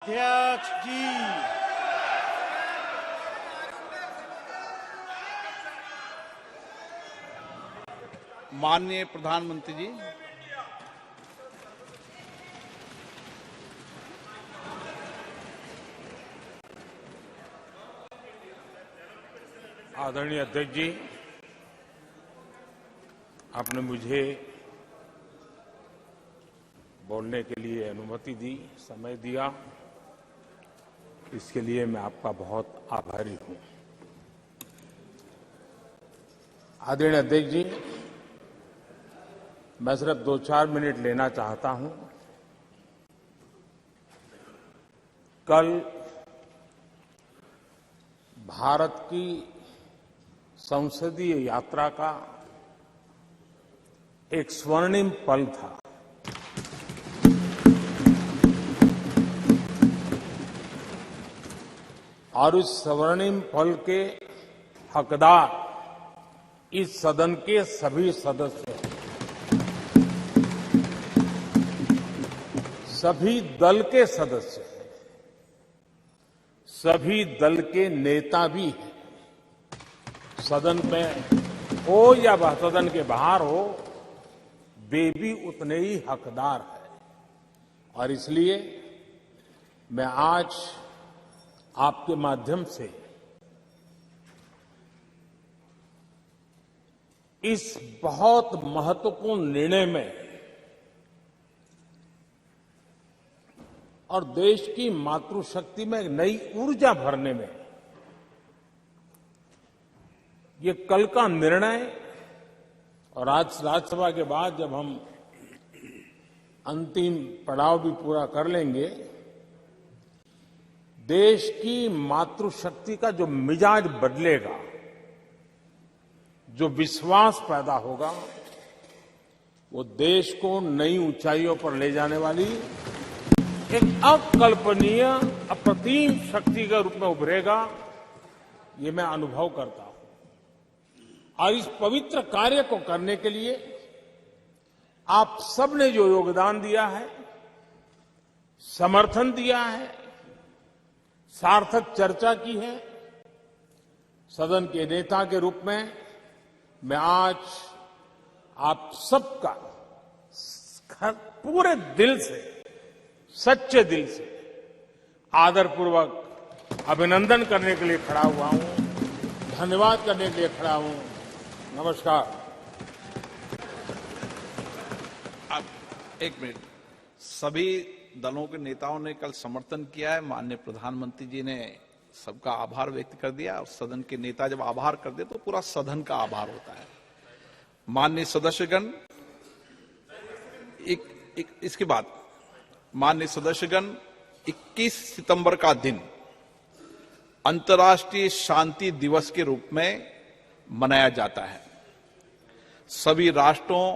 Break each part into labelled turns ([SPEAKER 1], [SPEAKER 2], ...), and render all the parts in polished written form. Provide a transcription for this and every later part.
[SPEAKER 1] अध्यक्ष जी, माननीय प्रधानमंत्री जी,
[SPEAKER 2] आदरणीय अध्यक्ष जी, आपने मुझे बोलने के लिए अनुमति दी, समय दिया, इसके लिए मैं आपका बहुत आभारी हूं। आदरणीय अध्यक्ष जी, मैं सिर्फ 2-4 मिनट लेना चाहता हूं। कल भारत की संसदीय यात्रा का एक स्वर्णिम पल था। और इस स्वर्णिम पल के हकदार इस सदन के सभी सदस्य हैं। सभी दल के सदस्य हैं, सभी दल के नेता भी हैं। सदन में हो या वह सदन के बाहर हो, वे भी उतने ही हकदार हैं। और इसलिए मैं आज आपके माध्यम से इस बहुत महत्वपूर्ण निर्णय में और देश की मातृशक्ति में एक नई ऊर्जा भरने में ये कल का निर्णय और आज राज्यसभा के बाद जब हम अंतिम पड़ाव भी पूरा कर लेंगे, देश की मातृशक्ति का जो मिजाज बदलेगा, जो विश्वास पैदा होगा, वो देश को नई ऊंचाइयों पर ले जाने वाली एक अकल्पनीय अप्रतिम शक्ति के रूप में उभरेगा। ये मैं अनुभव करता हूं। और इस पवित्र कार्य को करने के लिए आप सबने जो योगदान दिया है, समर्थन दिया है, सार्थक चर्चा की है, सदन के नेता के रूप में मैं आज आप सबका पूरे दिल से, सच्चे दिल से आदरपूर्वक अभिनंदन करने के लिए खड़ा हुआ हूं, धन्यवाद करने के लिए खड़ा हूं। नमस्कार।
[SPEAKER 1] अब एक मिनट, सभी दलों के नेताओं ने कल समर्थन किया है। माननीय प्रधानमंत्री जी ने सबका आभार व्यक्त कर दिया। और सदन के नेता जब आभार कर दे तो पूरा सदन का आभार होता है। माननीय सदस्यगण, इसके बाद माननीय सदस्यगण, 21 सितंबर का दिन अंतर्राष्ट्रीय शांति दिवस के रूप में मनाया जाता है। सभी राष्ट्रों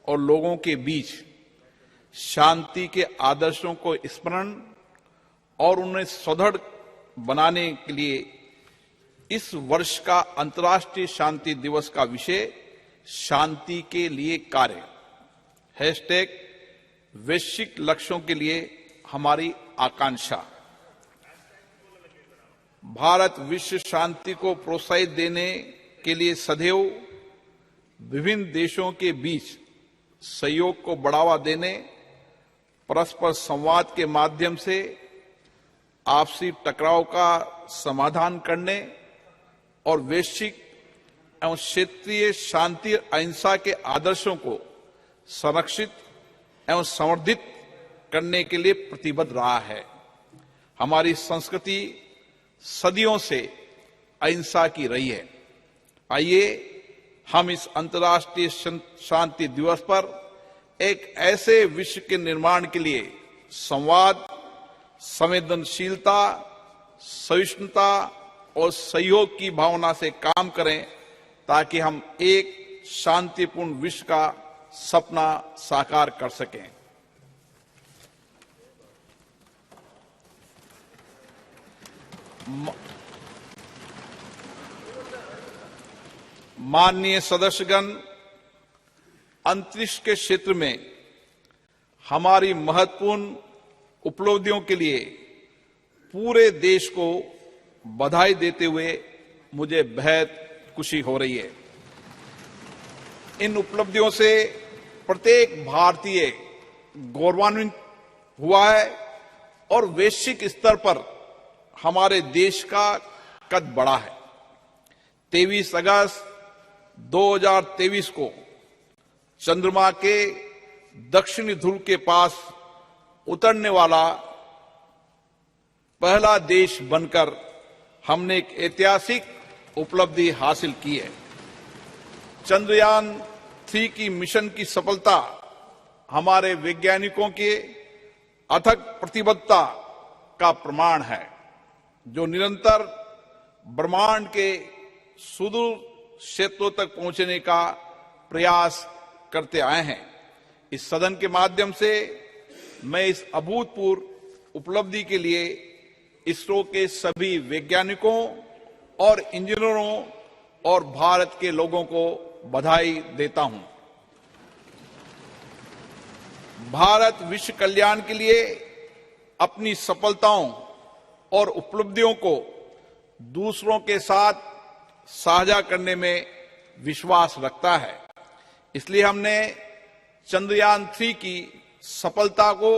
[SPEAKER 1] और लोगों के बीच शांति के आदर्शों को स्मरण और उन्हें सुदृढ़ बनाने के लिए इस वर्ष का अंतर्राष्ट्रीय शांति दिवस का विषय शांति के लिए कार्य # वैश्विक लक्ष्यों के लिए हमारी आकांक्षा। भारत विश्व शांति को प्रोत्साहित देने के लिए सदैव विभिन्न देशों के बीच सहयोग को बढ़ावा देने, परस्पर संवाद के माध्यम से आपसी टकराव का समाधान करने और वैश्विक एवं क्षेत्रीय शांति और अहिंसा के आदर्शों को संरक्षित एवं संवर्धित करने के लिए प्रतिबद्ध रहा है। हमारी संस्कृति सदियों से अहिंसा की रही है। आइए हम इस अंतर्राष्ट्रीय शांति दिवस पर एक ऐसे विश्व के निर्माण के लिए संवाद, संवेदनशीलता, सहिष्णुता और सहयोग की भावना से काम करें, ताकि हम एक शांतिपूर्ण विश्व का सपना साकार कर सकें। माननीय सदस्यगण, अंतरिक्ष के क्षेत्र में हमारी महत्वपूर्ण उपलब्धियों के लिए पूरे देश को बधाई देते हुए मुझे बेहद खुशी हो रही है। इन उपलब्धियों से प्रत्येक भारतीय गौरवान्वित हुआ है और वैश्विक स्तर पर हमारे देश का कद बढ़ा है। 23 अगस्त 2023 को चंद्रमा के दक्षिणी ध्रुव के पास उतरने वाला पहला देश बनकर हमने एक ऐतिहासिक उपलब्धि हासिल की है। चंद्रयान 3 की मिशन की सफलता हमारे वैज्ञानिकों के अथक प्रतिबद्धता का प्रमाण है, जो निरंतर ब्रह्मांड के सुदूर क्षेत्रों तक पहुंचने का प्रयास करते आए हैं। इस सदन के माध्यम से मैं इस अभूतपूर्व उपलब्धि के लिए इसरो के सभी वैज्ञानिकों और इंजीनियरों और भारत के लोगों को बधाई देता हूं। भारत विश्व कल्याण के लिए अपनी सफलताओं और उपलब्धियों को दूसरों के साथ साझा करने में विश्वास रखता है। इसलिए हमने चंद्रयान 3 की सफलता को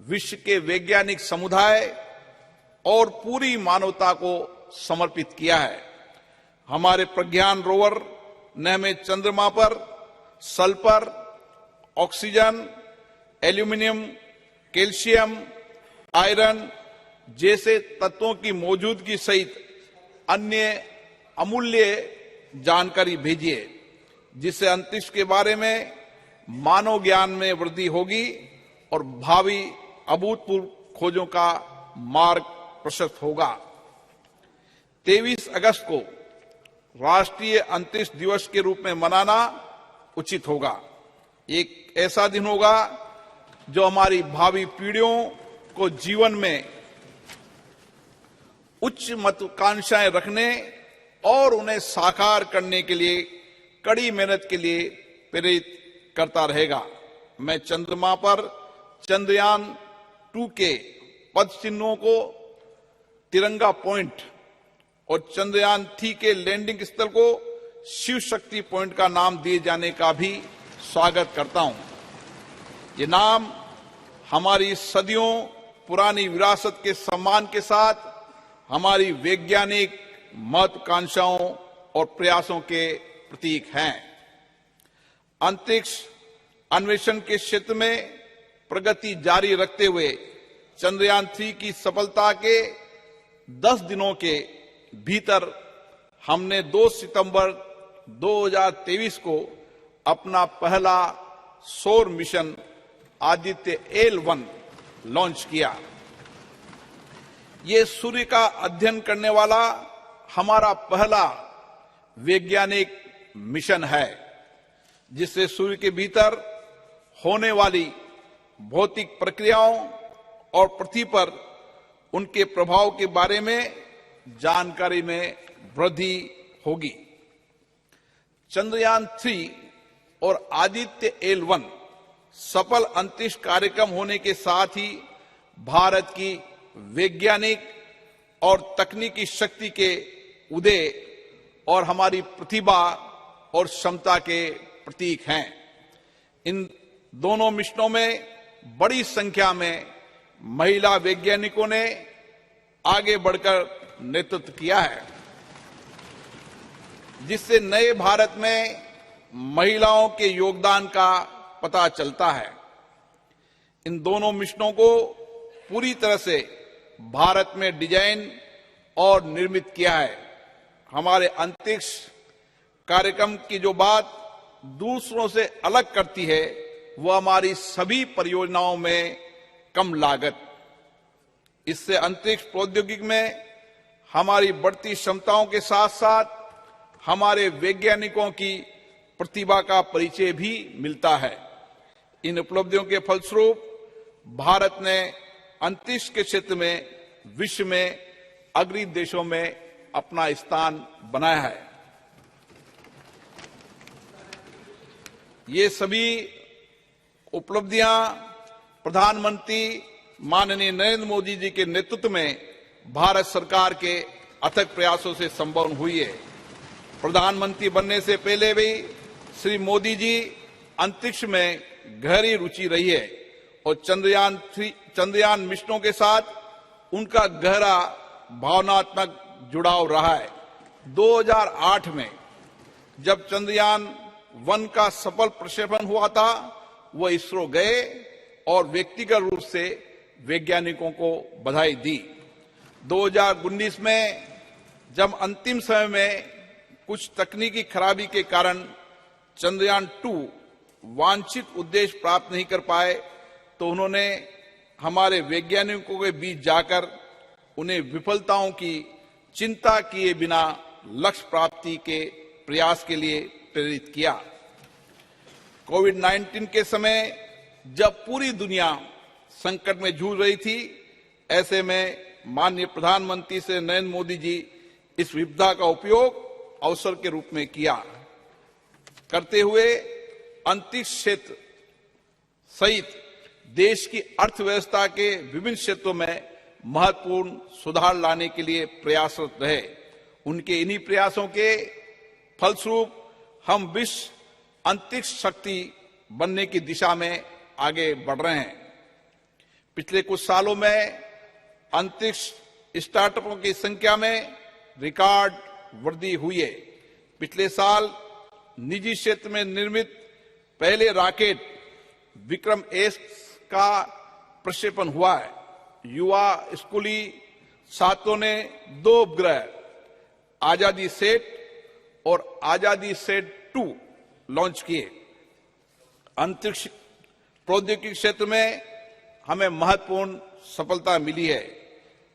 [SPEAKER 1] विश्व के वैज्ञानिक समुदाय और पूरी मानवता को समर्पित किया है। हमारे प्रज्ञान रोवर ने हमें चंद्रमा पर sulphur, oxygen, aluminium, calcium, iron जैसे तत्वों की मौजूदगी सहित अन्य अमूल्य जानकारी भेजी है, जिससे अंतरिक्ष के बारे में मानव ज्ञान में वृद्धि होगी और भावी अभूतपूर्व खोजों का मार्ग प्रशस्त होगा। 23 अगस्त को राष्ट्रीय अंतरिक्ष दिवस के रूप में मनाना उचित होगा। एक ऐसा दिन होगा जो हमारी भावी पीढ़ियों को जीवन में उच्च महत्वाकांक्षाएं रखने और उन्हें साकार करने के लिए कड़ी मेहनत के लिए प्रेरित करता रहेगा। मैं चंद्रमा पर चंद्रयान 2 के पद चिन्हों को तिरंगा पॉइंट और चंद्रयान 3 के लैंडिंग स्थल को शिव शक्ति पॉइंट का नाम दिए जाने का भी स्वागत करता हूं। ये नाम हमारी सदियों पुरानी विरासत के सम्मान के साथ हमारी वैज्ञानिक महत्वाकांक्षाओं और प्रयासों के प्रतीक हैं। अंतरिक्ष अन्वेषण के क्षेत्र में प्रगति जारी रखते हुए चंद्रयान 3 की सफलता के 10 दिनों के भीतर हमने 2 सितंबर 2023 को अपना पहला सौर मिशन आदित्य L1 लॉन्च किया। ये सूर्य का अध्ययन करने वाला हमारा पहला वैज्ञानिक मिशन है, जिससे सूर्य के भीतर होने वाली भौतिक प्रक्रियाओं और पृथ्वी पर उनके प्रभाव के बारे में जानकारी में वृद्धि होगी। चंद्रयान 3 और आदित्य L1 सफल अंतरिक्ष कार्यक्रम होने के साथ ही भारत की वैज्ञानिक और तकनीकी शक्ति के उदय और हमारी प्रतिभा और क्षमता के प्रतीक हैं। इन दोनों मिशनों में बड़ी संख्या में महिला वैज्ञानिकों ने आगे बढ़कर नेतृत्व किया है, जिससे नए भारत में महिलाओं के योगदान का पता चलता है। इन दोनों मिशनों को पूरी तरह से भारत में डिजाइन और निर्मित किया है। हमारे अंतरिक्ष कार्यक्रम की जो बात दूसरों से अलग करती है, वह हमारी सभी परियोजनाओं में कम लागत। इससे अंतरिक्ष प्रौद्योगिकी में हमारी बढ़ती क्षमताओं के साथ साथ हमारे वैज्ञानिकों की प्रतिभा का परिचय भी मिलता है। इन उपलब्धियों के फलस्वरूप भारत ने अंतरिक्ष के क्षेत्र में विश्व में अग्रणी देशों में अपना स्थान बनाया है। ये सभी उपलब्धियां प्रधानमंत्री माननीय नरेंद्र मोदी जी के नेतृत्व में भारत सरकार के अथक प्रयासों से संभव हुई है। प्रधानमंत्री बनने से पहले भी श्री मोदी जी अंतरिक्ष में गहरी रुचि रही है और चंद्रयान मिशनों के साथ उनका गहरा भावनात्मक जुड़ाव रहा है। 2008 में जब चंद्रयान 1 का सफल प्रक्षेपण हुआ था, वो इसरो गए और व्यक्तिगत रूप से वैज्ञानिकों को बधाई दी। 2019 में जब अंतिम समय में कुछ तकनीकी खराबी के कारण चंद्रयान 2 वांछित उद्देश्य प्राप्त नहीं कर पाए, तो उन्होंने हमारे वैज्ञानिकों के बीच जाकर उन्हें विफलताओं की चिंता किए बिना लक्ष्य प्राप्ति के प्रयास के लिए प्रेरित किया। कोविड-19 के समय जब पूरी दुनिया संकट में जूझ रही थी, ऐसे में माननीय प्रधानमंत्री श्री नरेंद्र मोदी जी इस विपदा का उपयोग अवसर के रूप में करते हुए अंतरिक्ष क्षेत्र सहित देश की अर्थव्यवस्था के विभिन्न क्षेत्रों में महत्वपूर्ण सुधार लाने के लिए प्रयासरत रहे। उनके इन्हीं प्रयासों के फलस्वरूप हम विश्व अंतरिक्ष शक्ति बनने की दिशा में आगे बढ़ रहे हैं। पिछले कुछ सालों में अंतरिक्ष स्टार्टअपों की संख्या में रिकॉर्ड वृद्धि हुई है। पिछले साल निजी क्षेत्र में निर्मित पहले रॉकेट विक्रम एस का प्रक्षेपण हुआ है। युवा स्कूली छात्रों ने 2 उपग्रह आजादी सेट और आजादी सेट 2 लॉन्च किए। अंतरिक्ष प्रौद्योगिकी क्षेत्र में हमें महत्वपूर्ण सफलता मिली है,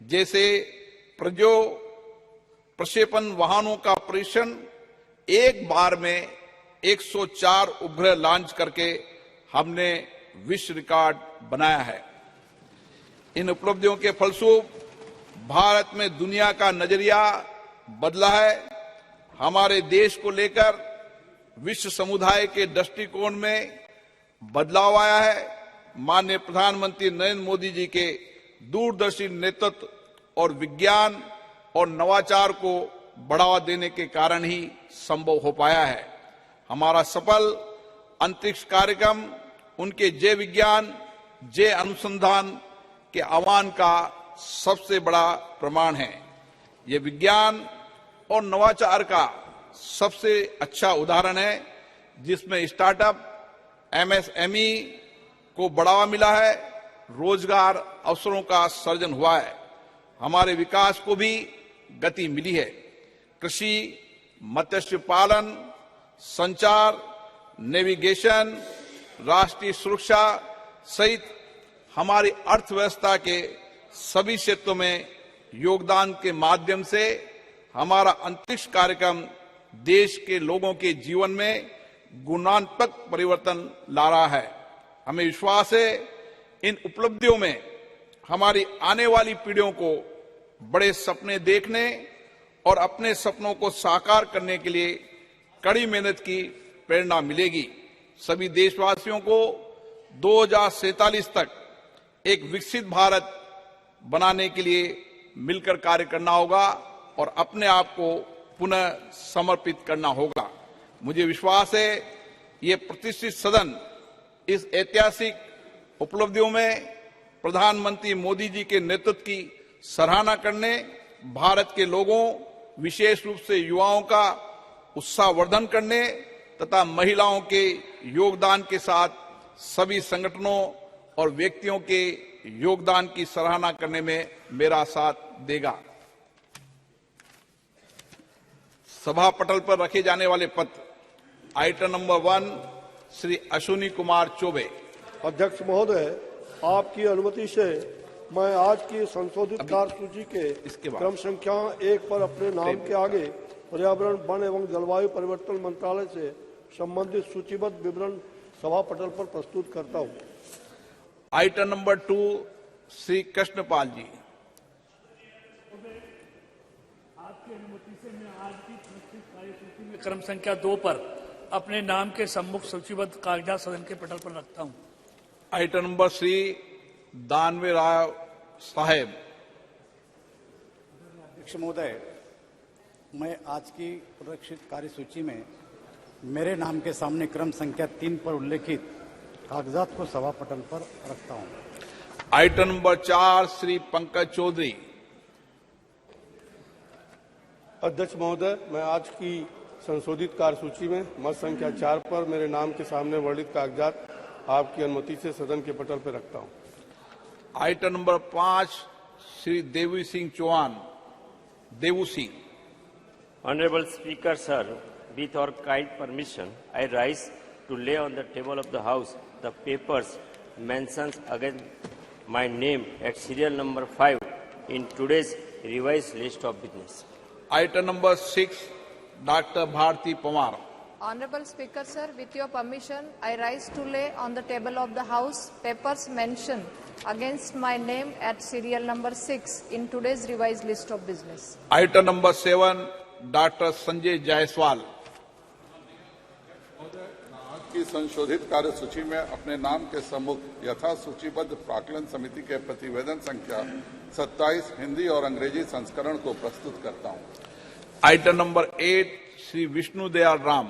[SPEAKER 1] जैसे प्रक्षेपण वाहनों का परीक्षण एक बार में 104 उपग्रह लॉन्च करके हमने विश्व रिकॉर्ड बनाया है। इन उपलब्धियों के फलस्वरूप भारत में दुनिया का नजरिया बदला है। हमारे देश को लेकर विश्व समुदाय के दृष्टिकोण में बदलाव आया है। माननीय प्रधानमंत्री नरेंद्र मोदी जी के दूरदर्शी नेतृत्व और विज्ञान और नवाचार को बढ़ावा देने के कारण ही संभव हो पाया है। हमारा सफल अंतरिक्ष कार्यक्रम उनके जय विज्ञान, जय अनुसंधान के आह्वान का सबसे बड़ा प्रमाण है। ये विज्ञान और नवाचार का सबसे अच्छा उदाहरण है, जिसमें स्टार्टअप, एमएसएमई को बढ़ावा मिला है, रोजगार अवसरों का सृजन हुआ है। हमारे विकास को भी गति मिली है। कृषि, मत्स्य पालन, संचार, नेविगेशन, राष्ट्रीय सुरक्षा सहित हमारी अर्थव्यवस्था के सभी क्षेत्रों में योगदान के माध्यम से हमारा अंतरिक्ष कार्यक्रम देश के लोगों के जीवन में गुणात्मक परिवर्तन ला रहा है। हमें विश्वास है इन उपलब्धियों में हमारी आने वाली पीढ़ियों को बड़े सपने देखने और अपने सपनों को साकार करने के लिए कड़ी मेहनत की प्रेरणा मिलेगी। सभी देशवासियों को 2047 तक एक विकसित भारत बनाने के लिए मिलकर कार्य करना होगा और अपने आप को पुनः समर्पित करना होगा। मुझे विश्वास है ये प्रतिष्ठित सदन इस ऐतिहासिक उपलब्धियों में प्रधानमंत्री मोदी जी के नेतृत्व की सराहना करने, भारत के लोगों विशेष रूप से युवाओं का उत्साहवर्धन करने तथा महिलाओं के योगदान के साथ सभी संगठनों और व्यक्तियों के योगदान की सराहना करने में मेरा साथ देगा। सभा पटल पर रखे जाने वाले पत्र। Item number 1 Shri Ashwini Kumar Choubey.
[SPEAKER 3] अध्यक्ष महोदय, आपकी अनुमति से मैं आज की संशोधित कार्यसूची के क्रम संख्या 1 पर अपने नाम के आगे पर्यावरण, वन एवं जलवायु परिवर्तन मंत्रालय से संबंधित सूचीबद्ध विवरण सभा पटल पर प्रस्तुत करता हूं।
[SPEAKER 1] आइटम नंबर 2 श्री कृष्णपाल जी।
[SPEAKER 4] आपकी अनुमति से मैं आज की प्रस्तुत कार्यसूची में क्रम संख्या 2 पर अपने नाम के सम्मुख सूचीबद्ध कागजात सदन के पटल पर रखता हूं।
[SPEAKER 1] आइटम नंबर श्री दानवे राव साहेब।
[SPEAKER 5] अध्यक्ष महोदय, मैं आज की प्रदर्शित कार्यसूची में मेरे नाम के सामने क्रम संख्या 3 पर उल्लेखित कागजात को सभा पटल पर रखता हूं।
[SPEAKER 1] Item number 4 Shri Pankaj Chaudhary.
[SPEAKER 3] अध्यक्ष महोदय, मैं आज की संशोधित कार्यसूची में मत संख्या 4 पर मेरे नाम के सामने वर्णित कागजात आपकी अनुमति से सदन के पटल पर रखता हूं।
[SPEAKER 1] Item number 5 Shri Devi Singh Chauhan. Daewoo Singh.
[SPEAKER 6] Honorable Speaker, sir, with your kind permission, I rise to lay on the table of the House the papers mentions against my name at serial number 5 in today's revised list of business.
[SPEAKER 1] Item number 6, Dr. Bharti Pawar.
[SPEAKER 7] Honorable Speaker, sir, with your permission, I rise to lay on the table of the House papers mentioned against my name at serial number 6 in today's revised list of business.
[SPEAKER 1] Item number 7, Dr. Sanjay Jaiswal.
[SPEAKER 8] आज की संशोधित कार्यसूची में अपने नाम के सम्मुख यथा सूचीबद्ध प्राक्कलन समिति के प्रतिवेदन संख्या 27 हिंदी और अंग्रेजी संस्करण को प्रस्तुत करता हूं।
[SPEAKER 1] Item number 8 Shri Vishnu Dayal Ram.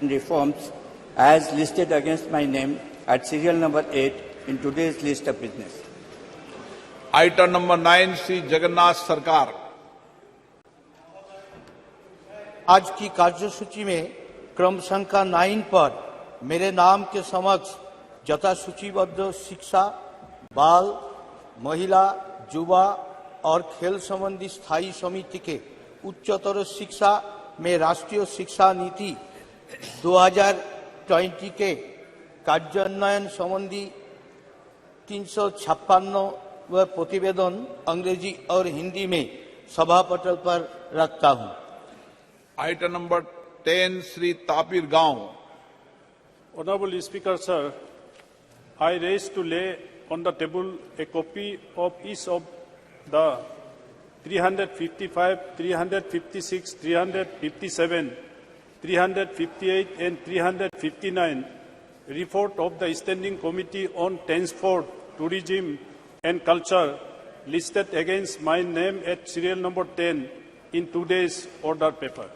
[SPEAKER 9] Reforms as listed against my name at serial number 8 in today's list of business.
[SPEAKER 1] Item number 9 Shri Jagannath सरकार।
[SPEAKER 10] आज की कार्यसूची में क्रम संख्या 9 पर मेरे नाम के समक्ष यथा सूचीबद्ध शिक्षा, बाल, महिला, युवा और खेल संबंधी स्थायी समिति के उच्चतर शिक्षा में राष्ट्रीय शिक्षा नीति 2020 के कार्यान्वयन संबंधी 356 प्रतिवेदन अंग्रेजी और हिंदी में सभा पटल पर रखता हूं।
[SPEAKER 1] आइटम नंबर 10 श्री तापिर गांव।
[SPEAKER 11] Honorable Speaker, sir, I raise to lay on the table a copy of each of the 355, 356, 357, 358 and 359 report of the Standing Committee on Transport, Tourism and Culture listed against my name at serial number 10 in today's order paper.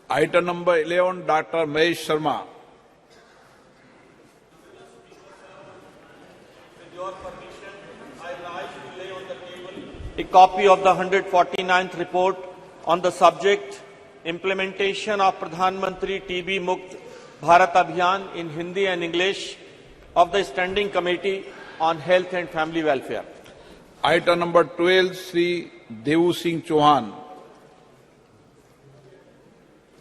[SPEAKER 1] Item number 11, Dr. Mahesh Sharma.
[SPEAKER 12] With your permission, I rise to lay on the table a copy of the 149th report on the subject implementation of Pradhan Mantri TB Mukt Bharat Abhiyan in Hindi and English of the Standing Committee on Health and Family Welfare.
[SPEAKER 1] Item number 12, Sri Devu Singh Chauhan.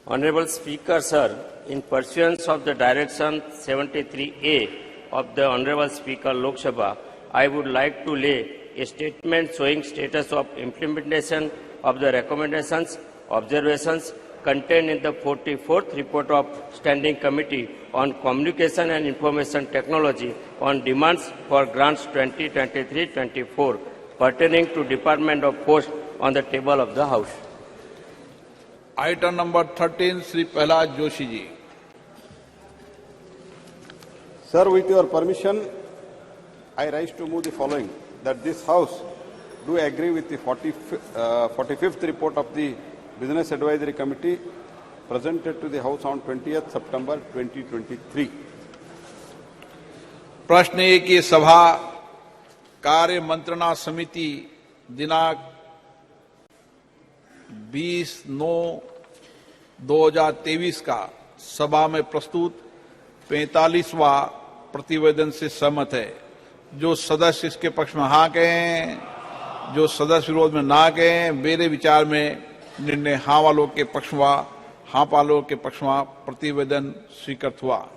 [SPEAKER 6] Honorable Speaker, sir, in pursuance of the Direction 73A of the Honorable Speaker Lok Sabha, I would like to lay a statement showing status of implementation of the recommendations, observations contained in the 44th report of Standing Committee on Communication and Information Technology on demands for grants 2023-24 pertaining to Department of Post on the table of the House.
[SPEAKER 1] Item number 13, Sri Prahlad Joshi ji.
[SPEAKER 13] Sir, with your permission, I rise to move the following, that this House do agree with the 45th report of the Business Advisory Committee presented to the House on 20th September 2023.
[SPEAKER 1] प्रश्न है कि सभा कार्य मंत्रणा समिति दिनांक 20/9/2023 का सभा में प्रस्तुत 45वां प्रतिवेदन से सहमत है। जो सदस्य इसके पक्ष में हाँ कहें, जो सदस्य विरोध में ना कहें, मेरे विचार में निर्णय हाँ वालों के पक्ष में, हाँ वालों के पक्ष में प्रतिवेदन स्वीकृत हुआ।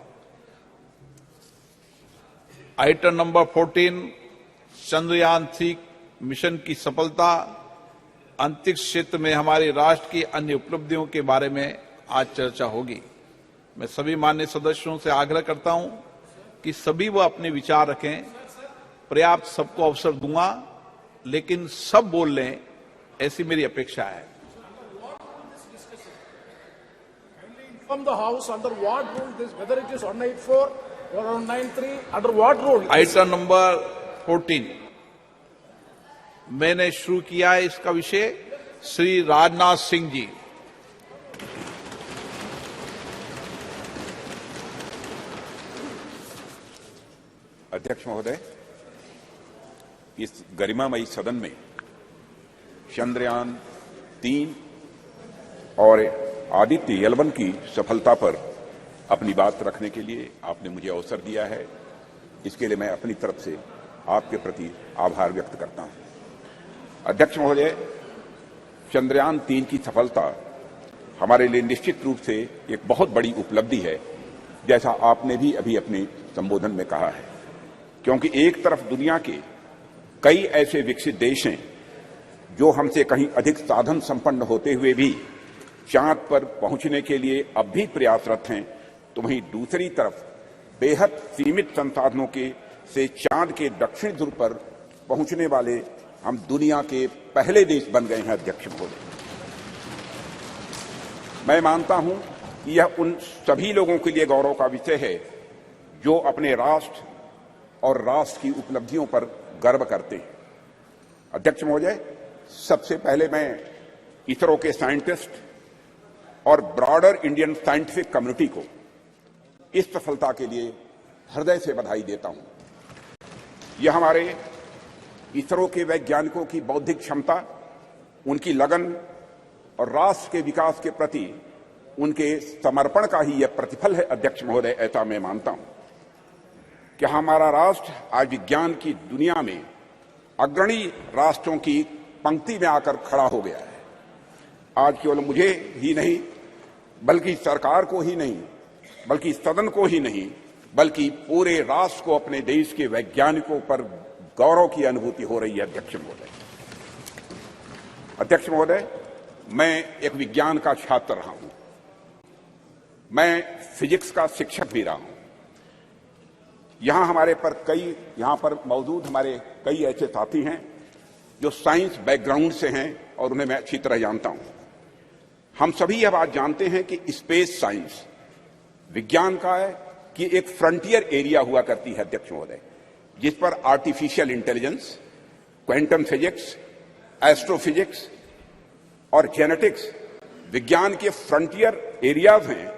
[SPEAKER 1] आइटम नंबर 14, चंद्रयान 3 मिशन की सफलता, अंतरिक्ष क्षेत्र में हमारे राष्ट्र की अन्य उपलब्धियों के बारे में आज चर्चा होगी। मैं सभी माननीय सदस्यों से आग्रह करता हूं कि सभी वह अपने विचार रखें। पर्याप्त सबको अवसर दूंगा, लेकिन सब बोल लें ऐसी मेरी अपेक्षा है।
[SPEAKER 11] From the House, under what rule this, whether it is 184 or 193, under what rule?
[SPEAKER 1] Item number 14 मैंने शुरू किया है। इसका विषय श्री राजनाथ सिंह जी।
[SPEAKER 14] अध्यक्ष महोदय, इस गरिमामयी सदन में चंद्रयान 3 और आदित्य L1 की सफलता पर अपनी बात रखने के लिए आपने मुझे अवसर दिया है। इसके लिए मैं अपनी तरफ से आपके प्रति आभार व्यक्त करता हूं। अध्यक्ष महोदय, चंद्रयान 3 की सफलता हमारे लिए निश्चित रूप से एक बहुत बड़ी उपलब्धि है, जैसा आपने भी अभी अपने संबोधन में कहा है, क्योंकि एक तरफ दुनिया के कई ऐसे विकसित देश हैं जो हमसे कहीं अधिक साधन संपन्न होते हुए भी चांद पर पहुंचने के लिए अब भी प्रयासरत हैं, तो वहीं दूसरी तरफ बेहद सीमित संसाधनों से चांद के दक्षिण ध्रुव पर पहुंचने वाले हम दुनिया के पहले देश बन गए हैं। अध्यक्ष महोदय, मैं मानता हूं कि यह उन सभी लोगों के लिए गौरव का विषय है जो अपने राष्ट्र और राष्ट्र की उपलब्धियों पर गर्व करते हैं। अध्यक्ष महोदय, सबसे पहले मैं इसरो के साइंटिस्ट और ब्रॉडर इंडियन साइंटिफिक कम्युनिटी को इस सफलता के लिए हृदय से बधाई देता हूं। यह हमारे इसरो के वैज्ञानिकों की बौद्धिक क्षमता, उनकी लगन और राष्ट्र के विकास के प्रति उनके समर्पण का ही यह प्रतिफल है। अध्यक्ष महोदय, ऐसा मैं मानता हूं कि हमारा राष्ट्र आज विज्ञान की दुनिया में अग्रणी राष्ट्रों की पंक्ति में आकर खड़ा हो गया है। आज केवल मुझे ही नहीं, बल्कि सरकार को ही नहीं, बल्कि सदन को ही नहीं, बल्कि पूरे राष्ट्र को अपने देश के वैज्ञानिकों पर गौरव की अनुभूति हो रही है। अध्यक्ष महोदय, मैं एक विज्ञान का छात्र रहा हूं, मैं फिजिक्स का शिक्षक भी रहा हूं। यहां पर मौजूद हमारे कई ऐसे साथी हैं जो साइंस बैकग्राउंड से हैं और उन्हें मैं अच्छी तरह जानता हूं। हम सभी यह बात जानते हैं कि स्पेस साइंस विज्ञान का है कि एक फ्रंटियर एरिया हुआ करती है। अध्यक्ष महोदय, जिस पर artificial intelligence, quantum physics, astrophysics और जेनेटिक्स विज्ञान के फ्रंटियर एरियाज हैं,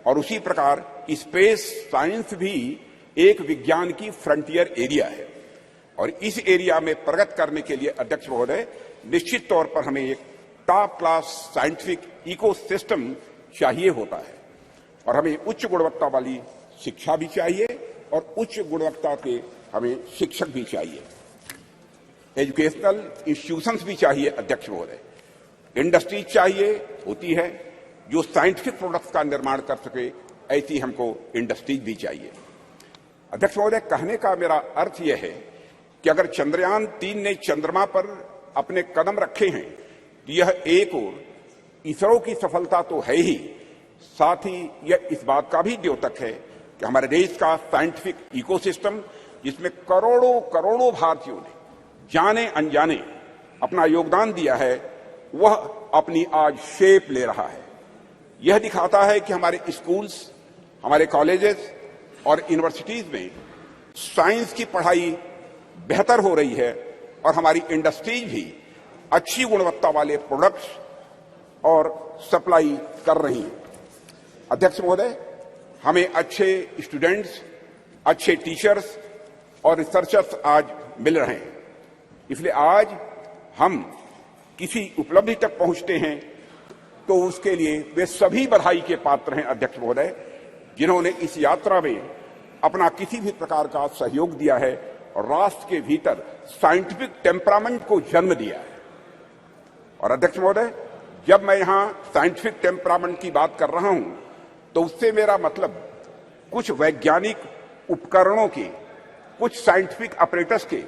[SPEAKER 14] और उसी प्रकार स्पेस साइंस भी एक विज्ञान की फ्रंटियर एरिया है। और इस एरिया में प्रगति करने के लिए अध्यक्ष महोदय, निश्चित तौर पर हमें एक टॉप क्लास साइंटिफिक इकोसिस्टम चाहिए होता है, और हमें उच्च गुणवत्ता वाली शिक्षा भी चाहिए और उच्च गुणवत्ता के हमें शिक्षक भी चाहिए, एजुकेशनल इंस्टीट्यूशंस भी चाहिए। अध्यक्ष महोदय, इंडस्ट्रीज चाहिए होती है जो साइंटिफिक प्रोडक्ट्स का निर्माण कर सके, ऐसी हमको इंडस्ट्रीज भी चाहिए। अध्यक्ष महोदय, कहने का मेरा अर्थ यह है कि अगर चंद्रयान 3 ने चंद्रमा पर अपने कदम रखे हैं, तो यह एक और इसरो की सफलता तो है ही, साथ ही यह इस बात का भी द्योतक है कि हमारे देश का साइंटिफिक इकोसिस्टम, जिसमें करोड़ों करोड़ों भारतीयों ने जाने अनजाने अपना योगदान दिया है, वह अपनी आज शेप ले रहा है। यह दिखाता है कि हमारे स्कूल्स, हमारे कॉलेजेस और यूनिवर्सिटीज में साइंस की पढ़ाई बेहतर हो रही है, और हमारी इंडस्ट्रीज भी अच्छी गुणवत्ता वाले प्रोडक्ट्स और सप्लाई कर रही हैं। अध्यक्ष महोदय, हमें अच्छे स्टूडेंट्स, अच्छे टीचर्स और रिसर्चर्स आज मिल रहे हैं, इसलिए आज हम किसी उपलब्धि तक पहुंचते हैं तो उसके लिए वे सभी बधाई के पात्र हैं। अध्यक्ष महोदय, जिन्होंने इस यात्रा में अपना किसी भी प्रकार का सहयोग दिया है और राष्ट्र के भीतर साइंटिफिक टेम्परामेंट को जन्म दिया है। और अध्यक्ष महोदय, जब मैं यहां साइंटिफिक टेम्परामेंट की बात कर रहा हूं, तो उससे मेरा मतलब कुछ वैज्ञानिक उपकरणों के, कुछ साइंटिफिक ऑपरेटर्स के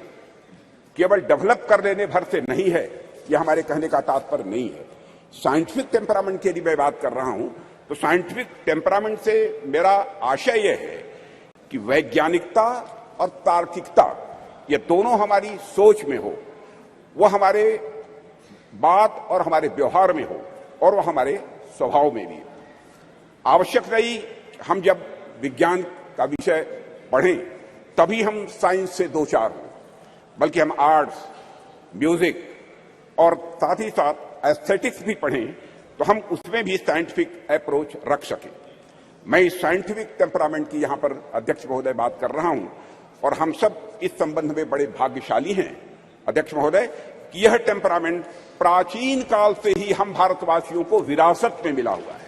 [SPEAKER 14] केवल डेवलप कर लेने भर से नहीं है, यह हमारे कहने का तात्पर्य नहीं है। साइंटिफिक टेम्परामेंट की यदि मैं बात कर रहा हूं, तो साइंटिफिक टेम्परामेंट से मेरा आशय यह है कि वैज्ञानिकता और तार्किकता, ये दोनों हमारी सोच में हो, वह हमारे बात और हमारे व्यवहार में हो और वह हमारे स्वभाव में भी हो। आवश्यक नहीं हम जब विज्ञान का विषय पढ़ें तभी हम साइंस से दो चार हों, बल्कि हम आर्ट्स, म्यूजिक और साथ ही साथ एस्थेटिक्स भी पढ़ें तो हम उसमें भी साइंटिफिक अप्रोच रख सकें। मैं इस साइंटिफिक टेम्परामेंट की यहां पर अध्यक्ष महोदय बात कर रहा हूं और हम सब इस संबंध में बड़े भाग्यशाली हैं अध्यक्ष महोदय कि यह टेम्परामेंट प्राचीन काल से ही हम भारतवासियों को विरासत में मिला हुआ है।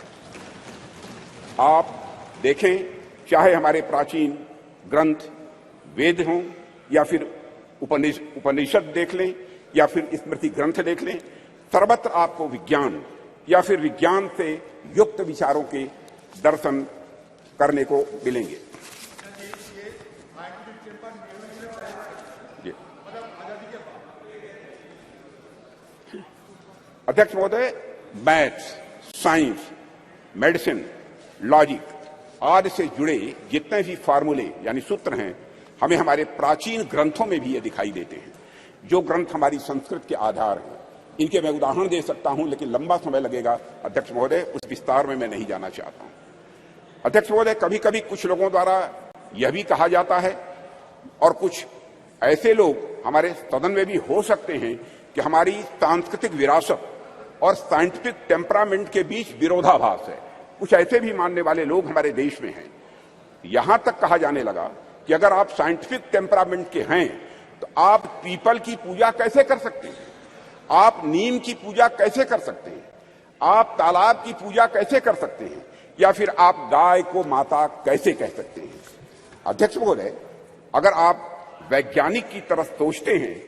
[SPEAKER 14] आप देखें, चाहे हमारे प्राचीन ग्रंथ वेद हों या फिर उपनिषद देख लें या फिर स्मृति ग्रंथ देख लें, सर्वत्र आपको विज्ञान या फिर विज्ञान से युक्त विचारों के दर्शन करने को मिलेंगे। अध्यक्ष महोदय, मैथ्स, साइंस, मेडिसिन, लॉजिक आदि से जुड़े जितने भी फार्मूले यानी सूत्र हैं, हमें हमारे प्राचीन ग्रंथों में भी ये दिखाई देते हैं, जो ग्रंथ हमारी संस्कृत के आधार हैं। इनके मैं उदाहरण दे सकता हूं, लेकिन लंबा समय लगेगा अध्यक्ष महोदय, उस विस्तार में मैं नहीं जाना चाहता हूं। अध्यक्ष महोदय, कभी कभी कुछ लोगों द्वारा यह भी कहा जाता है और कुछ ऐसे लोग हमारे सदन में भी हो सकते हैं कि हमारी सांस्कृतिक विरासत और साइंटिफिक टेम्परामेंट के बीच विरोधाभास है। कुछ ऐसे भी मानने वाले लोग हमारे देश में हैं। यहां तक कहा जाने लगा कि अगर आप साइंटिफिक टेम्परामेंट के हैं तो आप पीपल की पूजा कैसे कर सकते हैं, आप नीम की पूजा कैसे कर सकते हैं, आप तालाब की पूजा कैसे कर सकते हैं, या फिर आप गाय को माता कैसे कह सकते हैं। अध्यक्ष महोदय, अगर आप वैज्ञानिक की तरफ सोचते हैं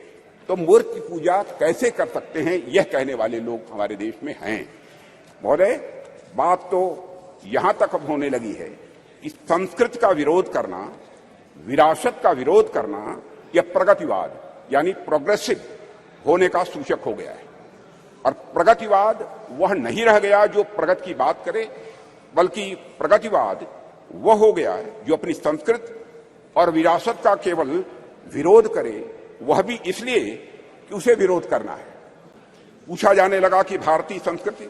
[SPEAKER 14] तो मूर्ख की पूजा कैसे कर सकते हैं, यह कहने वाले लोग हमारे देश में हैं। महोदय, बात तो यहां तक अब होने लगी है कि संस्कृत का विरोध करना, विरासत का विरोध करना, यह प्रगतिवाद यानी प्रोग्रेसिव होने का सूचक हो गया है। और प्रगतिवाद वह नहीं रह गया जो प्रगति की बात करे, बल्कि प्रगतिवाद वह हो गया जो अपनी संस्कृत और विरासत का केवल विरोध करे, वह भी इसलिए कि उसे विरोध करना है। पूछा जाने लगा कि भारतीय संस्कृति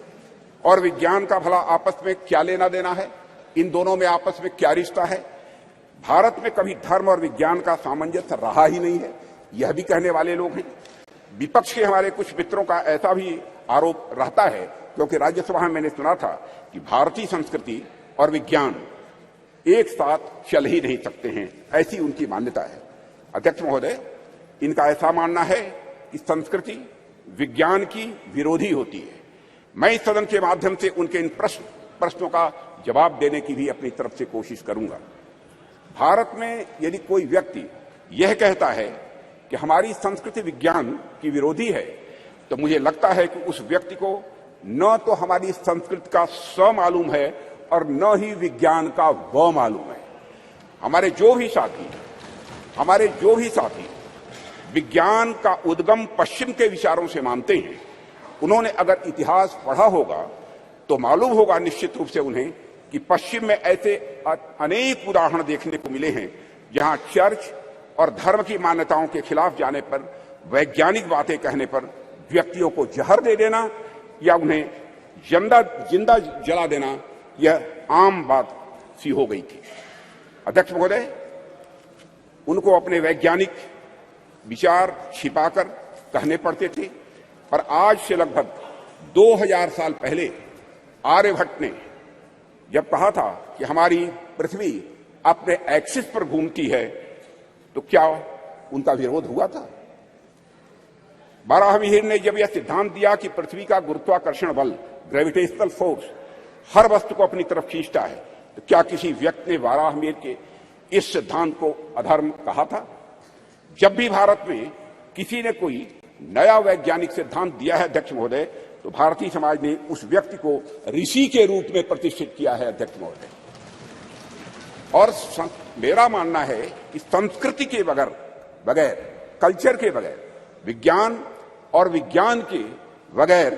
[SPEAKER 14] और विज्ञान का भला आपस में क्या लेना देना है, इन दोनों में आपस में क्या रिश्ता है। भारत में कभी धर्म और विज्ञान का सामंजस्य रहा ही नहीं है, यह भी कहने वाले लोग हैं। विपक्ष के हमारे कुछ मित्रों का ऐसा भी आरोप रहता है, क्योंकि राज्यसभा में मैंने सुना था कि भारतीय संस्कृति और विज्ञान एक साथ चल ही नहीं सकते हैं, ऐसी उनकी मान्यता है। अध्यक्ष महोदय, इनका ऐसा मानना है कि संस्कृति विज्ञान की विरोधी होती है। मैं इस सदन के माध्यम से उनके इन प्रश्नों का जवाब देने की भी अपनी तरफ से कोशिश करूंगा। भारत में यदि कोई व्यक्ति यह कहता है कि हमारी संस्कृति विज्ञान की विरोधी है, तो मुझे लगता है कि उस व्यक्ति को न तो हमारी संस्कृति का स मालूम है और न ही विज्ञान का व मालूम है। हमारे जो भी साथी विज्ञान का उद्गम पश्चिम के विचारों से मानते हैं, उन्होंने अगर इतिहास पढ़ा होगा तो मालूम होगा निश्चित रूप से उन्हें कि पश्चिम में ऐसे अनेक उदाहरण देखने को मिले हैं जहां चर्च और धर्म की मान्यताओं के खिलाफ जाने पर, वैज्ञानिक बातें कहने पर व्यक्तियों को जहर दे देना या उन्हें जिंदा जला देना यह आम बात सी हो गई थी। अध्यक्ष महोदय, उनको अपने वैज्ञानिक विचार छिपाकर कहने पड़ते थे, पर आज से लगभग 2000 साल पहले आर्यभट्ट ने जब कहा था कि हमारी पृथ्वी अपने एक्सिस पर घूमती है, तो क्या उनका विरोध हुआ था? बाराहमीर ने जब यह सिद्धांत दिया कि पृथ्वी का गुरुत्वाकर्षण बल, ग्रेविटेशनल फोर्स, हर वस्तु को अपनी तरफ खींचता है, तो क्या किसी व्यक्ति ने बाराहमीर के इस सिद्धांत को अधर्म कहा था? जब भी भारत में किसी ने कोई नया वैज्ञानिक सिद्धांत दिया है अध्यक्ष महोदय, तो भारतीय समाज ने उस व्यक्ति को ऋषि के रूप में प्रतिष्ठित किया है अध्यक्ष महोदय। और मेरा मानना है कि संस्कृति के बगैर, कल्चर के बगैर, विज्ञान और विज्ञान के बगैर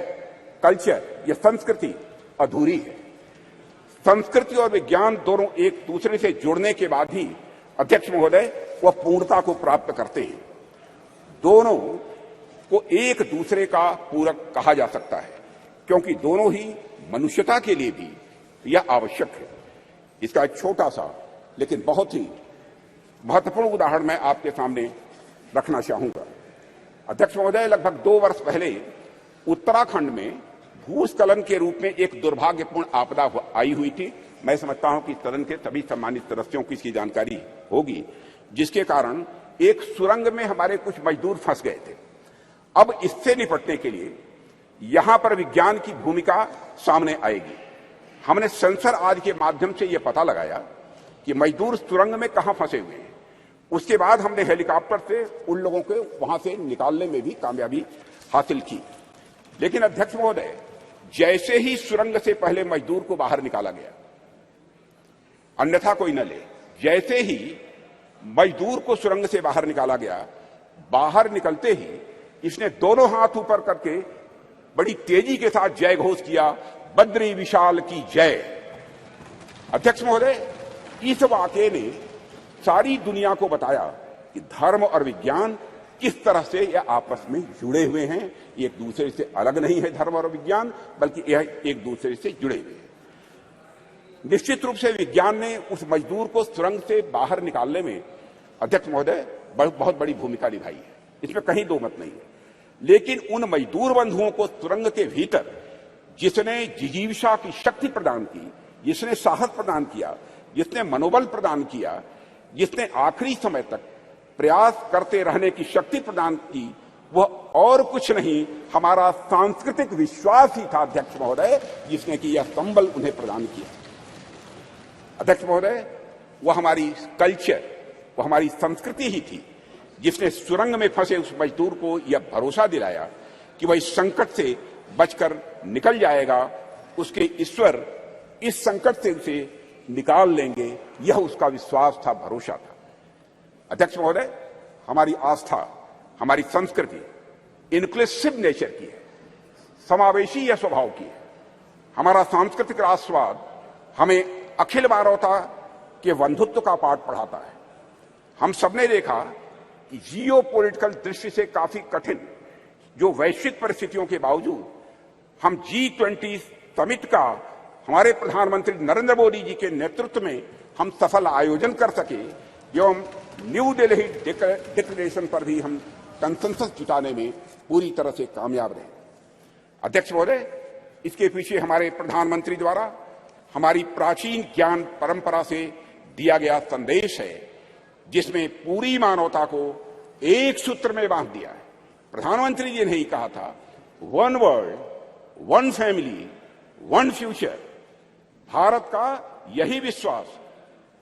[SPEAKER 14] कल्चर या संस्कृति अधूरी है। संस्कृति और विज्ञान दोनों एक दूसरे से जुड़ने के बाद ही अध्यक्ष महोदय वह पूर्णता को प्राप्त करते हैं। दोनों को एक दूसरे का पूरक कहा जा सकता है, क्योंकि दोनों ही मनुष्यता के लिए भी यह आवश्यक है। इसका एक छोटा सा लेकिन बहुत ही महत्वपूर्ण उदाहरण मैं आपके सामने रखना चाहूंगा। अध्यक्ष महोदय, लगभग 2 वर्ष पहले उत्तराखंड में भूस्खलन के रूप में एक दुर्भाग्यपूर्ण आपदा आई हुई थी। मैं समझता हूं कि सदन के सभी सम्मानित सदस्यों को इसकी जानकारी होगी, जिसके कारण एक सुरंग में हमारे कुछ मजदूर फंस गए थे। अब इससे निपटने के लिए यहां पर विज्ञान की भूमिका सामने आएगी। हमने सेंसर आज के माध्यम से यह पता लगाया कि मजदूर सुरंग में कहां फंसे हुए हैं। उसके बाद हमने हेलीकॉप्टर से उन लोगों को वहां से निकालने में भी कामयाबी हासिल की। लेकिन अध्यक्ष महोदय, जैसे ही सुरंग से पहले मजदूर को बाहर निकाला गया, अन्यथा कोई न ले, जैसे ही मजदूर को सुरंग से बाहर निकाला गया, बाहर निकलते ही इसने दोनों हाथ ऊपर करके बड़ी तेजी के साथ जय घोष किया, बद्री विशाल की जय। अध्यक्ष महोदय, इस वाकये ने सारी दुनिया को बताया कि धर्म और विज्ञान किस तरह से यह आपस में जुड़े हुए हैं। एक दूसरे से अलग नहीं है धर्म और विज्ञान, बल्कि यह एक दूसरे से जुड़े हुए हैं। निश्चित रूप से विज्ञान ने उस मजदूर को सुरंग से बाहर निकालने में, अध्यक्ष महोदय, बहुत बड़ी भूमिका निभाई है, इसमें कहीं दो मत नहीं है। लेकिन उन मजदूर बंधुओं को सुरंग के भीतर जिसने जिजीविषा की शक्ति प्रदान की, जिसने साहस प्रदान किया, जिसने मनोबल प्रदान किया, जिसने आखिरी समय तक प्रयास करते रहने की शक्ति प्रदान की, वह और कुछ नहीं, हमारा सांस्कृतिक विश्वास ही था अध्यक्ष महोदय, जिसने कि यह संबल उन्हें प्रदान किया। अध्यक्ष महोदय, वह हमारी कल्चर, वह हमारी संस्कृति ही थी जिसने सुरंग में फंसे उस मजदूर को यह भरोसा दिलाया कि वह इस संकट से बचकर निकल जाएगा, उसके ईश्वर इस संकट से उसे निकाल लेंगे, यह उसका विश्वास था, भरोसा था। अध्यक्ष महोदय, हमारी आस्था, हमारी संस्कृति इंक्लूसिव नेचर की है, समावेशी या स्वभाव की है। हमारा सांस्कृतिक राष्ट्रवाद हमें अखिल मानवता के बंधुत्व का पाठ पढ़ाता है। हम सबने देखा कि जियो पॉलिटिकल दृष्टि से काफी कठिन जो वैश्विक परिस्थितियों के बावजूद हम G20 समिट का हमारे प्रधानमंत्री नरेंद्र मोदी जी के नेतृत्व में हम सफल आयोजन कर सके, एवं न्यू दिल्ली डिक्लेरेशन पर भी हम कंसेंसस जुटाने में पूरी तरह से कामयाब रहे। अध्यक्ष महोदय, इसके पीछे हमारे प्रधानमंत्री द्वारा हमारी प्राचीन ज्ञान परंपरा से दिया गया संदेश है, जिसमें पूरी मानवता को एक सूत्र में बांध दिया है। प्रधानमंत्री जी ने ही कहा था, one world, one family, one future. Bharat का यही विश्वास,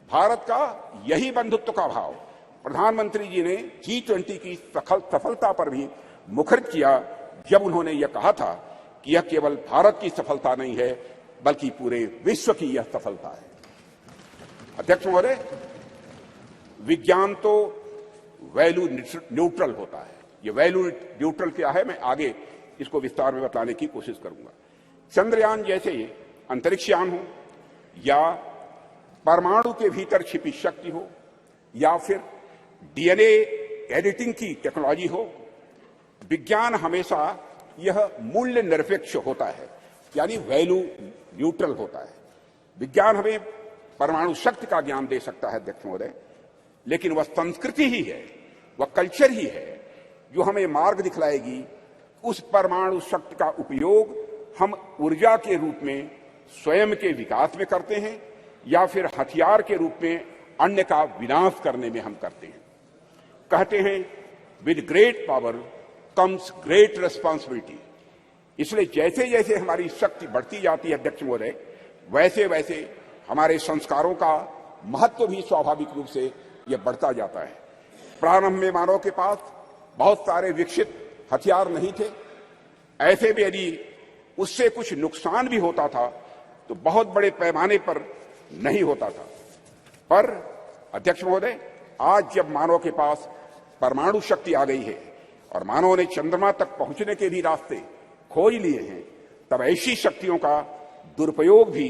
[SPEAKER 14] भारत का यही बंधुत्व का भाव प्रधानमंत्री जी ने G20 की सफलता पर भी मुखरित किया, जब उन्होंने यह कहा था कि यह केवल भारत की सफलता नहीं है, बल्कि पूरे विश्व की यह सफलता है। अध्यक्ष महोदय, विज्ञान तो वैल्यू न्यूट्रल होता है। ये वैल्यू न्यूट्रल क्या है, मैं आगे इसको विस्तार में बताने की कोशिश करूंगा। चंद्रयान जैसे अंतरिक्षयान हो, या परमाणु के भीतर छिपी शक्ति हो, या फिर DNA एडिटिंग की टेक्नोलॉजी हो, विज्ञान हमेशा यह मूल्य निरपेक्ष होता है, यानी वैल्यू न्यूट्रल होता है। विज्ञान हमें परमाणु शक्ति का ज्ञान दे सकता है अध्यक्ष महोदय, लेकिन वह संस्कृति ही है, वह कल्चर ही है जो हमें मार्ग दिखलाएगी उस परमाणु शक्ति का उपयोग हम ऊर्जा के रूप में स्वयं के विकास में करते हैं, या फिर हथियार के रूप में अन्य का विनाश करने में हम करते हैं। कहते हैं, with great power comes great responsibility. इसलिए जैसे जैसे हमारी शक्ति बढ़ती जाती है अध्यक्ष महोदय, वैसे वैसे हमारे संस्कारों का महत्व भी स्वाभाविक रूप से यह बढ़ता जाता है। प्रारंभ में मानव के पास बहुत सारे विकसित हथियार नहीं थे, ऐसे में यदि उससे कुछ नुकसान भी होता था तो बहुत बड़े पैमाने पर नहीं होता था। पर अध्यक्ष महोदय, आज जब मानव के पास परमाणु शक्ति आ गई है और मानव ने चंद्रमा तक पहुंचने के भी रास्ते खोज लिए हैं, तब ऐसी शक्तियों का दुरुपयोग भी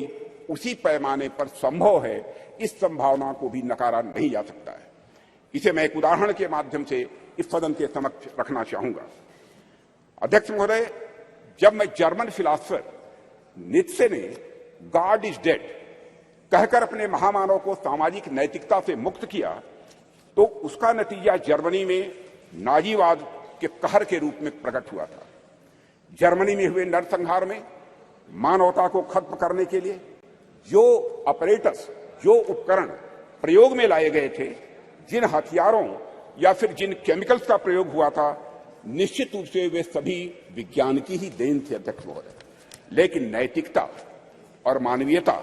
[SPEAKER 14] उसी पैमाने पर संभव है। इस संभावना को भी नकारा नहीं जा सकता है। इसे मैं एक उदाहरण के माध्यम से इस सदन के समक्ष रखना चाहूंगा। अध्यक्ष महोदय, जब मैं जर्मन फिलासफर नीत्शे ने गॉड इज डेड कहकर अपने महामानव को सामाजिक नैतिकता से मुक्त किया, तो उसका नतीजा जर्मनी में नाजीवाद के कहर के रूप में प्रकट हुआ था। जर्मनी में हुए नरसंहार में मानवता को खत्म करने के लिए जो अपरेटस, जो उपकरण प्रयोग में लाए गए थे, जिन हथियारों या फिर जिन केमिकल्स का प्रयोग हुआ था, निश्चित रूप से वे सभी विज्ञान की ही देन थी अध्यक्ष महोदय। लेकिन नैतिकता और मानवीयता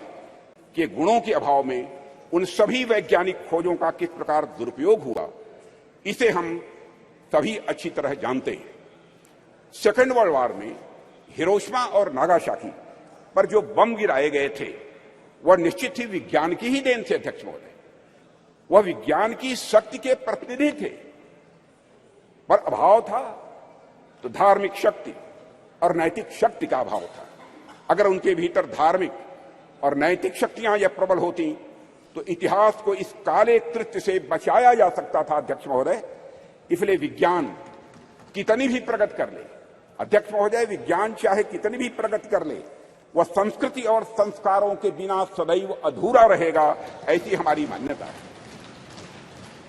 [SPEAKER 14] के गुणों के अभाव में उन सभी वैज्ञानिक खोजों का किस प्रकार दुरुपयोग हुआ, इसे हम सभी अच्छी तरह जानते हैं। सेकेंड वर्ल्ड वॉर में हिरोशिमा और नागासाकी पर जो बम गिराए गए थे, वह निश्चित ही विज्ञान की ही देन थे अध्यक्ष महोदय। वह विज्ञान की शक्ति के प्रतिनिधि थे, पर अभाव था तो धार्मिक शक्ति और नैतिक शक्ति का अभाव था। अगर उनके भीतर धार्मिक और नैतिक शक्तियां यह प्रबल होती तो इतिहास को इस काले कृत्य से बचाया जा सकता था अध्यक्ष महोदय। इसलिए विज्ञान कितनी भी प्रगति कर ले अध्यक्ष महोदय, विज्ञान चाहे कितनी भी प्रगति कर ले, वह संस्कृति और संस्कारों के बिना सदैव अधूरा रहेगा, ऐसी हमारी मान्यता है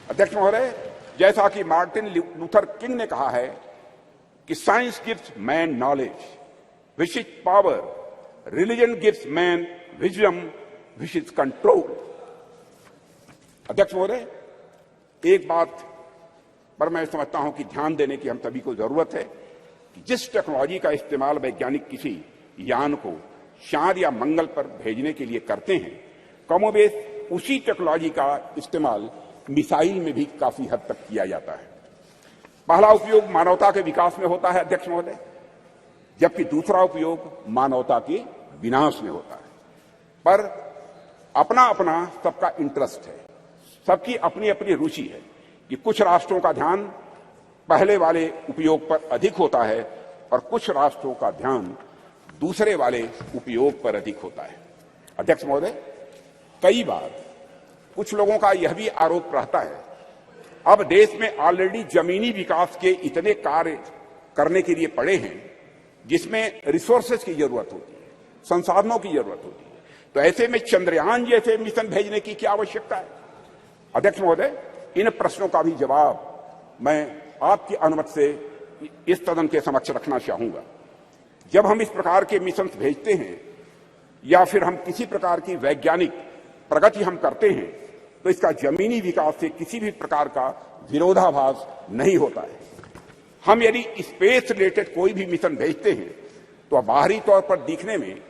[SPEAKER 14] अध्यक्ष महोदय। जैसा कि मार्टिन लूथर किंग ने कहा है कि science gives man knowledge which is power, religion gives man wisdom which is control. अध्यक्ष महोदय, एक बात पर मैं समझता हूं कि ध्यान देने की हम सभी को जरूरत है कि जिस टेक्नोलॉजी का इस्तेमाल वैज्ञानिक किसी यान को चांद या मंगल पर भेजने के लिए करते हैं, कमोबेश उसी टेक्नोलॉजी का इस्तेमाल मिसाइल में भी काफी हद तक किया जाता है। पहला उपयोग मानवता के विकास में होता है अध्यक्ष महोदय, जबकि दूसरा उपयोग मानवता के विनाश में होता है। पर अपना अपना सबका इंटरेस्ट है, सबकी अपनी अपनी रुचि है कि कुछ राष्ट्रों का ध्यान पहले वाले उपयोग पर अधिक होता है और कुछ राष्ट्रों का ध्यान दूसरे वाले उपयोग पर अधिक होता है। अध्यक्ष महोदय, कई बार कुछ लोगों का यह भी आरोप रहता है, अब देश में ऑलरेडी जमीनी विकास के इतने कार्य करने के लिए पड़े हैं जिसमें रिसोर्सेज की जरूरत होती है, संसाधनों की जरूरत होती है, तो ऐसे में चंद्रयान जैसे मिशन भेजने की क्या आवश्यकता है। अध्यक्ष महोदय, इन प्रश्नों का भी जवाब मैं आपकी अनुमति से इस सदन के समक्ष रखना चाहूंगा। जब हम इस प्रकार के मिशन भेजते हैं या फिर हम किसी प्रकार की वैज्ञानिक प्रगति हम करते हैं, तो इसका जमीनी विकास से किसी भी प्रकार का विरोधाभास नहीं होता है। हम यदि स्पेस रिलेटेड कोई भी मिशन भेजते हैं तो बाहरी तौर पर दिखने में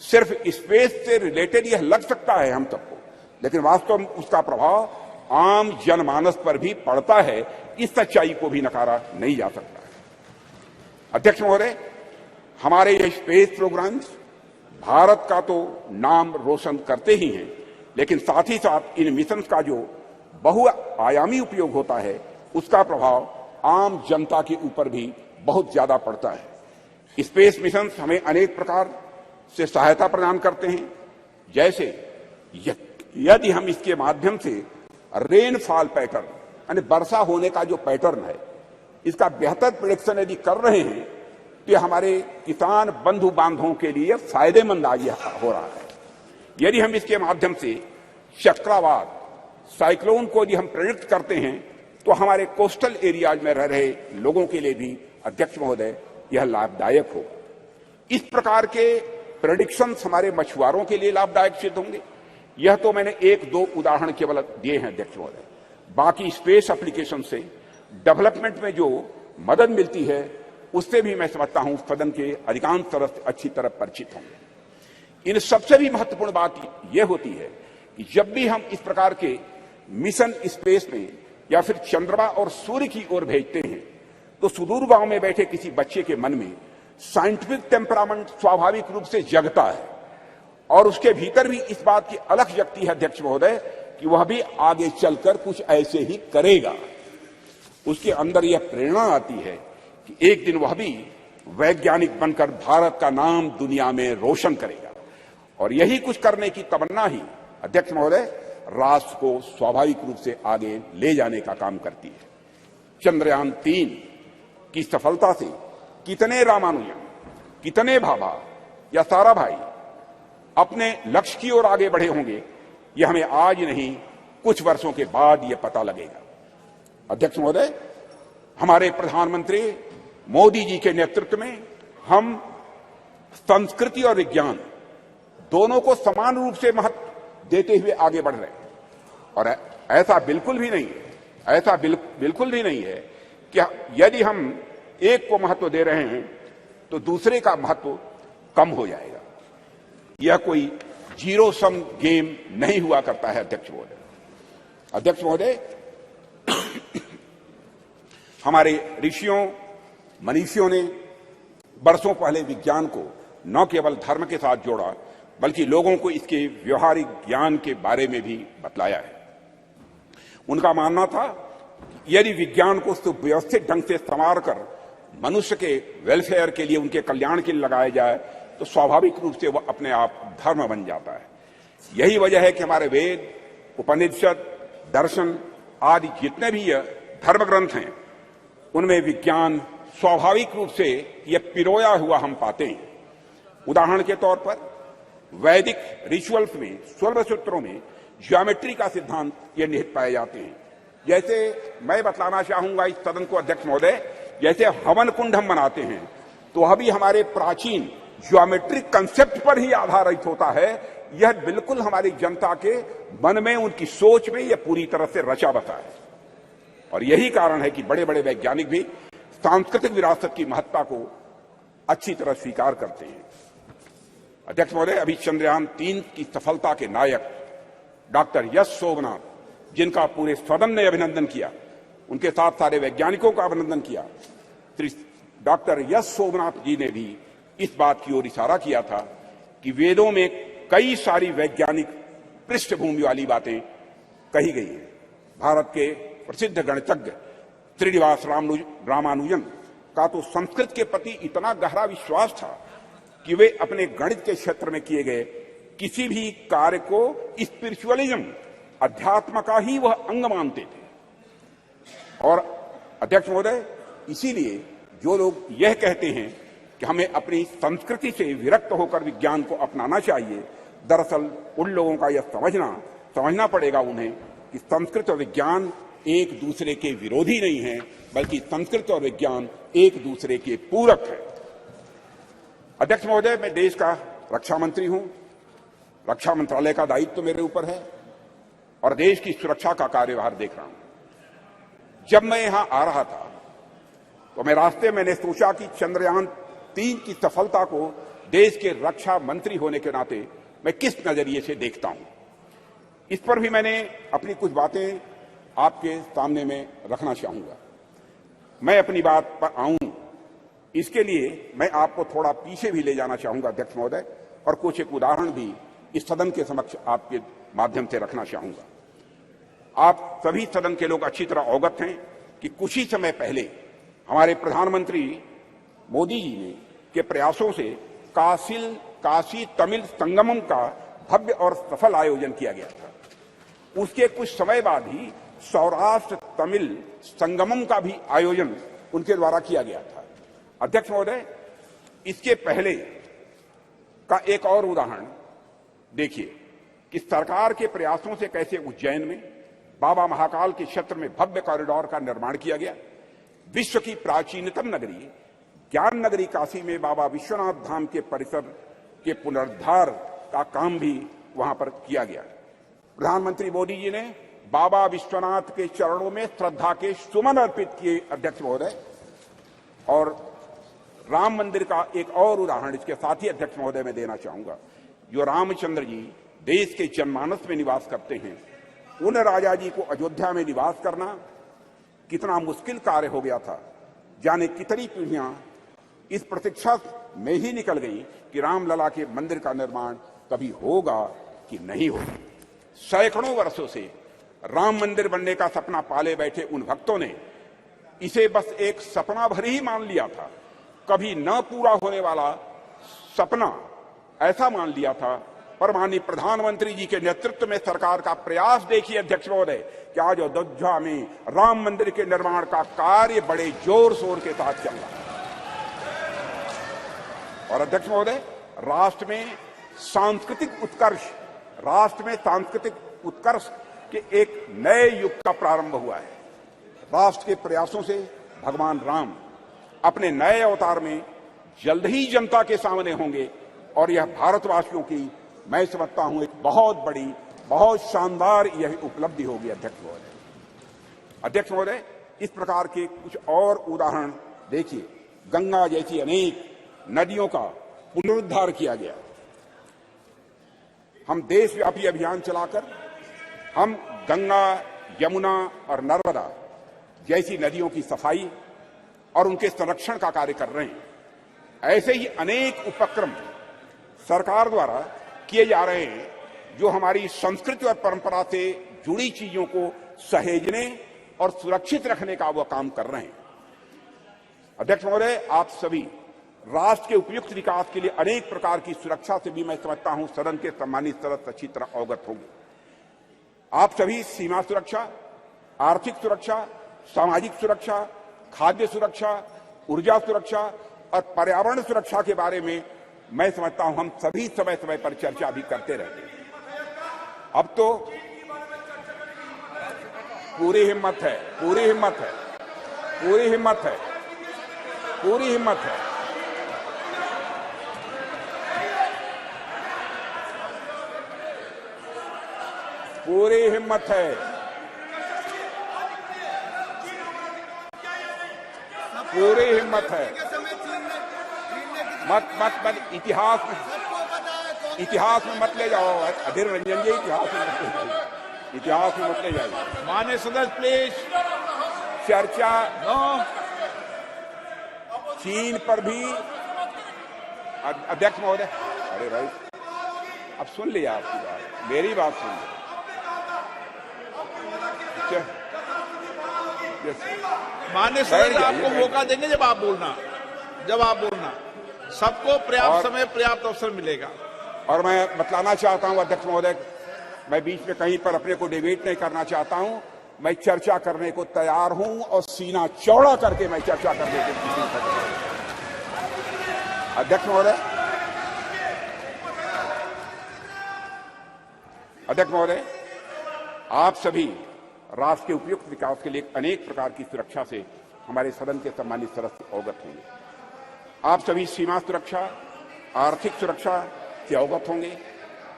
[SPEAKER 14] सिर्फ स्पेस से रिलेटेड यह लग सकता है हम सबको, लेकिन वास्तव में उसका प्रभाव आम जनमानस पर भी पड़ता है। इस सच्चाई को भी नकारा नहीं जा सकता है। अध्यक्ष महोदय, हमारे ये स्पेस प्रोग्राम्स भारत का तो नाम रोशन करते ही हैं, लेकिन साथ ही साथ इन मिशन का जो बहुआयामी उपयोग होता है उसका प्रभाव आम जनता के ऊपर भी बहुत ज्यादा पड़ता है। स्पेस मिशन हमें अनेक प्रकार से सहायता प्रदान करते हैं, जैसे यदि हम इसके माध्यम से रेनफॉल पैटर्न यानी वर्षा होने का जो पैटर्न है, इसका बेहतर प्रेडिक्शन यदि कर रहे हैं तो हमारे किसान बंधु बांधवों के लिए फायदेमंद हो रहा है। यदि हम इसके माध्यम से चक्रवात, साइक्लोन को यदि हम प्रेडिक्ट करते हैं तो हमारे कोस्टल एरियाज में रह रहे लोगों के लिए भी अध्यक्ष महोदय यह लाभदायक हो। इस प्रकार के प्रेडिक्शंस हमारे मछुआरों के लिए लाभदायक सिद्ध होंगे। यह तो मैंने एक दो उदाहरण केवल दिए हैं अध्यक्ष महोदय। बाकी स्पेस एप्लीकेशन से डेवलपमेंट में जो मदद मिलती है उससे भी मैं समझता हूं सदन के अधिकांश सदस्य अच्छी तरह परिचित होंगे। इन सबसे भी महत्वपूर्ण बात यह होती है कि जब भी हम इस प्रकार के मिशन स्पेस में या फिर चंद्रमा और सूर्य की ओर भेजते हैं तो सुदूर गांव में बैठे किसी बच्चे के मन में साइंटिफिक टेम्परामेंट स्वाभाविक रूप से जगता है और उसके भीतर भी इस बात की अलख जगती है अध्यक्ष महोदय कि वह भी आगे चलकर कुछ ऐसे ही करेगा। उसके अंदर यह प्रेरणा आती है कि एक दिन वह भी वैज्ञानिक बनकर भारत का नाम दुनिया में रोशन करेगा। और यही कुछ करने की तमन्ना ही अध्यक्ष महोदय राष्ट्र को स्वाभाविक रूप से आगे ले जाने का काम करती है। चंद्रयान 3 की सफलता से कितने रामानुजन, कितने भाभा या सारा भाई अपने लक्ष्य की ओर आगे बढ़े होंगे, यह हमें आज नहीं कुछ वर्षों के बाद यह पता लगेगा। अध्यक्ष महोदय, हमारे प्रधानमंत्री मोदी जी के नेतृत्व में हम संस्कृति और विज्ञान दोनों को समान रूप से महत्व देते हुए आगे बढ़ रहे हैं। और ऐसा बिल्कुल भी नहीं है, ऐसा बिल्कुल भी नहीं है कि यदि हम एक को महत्व दे रहे हैं तो दूसरे का महत्व कम हो जाएगा। यह कोई जीरो सम गेम नहीं हुआ करता है। अध्यक्ष महोदय, अध्यक्ष महोदय, हमारे ऋषियों मनीषियों ने बरसों पहले विज्ञान को न केवल धर्म के साथ जोड़ा, बल्कि लोगों को इसके व्यवहारिक ज्ञान के बारे में भी बतलाया है। उनका मानना था यदि विज्ञान को सुव्यवस्थित ढंग से संवार कर मनुष्य के वेलफेयर के लिए, उनके कल्याण के लिए लगाया जाए तो स्वाभाविक रूप से वह अपने आप धर्म बन जाता है। यही वजह है कि हमारे वेद, उपनिषद, दर्शन आदि जितने भी धर्म ग्रंथ हैं, उनमें विज्ञान स्वाभाविक रूप से यह पिरोया हुआ हम पाते हैं। उदाहरण के तौर पर वैदिक रिचुअल्स में, स्वर्ण सूत्रों में ज्योमेट्री का सिद्धांत ये निहित पाए जाते हैं। जैसे मैं बतलाना चाहूंगा इस सदन को अध्यक्ष महोदय, जैसे हवन कुंड हम बनाते हैं तो वह भी हमारे प्राचीन ज्योमेट्रिक कंसेप्ट पर ही आधारित होता है। यह बिल्कुल हमारी जनता के मन में, उनकी सोच में यह पूरी तरह से रचा बसा है। और यही कारण है कि बड़े बड़े वैज्ञानिक भी सांस्कृतिक विरासत की महत्ता को अच्छी तरह स्वीकार करते हैं। अध्यक्ष महोदय, अभी चंद्रयान 3 की सफलता के नायक डॉक्टर यश सोमनाथ, जिनका पूरे सदन ने अभिनंदन किया, उनके साथ सारे वैज्ञानिकों का अभिनंदन किया, श्री डॉक्टर यश सोमनाथ जी ने भी इस बात की ओर इशारा किया था कि वेदों में कई सारी वैज्ञानिक पृष्ठभूमि वाली बातें कही गई हैं। भारत के प्रसिद्ध गणितज्ञ श्रीनिवास रामानुजन का तो संस्कृत के प्रति इतना गहरा विश्वास था कि वे अपने गणित के क्षेत्र में किए गए किसी भी कार्य को स्पिरिचुअलिज्म, अध्यात्म का ही वह अंग मानते थे। और अध्यक्ष महोदय, इसीलिए जो लोग यह कहते हैं कि हमें अपनी संस्कृति से विरक्त होकर विज्ञान को अपनाना चाहिए, दरअसल उन लोगों का यह समझना पड़ेगा उन्हें कि संस्कृत और विज्ञान एक दूसरे के विरोधी नहीं है, बल्कि संस्कृत और विज्ञान एक दूसरे के पूरक है। अध्यक्ष महोदय, मैं देश का रक्षा मंत्री हूं, रक्षा मंत्रालय का दायित्व तो मेरे ऊपर है और देश की सुरक्षा का कार्यभार देख रहा हूं। जब मैं यहां आ रहा था तो मैं रास्ते मैंने सोचा कि चंद्रयान 3 की सफलता को देश के रक्षा मंत्री होने के नाते मैं किस नजरिए से देखता हूं, इस पर भी मैंने अपनी कुछ बातें आपके सामने में रखना चाहूंगा। मैं अपनी बात पर आऊं, इसके लिए मैं आपको थोड़ा पीछे भी ले जाना चाहूंगा अध्यक्ष महोदय, और कुछ एक उदाहरण भी इस सदन के समक्ष आपके माध्यम से रखना चाहूंगा। आप सभी सदन के लोग अच्छी तरह अवगत हैं कि कुछ ही समय पहले हमारे प्रधानमंत्री मोदी जी ने के प्रयासों से काशी तमिल संगमम का भव्य और सफल आयोजन किया गया था। उसके कुछ समय बाद ही सौराष्ट्र तमिल संगमम का भी आयोजन उनके द्वारा किया गया था। अध्यक्ष महोदय, इसके पहले का एक और उदाहरण देखिए कि सरकार के प्रयासों से कैसे उज्जैन में बाबा महाकाल के क्षेत्र में भव्य कॉरिडोर का निर्माण किया गया। विश्व की प्राचीनतम नगरी ज्ञान नगरी काशी में बाबा विश्वनाथ धाम के परिसर के पुनरुद्धार का काम भी वहां पर किया गया। प्रधानमंत्री मोदी जी ने बाबा विश्वनाथ के चरणों में श्रद्धा के सुमन अर्पित किए अध्यक्ष महोदय। और राम मंदिर का एक और उदाहरण इसके साथ ही अध्यक्ष महोदय में देना चाहूंगा। जो रामचंद्र जी देश के जनमानस में निवास करते हैं, उन राजा जी को अयोध्या में निवास करना कितना मुश्किल कार्य हो गया था। जाने कितनी पीढ़ियां इस प्रतीक्षा में ही निकल गई कि रामलला के मंदिर का निर्माण कभी होगा कि नहीं होगा। सैकड़ों वर्षों से राम मंदिर बनने का सपना पाले बैठे उन भक्तों ने इसे बस एक सपना भर ही मान लिया था, कभी न पूरा होने वाला सपना ऐसा मान लिया था। पर माननीय प्रधानमंत्री जी के नेतृत्व में सरकार का प्रयास देखिए अध्यक्ष महोदय कि आज अयोध्या में राम मंदिर के निर्माण का कार्य बड़े जोर शोर के साथ चल रहा है। और अध्यक्ष महोदय, राष्ट्र में सांस्कृतिक उत्कर्ष के एक नए युग का प्रारंभ हुआ है। राष्ट्र के प्रयासों से भगवान राम अपने नए अवतार में जल्द ही जनता के सामने होंगे और यह भारतवासियों की, मैं समझता हूं, एक बहुत बड़ी, बहुत शानदार यह उपलब्धि होगी। अध्यक्ष महोदय, इस प्रकार के कुछ और उदाहरण देखिए। गंगा जैसी अनेक नदियों का पुनरुद्धार किया गया। हम देशव्यापी अभियान चलाकर हम गंगा, यमुना और नर्मदा जैसी नदियों की सफाई और उनके संरक्षण का कार्य कर रहे हैं। ऐसे ही अनेक उपक्रम सरकार द्वारा किए जा रहे हैं जो हमारी संस्कृति और परंपरा से जुड़ी चीजों को सहेजने और सुरक्षित रखने का वो काम कर रहे हैं। अध्यक्ष महोदय, आप सभी राष्ट्र के उपयुक्त विकास के लिए अनेक प्रकार की सुरक्षा से भी मैं समझता हूं सदन के सम्मानित सदस्य अच्छी तरह अवगत होंगे। आप सभी सीमा सुरक्षा, आर्थिक सुरक्षा, सामाजिक सुरक्षा, खाद्य सुरक्षा, ऊर्जा सुरक्षा और पर्यावरण सुरक्षा के बारे में मैं समझता हूं हम सभी समय समय पर चर्चा भी करते रहते हैं। अब तो पूरी हिम्मत है, पूरी हिम्मत है, पूरी हिम्मत है, पूरी हिम्मत है। पूरी हिम्मत है। पूरी हिम्मत है। मत इतिहास में मत ले जाओ। अधीर रंजन जी, इतिहास में मत ले जाइए।
[SPEAKER 1] माननीय सदस्य प्लीज।
[SPEAKER 14] चर्चा चीन पर भी। अध्यक्ष महोदय, अरे भाई अब सुन लिया आपकी बात, मेरी बात सुन ली।
[SPEAKER 1] माननीय सदस्य आपको मौका देंगे जब आप बोलना, सबको पर्याप्त समय, पर्याप्त अवसर मिलेगा।
[SPEAKER 14] और मैं बतलाना चाहता हूं अध्यक्ष महोदय, मैं बीच में कहीं पर अपने को डिबेट नहीं करना चाहता हूं। मैं चर्चा करने को तैयार हूं और सीना चौड़ा करके मैं चर्चा करने के लिए अध्यक्ष महोदय, आप सभी राष्ट्र के उपयुक्त विकास के लिए अनेक प्रकार की सुरक्षा से हमारे सदन के सम्मानित सदस्य अवगत होंगे। आप सभी सीमा सुरक्षा, आर्थिक सुरक्षा से अवगत होंगे।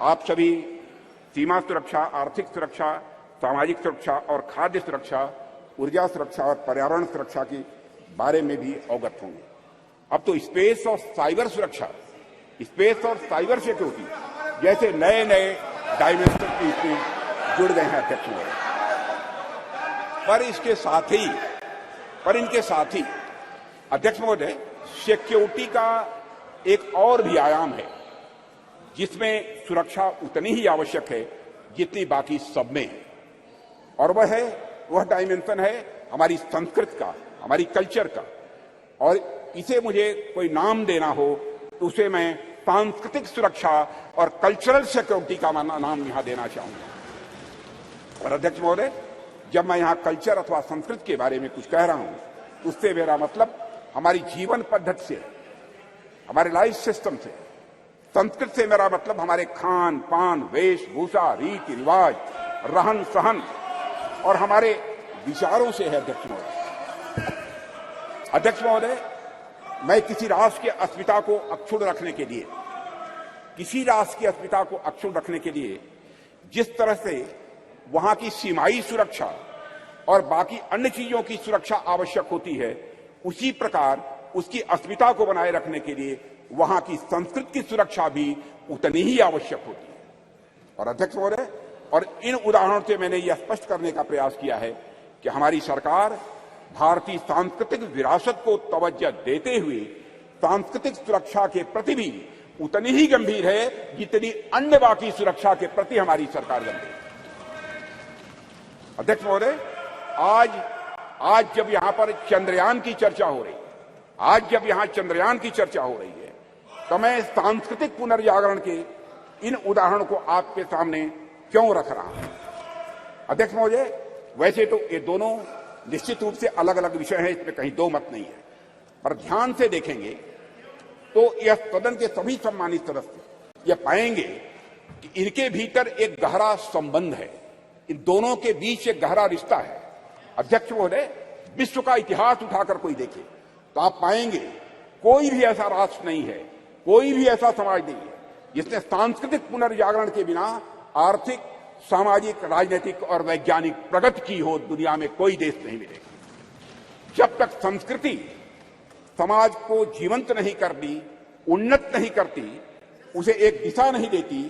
[SPEAKER 14] आप सभी सीमा सुरक्षा, आर्थिक सुरक्षा, सामाजिक सुरक्षा और खाद्य सुरक्षा, ऊर्जा सुरक्षा और पर्यावरण सुरक्षा के बारे में भी अवगत होंगे। अब तो स्पेस और साइबर सुरक्षा, स्पेस और साइबर सिक्योरिटी जैसे नए नए डायमेंशन इसमें जुड़ गए हैं अध्यक्ष महोदय। पर इनके साथ ही अध्यक्ष महोदय, सिक्योरिटी का एक और भी आयाम है जिसमें सुरक्षा उतनी ही आवश्यक है जितनी बाकी सब में है, और वह डायमेंशन है हमारी संस्कृति का, हमारी कल्चर का। और इसे मुझे कोई नाम देना हो तो उसे मैं सांस्कृतिक सुरक्षा और कल्चरल सिक्योरिटी का नाम यहां देना चाहूंगा। और अध्यक्ष महोदय, जब मैं यहां कल्चर अथवा संस्कृति के बारे में कुछ कह रहा हूं तो उससे मेरा मतलब हमारी जीवन पद्धति से, हमारे लाइफ सिस्टम से। संस्कृति से मेरा मतलब हमारे खान पान, वेशभूषा, रीति रिवाज, रहन सहन और हमारे विचारों से है। अध्यक्ष महोदय, मैं किसी राष्ट्र की अस्मिता को अक्षुण्ण रखने के लिए जिस तरह से वहां की सीमाई सुरक्षा और बाकी अन्य चीजों की सुरक्षा आवश्यक होती है, उसी प्रकार उसकी अस्मिता को बनाए रखने के लिए वहां की संस्कृति की सुरक्षा भी उतनी ही आवश्यक होती है। और अध्यक्ष महोदय, और इन उदाहरणों से मैंने यह स्पष्ट करने का प्रयास किया है कि हमारी सरकार भारतीय सांस्कृतिक विरासत को तवज्जो देते हुए सांस्कृतिक सुरक्षा के प्रति भी उतनी ही गंभीर है जितनी अन्य बाकी सुरक्षा के प्रति हमारी सरकार गंभीर है। अध्यक्ष महोदय, आज जब यहां पर चंद्रयान की चर्चा हो रही है, तो मैं सांस्कृतिक पुनर्जागरण के इन उदाहरणों को आपके सामने क्यों रख रहा हूं। अध्यक्ष महोदय, वैसे तो ये दोनों निश्चित रूप से अलग अलग विषय हैं, इसमें कहीं दो मत नहीं है, पर ध्यान से देखेंगे तो यह सदन के सभी सम्मानित सदस्य यह पाएंगे कि इनके भीतर एक गहरा संबंध है, इन दोनों के बीच एक गहरा रिश्ता है। अध्यक्ष महोदय, विश्व का इतिहास उठाकर कोई देखे तो आप पाएंगे कोई भी ऐसा राष्ट्र नहीं है, कोई भी ऐसा समाज नहीं है जिसने सांस्कृतिक पुनर्जागरण के बिना आर्थिक, सामाजिक, राजनीतिक और वैज्ञानिक प्रगति की हो। दुनिया में कोई देश नहीं मिलेगा। जब तक संस्कृति समाज को जीवंत नहीं करती, उन्नत नहीं करती, उसे एक दिशा नहीं देती,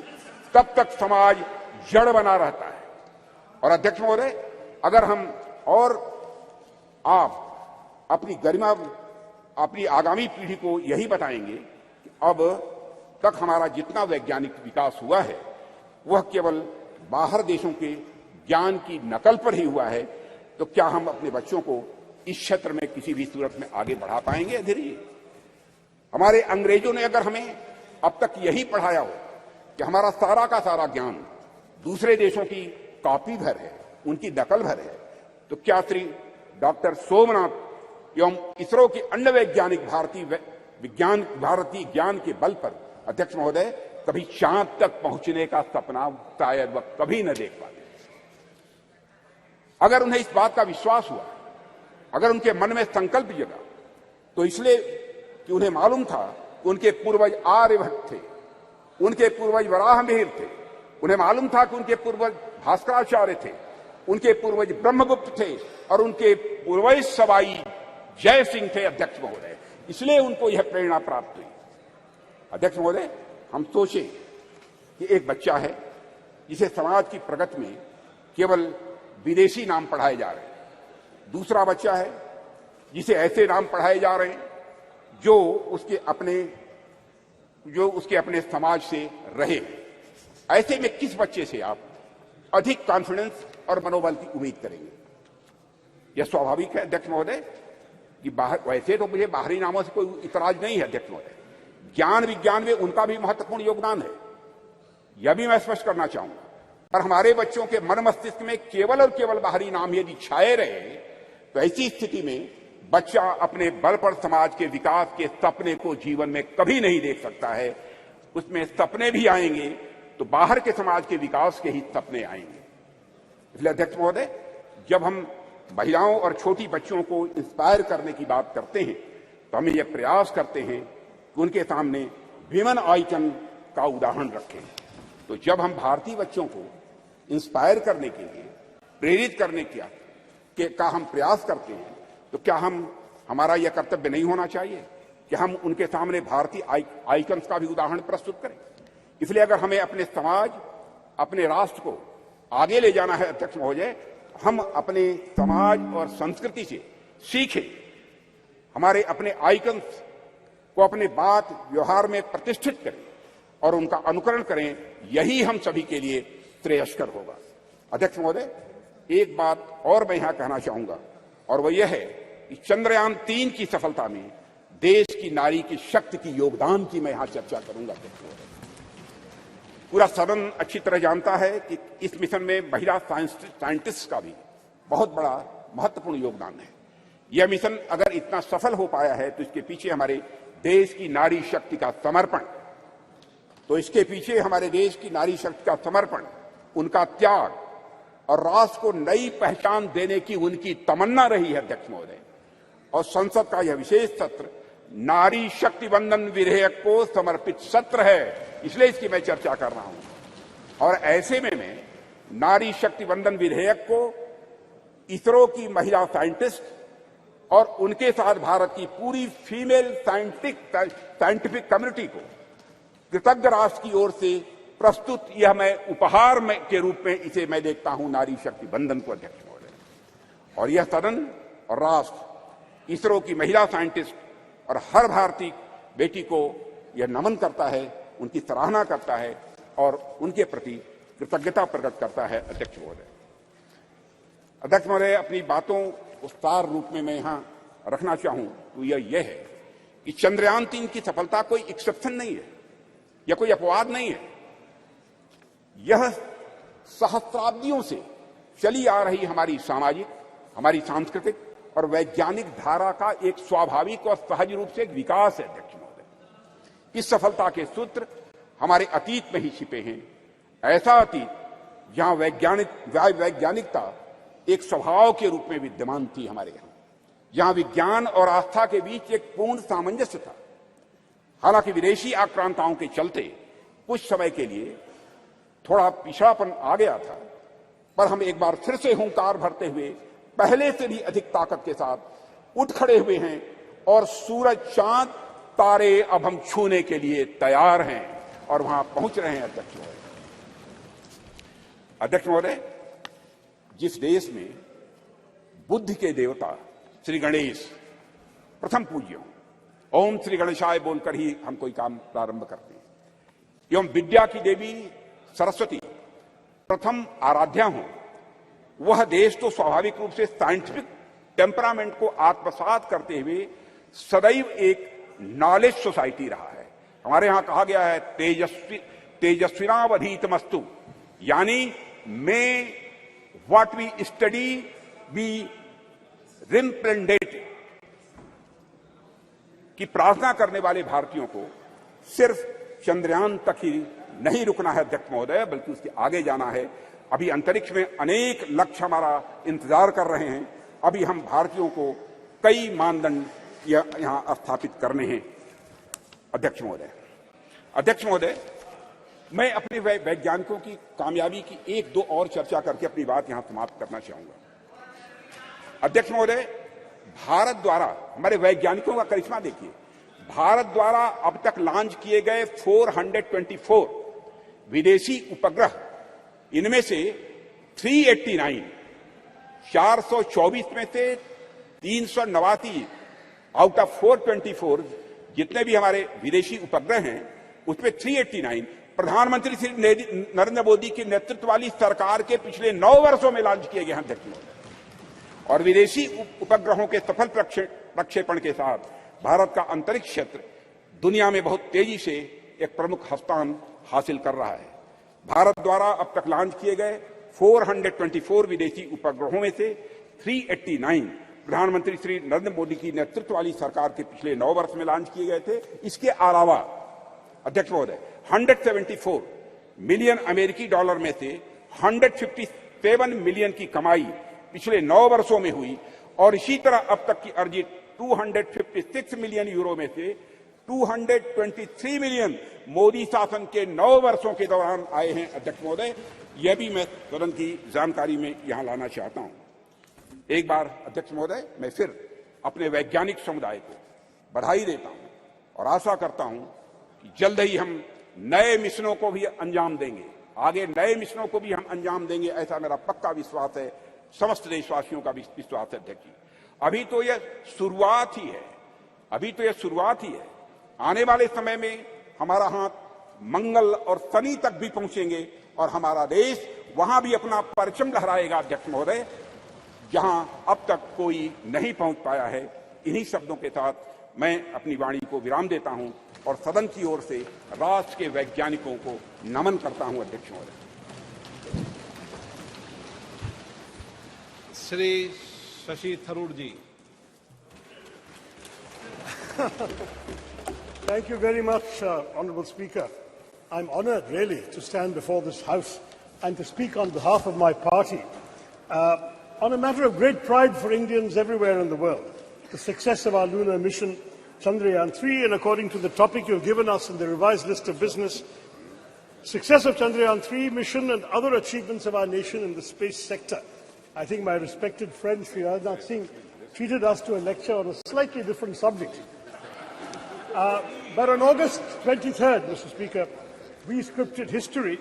[SPEAKER 14] तब तक समाज जड़ बना रहता है। और अध्यक्ष महोदय, अगर हम और आप अपनी गरिमा, अपनी आगामी पीढ़ी को यही बताएंगे कि अब तक हमारा जितना वैज्ञानिक विकास हुआ है वह केवल बाहर देशों के ज्ञान की नकल पर ही हुआ है, तो क्या हम अपने बच्चों को इस क्षेत्र में किसी भी सूरत में आगे बढ़ा पाएंगे? धीरे हमारे अंग्रेजों ने अगर हमें अब तक यही पढ़ाया हो कि हमारा सारा का सारा ज्ञान दूसरे देशों की कॉपी भर है, उनकी नकल भर है, तो क्या श्री डॉक्टर सोमनाथ एवं इसरो के अन्य वैज्ञानिक भारतीय ज्ञान के बल पर अध्यक्ष महोदय कभी चांद तक पहुंचने का सपना शायद वह कभी न देख पाते? अगर उन्हें इस बात का विश्वास हुआ, अगर उनके मन में संकल्प जगा, तो इसलिए कि उन्हें मालूम था कि उनके पूर्वज आर्यभट्ट थे, उनके पूर्वज वराहमिहिर थे, उन्हें मालूम था कि उनके पूर्वज भास्कराचार्य थे, उनके पूर्वज ब्रह्मगुप्त थे और उनके पूर्वज सवाई जय सिंह थे। अध्यक्ष महोदय, इसलिए उनको यह प्रेरणा प्राप्त हुई। अध्यक्ष महोदय, हम सोचे कि एक बच्चा है जिसे समाज की प्रगति में केवल विदेशी नाम पढ़ाए जा रहे हैं, दूसरा बच्चा है जिसे ऐसे नाम पढ़ाए जा रहे हैं जो उसके अपने समाज से रहे। ऐसे में किस बच्चे से आप अधिक कॉन्फिडेंस और मनोबल की उम्मीद करेंगे? यह स्वाभाविक है अध्यक्ष महोदय कि वैसे तो मुझे बाहरी नामों से कोई इतराज नहीं है अध्यक्ष महोदय, ज्ञान विज्ञान में उनका भी महत्वपूर्ण योगदान है, यह भी मैं स्पष्ट करना चाहूंगा। पर हमारे बच्चों के मन मस्तिष्क में केवल और केवल बाहरी नाम यदि छाए रहे तो ऐसी स्थिति में बच्चा अपने बल पर समाज के विकास के सपने को जीवन में कभी नहीं देख सकता है। उसमें सपने भी आएंगे तो बाहर के समाज के विकास के ही सपने आएंगे। इसलिए अध्यक्ष महोदय, जब हम महिलाओं और छोटी बच्चियों को इंस्पायर करने की बात करते हैं तो हमें यह प्रयास करते हैं कि उनके सामने विमेन आइकन का उदाहरण रखें। तो जब हम भारतीय बच्चों को इंस्पायर करने के लिए, प्रेरित करने का हम प्रयास करते हैं, तो क्या हमारा यह कर्तव्य नहीं होना चाहिए कि हम उनके सामने भारतीय आइकन्स का भी उदाहरण प्रस्तुत करें? इसलिए अगर हमें अपने समाज, अपने राष्ट्र को आगे ले जाना है अध्यक्ष महोदय, हम अपने समाज और संस्कृति से सीखें, हमारे अपने आइकन्स को अपने बात व्यवहार में प्रतिष्ठित करें और उनका अनुकरण करें। यही हम सभी के लिए श्रेयस्कर होगा। अध्यक्ष महोदय, एक बात और मैं यहां कहना चाहूंगा और वह यह है कि चंद्रयान 3 की सफलता में देश की नारी की शक्ति की योगदान की मैं यहां चर्चा करूंगा। पूरा सदन अच्छी तरह जानता है कि इस मिशन में महिला साइंटिस्ट का भी बहुत बड़ा महत्वपूर्ण योगदान है। यह मिशन अगर इतना सफल हो पाया है तो इसके पीछे हमारे देश की नारी शक्ति का समर्पण, उनका त्याग और राष्ट्र को नई पहचान देने की उनकी तमन्ना रही है अध्यक्ष महोदय। और संसद का यह विशेष सत्र नारी शक्ति वंदन विधेयक को समर्पित सत्र है, इसलिए इसकी मैं चर्चा कर रहा हूं। और ऐसे में मैं नारी शक्ति वंदन विधेयक को इसरो की महिला साइंटिस्ट और उनके साथ भारत की पूरी फीमेल साइंटिफिक कम्युनिटी को कृतज्ञ राष्ट्र की ओर से प्रस्तुत यह मैं उपहार के रूप में इसे मैं देखता हूं, नारी शक्ति वंदन को अध्यक्ष महोदय। और यह सदन और राष्ट्र इसरो की महिला साइंटिस्ट और हर भारतीय बेटी को यह नमन करता है, उनकी सराहना करता है और उनके प्रति कृतज्ञता प्रकट करता है अध्यक्ष महोदय। अध्यक्ष महोदय, अपनी बातों को सार रूप में मैं यहां रखना चाहूं तो यह है कि चंद्रयान 3 की सफलता कोई एक्सेप्शन नहीं है या कोई अपवाद नहीं है। यह सहस्राब्दियों से चली आ रही हमारी सामाजिक, हमारी सांस्कृतिक और वैज्ञानिक धारा का एक स्वाभाविक और सहज रूप से एक विकास है अध्यक्ष महोदय। इस सफलता के सूत्र हमारे अतीत में ही छिपे हैं। ऐसा अतीत जहां वैज्ञानिकता एक स्वभाव के रूप में विद्यमान थी हमारे यहाँ, जहां विज्ञान और आस्था के बीच एक पूर्ण सामंजस्य था। हालांकि विदेशी आक्रांताओं के चलते कुछ समय के लिए थोड़ा पिछड़ापन आ गया था, पर हम एक बार फिर से हुंकार भरते हुए पहले से भी अधिक ताकत के साथ उठ खड़े हुए हैं और सूरज, चांद, तारे अब हम छूने के लिए तैयार हैं और वहां पहुंच रहे हैं। अध्यक्ष महोदय, जिस देश में बुद्धि के देवता श्री गणेश प्रथम पूज्य हों, ओम श्री गणेशाय बोलकर ही हम कोई काम प्रारंभ करते हैं, एवं विद्या की देवी सरस्वती प्रथम आराध्या हों, वह देश तो स्वाभाविक रूप से साइंटिफिक टेम्परामेंट को आत्मसात करते हुए सदैव एक नॉलेज सोसाइटी रहा है। हमारे यहां कहा गया है तेजस्विनावधीतमस्तु, यानी मे व्हाट वी स्टडी बी रिम्प्रेंडेटेड, कि प्रार्थना करने वाले भारतीयों को सिर्फ चंद्रयान तक ही नहीं रुकना है अध्यक्ष महोदय, बल्कि उसके आगे जाना है। अभी अंतरिक्ष में अनेक लक्ष्य हमारा इंतजार कर रहे हैं। अभी हम भारतीयों को कई मानदंड यहां स्थापित करने हैं। अध्यक्ष महोदय, मैं अपने वैज्ञानिकों की कामयाबी की एक दो और चर्चा करके अपनी बात यहां समाप्त करना चाहूंगा। अध्यक्ष महोदय, भारत द्वारा, हमारे वैज्ञानिकों का करिश्मा देखिए, भारत द्वारा अब तक लॉन्च किए गए 424 विदेशी उपग्रह, इनमें से 389, 424 में से 389 आउट ऑफ 424 जितने भी हमारे विदेशी उपग्रह हैं, उसमें 389 प्रधानमंत्री श्री नरेंद्र मोदी के नेतृत्व वाली सरकार के पिछले 9 वर्षों में लॉन्च किए गए हैं अध्यक्ष महोदय। और विदेशी उपग्रहों के सफल प्रक्षेपण के साथ भारत का अंतरिक्ष क्षेत्र दुनिया में बहुत तेजी से एक प्रमुख स्थान हासिल कर रहा है। भारत द्वारा अब तक लॉन्च किए गए 424 विदेशी उपग्रहों में से 389 प्रधानमंत्री श्री नरेंद्र मोदी की नेतृत्व वाली सरकार के पिछले 9 वर्ष में लॉन्च किए गए थे। इसके अलावा अध्यक्ष महोदय, 174 मिलियन अमेरिकी डॉलर में से 157 मिलियन की कमाई पिछले 9 वर्षों में हुई, और इसी तरह अब तक की अर्जित 256 मिलियन यूरो में से 223 मिलियन मोदी शासन के 9 वर्षों के दौरान आए हैं। अध्यक्ष महोदय, यह भी मैं सदन की जानकारी में यहां लाना चाहता हूं। एक बार अध्यक्ष महोदय, मैं फिर अपने वैज्ञानिक समुदाय को बधाई देता हूं और आशा करता हूं कि जल्द ही हम नए मिशनों को भी अंजाम देंगे, आगे नए मिशनों को भी हम अंजाम देंगे, ऐसा मेरा पक्का विश्वास है, समस्त देशवासियों का भी विश्वास है। अध्यक्ष जी, अभी तो यह शुरुआत ही है, आने वाले समय में हमारा हाथ मंगल और शनि तक भी पहुंचेंगे और हमारा देश वहां भी अपना परचम लहराएगा अध्यक्ष महोदय, जहां अब तक कोई नहीं पहुंच पाया है। इन्हीं शब्दों के साथ मैं अपनी वाणी को विराम देता हूं और सदन की ओर से राष्ट्र के वैज्ञानिकों को नमन करता हूं। अध्यक्ष महोदय।
[SPEAKER 1] श्री शशि थरूर जी।
[SPEAKER 3] Thank you very much, Honourable Speaker. I'm honoured, really, to stand before this House and to speak on behalf of my party on a matter of great pride for Indians everywhere in the world, the success of our lunar mission, Chandrayaan-3, and according to the topic you've given us in the revised list of business, success of Chandrayaan-3 mission and other achievements of our nation in the space sector. I think my respected friend, Sri Rajnath Singh, treated us to a lecture on a slightly different subject. But on August 23rd, Mr. Speaker, we scripted history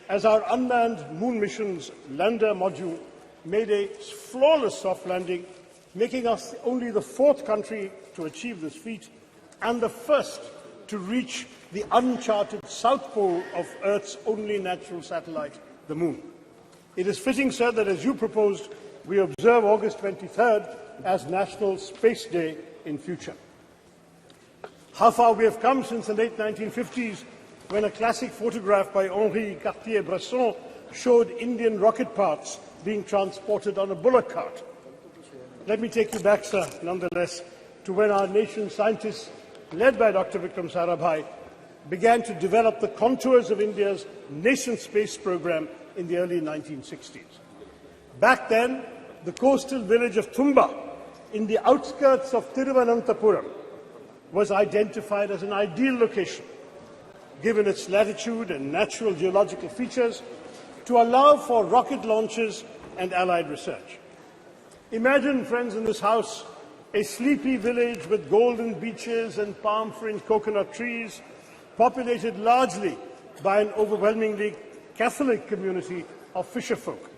[SPEAKER 3] as our unmanned moon mission's lander module made a flawless soft landing, making us only the 4th country to achieve this feat and the first to reach the uncharted south pole of Earth's only natural satellite, the moon. It is fitting, sir, that as you proposed, we observe August 23rd as National Space Day in future. How far we have come since the late 1950s, when a classic photograph by Henri Cartier-Bresson showed Indian rocket parts being transported on a bullock cart. Let me take you back, sir, nonetheless, to when our nation's scientists, led by Dr. Vikram Sarabhai, began to develop the contours of India's nascent space program in the early 1960s. Back then, the coastal village of Thumba, in the outskirts of Thiruvananthapuram, was identified as an ideal location, given its latitude and natural geological features, to allow for rocket launches and allied research. Imagine, friends in this House, a sleepy village with golden beaches and palm-fringed coconut trees, populated largely by an overwhelmingly Catholic community of fisherfolk.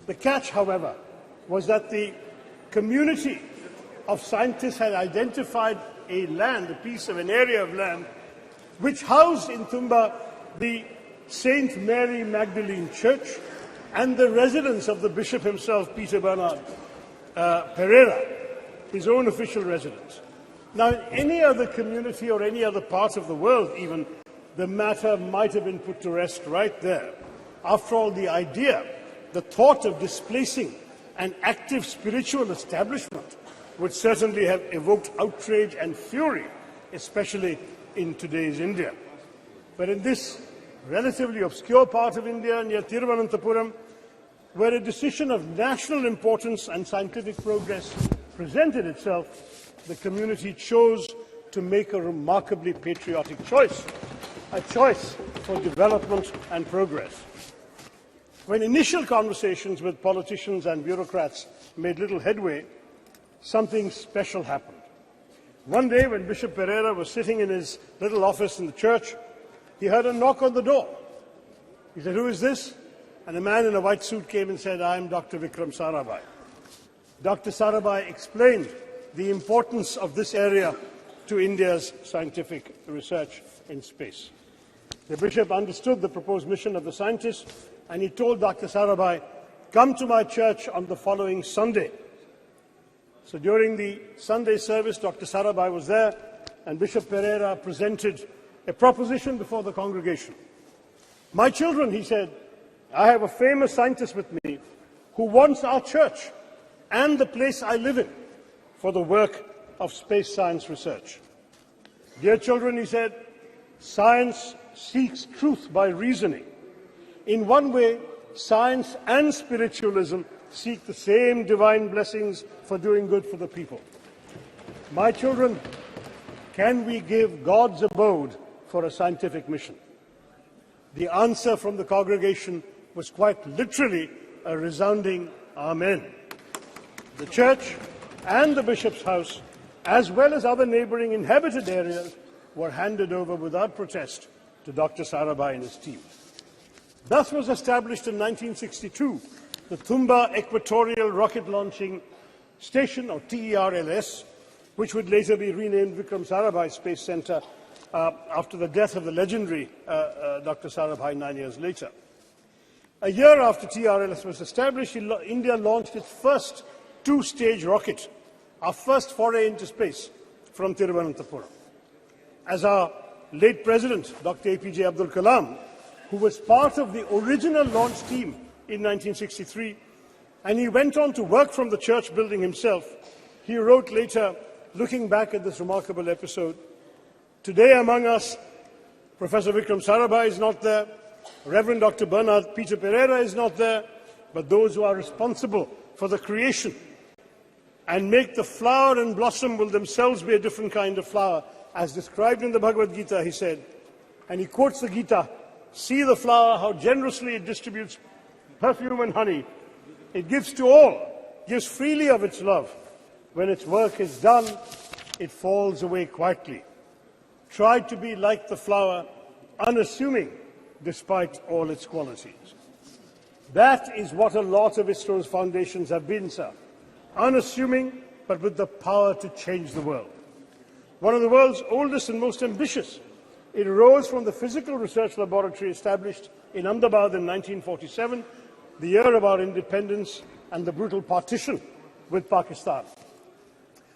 [SPEAKER 3] The catch, however, was that the community of scientists had identified a piece of an area of land, which housed in Thumba the St. Mary Magdalene Church and the residence of the bishop himself, Peter Bernard Pereira, his own official residence. Now, in any other community or any other part of the world, even, the matter might have been put to rest right there. After all, the thought of displacing an active spiritual establishment would certainly have evoked outrage and fury, especially in today's India. But in this relatively obscure part of India near Thiruvananthapuram, where a decision of national importance and scientific progress presented itself, the community chose to make a remarkably patriotic choice, a choice for development and progress. When initial conversations with politicians and bureaucrats made little headway, something special happened. One day, when Bishop Pereira was sitting in his little office in the church, he heard a knock on the door. He said, "Who is this?" And a man in a white suit came and said, "I am Dr. Vikram Sarabhai." Dr. Sarabhai explained the importance of this area to India's scientific research in space. The bishop understood the proposed mission of the scientists, and he told Dr. Sarabhai, "Come to my church on the following Sunday." So during the Sunday service, Dr. Sarabhai was there, and Bishop Pereira presented a proposition before the congregation. "My children," he said, "I have a famous scientist with me who wants our church and the place I live in for the work of space science research. Dear children," he said, "science seeks truth by reasoning. In one way, science and spiritualism seek the same divine blessings for doing good for the people. My children, can we give God's abode for a scientific mission?" The answer from the congregation was quite literally a resounding Amen. The church and the bishop's house, as well as other neighboring inhabited areas, were handed over without protest to Dr. Sarabhai and his team. Thus was established in 1962 the Thumba Equatorial Rocket Launching Station, or TERLS, which would later be renamed Vikram Sarabhai Space Centre after the death of the legendary Dr. Sarabhai 9 years later. A year after TRLS was established, India launched its first two-stage rocket, our first foray into space, from Thiruvananthapuram. As our late President, Dr. APJ Abdul Kalam, who was part of the original launch team in 1963, and he went on to work from the church building himself, he wrote later, looking back at this remarkable episode, "Today among us, Professor Vikram Sarabhai is not there, Reverend Dr. Bernard Peter Pereira is not there, but those who are responsible for the creation and make the flower and blossom will themselves be a different kind of flower, as described in the Bhagavad Gita," he said. And he quotes the Gita, "See the flower, how generously it distributes perfume and honey. It gives to all, gives freely of its love. When its work is done, it falls away quietly. Try to be like the flower, unassuming despite all its qualities." That is what a lot of ISRO's foundations have been, sir. Unassuming, but with the power to change the world. One of the world's oldest and most ambitious, it arose from the physical research laboratory established in Ahmedabad in 1947, the year of our independence and the brutal partition with Pakistan.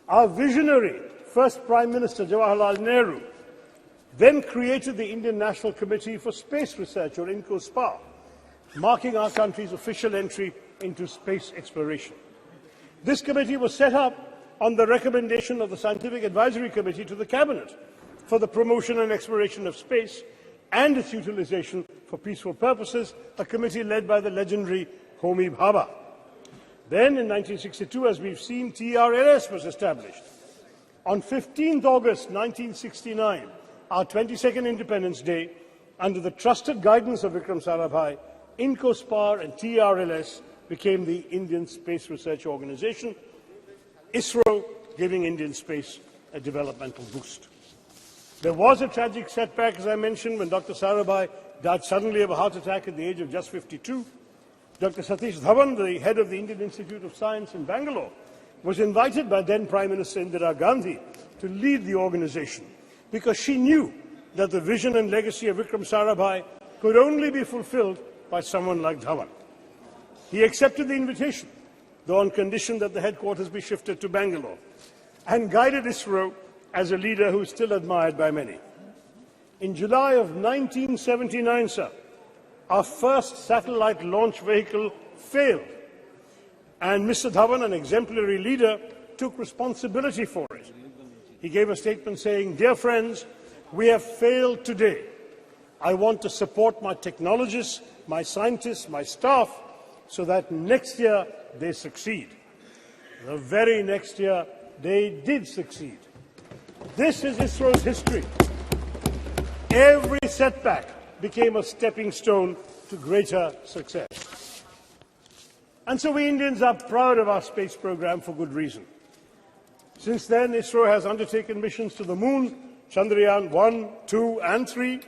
[SPEAKER 3] Our visionary first Prime Minister, Jawaharlal Nehru, then created the Indian National Committee for Space Research, or INCOSPA, marking our country's official entry into space exploration. This committee was set up on the recommendation of the Scientific Advisory Committee to the Cabinet
[SPEAKER 11] for the promotion and exploration of space and its utilization for peaceful purposes, a committee led by the legendary Homi Bhabha. Then, in 1962, as we've seen, TRLS was established. On 15th August 1969, our 22nd Independence Day, under the trusted guidance of Vikram Sarabhai, INCOSPAR and TRLS became the Indian Space Research Organization, ISRO giving Indian space a developmental boost. There was a tragic setback, as I mentioned, when Dr. Sarabhai died suddenly of a heart attack at the age of just 52. Dr. Satish Dhawan, the head of the Indian Institute of Science in Bangalore, was invited by then Prime Minister Indira Gandhi to lead the organization because she knew that the vision and legacy of Vikram Sarabhai could only be fulfilled by someone like Dhawan. He accepted the invitation, though on condition that the headquarters be shifted to Bangalore, and guided ISRO as a leader who is still admired by many. In July of 1979, sir, our first satellite launch vehicle failed, and Mr. Dhawan, an exemplary leader, took responsibility for it. He gave a statement saying, "Dear friends, we have failed today. I want to support my technologists, my scientists, my staff, so that next year they succeed." The very next year, they did succeed. This is ISRO's history. Every setback became a stepping stone to greater success. And so we Indians are proud of our space program for good reason. Since then, ISRO has undertaken missions to the moon, Chandrayaan 1, 2 and 3,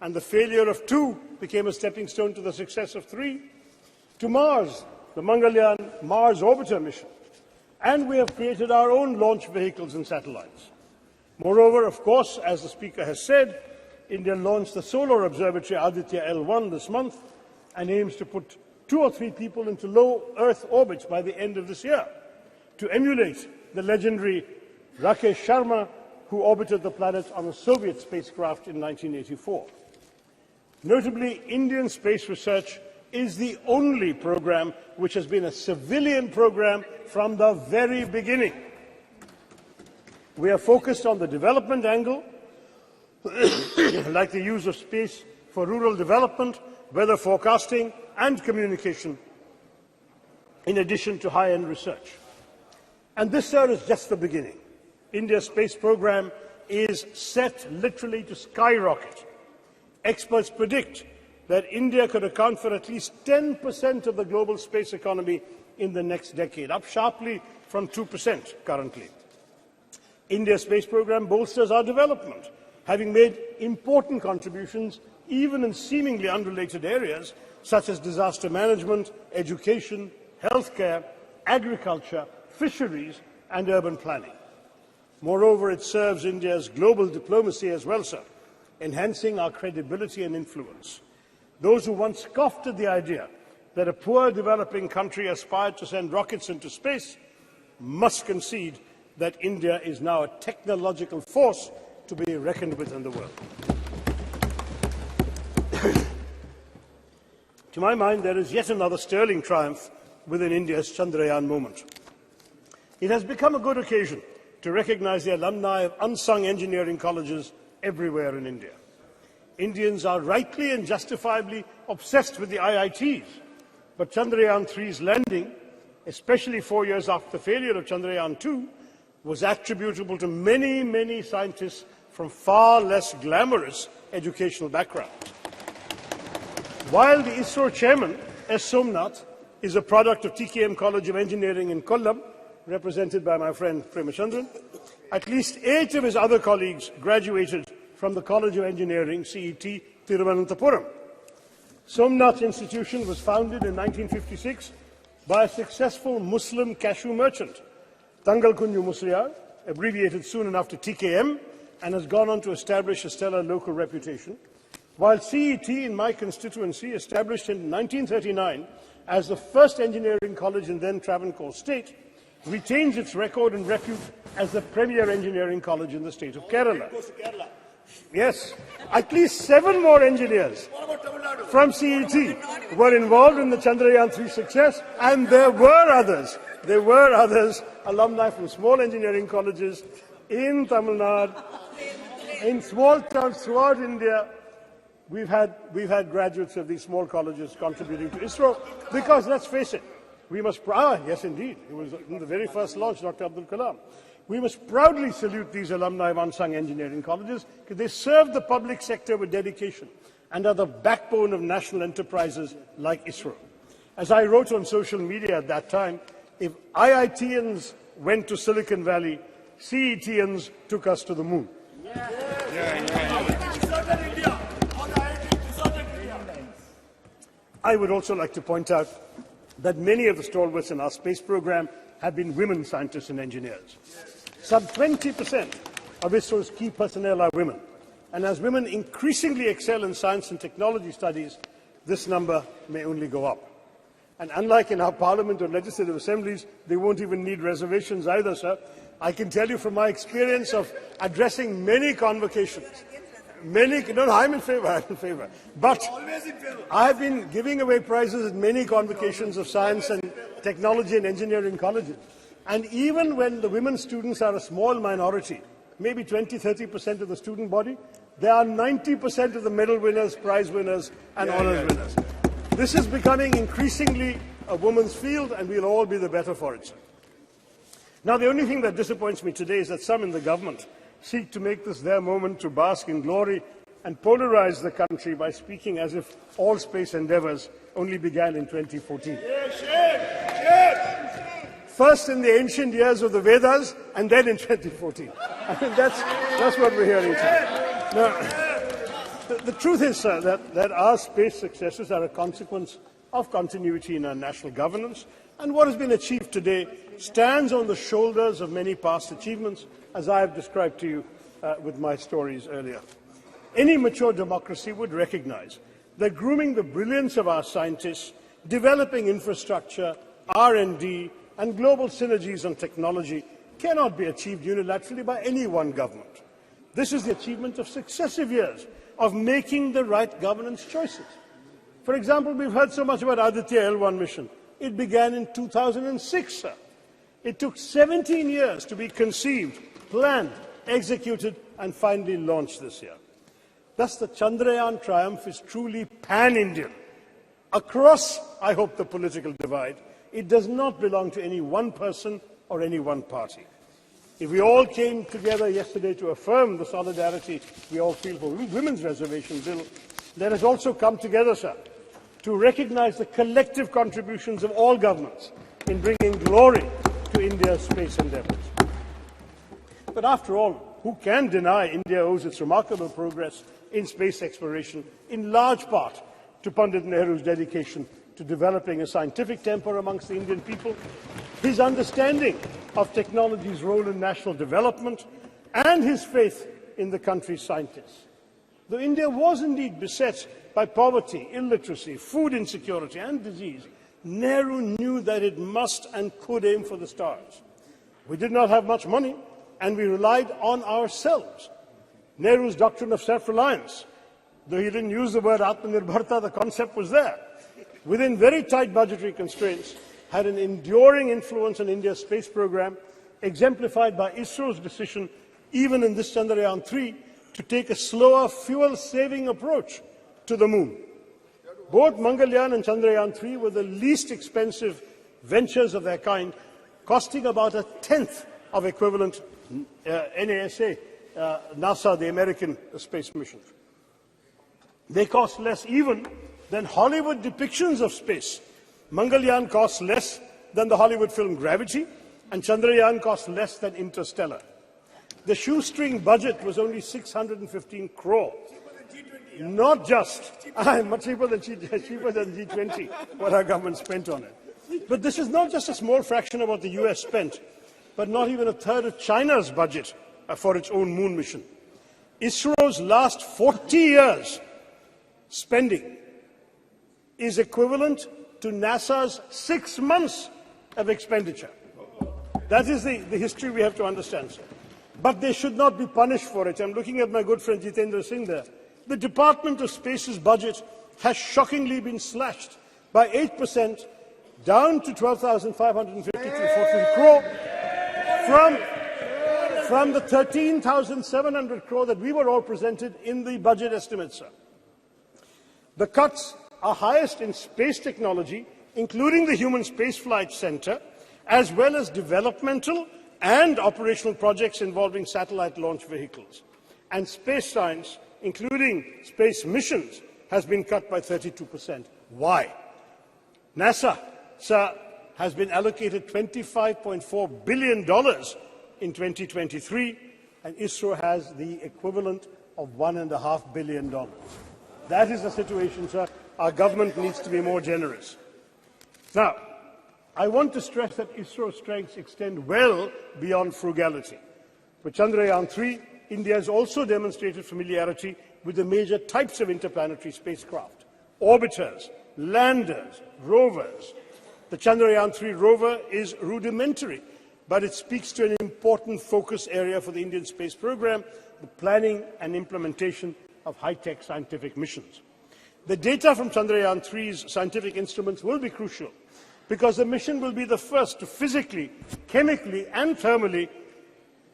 [SPEAKER 11] and the failure of 2 became a stepping stone to the success of 3, to Mars, the Mangalyaan Mars Orbiter mission. And we have created our own launch vehicles and satellites. Moreover, of course, as the Speaker has said, India launched the Solar Observatory Aditya L1 this month and aims to put 2 or 3 people into low Earth orbits by the end of this year, to emulate the legendary Rakesh Sharma, who orbited the planet on a Soviet spacecraft in 1984. Notably, Indian space research is the only program which has been a civilian program from the very beginning. We are focused on the development angle, like the use of space for rural development, weather forecasting and communication, in addition to high-end research. And this, sir, is just the beginning. India's space program is set literally to skyrocket. Experts predict that India could account for at least 10% of the global space economy in the next decade, up sharply from 2% currently. India's space program bolsters our development, having made important contributions even in seemingly unrelated areas such as disaster management, education, healthcare, agriculture, fisheries and urban planning. Moreover, it serves India's global diplomacy as well, sir, enhancing our credibility and influence. Those who once scoffed at the idea that a poor developing country aspired to send rockets into space must concede that India is now a technological force to be reckoned with in the world. To my mind, there is yet another sterling triumph within India's Chandrayaan moment. It has become a good occasion to recognize the alumni of unsung engineering colleges everywhere in India. Indians are rightly and justifiably obsessed with the IITs, but Chandrayaan 3's landing, especially 4 years after the failure of Chandrayaan 2, was attributable to many, many scientists from far less glamorous educational backgrounds. While the ISRO chairman, S. Somnath, is a product of TKM College of Engineering in Kollam, represented by my friend Premachandran, at least 8 of his other colleagues graduated from the College of Engineering, CET, Thiruvananthapuram. Somnath Institution was founded in 1956 by a successful Muslim cashew merchant, Tangal Kunju Musliar, abbreviated soon enough to TKM, and has gone on to establish a stellar local reputation, while CET in my constituency, established in 1939 as the first engineering college in then Travancore state, retains its record and repute as the premier engineering college in the state of Kerala. Yes, at least 7 more engineers from CET were involved in the Chandrayaan 3 success, and there were others, alumni from small engineering colleges in Tamil Nadu,
[SPEAKER 15] In small towns throughout India, we've had graduates of these small colleges contributing to ISRO because, let's face it, we must, yes indeed, it was in the very first launch, Dr. Abdul Kalam. We must proudly salute these alumni of unsung engineering colleges because they serve the public sector with dedication and are the backbone of national enterprises like ISRO. As I wrote on social media at that time, if IITians went to Silicon Valley, CETians took us to the moon. I would also like to point out that many of the stalwarts in our space program have been women scientists and engineers. Some 20% of ISRO's key personnel are women. And as women increasingly excel in science and technology studies, this number may only go up. And unlike in our parliament or legislative assemblies, they won't even need reservations either, sir. I can tell you from my experience of addressing many convocations, no, I'm in favor. But I've been giving away prizes at many convocations of science and technology and engineering colleges. And even when the women students are a small minority, maybe 20–30% of the student body, they are 90% of the medal winners, prize winners, and honours winners. This is becoming increasingly a woman's field, and we'll all be the better for it, sir. Now, the only thing that disappoints me today is that some in the government seek to make this their moment to bask in glory and polarize the country by speaking as if all space endeavours only began in 2014. First in the ancient years of the Vedas, and then in 2014. I mean, that's what we're hearing today. Now, the truth is, sir, that our space successes are a consequence of continuity in our national governance, and what has been achieved today stands on the shoulders of many past achievements, as I have described to you with my stories earlier. Any mature democracy would recognize that grooming the brilliance of our scientists, developing infrastructure, R&D, and global synergies on technology cannot be achieved unilaterally by any one government. This is the achievement of successive years of making the right governance choices. For example, we've heard so much about Aditya L1 mission. It began in 2006, sir. It took 17 years to be conceived, planned, executed, and finally launched this year. Thus, the Chandrayaan triumph is truly pan-Indian. Across, I hope, the political divide, it does not belong to any one person or any one party. If we all came together yesterday to affirm the solidarity we all feel for women's reservation bill, let us also come together, sir, to recognize the collective contributions of all governments in bringing glory to India's space endeavours. But after all, who can deny India owes its remarkable progress in space exploration in large part to Pandit Nehru's dedication to developing a scientific temper amongst the Indian people, his understanding of technology's role in national development, and his faith in the country's scientists. Though India was indeed beset by poverty, illiteracy, food insecurity, and disease, Nehru knew that it must and could aim for the stars. We did not have much money, and we relied on ourselves. Nehru's doctrine of self-reliance, though he didn't use the word Atmanirbharta, the concept was there, within very tight budgetary constraints, had an enduring influence on India's space program, exemplified by ISRO's decision, even in this Chandrayaan 3, to take a slower, fuel-saving approach to the moon. Both Mangalyaan and Chandrayaan 3 were the least expensive ventures of their kind, costing about a tenth of equivalent NASA, the American space missions. They cost less even than Hollywood depictions of space. Mangalyaan costs less than the Hollywood film Gravity, and Chandrayaan costs less than Interstellar. The shoestring budget was only 615 crore. Not just, much cheaper than G20, what our government spent on it. But this is not just a small fraction of what the US spent, but not even a third of China's budget for its own moon mission. ISRO's last 40 years spending is equivalent to NASA's 6 months of expenditure. That is the history we have to understand, sir. But they should not be punished for it. I'm looking at my good friend Jitendra Singh there. The Department of Space's budget has shockingly been slashed by 8%, down to 12,553 crore from the 13,700 crore that we were all presented in the budget estimates, sir. The cuts are highest in space technology, including the Human Spaceflight Center, as well as developmental and operational projects involving satellite launch vehicles. And space science, including space missions, has been cut by 32%. Why? NASA, sir, has been allocated $25.4 billion in 2023, and ISRO has the equivalent of $1.5 billion. That is the situation, sir. Our government needs to be more generous. Now, I want to stress that ISRO's strengths extend well beyond frugality. For Chandrayaan-3, India has also demonstrated familiarity with the major types of interplanetary spacecraft: orbiters, landers, rovers. The Chandrayaan-3 rover is rudimentary, but it speaks to an important focus area for the Indian space program, the planning and implementation of high-tech scientific missions. The data from Chandrayaan-3's scientific instruments will be crucial, because the mission will be the first to physically, chemically and thermally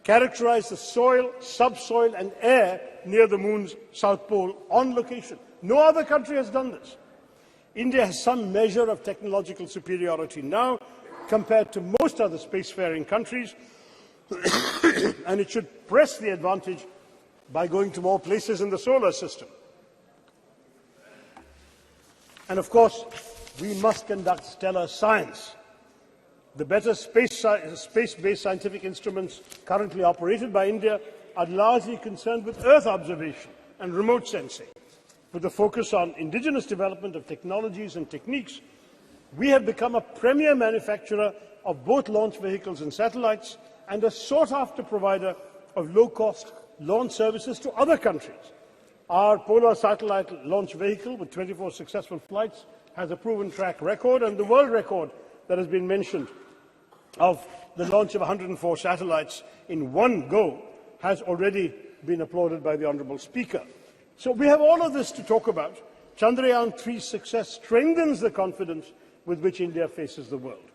[SPEAKER 15] characterize the soil, subsoil and air near the Moon's South Pole on location. No other country has done this. India has some measure of technological superiority now compared to most other spacefaring countries, and it should press the advantage by going to more places in the solar system. And of course, we must conduct stellar science. The better space-based scientific instruments currently operated by India are largely concerned with Earth observation and remote sensing. With a focus on indigenous development of technologies and techniques, we have become a premier manufacturer of both launch vehicles and satellites, and a sought-after provider of low-cost launch services to other countries. Our Polar satellite launch vehicle, with 24 successful flights, has a proven track record, and the world record that has been mentioned of the launch of 104 satellites in one go has already been applauded by the Honourable Speaker. So we have all of this to talk about. Chandrayaan-3's success strengthens the confidence with which India faces the world.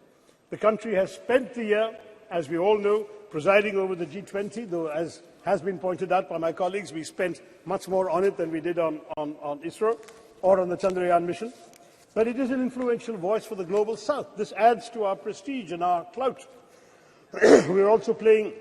[SPEAKER 15] The country has spent the year, as we all know, presiding over the G20, though, as has been pointed out by my colleagues, we spent much more on it than we did on ISRO or on the Chandrayaan mission. But it is an influential voice for the global south. This adds to our prestige and our clout. We are also playing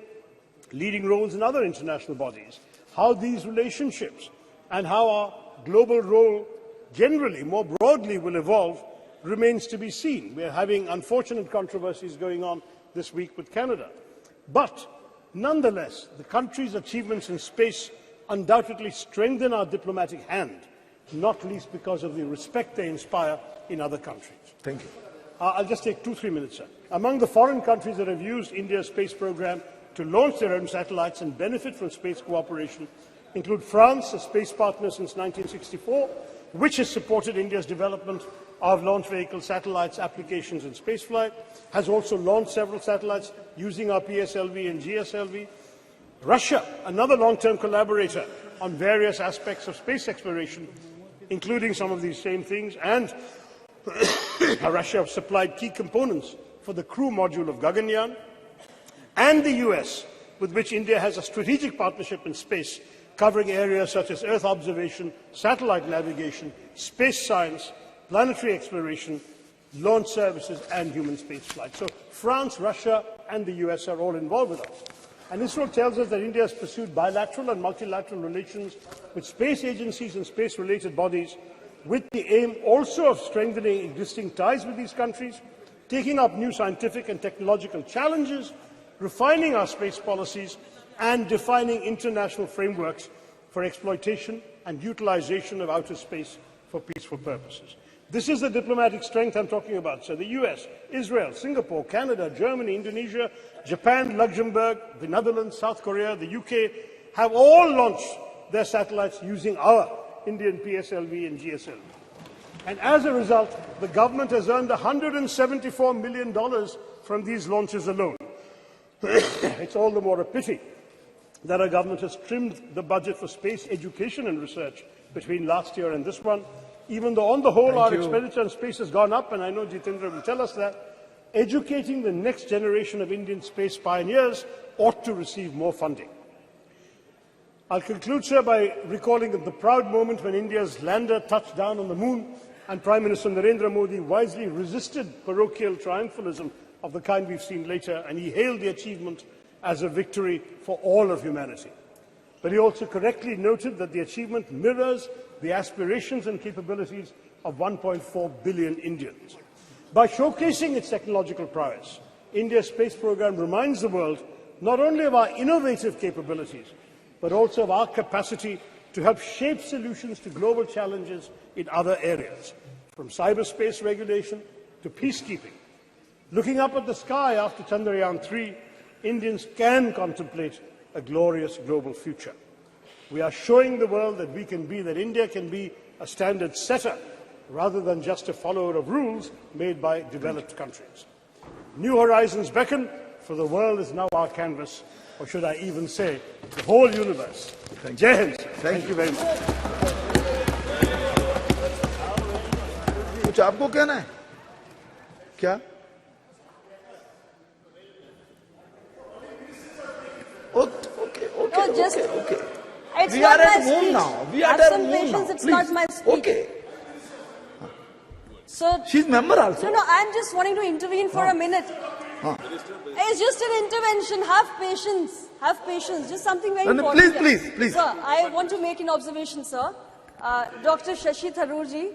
[SPEAKER 15] leading roles in other international bodies. How these relationships and how our global role generally, more broadly, will evolve remains to be seen. We are having unfortunate controversies going on this week with Canada. But nonetheless, the country's achievements in space undoubtedly strengthen our diplomatic hand, not least because of the respect they inspire in other countries.
[SPEAKER 16] Thank you.
[SPEAKER 15] I'll just take 2-3 minutes, sir. Among the foreign countries that have used India's space program to launch their own satellites and benefit from space cooperation include France, a space partner since 1964, which has supported India's development of launch vehicle satellites, applications and spaceflight, has also launched several satellites using our PSLV and GSLV. Russia, another long-term collaborator on various aspects of space exploration, including some of these same things, and Russia supplied key components for the crew module of Gaganyaan, and the US, with which India has a strategic partnership in space, covering areas such as Earth observation, satellite navigation, space science, planetary exploration, launch services, and human spaceflight. So France, Russia, and the US are all involved with us. And ISRO tells us that India has pursued bilateral and multilateral relations with space agencies and space-related bodies, with the aim also of strengthening existing ties with these countries, taking up new scientific and technological challenges, refining our space policies, and defining international frameworks for exploitation and utilization of outer space for peaceful purposes. This is the diplomatic strength I'm talking about. So the US, Israel, Singapore, Canada, Germany, Indonesia, Japan, Luxembourg, the Netherlands, South Korea, the UK have all launched their satellites using our Indian PSLV and GSLV. And as a result, the government has earned $174 million from these launches alone. It's all the more a pity that our government has trimmed the budget for space education and research between last year and this one, even though on the whole our expenditure on space has gone up, and I know Jitendra will tell us that. educating the next generation of Indian space pioneers ought to receive more funding. I'll conclude, sir, by recalling the proud moment when India's lander touched down on the moon and Prime Minister Narendra Modi wisely resisted parochial triumphalism of the kind we've seen later, and he hailed the achievement as a victory for all of humanity. But he also correctly noted that the achievement mirrors the aspirations and capabilities of 1.4 billion Indians. By showcasing its technological prowess, India's space program reminds the world not only of our innovative capabilities, but also of our capacity to help shape solutions to global challenges in other areas, from cyberspace regulation to peacekeeping. Looking up at the sky after Chandrayaan-3, Indians can contemplate a glorious global future. We are showing the world that India can be a standard setter rather than just a follower of rules made by developed countries. New horizons beckon, for the world is now our canvas, or should I even say, the whole universe. Jai Hind. Thank you very much.
[SPEAKER 16] कुछ आपको कहना है क्या? Okay.
[SPEAKER 17] We are at home now. We are at home now. It's not my speech.
[SPEAKER 16] Okay.
[SPEAKER 17] So
[SPEAKER 16] she's member also.
[SPEAKER 17] No, I'm just wanting to intervene for a minute. It's just an intervention. Have patience. Have patience. Just something very important.
[SPEAKER 16] Please.
[SPEAKER 17] Sir, I want to make an observation, sir. Dr. Shashi Tharoorji,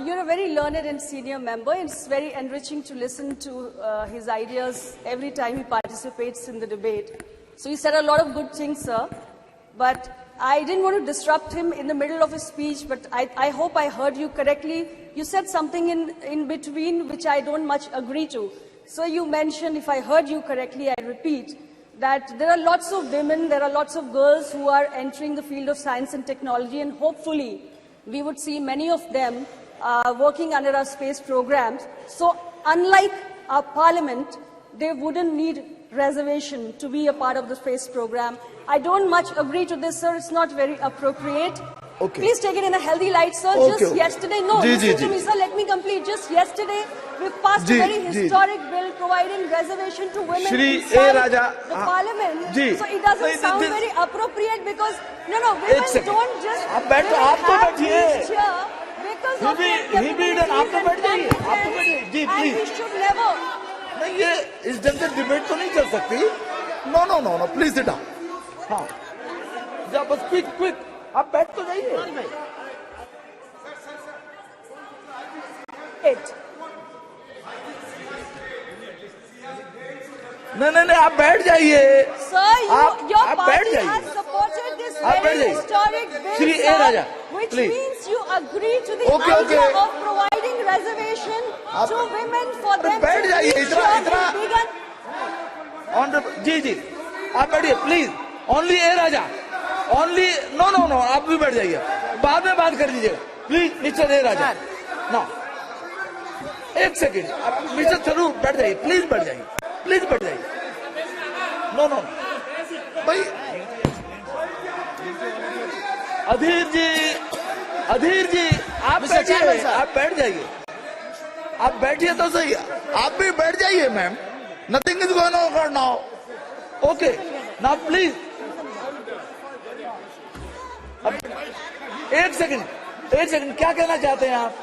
[SPEAKER 17] you're a very learned and senior member. It's very enriching to listen to his ideas every time he participates in the debate. So he said a lot of good things, sir. But I didn't want to disrupt him in the middle of his speech, but I hope I heard you correctly. You said something in between which I don't much agree to. So you mentioned, if I heard you correctly, I repeat, that there are lots of women, there are lots of girls who are entering the field of science and technology, and hopefully we would see many of them working under our space programs. So unlike our parliament, they wouldn't need reservation to be a part of the space program. I don't much agree to this, sir. It's not very appropriate.
[SPEAKER 16] Okay.
[SPEAKER 17] Please take it in a healthy light, sir. Just yesterday, listen to me, sir. Let me complete. Just yesterday, we passed a very historic bill providing reservation to women inside the parliament. So it doesn't sound very appropriate because, women don't just have these here because of their capabilities and we should never.
[SPEAKER 16] नहीं ये इस ढंग से debate तो नहीं चल सकती. No. Please sit down. हाँ. जा बस quick. आप बैठ तो जाइए. नहीं आप बैठ जाइए.
[SPEAKER 17] Sir, your party has supported this very historic bill, sir, which means you agree to the idea of providing reservation to women for them to reach
[SPEAKER 16] ji आप बैठिए please. Only A Raja. Only no आप भी बैठ जाइए. बाद में बात कर लीजिएगा please. Mister A Raja. No एक सेकेंड. आप मिस्टर थरूर बैठ जाइए. प्लीज बैठ जाइए. नो भाई अधीर जी आप बैठिए. आप बैठ जाइए. आप बैठिए तो सही. आप भी बैठ जाइए ma'am. Nothing is going on now. Okay now please. एक सेकंड क्या कहना चाहते हैं आप?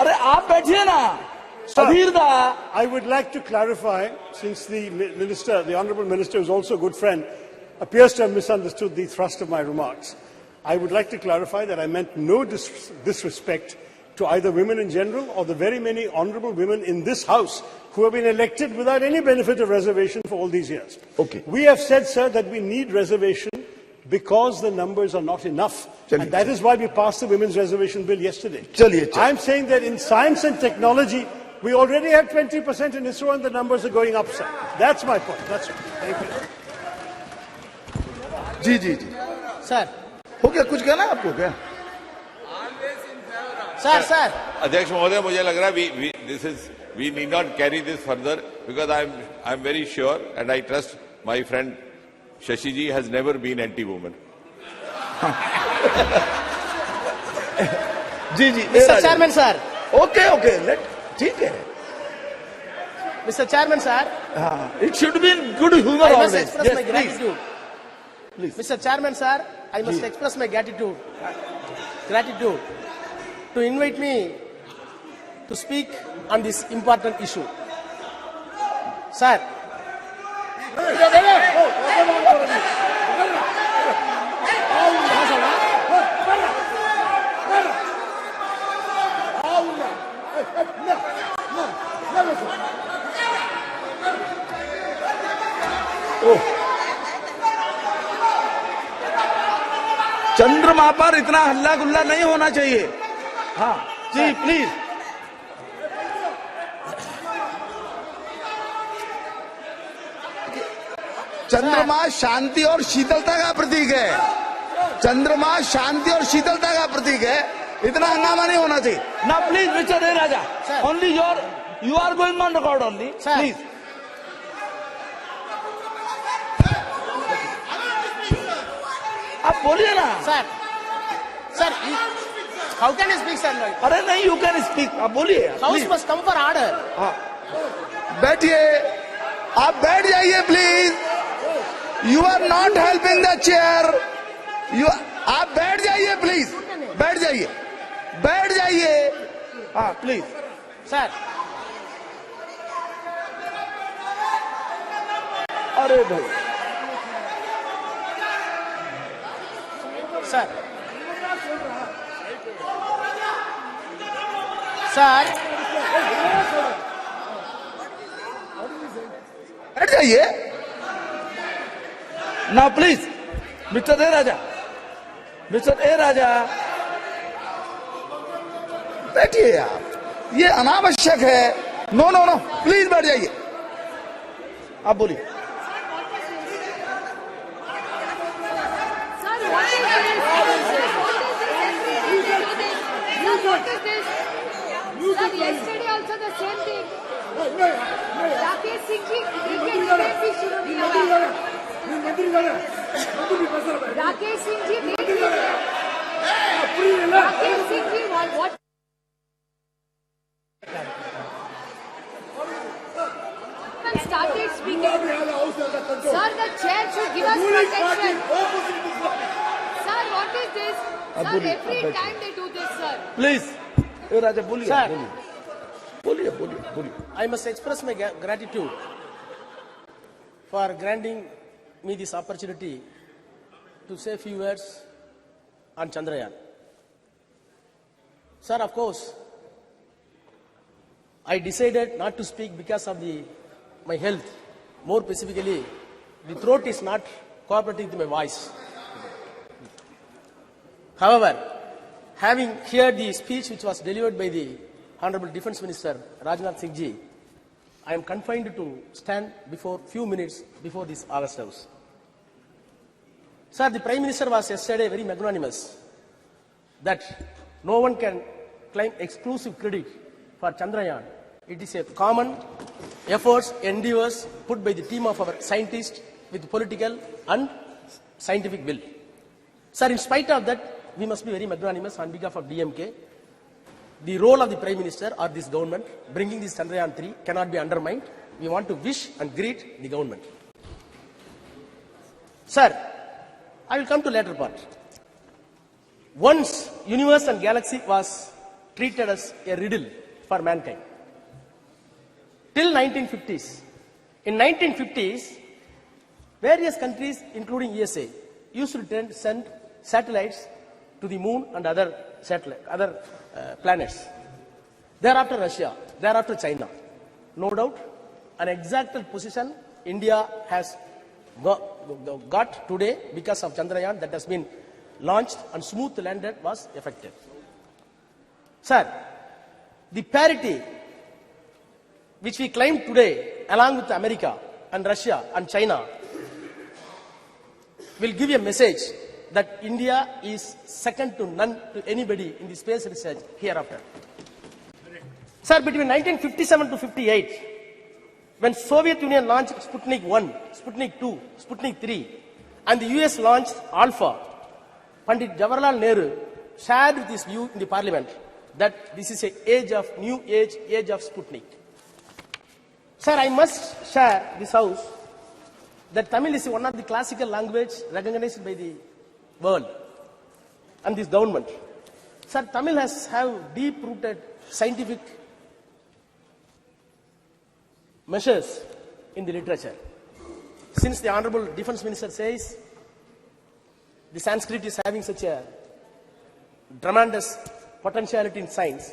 [SPEAKER 16] अरे आप बैठिए ना.
[SPEAKER 15] I would like to clarify, since the minister, the honourable minister, is also a good friend, appears to have misunderstood the thrust of my remarks. I would like to clarify that I meant no disrespect to either women in general or the very many honourable women in this House who have been elected without any benefit of reservation for all these years.
[SPEAKER 16] Okay.
[SPEAKER 15] We have said, sir, that we need reservation because the numbers are not enough. And that is why we passed the Women's Reservation Bill yesterday. I'm saying that in science and technology, we already have 20% in ISRO and the numbers are going up, sir. That's my point. That's it. Thank you.
[SPEAKER 16] जी.
[SPEAKER 10] Sir
[SPEAKER 16] हो गया. कुछ कहना है आपको क्या?
[SPEAKER 10] Sir
[SPEAKER 2] अध्यक्ष महोदय, मुझे लग रहा है we need not carry this further because I'm very sure and I trust my friend Shashi ji has never been anti-woman.
[SPEAKER 16] जी जी
[SPEAKER 10] Mr. Chairman, sir.
[SPEAKER 16] Okay okay let ठीक है
[SPEAKER 10] Mr. Chairman, sir.
[SPEAKER 16] It should be in good humour
[SPEAKER 10] I must
[SPEAKER 16] always
[SPEAKER 10] express my gratitude. Mr. Chairman, sir, I must express my gratitude to invite me to speak on this important issue. Sir.
[SPEAKER 16] चंद्रमा पर इतना हल्ला गुल्ला नहीं होना चाहिए हाँ जी please चंद्रमा शांति और शीतलता का प्रतीक है चंद्रमा शांति और शीतलता का प्रतीक है इतना हंगामा नहीं होना चाहिए ना please mister A Raja only you are going on record only please आप बोलिए ना
[SPEAKER 10] Sir, how can you speak, sir?
[SPEAKER 16] अरे नहीं यू कैन स्पीक आप बोलिए
[SPEAKER 10] House must come for order.
[SPEAKER 16] बैठिए आप बैठ जाइए please you are not helping the chair आप बैठ जाइए प्लीज बैठ जाइए हाँ प्लीज
[SPEAKER 10] Sir.
[SPEAKER 16] अरे भाई
[SPEAKER 10] Sir. Sir.
[SPEAKER 16] बैठ जाइए ना प्लीज मिस्टर ए राजा बैठिए आप ये अनावश्यक है नो नो नो प्लीज बैठ जाइए आप बोलिए
[SPEAKER 18] Yesterday also the same thing. Rakesh Singh ji, Rakesh Singh ji, Rakesh Singh ji, what? Started speaking. Sir, the chair should give us protection. Sir, what is this? Sir, every time they do this, sir.
[SPEAKER 16] Please A Raja बोलिए
[SPEAKER 10] Sir.
[SPEAKER 16] बोलिए
[SPEAKER 10] I must express my gratitude for granting me this opportunity to say a few words on Chandrayaan. Sir, of course, I decided not to speak because of my health. More specifically, the throat is not cooperating with my voice. However, having heard the speech which was delivered by the Honorable Defence Minister Rajnath Singh ji, I am confined to stand before few minutes before this August House. Sir, the Prime Minister was yesterday very magnanimous that no one can claim exclusive credit for Chandrayaan. It is a common efforts, endeavors put by the team of our scientists with political and scientific will. Sir, in spite of that, we must be very magnanimous on behalf of DMK. The role of the Prime Minister or this government bringing this Chandrayaan 3 cannot be undermined. We want to wish and greet the government. Sir, I will come to later part. Once universe and galaxy was treated as a riddle for mankind. Till 1950s. In 1950s, various countries, including USA, used to send satellites to the moon and other planets. Thereafter Russia, thereafter China. No doubt, an exact position India has got today because of Chandrayaan that has been launched and smooth landed was effective. Sir, the parity which we claim today along with America and Russia and China will give a message that India is second to none to anybody in the space research hereafter. Sir, between 1957 to 58, when Soviet Union launched Sputnik 1, Sputnik 2, Sputnik 3, and the US launched Alpha, Pandit Jawaharlal Nehru
[SPEAKER 19] shared with his view in the Parliament that this is a new age of Sputnik. Sir, I must share this House that Tamil is one of the classical language recognized by the world and this government. Sir, Tamil have deep-rooted scientific measures in the literature. Since the Honorable Defence Minister says the Sanskrit is having such a tremendous potentiality in science,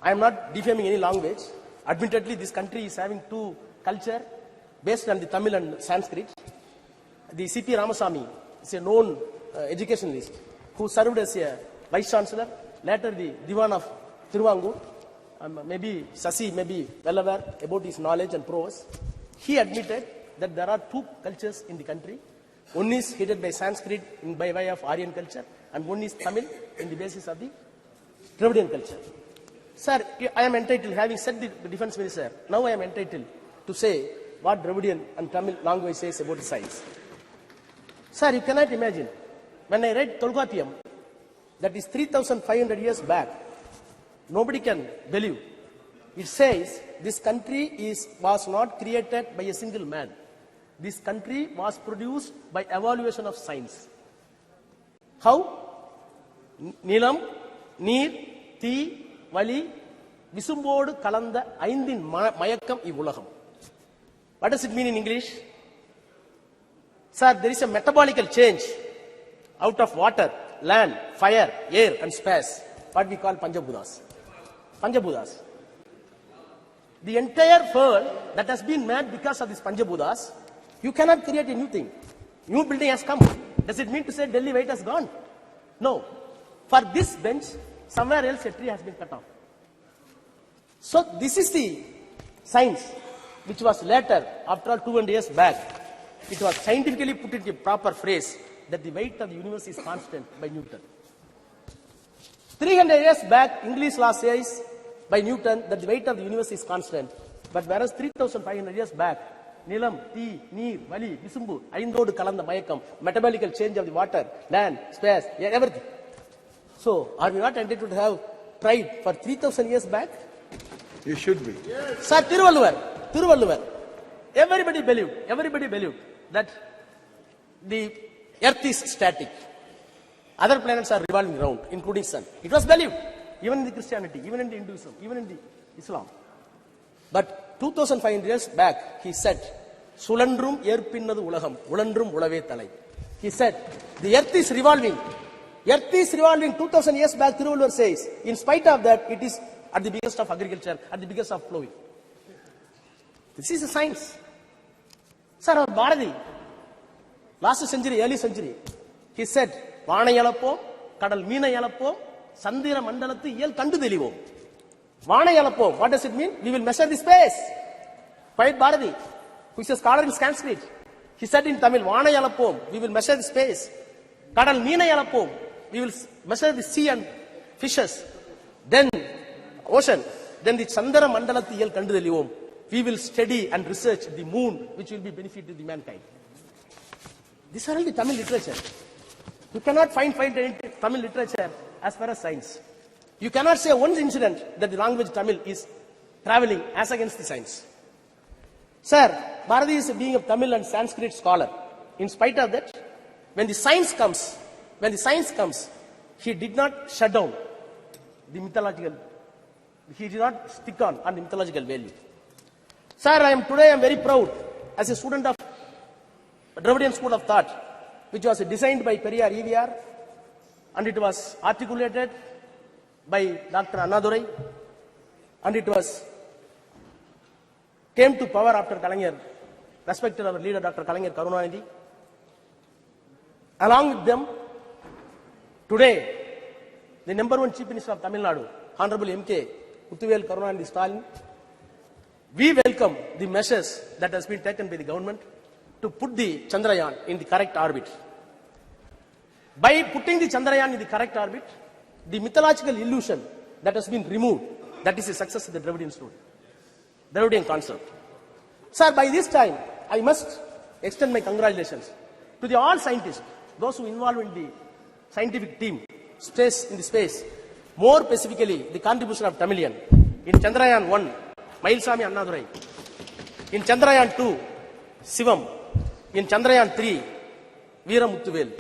[SPEAKER 19] I am not defaming any language. Admittedly, this country is having two culture based on the Tamil and Sanskrit. The C.P. Ramasamy is a known educationalist who served as a Vice Chancellor, later the Diwan of Thiruvangur. Maybe Sasi may be well aware about his knowledge and prowess. He admitted that there are two cultures in the country. One is headed by Sanskrit by way of Aryan culture, and one is Tamil in the basis of the Dravidian culture. Sir, I am entitled, having said the Defence Minister, now I am entitled to say what Dravidian and Tamil language says about science. Sir, you cannot imagine, when I read Tolkappiyam, that is 3,500 years back, nobody can believe. It says this country was not created by a single man. This country was produced by evaluation of science. How? Nilam, Neer, Thi, Vali, Visumbodu, Kalanda, Aindin, Mayakam, Ivulaham. What does it mean in English? Sir, there is a metabolical change out of water, land, fire, air and space, what we call Panchabhutas. Panchabhutas. The entire world that has been made because of these Panchabhutas, you cannot create a new thing. New building has come. Does it mean to say Delhi weight has gone? No. For this bench, somewhere else a tree has been cut off. So this is the science which was later, after all 200 years back, it was scientifically put into a proper phrase that the weight of the universe is constant by Newton. 300 years back, English law says by Newton that the weight of the universe is constant. But whereas 3,500 years back, Nilam, Thi, Neer, Vali, Visumbu, Aindodu Kalanda Mayakam, metabolical change of the water, land, space, everything. So, are we not entitled to have pride for 3,000 years back?
[SPEAKER 20] You should be.
[SPEAKER 19] Yes. Sir, Tiruvalluvar. Everybody believed that the earth is static. Other planets are revolving around, including sun. It was believed, even in the Christianity, even in the Hinduism, even in the Islam. But 2,500 years back, he said, Sulandrum erpinnadu ulagam, ulandrum ulave thalai. He said, the earth is revolving. Earth is revolving 2,000 years back, Tiruvalluvar says. In spite of that, it is at the biggest of agriculture, at the biggest of flowing. This is a science. Sir, our Bharati, last century, early century, he said, Vana yalappo, kadal meena yalappo, sandira mandalatu yel kandu delivo. Vana yalappo, what does it mean? We will measure the space. Poet Bharati, who is a scholar in Sanskrit, he said in Tamil, Vana yalappo, we will measure the space. Kadal meena yalappo, we will measure the sea and fishes. Then ocean. Then the Chandra Mandalati yel kandu delivo. We will study and research the moon, which will be benefit to the mankind. These are all the Tamil literature. You cannot find Tamil literature as far as science. You cannot say one incident that the language Tamil is traveling as against the science. Sir, Bharati is being a Tamil and Sanskrit scholar. In spite of that, when the science comes, he did not shut down the mythological, he did not stick on the mythological value. Sir, today I am very proud as a student of Dravidian School of Thought, which was designed by Periyar EVR, and it was articulated by Dr. Annadurai, and it came to power after Kalaignar, respected our leader Dr. Kalaignar Karunanidhi. Along with them, today, the number one Chief Minister of Tamil Nadu, Honorable M.K. Muthuvel Karunanidhi Stalin, we welcome the measures that has been taken by the government to put the Chandrayaan in the correct orbit. By putting the Chandrayaan in the correct orbit, the mythological illusion that has been removed, that is a success of the Dravidian story, Dravidian concept. Sir, by this time, I must extend my congratulations to all scientists, those who involved in the scientific team, space in the space. More specifically, the contribution of Tamilian. In Chandrayaan 1, Mailsami Annadurai. In Chandrayaan 2, Sivam. In Chandrayaan 3, Veera Muttuvel.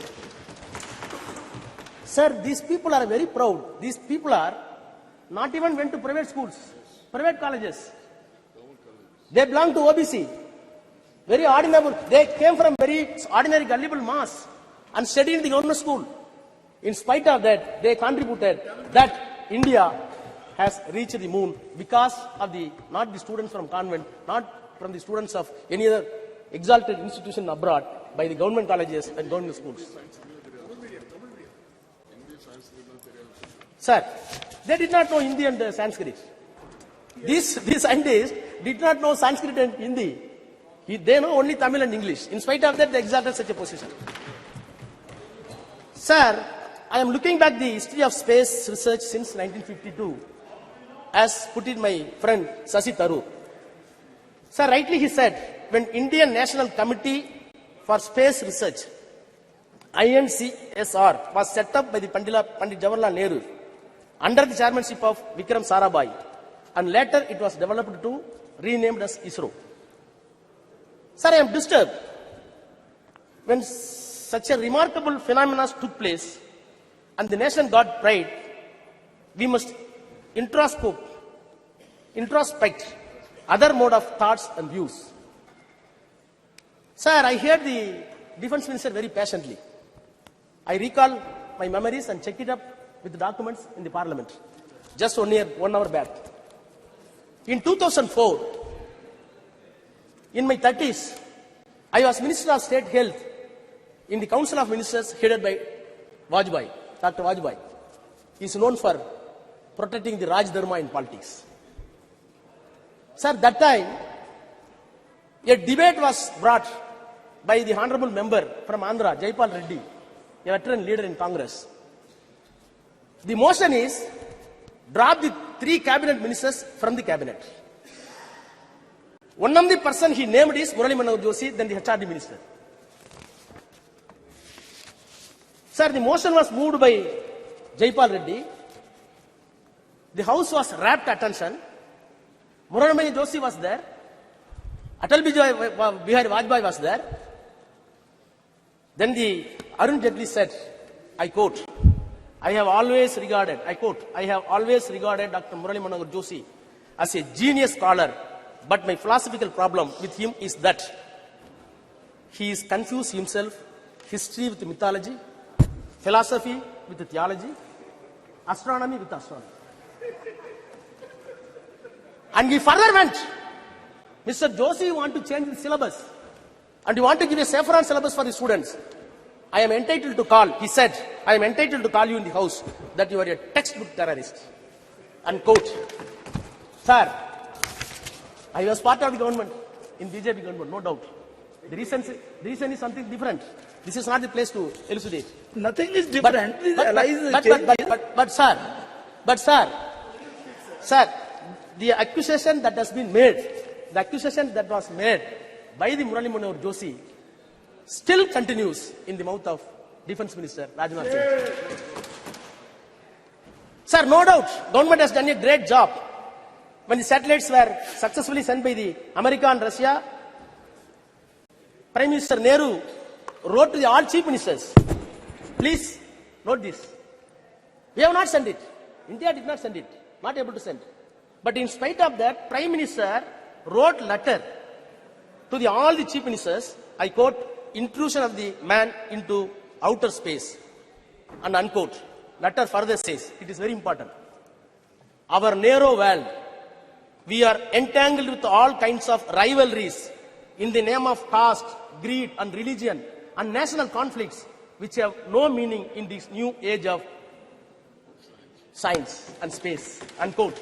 [SPEAKER 19] Sir, these people are very proud. These people are not even went to private schools, private colleges. They belong to OBC. Very ordinary. They came from very ordinary gullible mass and studied in the government school. In spite of that, they contributed that India has reached the moon because of the, not the students from convent, not from the students of any other exalted institution abroad, by the government colleges and government schools. Sir, they did not know Hindi and Sanskrit. These scientists did not know Sanskrit and Hindi. They know only Tamil and English. In spite of that, they exalted such a position. Sir, I am looking back the history of space research since 1952, as put in my friend Shashi Tharoor. Sir, rightly he said, when Indian National Committee for Space Research, INCSR, was set up by the Pandit Jawaharlal Nehru, under the chairmanship of Vikram Sarabhai, and later it was developed to renamed as ISRO. Sir, I am disturbed when such a remarkable phenomenon took place and the nation got pride. We must introspect other mode of thoughts and views. Sir, I heard the defense minister very patiently. I recall my memories and check it up with the documents in the parliament just 1 hour back. In 2004, in my 30s, I was Minister of State Health in the Council of Ministers headed by Vajpayee, Dr. Vajpayee. He is known for protecting the Raj Dharma in politics. Sir, that time, a debate was brought by the honorable member from Andhra, Jaipal Reddy, a veteran leader in Congress. The motion is, drop the 3 cabinet ministers from the cabinet. One of the person he named is Murali Manohar Joshi, then the HRD minister. Sir, the motion was moved by Jaipal Reddy. The house was rapt attention. Murali Manohar Joshi was there. Atal Bihari Vajpayee was there. Then the Arun Jaitley said, I quote, I have always regarded Dr. Murali Manohar Joshi as a genius scholar, but my philosophical problem with him is that he is confused himself, history with mythology, philosophy with theology, astronomy with astronomy. And he further went, Mr. Joshi, you want to change the syllabus and you want to give a saffron syllabus for the students. I am entitled to call, he said, I am entitled to call you in the house that you are a textbook terrorist. Unquote. Sir, I was part of the government, in BJP government, no doubt. The reason is something different. This is not the place to elucidate.
[SPEAKER 16] Nothing is different.
[SPEAKER 19] But sir, the accusation that has been made, the accusation that was made by the Murali Manohar Joshi still continues in the mouth of Defense Minister Rajnath Singh. Sir, no doubt, government has done a great job. When the satellites were successfully sent by the America and Russia, Prime Minister Nehru wrote to the all chief ministers, please note this. We have not sent it. India did not send it. Not able to send. But in spite of that, Prime Minister wrote letter to all the chief ministers, I quote, intrusion of the man into outer space, and unquote. Letter further says, it is very important. Our narrow world, we are entangled with all kinds of rivalries in the name of caste, greed and religion and national conflicts which have no meaning in this new age of science and space, unquote.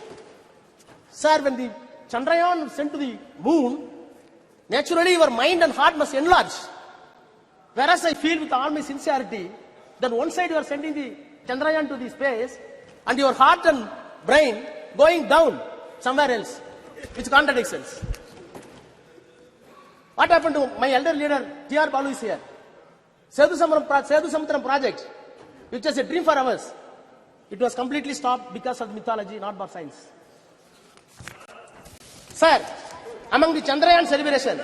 [SPEAKER 19] Sir, when the Chandrayaan sent to the moon, naturally your mind and heart must enlarge. Whereas I feel with all my sincerity that one side you are sending the Chandrayaan to the space and your heart and brain going down somewhere else, which contradicts us. What happened to my elder leader, T.R. Balu is here. Sethu Samudram project, which is a dream for us. It was completely stopped because of mythology, not by science. Sir, among the Chandrayaan celebration,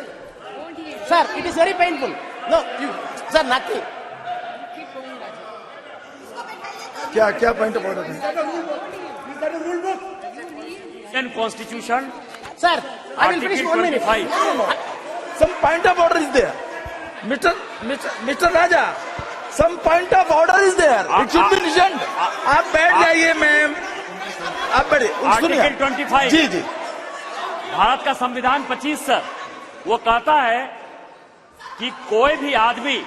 [SPEAKER 19] sir, it is very painful. No, sir, nothing.
[SPEAKER 20] क्या point of order है?
[SPEAKER 4] Indian Constitution.
[SPEAKER 19] Sir, I will finish 1 minute.
[SPEAKER 16] Some point of order is there. Mr. Raja, some point of order is there. It should be listened. आप बैठ जाइए ma'am. आप बैठिए.
[SPEAKER 4] Article 25.
[SPEAKER 16] जी जी.
[SPEAKER 4] भारत का संविधान 25 sir, वो कहता है कि कोई भी आदमी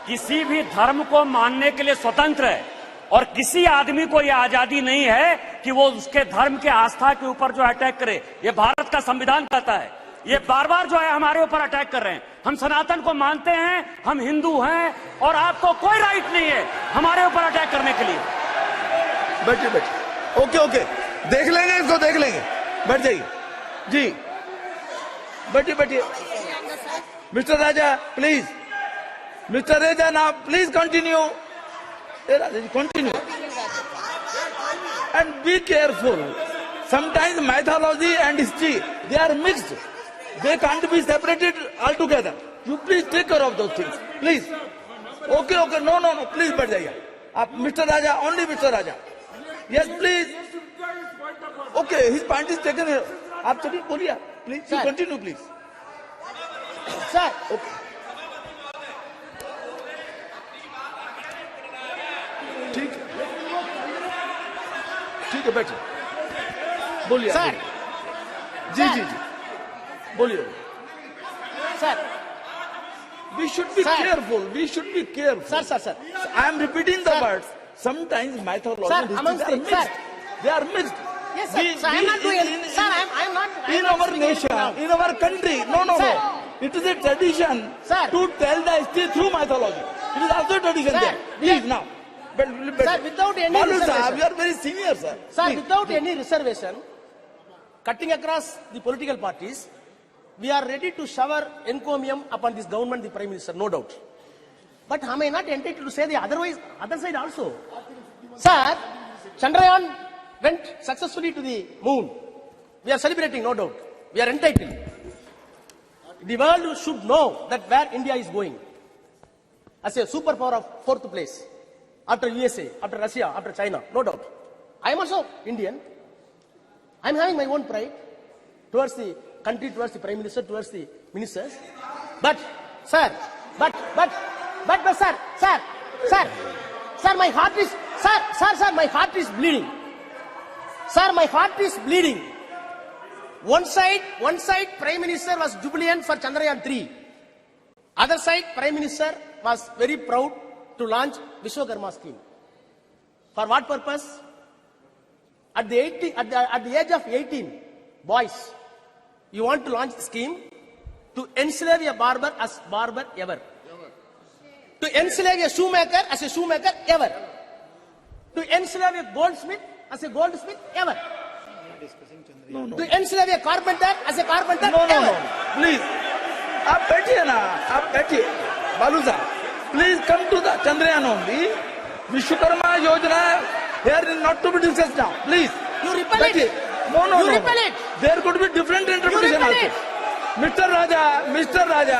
[SPEAKER 4] किसी भी धर्म को मानने के लिए स्वतंत्र है और किसी आदमी को यह आजादी नहीं है कि वो उसके धर्म के आस्था के ऊपर जो अटैक करे. ये भारत का संविधान कहता है. ये बार बार जो है हमारे ऊपर अटैक कर रहे हैं. हम सनातन को मानते हैं, हम हिंदू हैं और आपको कोई राइट नहीं है हमारे ऊपर अटैक करने के लिए.
[SPEAKER 16] बैठिए. ओके. देख लेंगे इसको, देख लेंगे. बैठ जाइए. जी. बैठिए. Mr. Raja, please. Mr. Raja, now please continue. Continue. And be careful. Sometimes mythology and history, they are mixed. They can't be separated altogether. You please take care of those things. Please. Okay. No. Please, बैठ जाइए. आप Mr. Raja, only Mr. Raja. Yes, please. Okay, his point is taken here. आप चलिए बोलिए. Please, you continue, please.
[SPEAKER 19] Sir.
[SPEAKER 16] Okay. ठीक है बैठिए. बोलिए.
[SPEAKER 19] Sir.
[SPEAKER 16] जी. बोलिए.
[SPEAKER 19] Sir.
[SPEAKER 16] We should be careful.
[SPEAKER 19] Sir.
[SPEAKER 16] I am repeating the words. Sometimes mythology and history, they are mixed.
[SPEAKER 19] Yes, sir. I am not doing it. Sir, I am not.
[SPEAKER 16] In our nation, in our country, no. It is a tradition to tell the history through mythology. It is also a tradition there. Please now.
[SPEAKER 19] Sir, without any reservation.
[SPEAKER 16] You are very senior, sir.
[SPEAKER 19] Sir, without any reservation, cutting across the political parties, we are ready to shower encomium upon this government, the Prime Minister, no doubt. But am I not entitled to say the other side also? Sir, Chandrayaan went successfully to the moon. We are celebrating, no doubt. We are entitled. The world should know that where India is going. As a superpower of 4th place. After USA, after Russia, after China, no doubt. I am also Indian. I am having my own pride towards the country, towards the Prime Minister, towards the ministers. But, sir, my heart is, sir, my heart is bleeding. Sir, my heart is bleeding. One side, Prime Minister was jubilant for Chandrayaan 3. Other side, Prime Minister was very proud to launch Vishwakarma scheme. For what purpose? At the age of 18, boys, you want to launch a scheme to enslave a barber as barber ever. To enslave a shoemaker as a shoemaker ever. To enslave a goldsmith as a goldsmith ever.
[SPEAKER 16] No.
[SPEAKER 19] To enslave a carpenter as a carpenter ever.
[SPEAKER 16] No. Please. आप बैठिए ना. आप बैठिए. बालू साहब. Please come to the Chandrayaan only. Vishwakarma Yojana here is not to be discussed now. Please.
[SPEAKER 19] You repel it.
[SPEAKER 16] No.
[SPEAKER 19] You repel it.
[SPEAKER 16] There could be different interpretation also. Mr. Raja,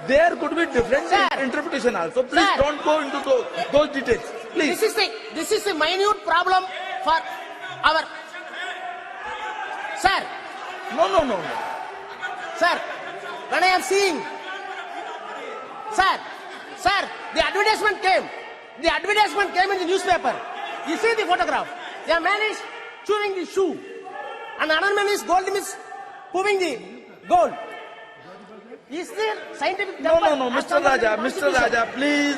[SPEAKER 16] there could be different interpretation also. Please don't go into those details. Please.
[SPEAKER 19] This is a minute problem for our. Sir.
[SPEAKER 16] No.
[SPEAKER 19] Sir, when I am seeing. Sir, the advertisement came. The advertisement came in the newspaper. You see the photograph. The man is chewing the shoe. And another man is moving the gold. Is there scientific...
[SPEAKER 16] No, Mr. Raja, please.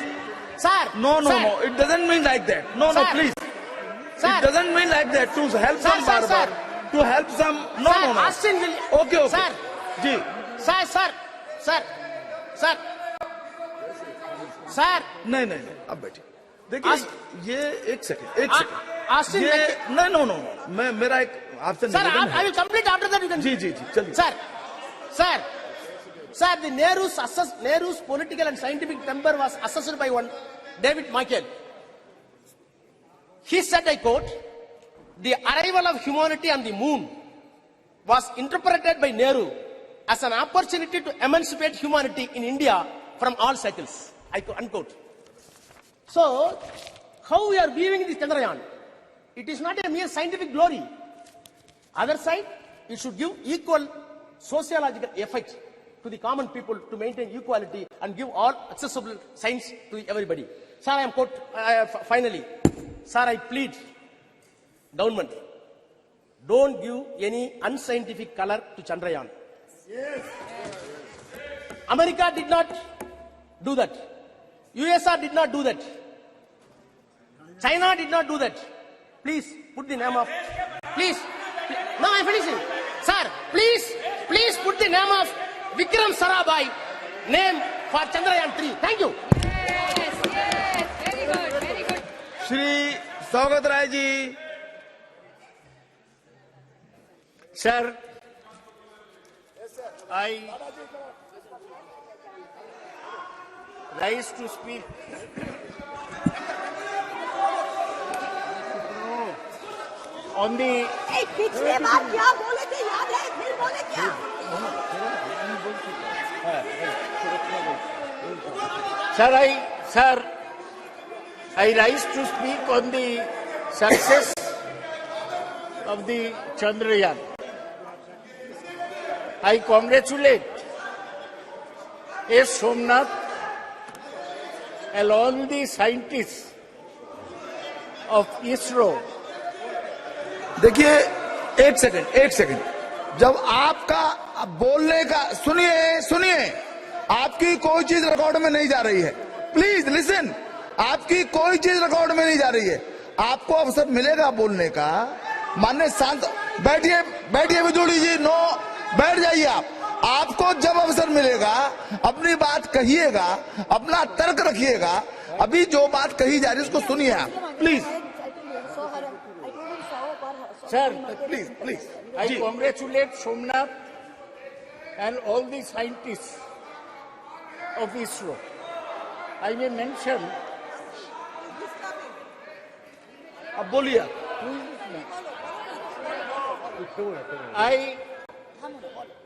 [SPEAKER 19] Sir.
[SPEAKER 16] No. It doesn't mean like that. No, please.
[SPEAKER 19] Sir.
[SPEAKER 16] It doesn't mean like that. To help some barber. To help some... No.
[SPEAKER 19] Austin will...
[SPEAKER 16] Okay.
[SPEAKER 19] Sir.
[SPEAKER 16] Ji.
[SPEAKER 19] Sir.
[SPEAKER 16] नहीं अब बैठिए. देखिए ये एक second. ये no. मैं मेरा एक आपसे निवेदन है.
[SPEAKER 19] I will complete after that. You can.
[SPEAKER 16] जी चलिए.
[SPEAKER 19] Sir, the Nehru's political and scientific temper was assessed by one David Michael. He said, I quote, "The arrival of humanity on the moon was interpreted by Nehru as an opportunity to emancipate humanity in India from all cycles." Unquote. So, how we are viewing this Chandrayaan? It is not a mere scientific glory. Other side, it should give equal sociological effect to the common people to maintain equality and give all accessible science to everybody. Sir, finally, sir, I plead, government, don't give any unscientific color to Chandrayaan. Yes. America did not do that. USSR did not do that. China did not do that. Please put the name of, please, now I'm finishing. Sir, please put the name of Vikram Sarabhai, name for Chandrayaan 3. Thank you.
[SPEAKER 18] Yes, very good, very good.
[SPEAKER 16] Shri Saugat Rai ji.
[SPEAKER 21] Sir, I rise to speak. On the
[SPEAKER 22] पिछले बार क्या बोले थे याद है फिर बोले क्या
[SPEAKER 21] Sir, I rise to speak on the success of the Chandrayaan. I congratulate S. Somnath and all the scientists of ISRO.
[SPEAKER 16] देखिए एक सेकंड जब आपका बोलने का सुनिए आपकी कोई चीज रिकॉर्ड में नहीं जा रही है. Please listen. आपकी कोई चीज रिकॉर्ड में नहीं जा रही है. आपको अवसर मिलेगा बोलने का. माननीय शांत बैठिए बिजोड़ी जी. नो, बैठ जाइए आप. आपको जब अवसर मिलेगा अपनी बात कहिएगा, अपना तर्क रखिएगा. अभी जो बात कही जा रही है उसको सुनिए आप please.
[SPEAKER 21] Sir, please. I congratulate Somnath and all the scientists of ISRO. I may mention.
[SPEAKER 16] अब बोलिए.
[SPEAKER 21] I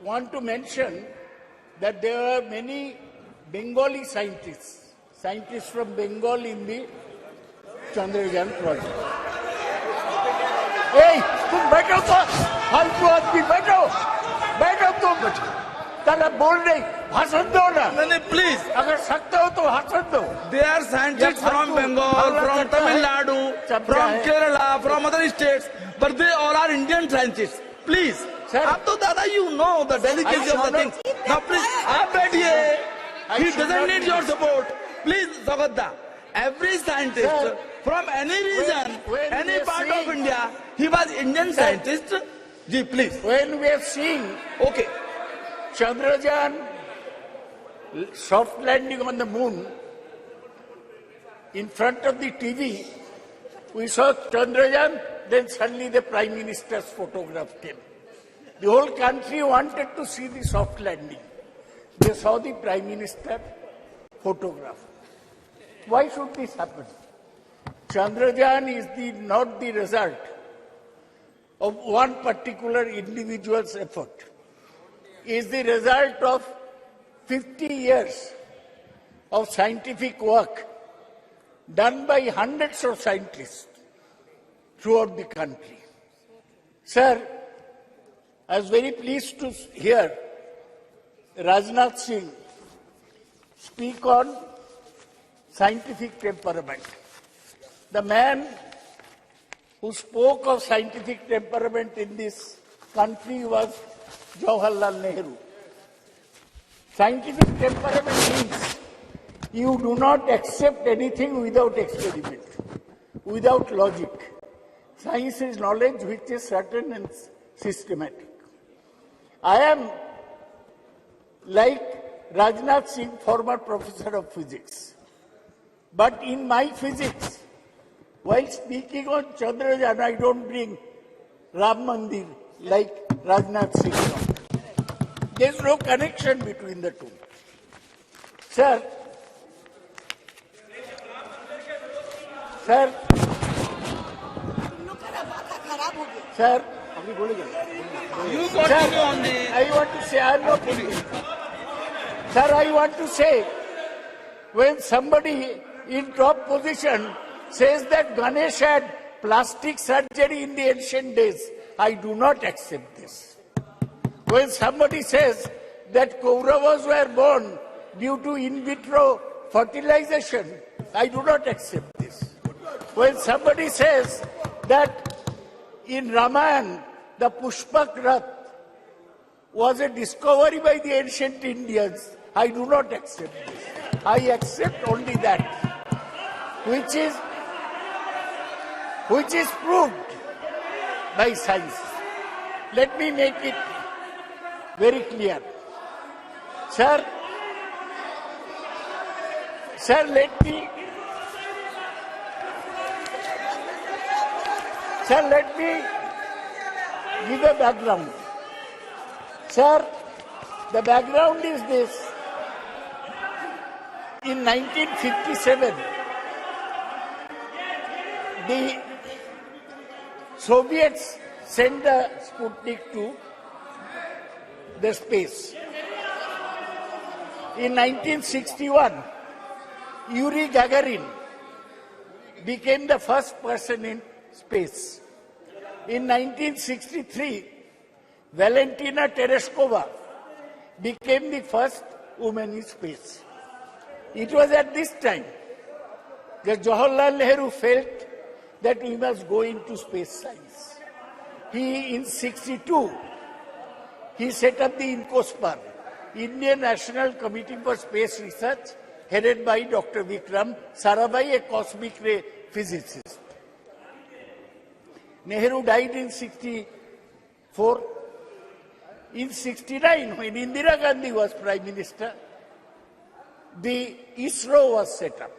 [SPEAKER 21] want to mention that there are many Bengali scientists from Bengal in the Chandrayaan project. Hey, तुम बैठो तो, फालतू आदमी बैठो तुम. तारा बोल नहीं, भाषण दो ना.
[SPEAKER 16] नहीं, प्लीज.
[SPEAKER 21] अगर सकते हो तो भाषण दो.
[SPEAKER 16] They are scientists from Bengal, from Tamil Nadu, from Kerala, from other states, but they all are Indian scientists. Please. आप तो दादा, you know the delicacy of the things. Now please, आप बैठिए. He doesn't need your support. Please, Sagadda. Every scientist from any region, any part of India, he was Indian scientist. Ji, please.
[SPEAKER 21] When we are seeing Chandrayaan soft landing on the moon, in front of the TV, we saw Chandrayaan, then suddenly the Prime Minister's photograph came. The whole country wanted to see the soft landing. They saw the Prime Minister photograph. Why should this happen? Chandrayaan is not the result of one particular individual's effort. It is the result of 50 years of scientific work done by hundreds of scientists throughout the country. Sir, I was very pleased to hear Rajnath Singh speak on scientific temperament. The man who spoke of scientific temperament in this country was Jawaharlal Nehru. Scientific temperament means you do not accept anything without experiment, without logic. Science is knowledge which is certain and systematic. I am like Rajnath Singh, former professor of physics. But in my physics, while speaking on Chandrayaan, I don't bring Ram Mandir like Rajnath Singh. There is no connection between the two. Sir,
[SPEAKER 22] खराब हो गया।
[SPEAKER 21] Sir,
[SPEAKER 16] You continue on the.
[SPEAKER 21] I want to say, I am not Indian. Sir, I want to say, when somebody in top position says that Ganesh had plastic surgery in the ancient days, I do not accept this. When somebody says that Kauravas were born due to in vitro fertilization, I do not accept this. When somebody says that in Ramayana, the Pushpak Rath was a discovery by the ancient Indians, I do not accept this. I accept only that which is proved by science. Let me make it very clear. Sir, let me give a background. Sir, the background is this. In 1957, the Soviets sent the Sputnik to the space. In 1961, Yuri Gagarin became the first person in space. In 1963, Valentina Tereshkova became the first woman in space. It was at this time that Jawaharlal Nehru felt that we must go into space science. In 1962, he set up the INCOSPAR, Indian National Committee for Space Research, headed by Dr. Vikram Sarabhai, a cosmic ray physicist. Nehru died in 1964. In 1969, when Indira Gandhi was Prime Minister, the ISRO was set up.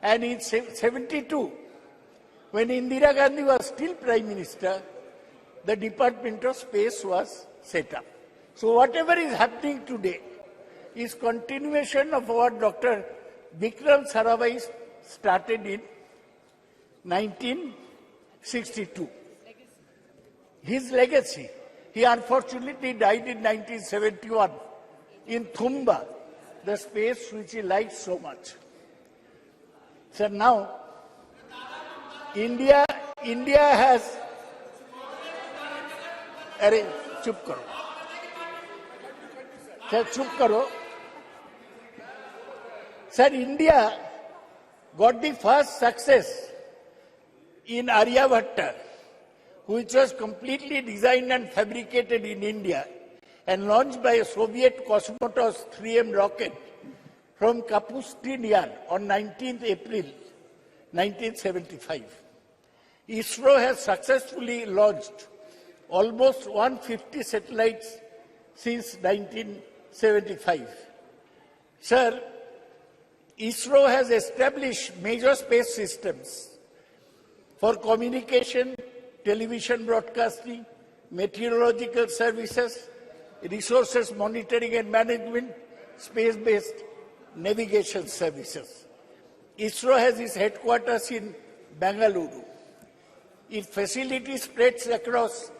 [SPEAKER 21] And in 1972, when Indira Gandhi was still Prime Minister, the Department of Space was set up. So whatever is happening today is continuation of what Dr. Vikram Sarabhai started in 1962. His legacy. He unfortunately died in 1971 in Thumba, the space which he liked so much. So now, India has... Arey, chup karo. Sir, chup karo. Sir, India got the first success in Aryabhatta, which was completely designed and fabricated in India and launched by a Soviet Cosmotos 3M rocket from Kapustin Yar on 19th April 1975. ISRO has successfully launched almost 150 satellites since 1975. Sir, ISRO has established major space systems for communication, television broadcasting, meteorological services, resources monitoring and management, space-based navigation services. ISRO has its headquarters in Bengaluru. Its facility spreads across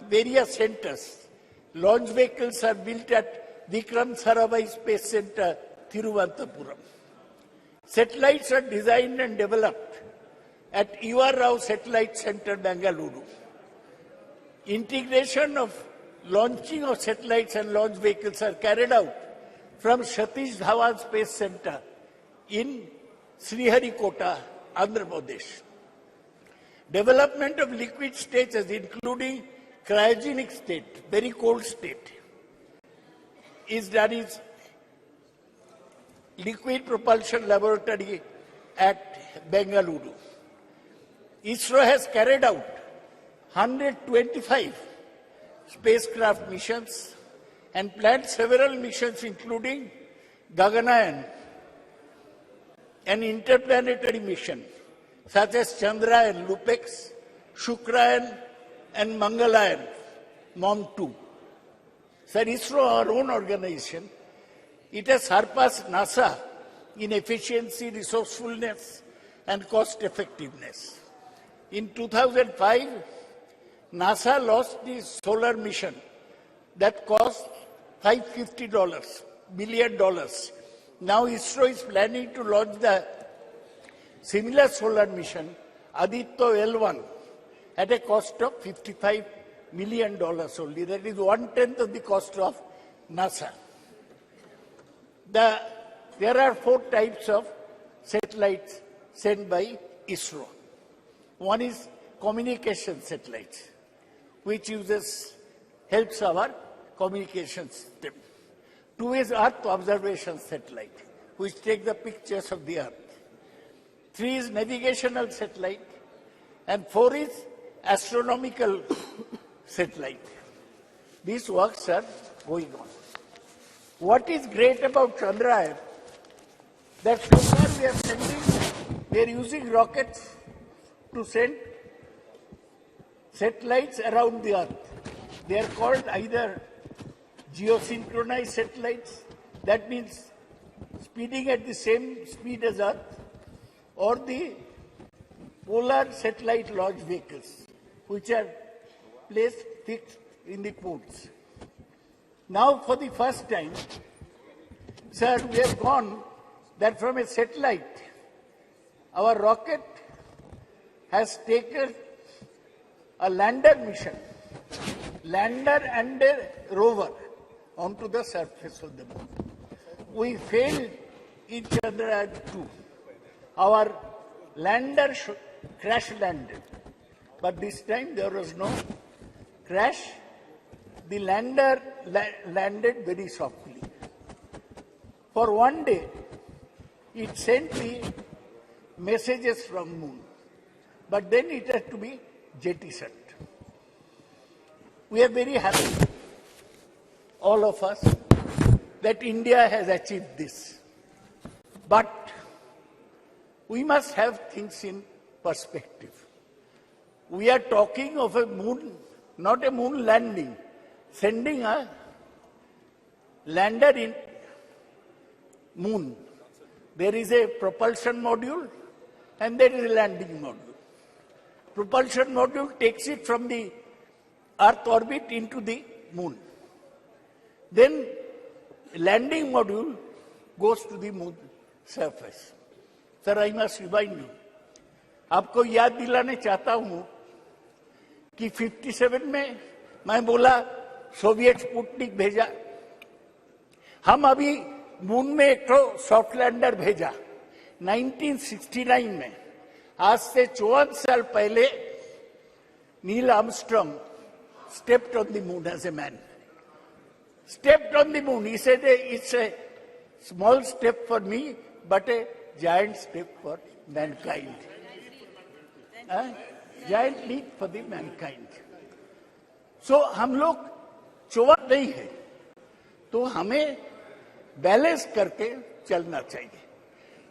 [SPEAKER 21] various centers. Launch vehicles are built at Vikram Sarabhai Space Center, Thiruvananthapuram. Satellites are designed and developed at U.R. Rao Satellite Center, Bengaluru. Integration of launching of satellites and launch vehicles are carried out from Satish Dhawan Space Center in Sriharikota, Andhra Pradesh. Development of liquid stages, including cryogenic state, very cold state, is done in Liquid Propulsion Laboratory at Bengaluru. ISRO has carried out 125 spacecraft missions and planned several missions including Gaganayan, an interplanetary mission such as Chandrayaan, Lupex, Shukrayan and Mangalayan, MOM-2. Sir, ISRO, our own organization, it has surpassed NASA in efficiency, resourcefulness and cost effectiveness. In 2005, NASA launched the solar mission that cost $550 billion. Now ISRO is planning to launch the similar solar mission, Aditya L1, at a cost of $55 million only. That is 1/10 of the cost of NASA. There are 4 types of satellites sent by ISRO. One is communication satellites, which helps our communication system. 2 is Earth observation satellite, which take the pictures of the Earth. 3 is navigational satellite, and 4 is astronomical satellite. These works are going on. What is great about Chandrayaan, that so far we are using rockets to send satellites around the Earth. They are called either geosynchronized satellites, that means speeding at the same speed as Earth, or the polar satellite launch vehicles, which are placed fixed in the poles. Now, for the first time, sir, we have gone that from a satellite, our rocket has taken a lander mission, lander and a rover, onto the surface of the moon. We failed in Chandrayaan 2. Our lander crash landed, but this time there was no crash. The lander landed very softly. For one day, it sent the messages from moon, but then it had to be jettisoned. We are very happy, all of us, that India has achieved this. But we must have things in perspective. We are talking of a moon, not a moon landing, sending a lander in moon. There is a propulsion module and there is a landing module. Propulsion module takes it from the Earth orbit into the moon. Then landing module goes to the moon surface. Sir, I must remind you, आपको याद दिलाने चाहता हूं कि 57 में मैं बोला Soviet Sputnik भेजा, हम अभी मून में एक तो सॉफ्ट लैंडर भेजा 1969 में. आज से 54 साल पहले Neil Armstrong stepped on the moon as a man. Stepped on the moon. He said, it's a small step for me, but a giant step for mankind. Giant leap for the mankind. So हम लोग चौवर नहीं है, तो हमें balance करके चलना चाहिए.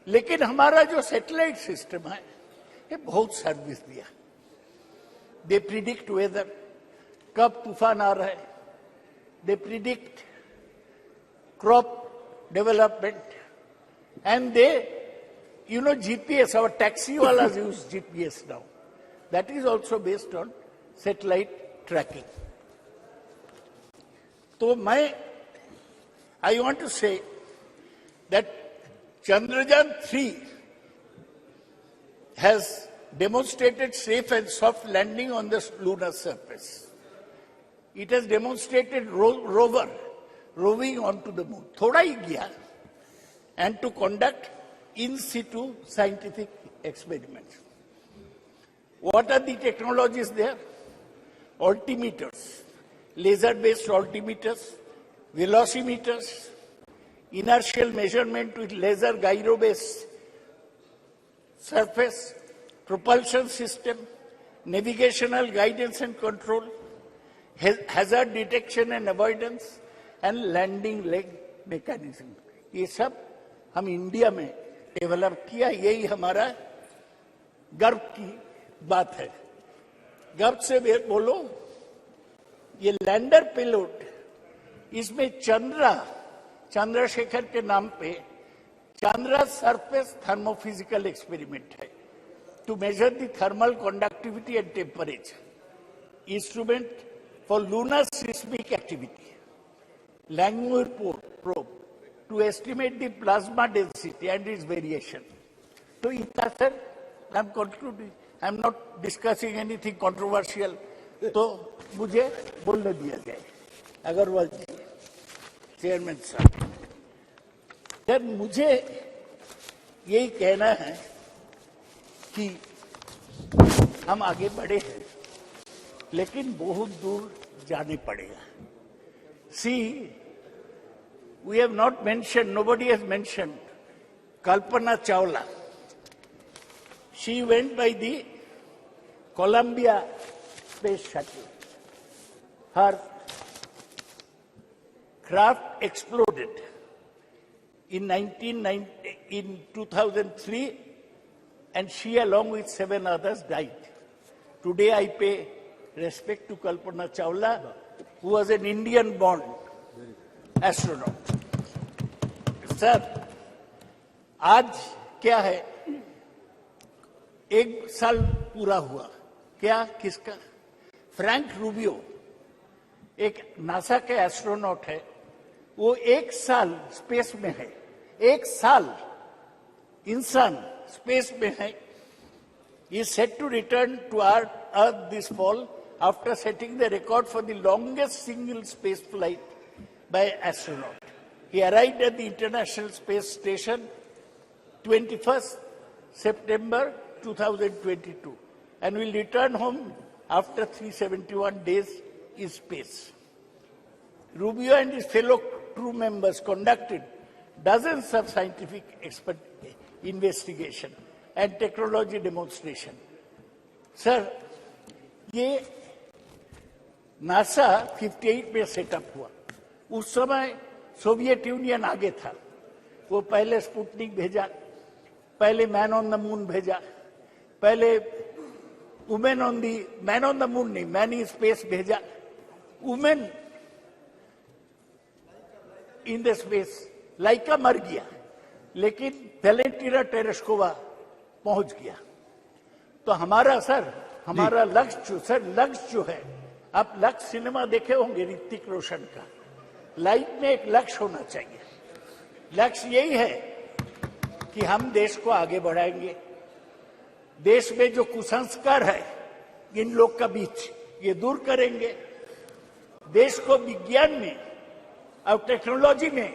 [SPEAKER 21] लेकिन हमारा जो सैटेलाइट सिस्टम है, ये बहुत सर्विस दिया. दे प्रिडिक्ट वेदर, कब तूफान आ रहा है. They predict crop development, and they GPS, our taxi walas use GPS now. That is also based on satellite tracking. So I want to say that Chandrayaan 3 has demonstrated safe and soft landing on the lunar surface. It has demonstrated rover roving onto the moon. Thoda hi gaya, and to conduct in situ scientific experiments. What are the technologies there? Altimeters, laser-based altimeters, velocimeters, inertial measurement with laser gyro-based surface, propulsion system, navigational guidance and control, hazard detection and avoidance, and landing leg mechanism. ये सब हम India में develop किया. यही हमारा गर्व की बात है. गर्व से बोलो, ये लैंडर पेलोड, इसमें चंद्रशेखर के नाम पे चंद्रा सरफेस थर्मोफिजिकल एक्सपेरिमेंट है. to measure the thermal conductivity and temperature, instrument for lunar seismic activity, Langmuir probe to estimate the plasma density and its variation. So, sir, I'm concluding. I'm not discussing anything controversial. तो मुझे बोलने दिया जाए। अग्रवाल जी, chairman साहब, sir मुझे यही कहना है कि हम आगे बढ़े हैं, लेकिन बहुत दूर जाने पड़ेगा। See, we have not mentioned, nobody has mentioned Kalpana Chawla. She went by the Columbia Space Shuttle. Her craft exploded in 2003, and she, along with 7 others, died. Today, I pay respect to Kalpana Chawla, who was an Indian-born astronaut. Sir, आज क्या है? 1 साल पूरा हुआ। क्या? किसका? Frank Rubio, एक NASA के एस्ट्रोनॉट है। वो 1 साल स्पेस में है। 1 साल इंसान स्पेस में है। He is set to return to Earth this fall after setting the record for the longest single space flight by astronaut. He arrived at the International Space Station 21st September 2022 and will return home after 371 days in space. Rubio and his fellow crew members conducted dozens of scientific investigation and technology demonstration. Sir, ये NASA 58 में setup हुआ। उस समय Soviet union आगे था। वो पहले Sputnik भेजा, पहले मैन ऑन द मून भेजा, पहले मैन ऑन द मून नहीं, मैन इन स्पेस भेजा, वुमेन इन द स्पेस। लाइका मर गया, लेकिन वेलेंटिना टेरेस्कोवा पहुंच गया। तो हमारा लक्ष्य जो है, आप लक्ष्य सिनेमा देखे होंगे ऋतिक रोशन का, लाइफ में एक लक्ष्य होना चाहिए। लक्ष्य यही है कि हम देश को आगे बढ़ाएंगे। देश में जो कुसंस्कार है इन लोग का बीच, ये दूर करेंगे। देश को विज्ञान में और टेक्नोलॉजी में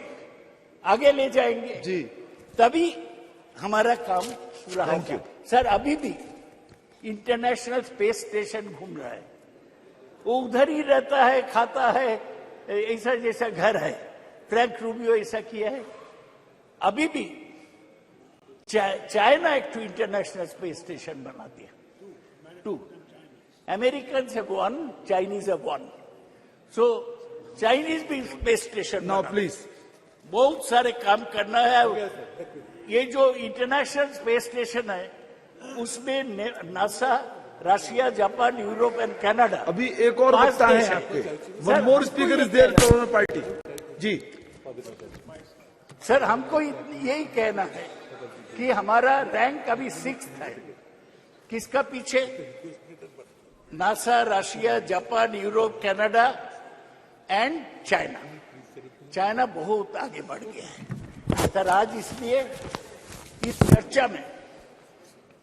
[SPEAKER 21] आगे ले जाएंगे जी, तभी हमारा काम पूरा होगा। सर, अभी भी इंटरनेशनल स्पेस स्टेशन घूम रहा है, वो उधर ही रहता है, खाता है, ऐसा जैसा घर है। फ्रैंक रूबियो ऐसा किया है। अभी भी चाइना एक इंटरनेशनल स्पेस स्टेशन बना दिया। 2 American have 1, Chinese have 1। So Chinese भी स्पेस स्टेशन नाउ प्लीज। बहुत सारे काम करना है। ये जो इंटरनेशनल स्पेस स्टेशन है, उसमें NASA, Russia, Japan, Europe and Canada.
[SPEAKER 20] अभी एक और वक्ता है आपके। One more speaker is there from party जी।
[SPEAKER 21] सर, हमको यही कहना है कि हमारा रैंक अभी 6th है। किसका पीछे? NASA, Russia, Japan, Europe, Canada and China. China बहुत आगे बढ़ गया है। सर, आज इसलिए इस चर्चा में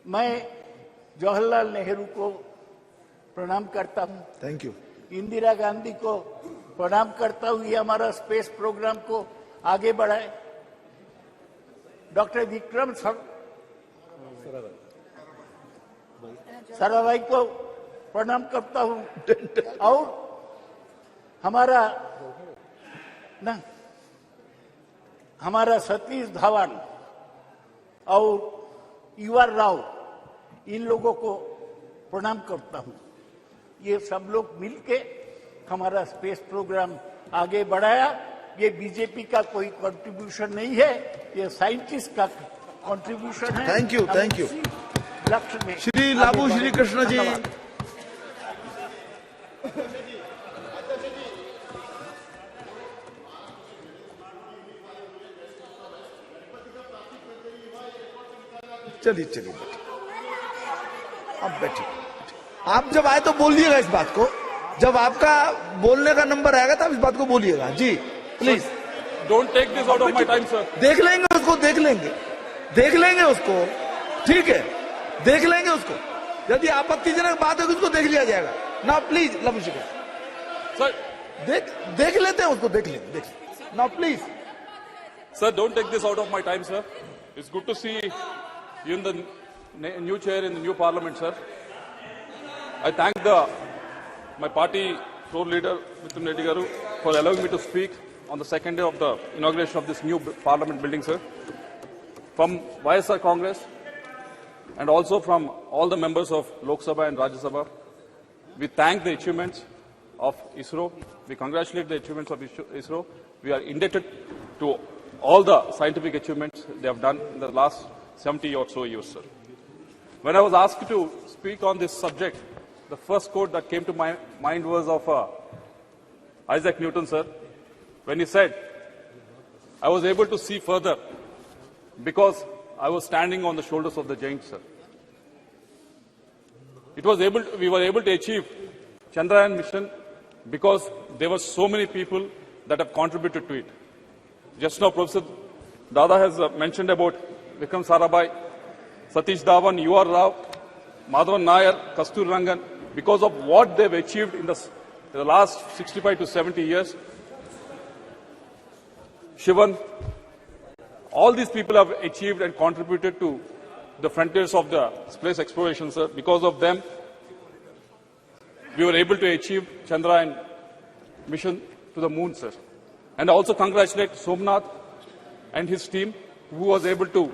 [SPEAKER 21] मैं जवाहरलाल नेहरू को प्रणाम करता हूं।
[SPEAKER 20] Thank you.
[SPEAKER 21] इंदिरा गांधी को प्रणाम करता हूं, ये हमारा स्पेस प्रोग्राम को आगे बढ़ाए। डॉक्टर विक्रम साराभाई को प्रणाम करता हूं। और हमारा सतीश धवन और युवा राव, इन लोगों को प्रणाम करता हूं। ये सब लोग मिलके हमारा स्पेस प्रोग्राम आगे बढ़ाया। ये बीजेपी का कोई कंट्रीब्यूशन नहीं है, ये साइंटिस्ट का कंट्रीब्यूशन है।
[SPEAKER 20] Thank you, thank you.
[SPEAKER 21] लक्ष्य में
[SPEAKER 20] श्री लाबू श्री कृष्ण जी। चलिए चलिए।
[SPEAKER 16] आप बैठिए। आप जब आए तो बोलिएगा इस बात को, जब आपका बोलने का नंबर आएगा तब इस बात को बोलिएगा। जी please
[SPEAKER 11] don't take this out of my time sir.
[SPEAKER 16] देख लेंगे उसको, देख लेंगे उसको, ठीक है, देख लेंगे उसको। यदि आपत्तिजनक बात है उसको देख लिया जाएगा ना। प्लीज लवशिका
[SPEAKER 11] सर,
[SPEAKER 16] देख लेते हैं उसको, देख लेंगे ना। Please
[SPEAKER 11] sir, don't take this out of my time, sir. It's good to see you in the new chair in the new parliament, sir. I thank my party floor leader, Mr. Reddy Garu, for allowing me to speak on the second day of the inauguration of this new parliament building, sir. From YSR Congress and also from all the members of Lok Sabha and Rajya Sabha, we thank the achievements of ISRO. We congratulate the achievements of ISRO. We are indebted to all the scientific achievements they have done in the last 70 or so years, sir. When I was asked to speak on this subject, the first quote that came to my mind was of Isaac Newton, sir, when he said, I was able to see further because I was standing on the shoulders of the giants, sir. We were able to achieve Chandrayaan mission because there were so many people that have contributed to it. Just now, Professor Dada has mentioned about Vikram Sarabhai, Satish Dhawan, U.R. Rao, Madhavan Nair, Kastur Rangan. Because of what they've achieved in the last 65 to 70 years, Shivan, all these people have achieved and contributed to the frontiers of the space exploration, sir. Because of them, we were able to achieve Chandrayaan mission to the moon, sir. And I also congratulate Somnath and his team, who was able to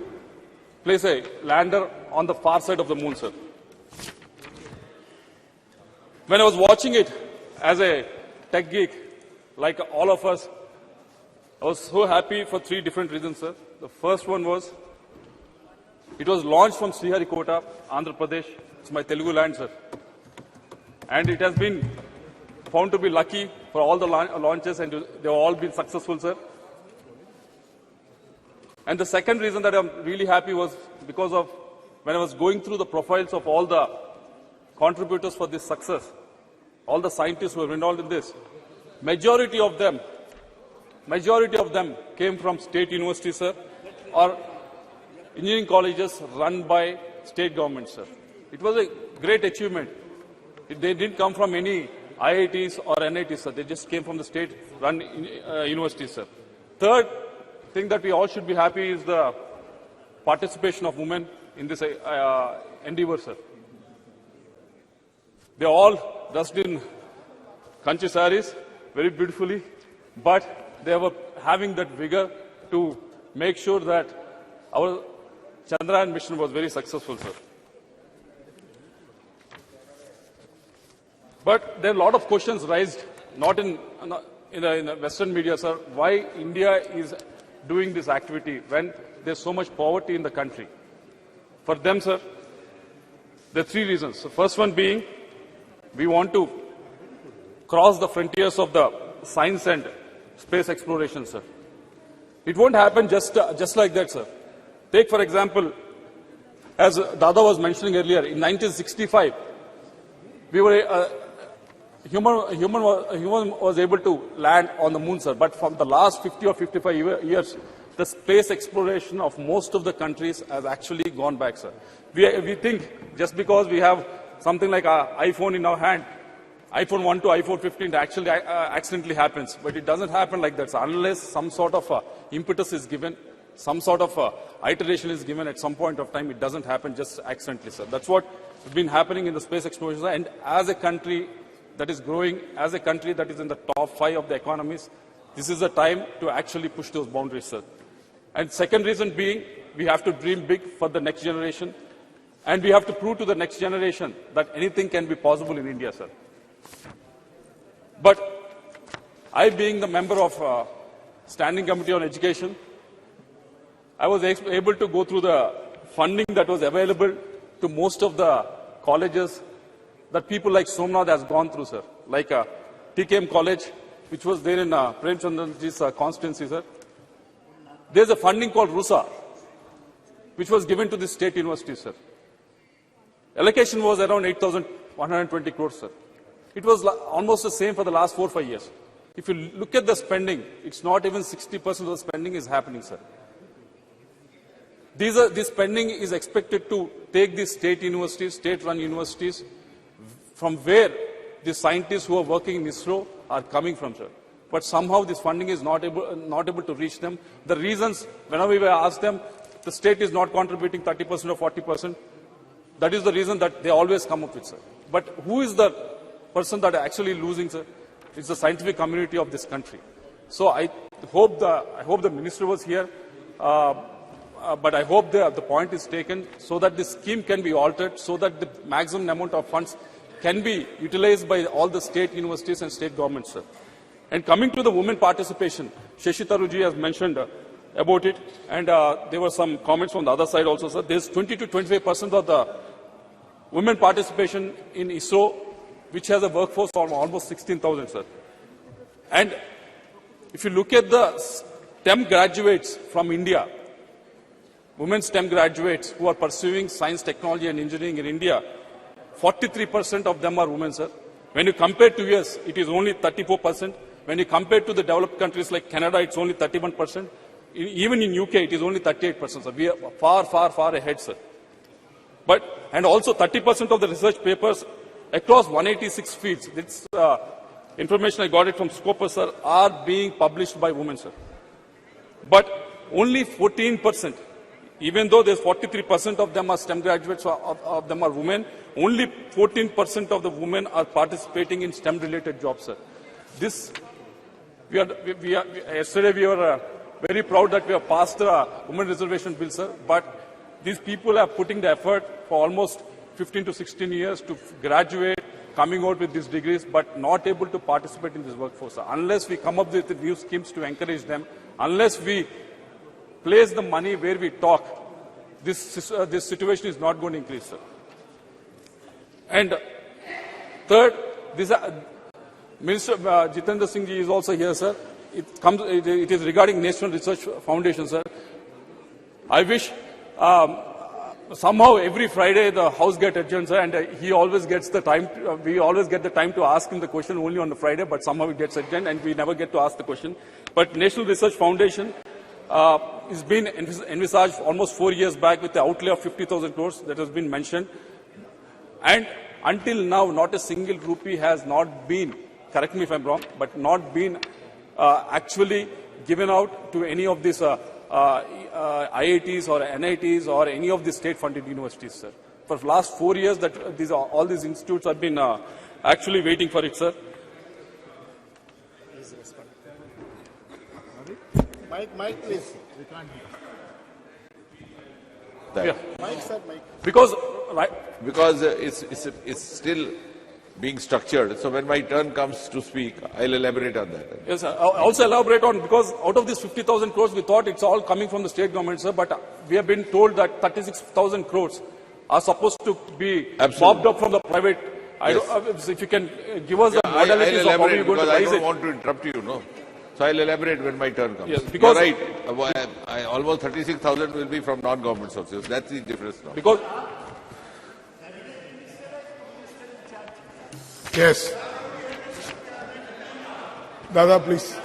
[SPEAKER 11] place a lander on the far side of the moon, sir. When I was watching it as a tech geek, like all of us, I was so happy for three different reasons, sir. The first one was, it was launched from Sriharikota, Andhra Pradesh. It's my Telugu land, sir. And it has been found to be lucky for all the launches, and they've all been successful, sir. And the second reason that I'm really happy was because of when I was going through the profiles of all the contributors for this success, all the scientists who were involved in this, majority of them came from state universities, sir, or engineering colleges run by state governments, sir. It was a great achievement. They didn't come from any IITs or NITs, sir. They just came from the state-run universities, sir. Third thing that we all should be happy is the participation of women in this endeavor, sir. They all dressed in kanchi saris, very beautifully, but they were having that vigor to make sure that our Chandrayaan mission was very successful, sir. But there are a lot of questions raised, not in the Western media, sir, why India is doing this activity when there's so much poverty in the country. For them, sir, there are three reasons. The first one being, we want to cross the frontiers of the science and space exploration, sir. It won't happen just like that, sir. Take, for example, as Dada was mentioning earlier, in 1965, we were human was able to land on the moon, sir. But from the last 50 or 55 years, the space exploration of most of the countries has actually gone back, sir. We think just because we have something like an iPhone in our hand, iPhone 1 to iPhone 15 actually accidentally happens. But it doesn't happen like that, sir. Unless some sort of impetus is given, some sort of iteration is given at some point of time, it doesn't happen just accidentally, sir. That's what has been happening in the space exploration. And as a country that is growing, as a country that is in the top 5 of the economies, this is the time to actually push those boundaries, sir. And second reason being, we have to dream big for the next generation. And we have to prove to the next generation that anything can be possible in India, sir. But I, being the member of Standing Committee on Education, I was able to go through the funding that was available to most of the colleges that people like Somnath has gone through, sir. Like TKM College, which was there in Premchandranji's constituency, sir. There's a funding called RUSA, which was given to the state university, sir.
[SPEAKER 5] allocation was around 8,120 crores, sir. It was almost the same for the last 4 or 5 years. If you look at the spending, it's not even 60% of the spending is happening, sir. This spending is expected to take these state universities, state-run universities, from where the scientists who are working in ISRO are coming from, sir. But somehow this funding is not able to reach them. The reasons, whenever we ask them, the state is not contributing 30% or 40%. That is the reason that they always come up with, sir. But who is the person that are actually losing, sir? It's the scientific community of this country. So I hope the minister was here, but I hope the point is taken so that this scheme can be altered, so that the maximum amount of funds can be utilized by all the state universities and state governments, sir. And coming to the women participation, Shashi Tharoor has mentioned about it, and there were some comments from the other side also, sir. There's 20 to 25% of the women participation in ISRO, which has a workforce of almost 16,000, sir. And if you look at the STEM graduates from India, women STEM graduates who are pursuing science, technology and engineering in India, 43% of them are women, sir. When you compare to US, it is only 34%. When you compare to the developed countries like Canada, it's only 31%. Even in UK, it is only 38%, sir. We are far, far, far ahead, sir. And also 30% of the research papers across 186 fields, this information I got it from Scopus, sir, are being published by women, sir. But only 14%, even though there's 43% of them are STEM graduates, of them are women, only 14% of the women are participating in STEM-related jobs, sir. Yesterday we were very proud that we have passed the women reservation bill, sir, but these people are putting the effort for almost 15 to 16 years to graduate, coming out with these degrees, but not able to participate in this workforce, sir. Unless we come up with new schemes to encourage them, unless we place the money where we talk, this situation is not going to increase, sir. And third, Minister Jitendra Singh ji is also here, sir. It is regarding National Research Foundation, sir. I wish somehow every Friday the House gets adjourned, sir, and he always gets the time. We always get the time to ask him the question only on the Friday, but somehow it gets adjourned and we never get to ask the question. But National Research Foundation has been envisaged almost 4 years back with the outlay of 50,000 crores that has been mentioned. And until now, not a single rupee has not been, correct me if I'm wrong, but not been actually given out to any of these IITs or NITs or any of the state-funded universities, sir. For the last 4 years, all these institutes have been actually waiting for it, sir.
[SPEAKER 15] Mike, please.
[SPEAKER 5] Yeah.
[SPEAKER 15] Mike, sir, Mike.
[SPEAKER 7] Because it's still being structured. So when my turn comes to speak, I'll elaborate on that.
[SPEAKER 5] Yes, sir. I'll also elaborate on, because out of these 50,000 crores, we thought it's all coming from the state government, sir, but we have been told that 36,000 crores are supposed to be mopped up from the private. Yes. If you can give us the modalities of how you're going to raise it.
[SPEAKER 7] I don't want to interrupt you, no. So I'll elaborate when my turn comes.
[SPEAKER 5] Yes, because
[SPEAKER 7] you're right. Almost 36,000 will be from non-government sources. That's the difference now.
[SPEAKER 5] Because
[SPEAKER 15] yes. Dada, please.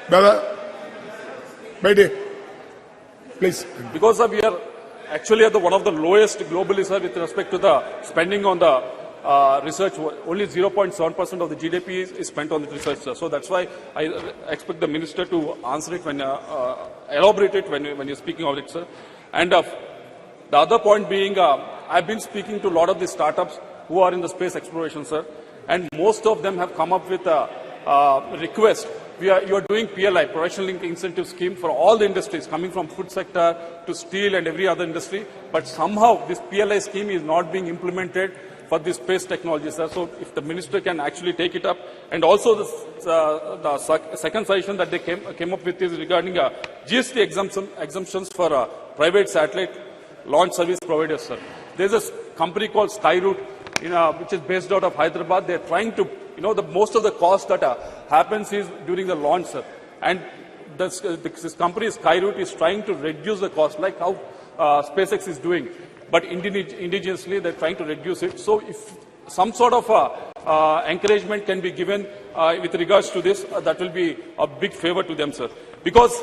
[SPEAKER 15] Dada, Baidi, please.
[SPEAKER 5] Because we are actually at one of the lowest globally, sir, with respect to the spending on the research. Only 0.7% of the GDP is spent on the research, sir. So that's why I expect the minister to answer it when elaborate it when you're speaking of it, sir. And the other point being, I've been speaking to a lot of the startups who are in the space exploration, sir, and most of them have come up with a request. You are doing PLI, Production Linked Incentive Scheme, for all the industries, coming from food sector to steel and every other industry, but somehow this PLI scheme is not being implemented for this space technology, sir. So if the minister can actually take it up. And also the second suggestion that they came up with is regarding GST exemptions for private satellite launch service providers, sir. There's a company called Skyroot, which is based out of Hyderabad. They're trying to, most of the cost that happens is during the launch, sir. And this company, Skyroot, is trying to reduce the cost, like how SpaceX is doing. but indigenously they're trying to reduce it. So if some sort of encouragement can be given with regards to this, that will be a big favor to them, sir. Because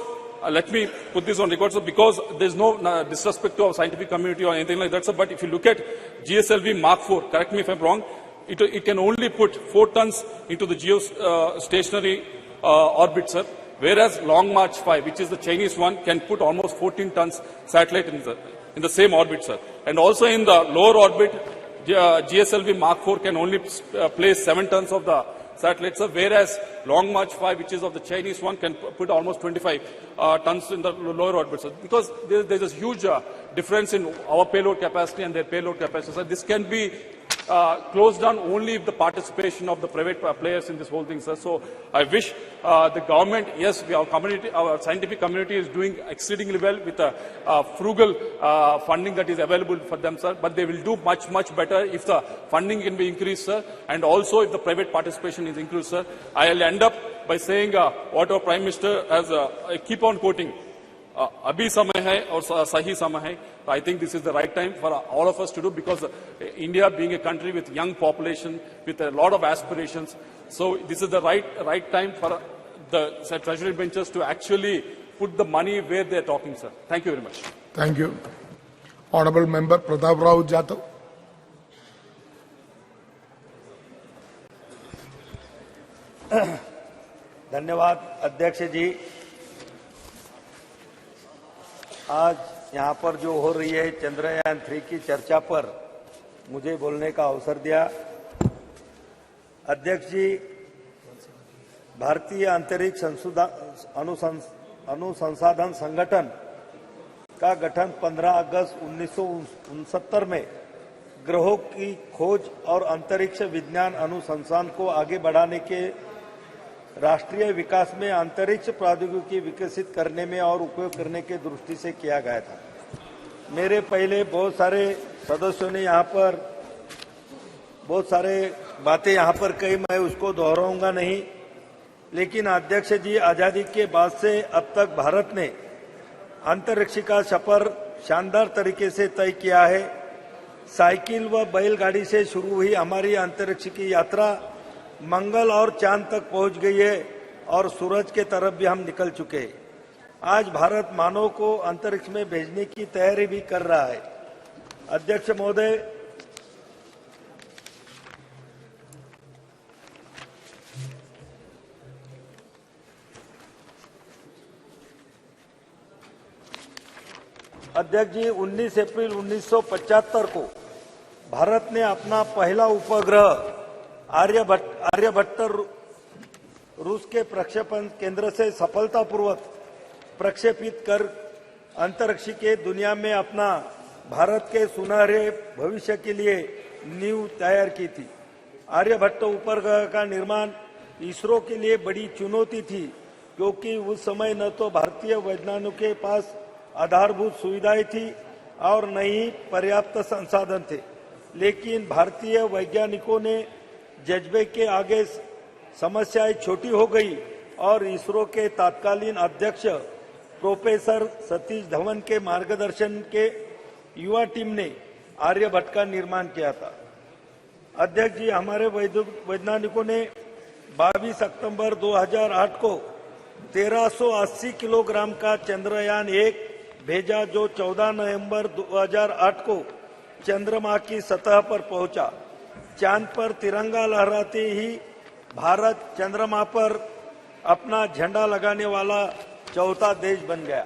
[SPEAKER 5] let me put this on record, sir, because there's no disrespect to our scientific community or anything like that, sir, but if you look at GSLV Mark IV, correct me if I'm wrong, it can only put 4 tons into the geostationary orbit, sir, whereas Long March 5, which is the Chinese one, can put almost 14 tons satellite in the same orbit, sir. And also in the lower orbit, GSLV Mark IV can only place 7 tons of the satellites, sir, whereas Long March 5, which is of the Chinese one, can put almost 25 tons in the lower orbit, sir. Because there's a huge difference in our payload capacity and their payload capacity, sir. This can be closed down only if the participation of the private players in this whole thing, sir. So I wish the government, yes, our scientific community is doing exceedingly well with the frugal funding that is available for them, sir. But they will do much, much better if the funding can be increased, sir, and also if the private participation is increased, sir. I'll end up by saying what our Prime Minister has, I keep on quoting, abhi samay hai aur sahi samay hai. I think this is the right time for all of us to do, because India being a country with young population, with a lot of aspirations, so this is the right time for the treasury benches to actually put the money where they are talking, sir. Thank you very much.
[SPEAKER 20] Thank you. Honorable Member Pratap Rao Jadhav.
[SPEAKER 8] धन्यवाद अध्यक्ष जी। आज यहाँ पर जो हो रही है चंद्रयान 3 की चर्चा पर मुझे बोलने का अवसर दिया। अध्यक्ष जी, भारतीय अंतरिक्ष अनुसंधान संगठन का गठन 15 अगस्त 1969 में ग्रहों की खोज और अंतरिक्ष विज्ञान अनुसंधान को आगे बढ़ाने के राष्ट्रीय विकास में अंतरिक्ष प्रौद्योगिकी विकसित करने में और उपयोग करने के दृष्टि से किया गया था। मेरे पहले बहुत सारे सदस्यों ने यहाँ पर बहुत सारे बातें यहाँ पर कही, मैं उसको दोहराऊंगा नहीं। लेकिन अध्यक्ष जी, आजादी के बाद से अब तक भारत ने अंतरिक्ष का सफर शानदार तरीके से तय किया है। साइकिल व बैलगाड़ी से शुरू हुई हमारी अंतरिक्ष की यात्रा मंगल और चांद तक पहुंच गई है और सूरज के तरफ भी हम निकल चुके हैं। आज भारत मानव को अंतरिक्ष में भेजने की तैयारी भी कर रहा है। अध्यक्ष महोदय, अध्यक्ष जी, 19 अप्रैल 1975 को भारत ने अपना पहला उपग्रह आर्यभट्ट रूस के प्रक्षेपण केंद्र से सफलतापूर्वक प्रक्षेपित कर अंतरिक्ष के दुनिया में अपना भारत के सुनहरे भविष्य के लिए नींव तैयार की थी। आर्यभट्ट उपग्रह का निर्माण इसरो के लिए बड़ी चुनौती थी, क्योंकि उस समय न तो भारतीय वैज्ञानिकों के पास आधारभूत सुविधाएं थी और न ही पर्याप्त संसाधन थे। लेकिन भारतीय वैज्ञानिकों ने जज्बे के आगे समस्याएं छोटी हो गई और इसरो के तत्कालीन अध्यक्ष प्रोफेसर सतीश धवन के मार्गदर्शन के युवा टीम ने आर्यभट्ट का निर्माण किया था। अध्यक्ष जी, हमारे वैज्ञानिकों ने 22 अक्टूबर 2008 को 1380 किलोग्राम का चंद्रयान 1 भेजा, जो 14 नवंबर 2008 को चंद्रमा की सतह पर पहुंचा। चांद पर तिरंगा लहराते ही भारत चंद्रमा पर अपना झंडा लगाने वाला चौथा देश बन गया।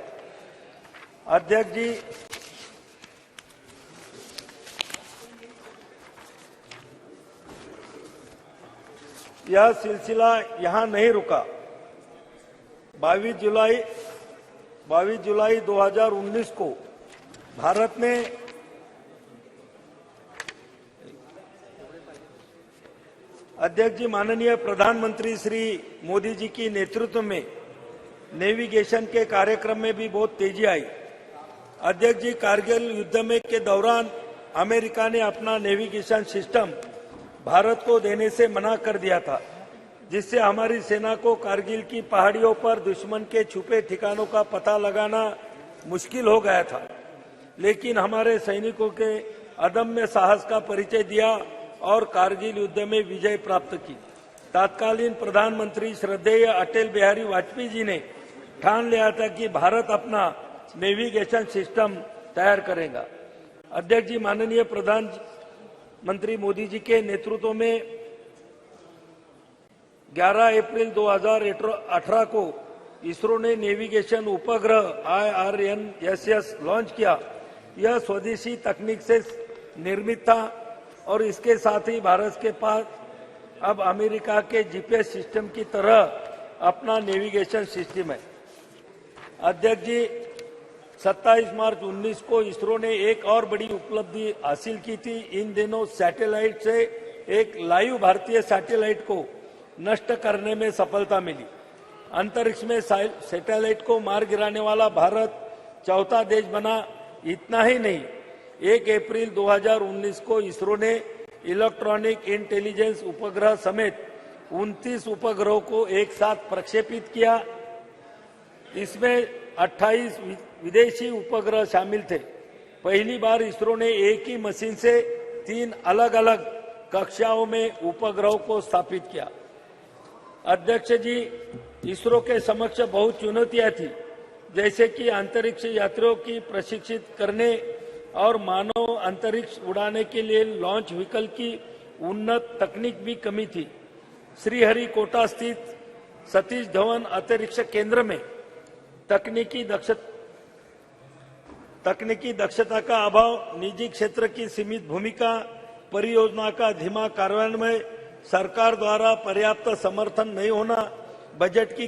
[SPEAKER 8] अध्यक्ष जी, यह सिलसिला यहां नहीं रुका। 22 जुलाई 2019 को भारत ने अध्यक्ष जी, माननीय प्रधानमंत्री श्री मोदी जी की नेतृत्व में नेविगेशन के कार्यक्रम में भी बहुत तेजी आई। अध्यक्ष जी, कारगिल युद्ध में के दौरान अमेरिका ने अपना नेविगेशन सिस्टम भारत को देने से मना कर दिया था, जिससे हमारी सेना को कारगिल की पहाड़ियों पर दुश्मन के छुपे ठिकानों का पता लगाना मुश्किल हो गया था। लेकिन हमारे सैनिकों के अदम्य साहस का परिचय दिया और कारगिल युद्ध में विजय प्राप्त की। तत्कालीन प्रधानमंत्री श्रद्धेय अटल बिहारी वाजपेयी जी ने ठान लिया था कि भारत अपना नेविगेशन सिस्टम तैयार करेगा। अध्यक्ष जी, माननीय प्रधानमंत्री मोदी जी के नेतृत्व में 11 अप्रैल 2018 को इसरो ने नेविगेशन उपग्रह IRNSS लॉन्च किया। यह स्वदेशी तकनीक से निर्मित था और इसके साथ ही भारत के पास अब अमेरिका के GPS सिस्टम की तरह अपना नेविगेशन सिस्टम है। अध्यक्ष जी, 27 मार्च 19 को इसरो ने एक और बड़ी उपलब्धि हासिल की थी। इन दिनों सैटेलाइट से एक लाइव भारतीय सैटेलाइट को नष्ट करने में सफलता मिली। अंतरिक्ष में सैटेलाइट को मार गिराने वाला भारत चौथा देश बना। इतना ही नहीं, 1 अप्रैल 2019 को इसरो ने इलेक्ट्रॉनिक इंटेलिजेंस उपग्रह समेत 29 उपग्रहों को एक साथ प्रक्षेपित किया। इसमें 28 विदेशी उपग्रह शामिल थे। पहली बार इसरो ने एक ही मशीन से 3 अलग अलग कक्षाओं में उपग्रहों को स्थापित किया। अध्यक्ष जी, इसरो के समक्ष बहुत चुनौतियां थी, जैसे कि अंतरिक्ष यात्रियों की प्रशिक्षित करने और मानव अंतरिक्ष उड़ाने के लिए लॉन्च व्हीकल की उन्नत तकनीक भी कमी थी। श्रीहरिकोटा स्थित सतीश धवन अंतरिक्ष केंद्र में तकनीकी दक्षता का अभाव, निजी क्षेत्र की सीमित भूमिका, परियोजना का धीमा कार्यान्वयन, सरकार द्वारा पर्याप्त समर्थन नहीं होना, बजट की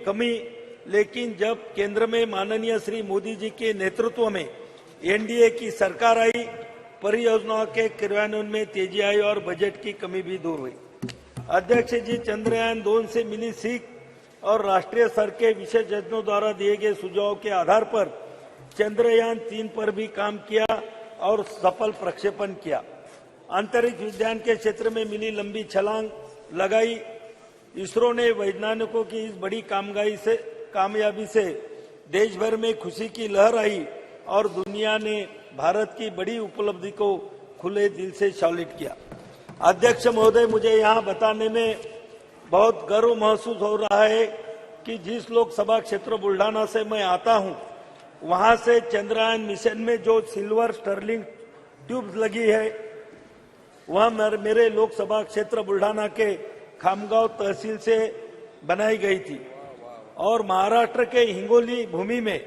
[SPEAKER 8] कमी। लेकिन जब केंद्र में माननीय श्री मोदी जी के नेतृत्व में NDA की सरकार आई, परियोजनाओं के क्रियान्वयन में तेजी आई और बजट की कमी भी दूर हुई। अध्यक्ष जी, चंद्रयान 2 से मिली सीख और राष्ट्रीय स्तर के विशेषज्ञों द्वारा दिए गए सुझावों के आधार पर चंद्रयान 3 पर भी काम किया और सफल प्रक्षेपण किया। अंतरिक्ष विज्ञान के क्षेत्र में मिली लंबी छलांग लगाई। इसरो ने वैज्ञानिकों की इस बड़ी कामयाबी से देश भर में खुशी की लहर आई और दुनिया ने भारत की बड़ी उपलब्धि को खुले दिल से सैल्यूट किया। अध्यक्ष महोदय, मुझे यहाँ बताने में बहुत गर्व महसूस हो रहा है कि जिस लोकसभा क्षेत्र बुल्ढाना से मैं आता हूँ, वहाँ से चंद्रयान मिशन में जो सिल्वर स्टर्लिंग ट्यूब्स लगी है, वह मेरे लोकसभा क्षेत्र बुल्ढाना के खामगांव तहसील से बनाई गई थी और महाराष्ट्र के हिंगोली भूमि में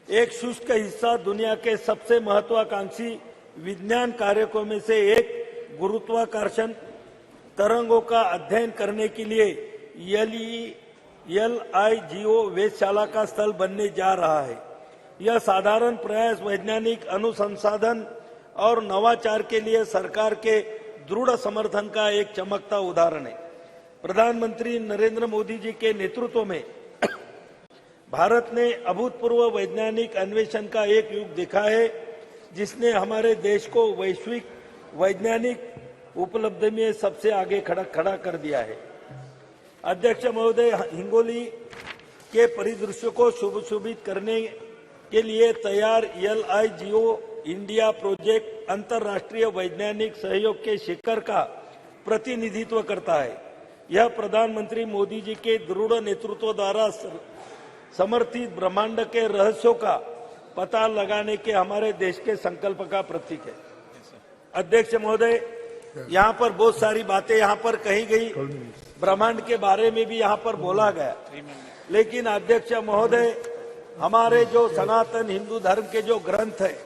[SPEAKER 8] एक शुष्क हिस्सा दुनिया के सबसे महत्वाकांक्षी विज्ञान कार्यक्रमों में से एक गुरुत्वाकर्षण तरंगों का अध्ययन करने के लिए LIGO वेधशाला का स्थल बनने जा रहा है। यह साधारण प्रयास वैज्ञानिक अनुसंधान और नवाचार के लिए सरकार के दृढ़ समर्थन का एक चमकता उदाहरण है। प्रधानमंत्री नरेंद्र मोदी जी के नेतृत्व में भारत ने अभूतपूर्व वैज्ञानिक अन्वेषण का एक युग देखा है, जिसने हमारे देश को वैश्विक वैज्ञानिक उपलब्धि में सबसे आगे खड़ा कर दिया है। अध्यक्ष महोदय, हिंगोली के परिदृश्य को शुभशोभित करने के लिए तैयार LIGO इंडिया प्रोजेक्ट अंतर्राष्ट्रीय वैज्ञानिक सहयोग के शिखर का प्रतिनिधित्व करता है। यह प्रधानमंत्री मोदी जी के दृढ़ नेतृत्व द्वारा समर्थित ब्रह्मांड के रहस्यों का पता लगाने के हमारे देश के संकल्प का प्रतीक है। अध्यक्ष महोदय, यहाँ पर बहुत सारी बातें यहाँ पर कही गई, ब्रह्मांड के बारे में भी यहाँ पर बोला गया, लेकिन अध्यक्ष महोदय, हमारे जो सनातन हिंदू धर्म के जो ग्रंथ है,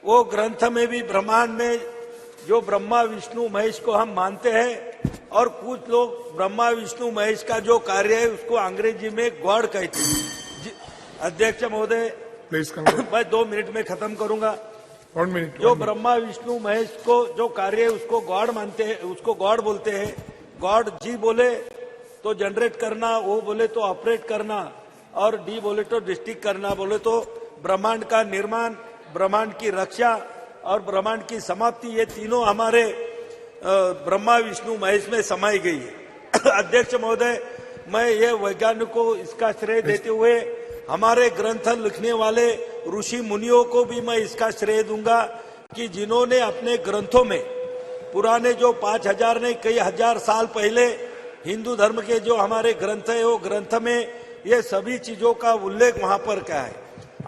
[SPEAKER 8] वो ग्रंथ में भी ब्रह्मांड में जो ब्रह्मा विष्णु महेश को हम मानते हैं, और कुछ लोग ब्रह्मा विष्णु महेश का जो कार्य है उसको अंग्रेजी में गॉड कहते हैं। अध्यक्ष महोदय, मैं 2 मिनट में खत्म करूंगा। जो ब्रह्मा विष्णु महेश को जो कार्य है उसको गॉड मानते हैं, उसको गॉड बोलते हैं। गॉड जी बोले तो जनरेट करना, वो बोले तो ऑपरेट करना, और डी बोले तो डिस्ट्रिक्ट करना, बोले तो ब्रह्मांड का निर्माण, ब्रह्मांड की रक्षा और ब्रह्मांड की समाप्ति, ये तीनों हमारे ब्रह्मा विष्णु महेश में समाई गई है। अध्यक्ष महोदय, मैं ये वैज्ञानिक को इसका श्रेय देते हुए हमारे ग्रंथ लिखने वाले ऋषि मुनियों को भी मैं इसका श्रेय दूंगा कि जिन्होंने अपने ग्रंथों में पुराने जो 5000 नहीं कई हजार साल पहले हिंदू धर्म के जो हमारे ग्रंथ है वो ग्रंथ में ये सभी चीजों का उल्लेख वहां पर क्या है।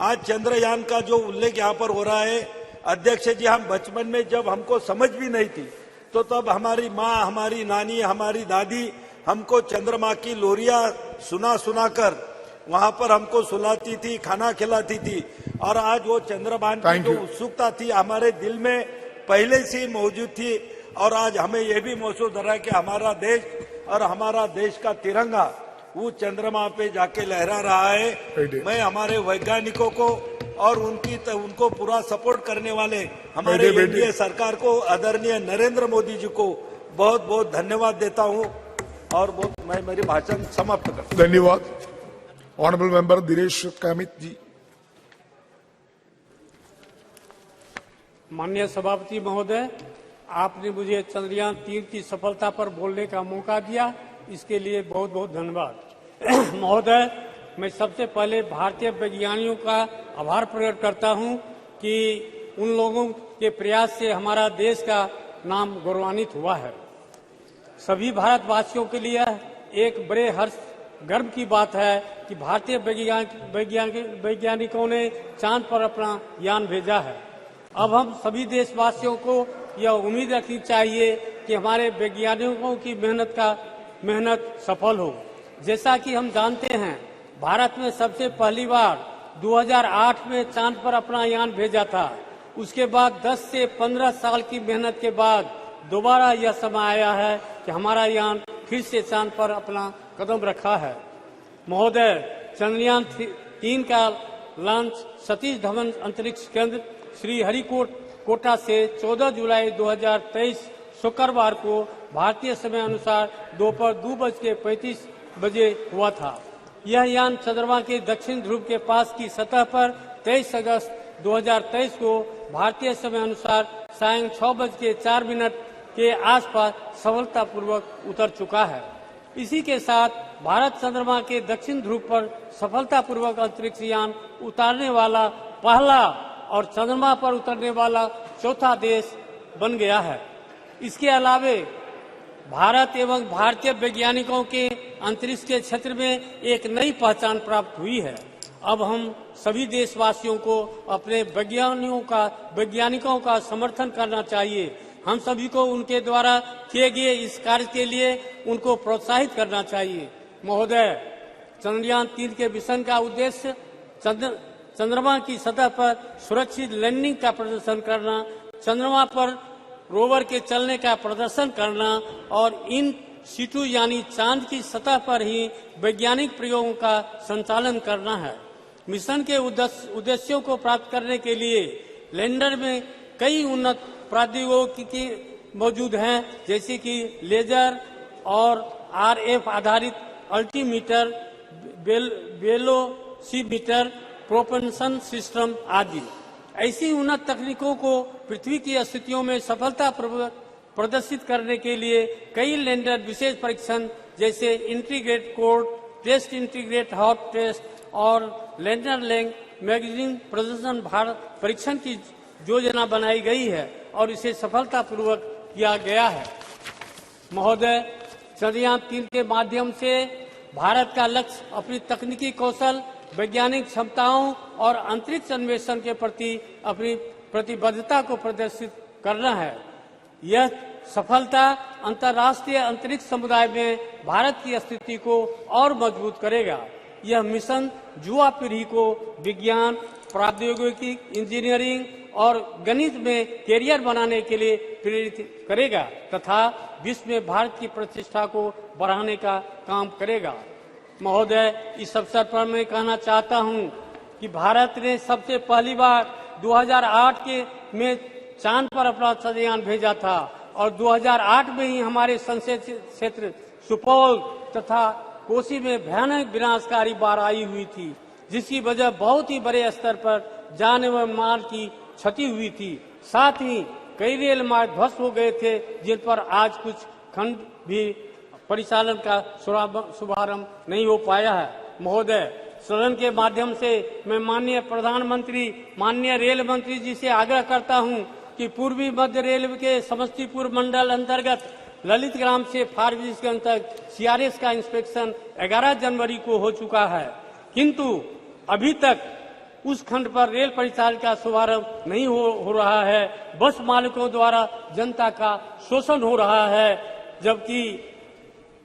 [SPEAKER 8] आज चंद्रयान का जो उल्लेख यहाँ पर हो रहा है, अध्यक्ष जी, हम बचपन में जब हमको समझ भी नहीं थी तो तब हमारी माँ, हमारी नानी, हमारी दादी हमको चंद्रमा की लोरियां सुना कर वहां पर हमको सुलाती थी, खाना खिलाती थी। और आज वो चंद्रमान की जो उत्सुकता थी हमारे दिल में पहले से ही मौजूद थी। और आज हमें यह भी महसूस हो रहा है कि हमारा देश और हमारा देश का तिरंगा वो चंद्रमा पे जाके लहरा रहा है। मैं हमारे वैज्ञानिकों को और उनको पूरा सपोर्ट करने वाले हमारे एनडीए सरकार को, आदरणीय नरेंद्र मोदी जी को बहुत बहुत धन्यवाद देता हूं और मैं मेरी भाषण समाप्त करता हूं।
[SPEAKER 20] धन्यवाद। ऑनरेबल मेंबर दिनेश कामित जी।
[SPEAKER 9] माननीय सभापति महोदय, आपने मुझे चंद्रयान 3 की सफलता पर बोलने का मौका दिया, इसके लिए बहुत बहुत धन्यवाद। महोदय, मैं सबसे पहले भारतीय वैज्ञानिकों का आभार प्रकट करता हूं कि उन लोगों के प्रयास से हमारा देश का नाम गौरवान्वित हुआ है। सभी भारतवासियों के लिए एक बड़े हर्ष गर्व की बात है कि भारतीय वैज्ञानिकों ने चांद पर अपना यान भेजा है। अब हम सभी देशवासियों को यह उम्मीद रखनी चाहिए कि हमारे वैज्ञानिकों की मेहनत सफल हो। जैसा कि हम जानते हैं, भारत में सबसे पहली बार 2008 में चांद पर अपना यान भेजा था। उसके बाद 10 से 15 साल की मेहनत के बाद दोबारा यह समय आया है कि हमारा यान फिर से चांद पर अपना कदम रखा है। महोदय, चंद्रयान 3 का लॉन्च सतीश धवन अंतरिक्ष केंद्र श्रीहरिकोटा से 14 जुलाई 2023 शुक्रवार को भारतीय समय अनुसार दोपहर 2:35 बजे हुआ था। यह यान चंद्रमा के दक्षिण ध्रुव के पास की सतह पर 23 अगस्त 2023 को भारतीय समय अनुसार सायं 6:04 के आसपास सफलतापूर्वक उतर चुका है। इसी के साथ भारत चंद्रमा के दक्षिण ध्रुव पर सफलतापूर्वक अंतरिक्ष यान उतारने वाला पहला और चंद्रमा पर उतरने वाला चौथा देश बन गया है। इसके अलावे भारत एवं भारतीय वैज्ञानिकों के अंतरिक्ष के क्षेत्र में एक नई पहचान प्राप्त हुई है। अब हम सभी देशवासियों को अपने वैज्ञानिकों का समर्थन करना चाहिए। हम सभी को उनके द्वारा किए गए इस कार्य के लिए उनको प्रोत्साहित करना चाहिए। महोदय, चंद्रयान 3 के मिशन का उद्देश्य चंद्रमा की सतह पर सुरक्षित लैंडिंग का प्रदर्शन करना, चंद्रमा पर रोवर के चलने का प्रदर्शन करना और इन सीटू यानी चांद की सतह पर ही वैज्ञानिक प्रयोगों का संचालन करना है। मिशन के उद्देश्यों को प्राप्त करने के लिए लैंडर में कई उन्नत प्रौद्योगिकी मौजूद हैं, जैसे कि लेजर और RF आधारित अल्टीमीटर, वेलोसीमीटर, प्रोपल्शन सिस्टम आदि। ऐसी उन्नत तकनीकों को पृथ्वी की स्थितियों में सफलता प्रदर्शित करने के लिए कई लैंडर विशेष परीक्षण जैसे integrated cold test, integrated hot test और लैंडर लैंग मैगजीन प्रदर्शन भारत परीक्षण की योजना बनाई गई है और इसे सफलतापूर्वक किया गया है। महोदय, चंद्रयान 3 के माध्यम से भारत का लक्ष्य अपनी तकनीकी कौशल, वैज्ञानिक क्षमताओं और अंतरिक्ष अन्वेषण के प्रति अपनी प्रतिबद्धता को प्रदर्शित करना है। यह सफलता अंतर्राष्ट्रीय अंतरिक्ष समुदाय में भारत की स्थिति को और मजबूत करेगा। यह मिशन युवा पीढ़ी को विज्ञान, प्रौद्योगिकी, इंजीनियरिंग और गणित में कैरियर बनाने के लिए प्रेरित करेगा तथा विश्व में भारत की प्रतिष्ठा को बढ़ाने का काम करेगा। महोदय, इस अवसर पर मैं कहना चाहता हूं कि भारत ने सबसे पहली बार 2008 में चांद पर अपना चंद्रयान भेजा था और 2008 में ही हमारे संसदीय क्षेत्र सुपौल तथा कोसी में भयानक विनाशकारी बाढ़ आई हुई थी, जिसकी वजह बहुत ही बड़े स्तर पर जान एवं माल की क्षति हुई थी। साथ ही कई रेल मार्ग ध्वस्त हो गए थे, जिन पर आज कुछ खंड भी परिचालन का शुभारंभ नहीं हो पाया है। महोदय, सदन के माध्यम से मैं माननीय प्रधानमंत्री, माननीय रेल मंत्री जी से आग्रह करता हूं कि पूर्वी मध्य रेलवे के समस्तीपुर मंडल अंतर्गत ललित ग्राम से फारबिसगंज तक सीआरएस का इंस्पेक्शन 11 जनवरी को हो चुका है, किंतु अभी तक उस खंड पर रेल परिचालन का शुभारंभ नहीं हो रहा है। बस मालिकों द्वारा जनता का शोषण हो रहा है, जबकि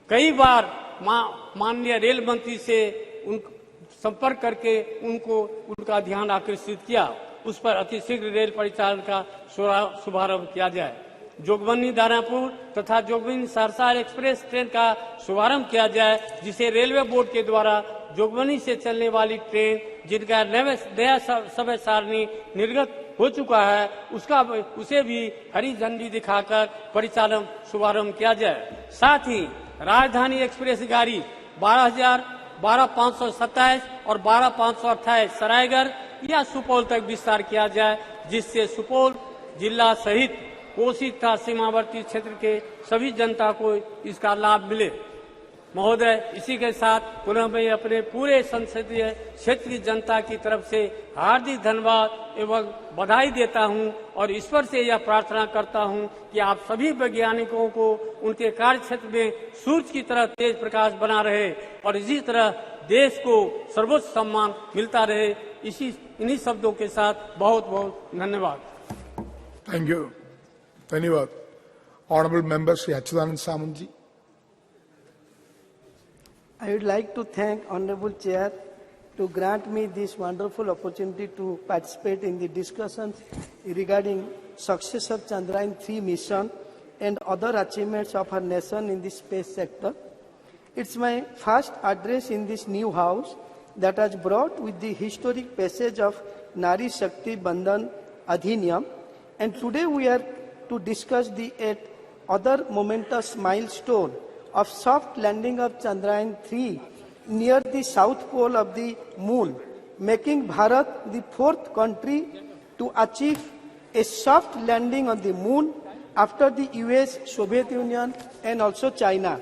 [SPEAKER 9] कई बार माननीय रेल मंत्री से संपर्क करके उनका ध्यान आकर्षित किया, उस पर अतिशीघ्र रेल परिचालन का शुभारंभ किया जाए। जोगबनी दानापुर तथा जोगबनी सहरसा एक्सप्रेस ट्रेन का शुभारंभ किया जाए, जिसे रेलवे बोर्ड के द्वारा जोगबनी से चलने वाली ट्रेन जिनका नया समय सारणी निर्गत हो चुका है, उसे भी हरी झंडी दिखाकर परिचालन शुभारंभ किया जाए। साथ ही राजधानी एक्सप्रेस गाड़ी 12,527 और 12,528 सरायगढ़ या सुपौल तक विस्तार किया जाए, जिससे सुपौल जिला सहित कोसी तथा सीमावर्ती क्षेत्र के सभी जनता को इसका लाभ मिले। महोदय, इसी के साथ पुनः मैं अपने पूरे संसदीय क्षेत्र की जनता की तरफ से हार्दिक धन्यवाद एवं बधाई देता हूं और ईश्वर से यह प्रार्थना करता हूं कि आप सभी वैज्ञानिकों को उनके कार्य क्षेत्र में सूर्य की तरह तेज प्रकाश बना रहे और इसी तरह देश को सर्वोच्च सम्मान मिलता रहे। इन्हीं शब्दों के साथ बहुत बहुत धन्यवाद।
[SPEAKER 20] थैंक यू, धन्यवाद। Honourable member Shri Achyutananda Samanta ji.
[SPEAKER 6] I would like to thank Honorable Chair to grant me this wonderful opportunity to participate in the discussions regarding success of Chandrayaan-3 mission and other achievements of our nation in the space sector. It's my first address in this new house that has brought with the historic passage of Nari Shakti Bandhan Adhiniyam, and today we are to discuss the other momentous milestone of soft landing of Chandrayaan-3 near the south pole of the moon, making Bharat the fourth country to achieve a soft landing on the moon after the US, Soviet Union and also China.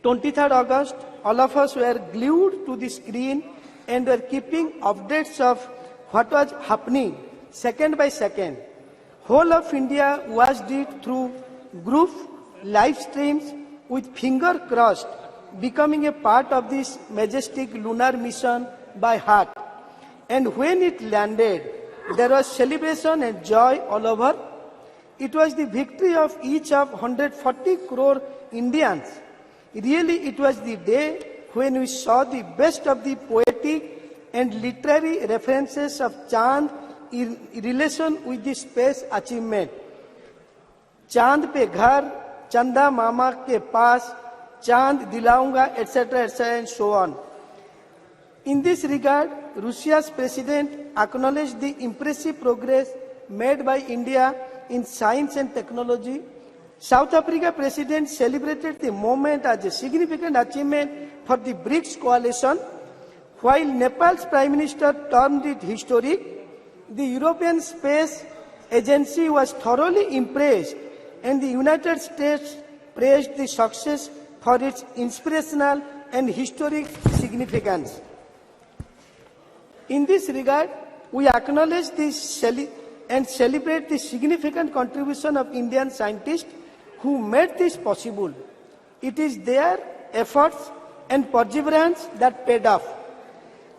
[SPEAKER 6] 23rd August, all of us were glued to the screen and were keeping updates of what was happening second by second. Whole of India watched it through group live streams with finger crossed, becoming a part of this majestic lunar mission by heart. And when it landed, there was celebration and joy all over. It was the victory of each of 140 crore Indians. Really, it was the day when we saw the best of the poetic and literary references of Chand in relation with the space achievement. Chand pe ghar, Chanda Mama ke paas, Chand dilaunga, etc., etc., and so on. In this regard, Russia's president acknowledged the impressive progress made by India in science and technology. South Africa president celebrated the moment as a significant achievement for the BRICS coalition, while Nepal's Prime Minister termed it historic. The European Space Agency was thoroughly impressed, and the United States praised the success for its inspirational and historic significance. In this regard, we acknowledge this and celebrate the significant contribution of Indian scientists who made this possible. It is their efforts and perseverance that paid off.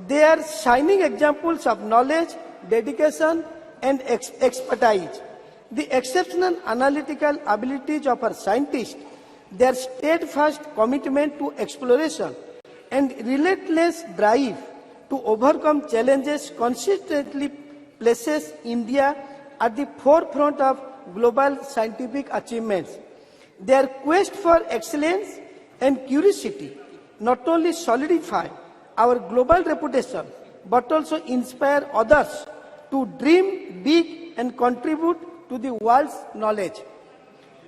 [SPEAKER 6] They are shining examples of knowledge, dedication, and expertise. The exceptional analytical abilities of our scientists, their steadfast commitment to exploration, and relentless drive to overcome challenges consistently places India at the forefront of global scientific achievements. Their quest for excellence and curiosity not only solidify our global reputation, but also inspire others to dream big and contribute to the world's knowledge.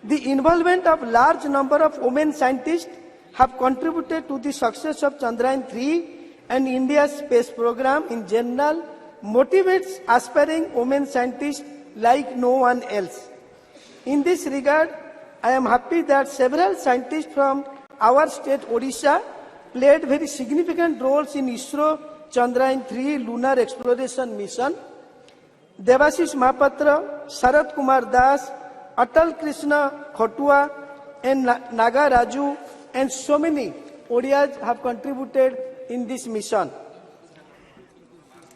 [SPEAKER 6] The involvement of large number of women scientists have contributed to the success of Chandrayaan-3 and India's space program in general, motivates aspiring women scientists like no one else. In this regard, I am happy that several scientists from our state, Odisha, played very significant roles in ISRO Chandrayaan-3 lunar exploration mission. Devashish Mahapatra, Sarath Kumar Das, Atal Krishna Khotua, and Naga Raju, and so many ODIs have contributed in this mission.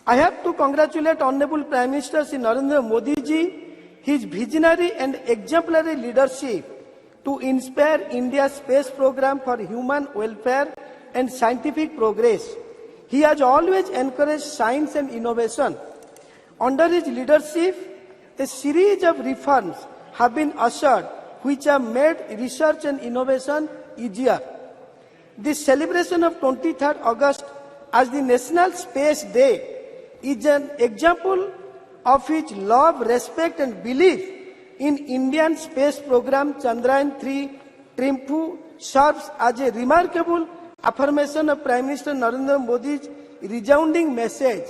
[SPEAKER 6] I have to congratulate Honorable Prime Minister Shri Narendra Modi ji, his visionary and exemplary leadership to inspire India's space program for human welfare and scientific progress. He has always encouraged science and innovation. Under his leadership, a series of reforms have been ushered which have made research and innovation easier. The celebration of 23rd August as the National Space Day is an example of his love, respect and belief in Indian space program Chandrayaan-3 Triumph serves as a remarkable affirmation of Prime Minister Narendra Modi's resounding message,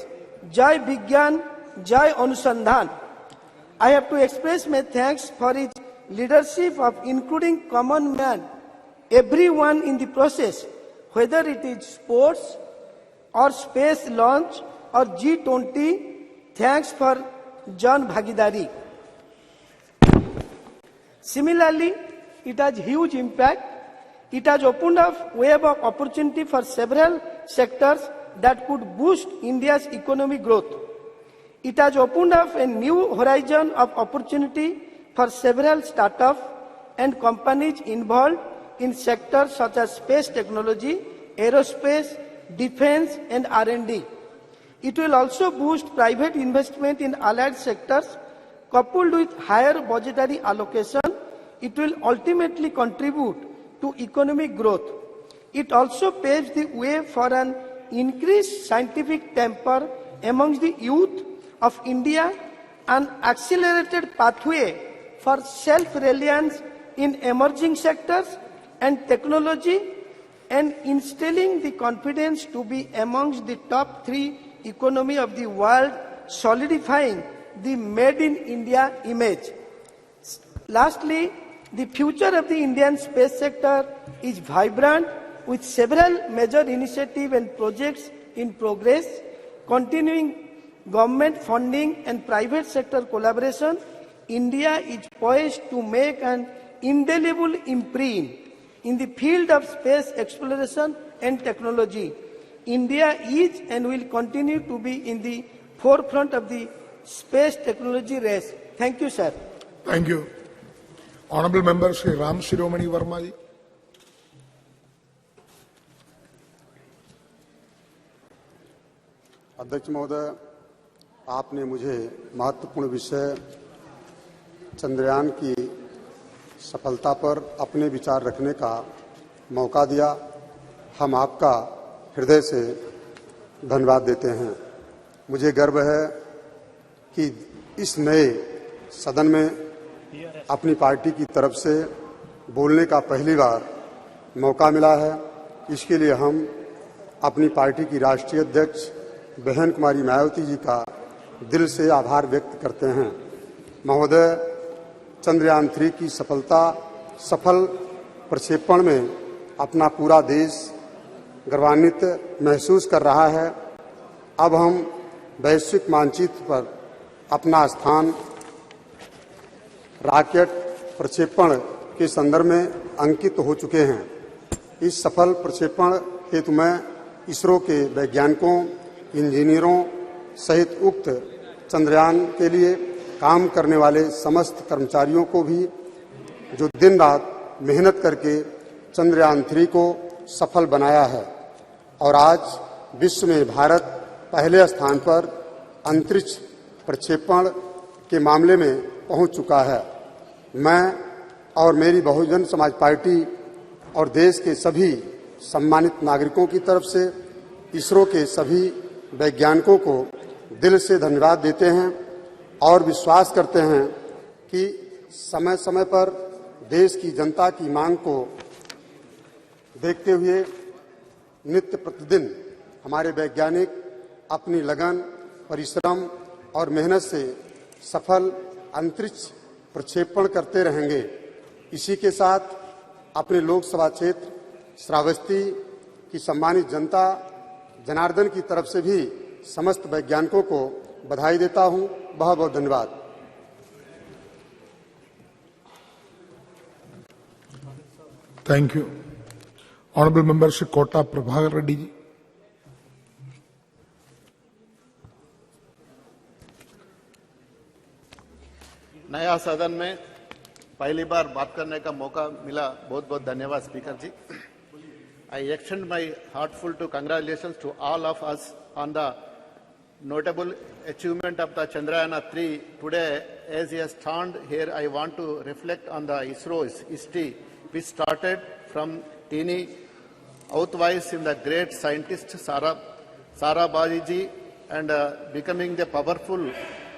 [SPEAKER 6] Jai Vigyan, Jai Anusandhan. I have to express my thanks for his leadership of including common man, everyone in the process, whether it is sports or space launch or G20. Thanks for Jan Bhagidari. Similarly, it has huge impact. It has opened up web of opportunity for several sectors that could boost India's economic growth. It has opened up a new horizon of opportunity for several startups and companies involved in sectors such as space technology, aerospace, defense and R&D. It will also boost private investment in allied sectors. Coupled with higher budgetary allocation, it will ultimately contribute to economic growth. It also paves the way for an increased scientific temper amongst the youth of India, an accelerated pathway for self-reliance in emerging sectors and technology, and instilling the confidence to be amongst the top 3 economy of the world, solidifying the Made in India image. Lastly, the future of the Indian space sector is vibrant with several major initiatives and projects in progress, continuing government funding and private sector collaboration. India is poised to make an indelible imprint in the field of space exploration and technology. India is and will continue to be in the forefront of the space technology race. Thank you, sir.
[SPEAKER 20] Thank you. Honorable Member Shri Ram Shiromani Verma ji.
[SPEAKER 12] अध्यक्ष महोदय, आपने मुझे महत्वपूर्ण विषय चंद्रयान की सफलता पर अपने विचार रखने का मौका दिया। हम आपका हृदय से धन्यवाद देते हैं। मुझे गर्व है कि इस नए सदन में अपनी पार्टी की तरफ से बोलने का पहली बार मौका मिला है। इसके लिए हम अपनी पार्टी की राष्ट्रीय अध्यक्ष बहन कुमारी मायावती जी का दिल से आभार व्यक्त करते हैं। महोदय, चंद्रयान-3 की सफल प्रक्षेपण में अपना पूरा देश गर्वान्वित महसूस कर रहा है। अब हम वैश्विक मानचित्र पर अपना स्थान रॉकेट प्रक्षेपण के संदर्भ में अंकित हो चुके हैं। इस सफल प्रक्षेपण हेतु मैं इसरो के वैज्ञानिकों, इंजीनियरों सहित उक्त चंद्रयान के लिए काम करने वाले समस्त कर्मचारियों को भी, जो दिन रात मेहनत करके चंद्रयान-3 को सफल बनाया है और आज विश्व में भारत पहले स्थान पर अंतरिक्ष प्रक्षेपण के मामले में पहुंच चुका है। मैं और मेरी बहुजन समाज पार्टी और देश के सभी सम्मानित नागरिकों की तरफ से इसरो के सभी वैज्ञानिकों को दिल से धन्यवाद देते हैं और विश्वास करते हैं कि समय समय पर देश की जनता की मांग को देखते हुए नित्य प्रतिदिन हमारे वैज्ञानिक अपनी लगन, परिश्रम और मेहनत से सफल अंतरिक्ष प्रक्षेपण करते रहेंगे। इसी के साथ अपने लोकसभा क्षेत्र श्रावस्ती कि सम्मानित जनता जनार्दन की तरफ से भी समस्त वैज्ञानिकों को बधाई देता हूं। बहुत बहुत धन्यवाद।
[SPEAKER 20] Thank you. Honorable Member Shri Kota Prabhakar Reddy ji.
[SPEAKER 13] नया सदन में पहली बार बात करने का मौका मिला, बहुत बहुत धन्यवाद speaker ji. I extend my heartfelt congratulations to all of us on the notable achievement of the Chandrayaan-3. Today, as I stand here, I want to reflect on the ISRO's history, which started from teeny outwise in the great scientist Sarabhaji ji and becoming the powerful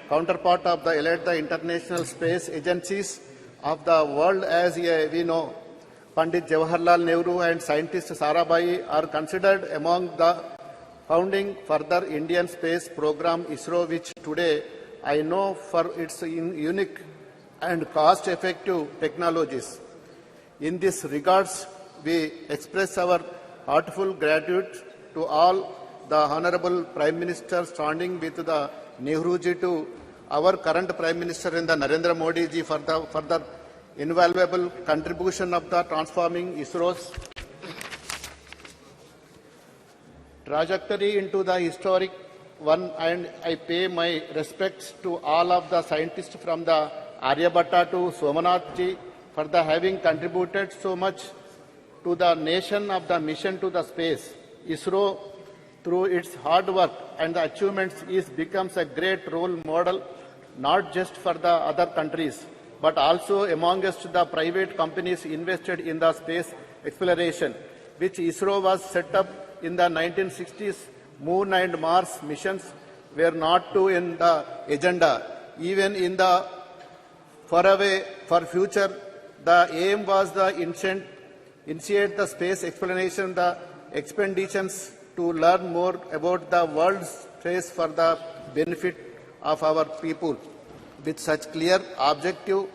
[SPEAKER 13] counterpart of the elite international space agencies of the world. As we know, Pandit Jawaharlal Nehru and scientist Sarabhai are considered among the founding further Indian space program ISRO, which today I know for its unique and cost-effective technologies. In this regards, we express our heartfelt gratitude to all the Honorable Prime Minister, starting with the Nehru ji to our current Prime Minister and the Narendra Modi ji for the further invaluable contribution of the transforming ISRO's trajectory into the historic one, and I pay my respects to all of the scientists from the Aryabhatta to Somanath ji for the having contributed so much to the nation of the mission to the space. ISRO, through its hard work and the achievements, becomes a great role model, not just for the other countries, but also amongst the private companies invested in the space exploration, which ISRO was set up in the 1960s. Moon and Mars missions were not too in the agenda. Even in the for future, the aim was the initiate the space exploration, the expeditions to learn more about the world's space for the benefit of our people. With such clear objective,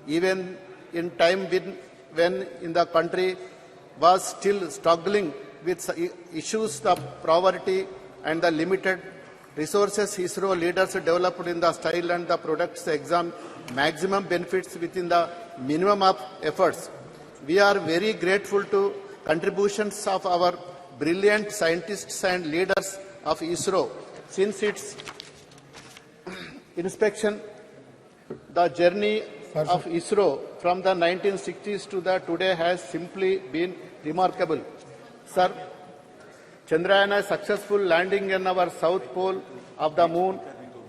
[SPEAKER 13] even in time when in the country was still struggling with issues of poverty and the limited resources, ISRO leaders developed in the style and the products exam maximum benefits within the minimum of efforts. We are very grateful to contributions of our brilliant scientists and leaders of ISRO. Since its inspection, the journey of ISRO from the 1960s to the today has simply been remarkable. Sir, Chandrayaan successful landing in our south pole of the moon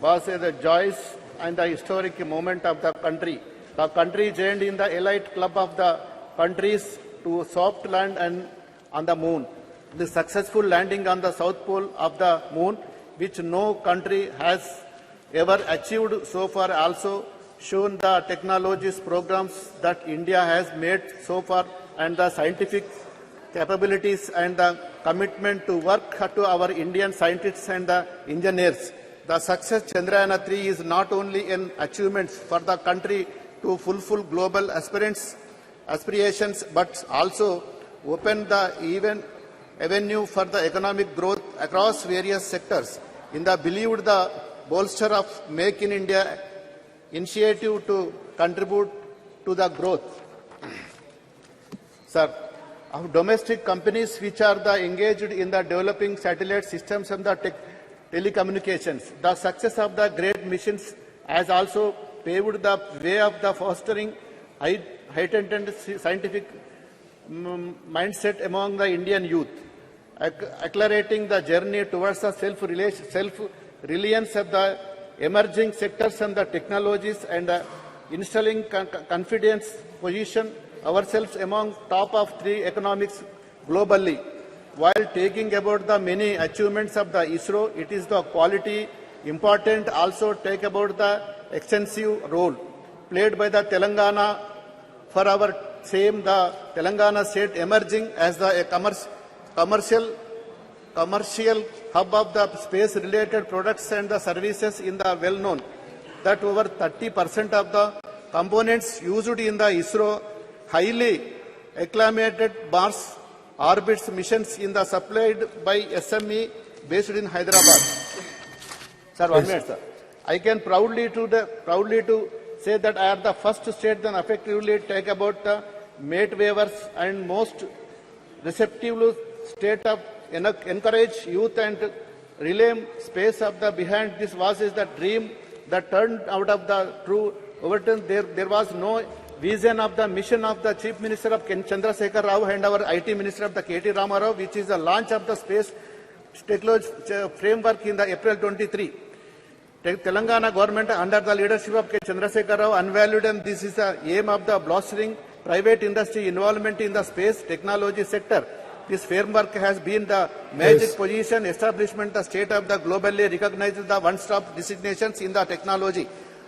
[SPEAKER 13] was a joyous and the historic moment of the country. The country joined in the elite club of the countries to soft land and on the moon. The successful landing on the south pole of the moon, which no country has ever achieved so far, also shown the technologies programs that India has made so far and the scientific capabilities and the commitment to work to our Indian scientists and the engineers. The success Chandrayaan-3 is not only an achievement for the country to fulfill global aspirations, but also open the avenue for the economic growth across various sectors. In the believed the bolster of Make in India initiative to contribute to the growth, sir, of domestic companies which are engaged in the developing satellite systems and the telecommunications. The success of the great missions has also paved the way of the fostering heightened scientific mindset among the Indian youth, accelerating the journey towards the self-reliance of the emerging sectors and the technologies, and installing confidence position ourselves among top of 3 economics globally. While taking about the many achievements of the ISRO, it is the quality important also take about the extensive role played by the Telangana for our same the Telangana state emerging as the commercial hub of the space-related products and the services in the well-known that over 30% of the components used in the ISRO highly acclamated Mars orbits missions in the supplied by SME based in Hyderabad. Sir, 1 minute, sir. I can proudly to say that I am the first state that effectively take about the mate waivers and most receptive state of encourage youth and relay space of the behind this was is the dream that turned out of the true overturn. There was no vision of the mission of the Chief Minister of Chandrasekhar Rao and our IT Minister of the KT Ramarao, which is the launch of the space technology framework in the April 23. Telangana government under the leadership of K. Chandrasekhar Rao unvalued, and this is the aim of the blustering private industry involvement in the space technology sector. This framework has been the magic position establishment, the state of the globally recognized the one-stop designations in the technology.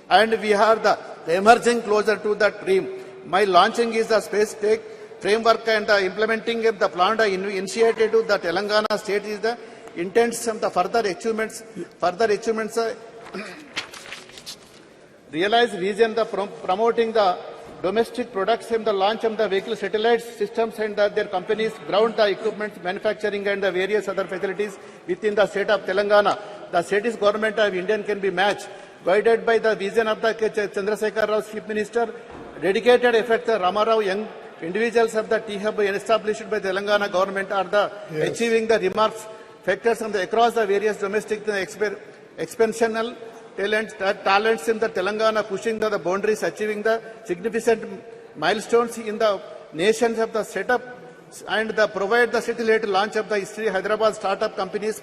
[SPEAKER 13] And we are the emerging closer to that dream. My launching is the space tech framework and the implementing of the plan initiated to the Telangana state is the intents of the further achievements realized vision, the promoting the domestic products and the launch of the vehicle satellite systems and their companies ground the equipment manufacturing and the various other facilities within the state of Telangana. The state's government of India can be matched, guided by the vision of the Chandrasekhar Rao Chief Minister, dedicated effort the Ramarao young individuals of the T-Hub established by Telangana government are the achieving the remarks factors on the across the various domestic expansional talents in the Telangana pushing the boundaries, achieving the significant milestones in the nations of the setup and the provide the satellite launch of the history. Hyderabad startup companies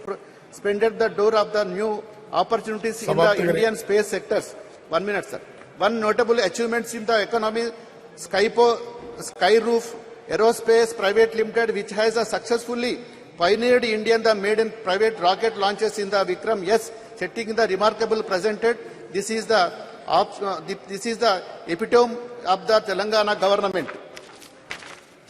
[SPEAKER 13] spended the door of the new opportunities in the Indian space sectors. 1 minute, sir. One notable achievements in the economy, Skyroof Aerospace Private Limited, which has successfully pioneered Indian the maiden private rocket launches in the Vikram S, setting the remarkable presented. This is the epitome of the Telangana government.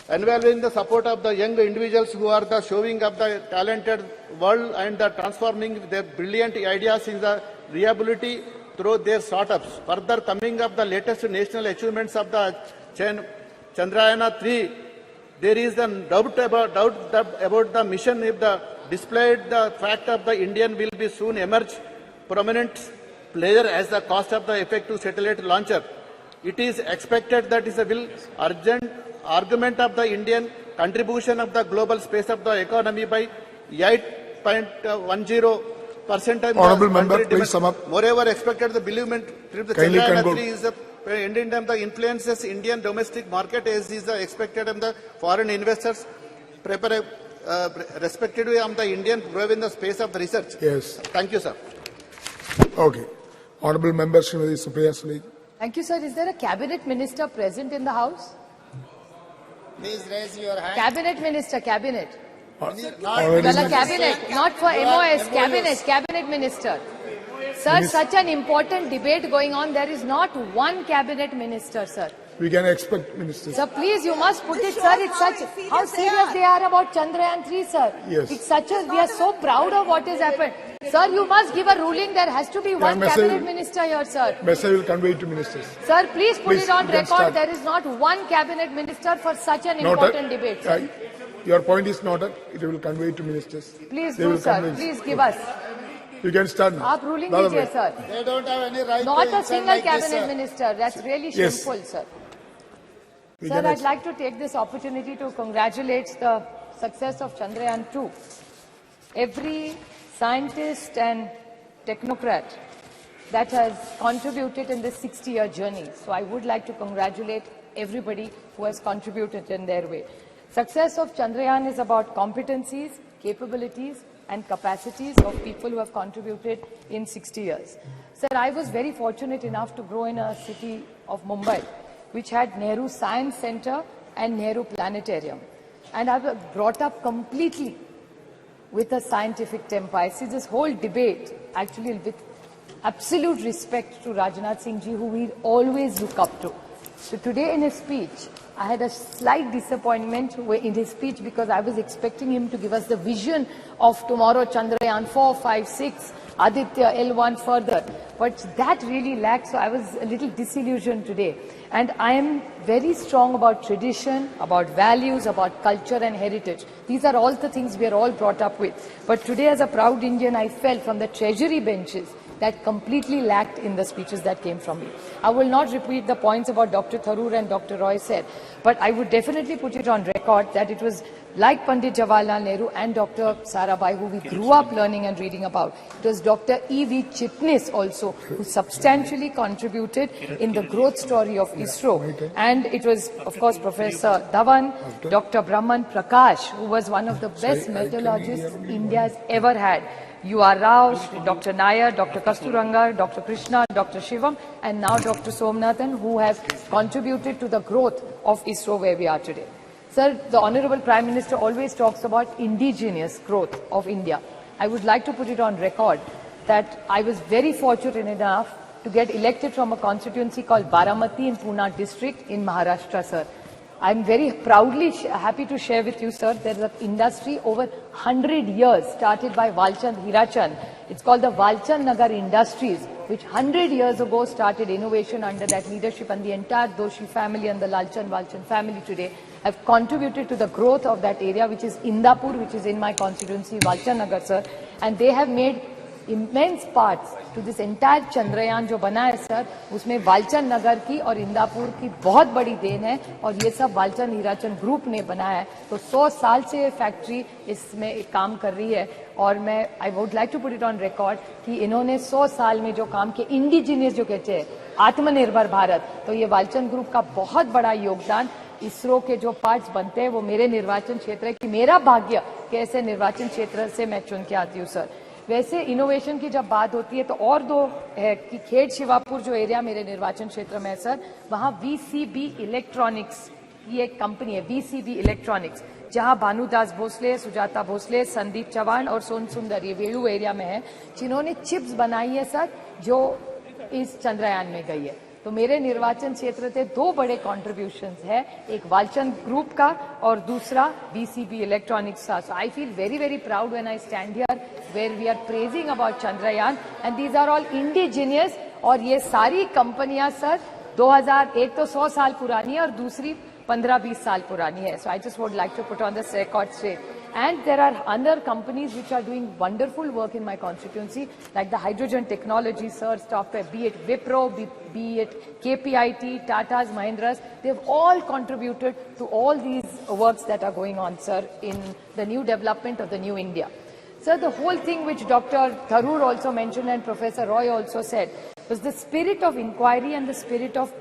[SPEAKER 13] Involving the support of the young individuals who are the showing of the talented world and the transforming their brilliant ideas in the reliability through their startups. Further coming up the latest national achievements of the Chandrayaan 3, there is the doubt about the mission if the displayed the fact of the Indian will be soon emerge prominent player as the cost of the effective satellite launcher. It is expected that is a will urgent argument of the Indian contribution of the global space of the economy by 8.10%.
[SPEAKER 20] Honourable member, please sum up.
[SPEAKER 13] Moreover, expected the believement the Chandrayaan 3 is the ending time the influences Indian domestic market as is the expected and the foreign investors prepare respectively on the Indian growth in the space of the research.
[SPEAKER 20] Yes.
[SPEAKER 13] Thank you, sir.
[SPEAKER 20] Okay. Honourable member, Srimati Supriya Sule.
[SPEAKER 18] Thank you, sir. Is there a cabinet minister present in the house?
[SPEAKER 1] Please raise your hand.
[SPEAKER 18] Cabinet minister, cabinet.
[SPEAKER 20] Cabinet,
[SPEAKER 18] not for MOS, cabinet minister. Sir, such an important debate going on, there is not one cabinet minister, sir.
[SPEAKER 20] We can expect ministers.
[SPEAKER 18] Sir, please, you must put it, sir. It's such how serious they are about Chandrayaan 3, sir.
[SPEAKER 20] Yes.
[SPEAKER 18] It's such a, we are so proud of what has happened. Sir, you must give a ruling. There has to be one cabinet minister here, sir.
[SPEAKER 20] Message will convey it to ministers.
[SPEAKER 18] Sir, please put it on record.
[SPEAKER 20] Start.
[SPEAKER 18] There is not one cabinet minister for such an important debate, sir.
[SPEAKER 20] Your point is noted. It will convey it to ministers.
[SPEAKER 18] Please do, sir. Please give us.
[SPEAKER 20] You can start now.
[SPEAKER 18] Aap ruling kijiye, sir.
[SPEAKER 1] They don't have any right
[SPEAKER 18] Not
[SPEAKER 1] to
[SPEAKER 18] a single
[SPEAKER 1] like
[SPEAKER 18] cabinet minister. That's really shameful, sir. Sir, I'd like to take this opportunity to congratulate the success of Chandrayaan 2. Every scientist and technocrat that has contributed in this 60-year journey. So I would like to congratulate everybody who has contributed in their way. Success of Chandrayaan is about competencies, capabilities and capacities of people who have contributed in 60 years. Sir, I was very fortunate enough to grow in a city of Mumbai, which had Nehru Science Center and Nehru Planetarium. And I was brought up completely with a scientific temper. I see this whole debate actually with absolute respect to Rajnath Singh ji, who we always look up to. So today in his speech, I had a slight disappointment in his speech because I was expecting him to give us the vision of tomorrow, Chandrayaan 4, 5, 6, Aditya, L1 further. But that really lacked, so I was a little disillusioned today. And I am very strong about tradition, about values, about culture and heritage. These are all the things we are all brought up with. But today as a proud Indian, I felt from the treasury benches that completely lacked in the speeches that came from me. I will not repeat the points about Dr. Tharoor and Dr. Roy said, but I would definitely put it on record that it was like Pandit Jawaharlal Nehru and Dr. Sarabhai, who we grew up learning and reading about. It was Dr. E.V. Chitnis also, who substantially contributed in the growth story of ISRO. And it was, of course, Professor Dhawan, Dr. Brahman Prakash, who was one of the best metallurgists India has ever had. U.R. Rao, Dr. Nair, Dr. Kasturanga, Dr. Krishna, Dr. Shivam, and now Dr. Somnathan, who have contributed to the growth of ISRO where we are today. Sir, the Honorable Prime Minister always talks about indigenous growth of India. I would like to put it on record that I was very fortunate enough to get elected from a constituency called Baramati in Pune district in Maharashtra, sir. I'm very proudly happy to share with you, sir, there is an industry over 100 years started by Walchand Hirachand. It's called the Walchand Nagar Industries, which 100 years ago started innovation under that leadership, and the entire Doshi family and the Lalchand Walchand family today have contributed to the growth of that area, which is Indapur, which is in my constituency, Walchand Nagar, sir. And they have made immense parts to this entire Chandrayaan जो बना है sir, उसमें वालचंद नगर की और इंदापुर की बहुत बड़ी then है, और ये सब वालचंद हीराचंद ग्रुप ने बनाया है. तो 100 साल से ये फैक्ट्री इसमें एक काम कर रही है, और मैं I would like to put it on record कि इन्होंने 100 साल में जो काम किया, इंडिजिनियस जो कहते हैं आत्मनिर्भर भारत, तो ये वालचंद ग्रुप का बहुत बड़ा योगदान. इसरो के जो पार्ट्स बनते हैं वो मेरे निर्वाचन क्षेत्र है, कि मेरा भाग्य कि ऐसे निर्वाचन क्षेत्र से मैं चुन के आती हूँ सर. वैसे इनोवेशन की जब बात होती है तो और दो है कि खेड़ शिवापुर जो एरिया मेरे निर्वाचन क्षेत्र में है सर, वहाँ VCB इलेक्ट्रॉनिक्स ये एक कंपनी है, VCB इलेक्ट्रॉनिक्स, जहाँ भानुदास भोसले, सुजाता भोसले, संदीप चौहान और सोन सुंदर ये वेलू एरिया में है, जिन्होंने चिप्स बनाई है सर जो इस चंद्रयान में गई है. तो मेरे निर्वाचन क्षेत्र से दो बड़े कॉन्ट्रीब्यूशंस है, एक वालचंद ग्रुप का और दूसरा VCB इलेक्ट्रॉनिक्स का. So I feel very very proud when I stand here where we are praising about Chandrayaan, and these are all indigenous. और ये सारी कंपनियां सर 2001 तो 100 साल पुरानी है और दूसरी 15-20 साल पुरानी है. So I just would like to put on this record straight. And there are other companies which are doing wonderful work in my constituency, like the hydrogen technology, sir, software, be it Wipro, be it KPIT, Tata's, Mahindras, they've all contributed to all these works that are going on, sir, in the new development of the new India. Sir, the whole thing which Dr. Tharoor also mentioned and Professor Roy also said was the spirit of inquiry and the spirit of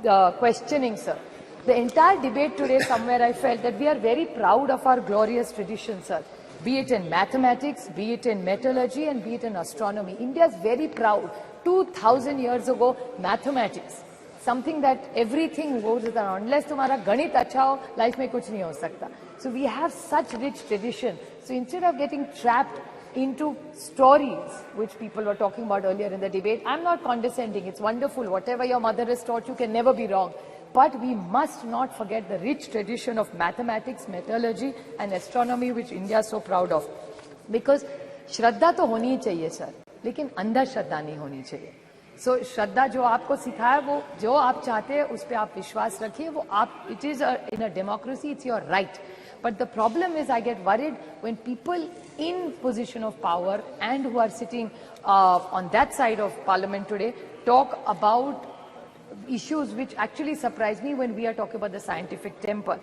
[SPEAKER 18] the questioning, sir. The entire debate today, somewhere I felt that we are very proud of our glorious traditions, sir. Be it in mathematics, be it in metallurgy, and be it in astronomy. India is very proud. 2000 years ago, mathematics, something that everything goes with. Unless तुम्हारा गणित अच्छा हो, life में कुछ नहीं हो सकता. So we have such rich tradition. So instead of getting trapped into stories, which people were talking about earlier in the debate, I'm not condescending. It's wonderful. Whatever your mother has taught you can never be wrong. But we must not forget the rich tradition of mathematics, metallurgy and astronomy which India is so proud of. Because श्रद्धा तो होनी ही चाहिए sir, लेकिन अंधा श्रद्धा नहीं होनी चाहिए. So श्रद्धा जो आपको सिखाया वो जो आप चाहते हैं उस पर आप विश्वास रखिए, वो आप, it is in a democracy, it's your right. But the problem is I get worried when people in position of power and who are sitting on that side of parliament today talk about issues which actually surprise me when we are talking about the scientific temper.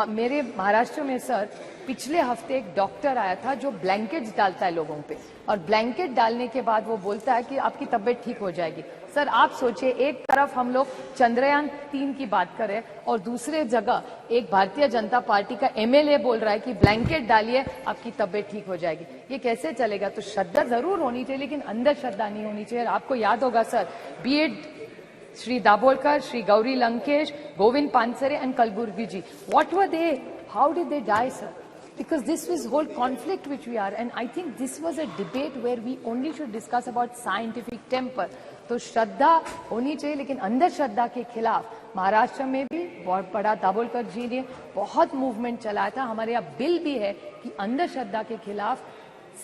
[SPEAKER 18] मेरे महाराष्ट्र में sir पिछले हफ्ते एक doctor आया था जो blankets डालता है लोगों पे, और ब्लैंकेट डालने के बाद वो बोलता है कि आपकी तबीयत ठीक हो जाएगी. सर आप सोचिए, एक तरफ हम लोग चंद्रयान 3 की बात करें और दूसरे जगह एक भारतीय जनता पार्टी का MLA बोल रहा है कि ब्लैंकेट डालिए आपकी तबीयत ठीक हो जाएगी. ये कैसे चलेगा? तो श्रद्धा जरूर होनी चाहिए लेकिन अंधश्रद्धा नहीं होनी चाहिए. आपको याद होगा sir, B Ed Shri Dabolkar, Shri Gauri Lankesh, Govind Pansare and Kalburgi ji. What were they? How did they die, sir? Because this was whole conflict which we are, and I think this was a debate where we only should discuss about scientific temper. तो श्रद्धा होनी चाहिए लेकिन अंधश्रद्धा के खिलाफ महाराष्ट्र में भी बहुत बड़ा दाभोलकर जी ने बहुत मूवमेंट चलाया था. हमारे यहाँ बिल भी है कि अंधश्रद्धा के खिलाफ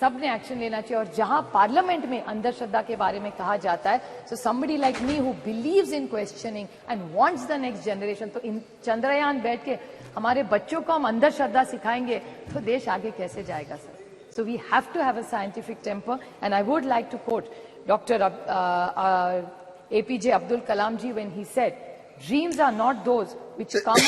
[SPEAKER 18] सब ने एक्शन लेना चाहिए। और जहां पार्लियामेंट में अंधश्रद्धा के बारे में कहा जाता है, so somebody like me who believes in questioning and wants the next generation, तो इन चंद्रयान बैठ के हमारे बच्चों को हम अंधश्रद्धा सिखाएंगे तो देश आगे कैसे जाएगा sir? So we have to have a scientific temper, and I would like to quote Dr. APJ Abdul Kalam ji when he said, "Dreams are not those which come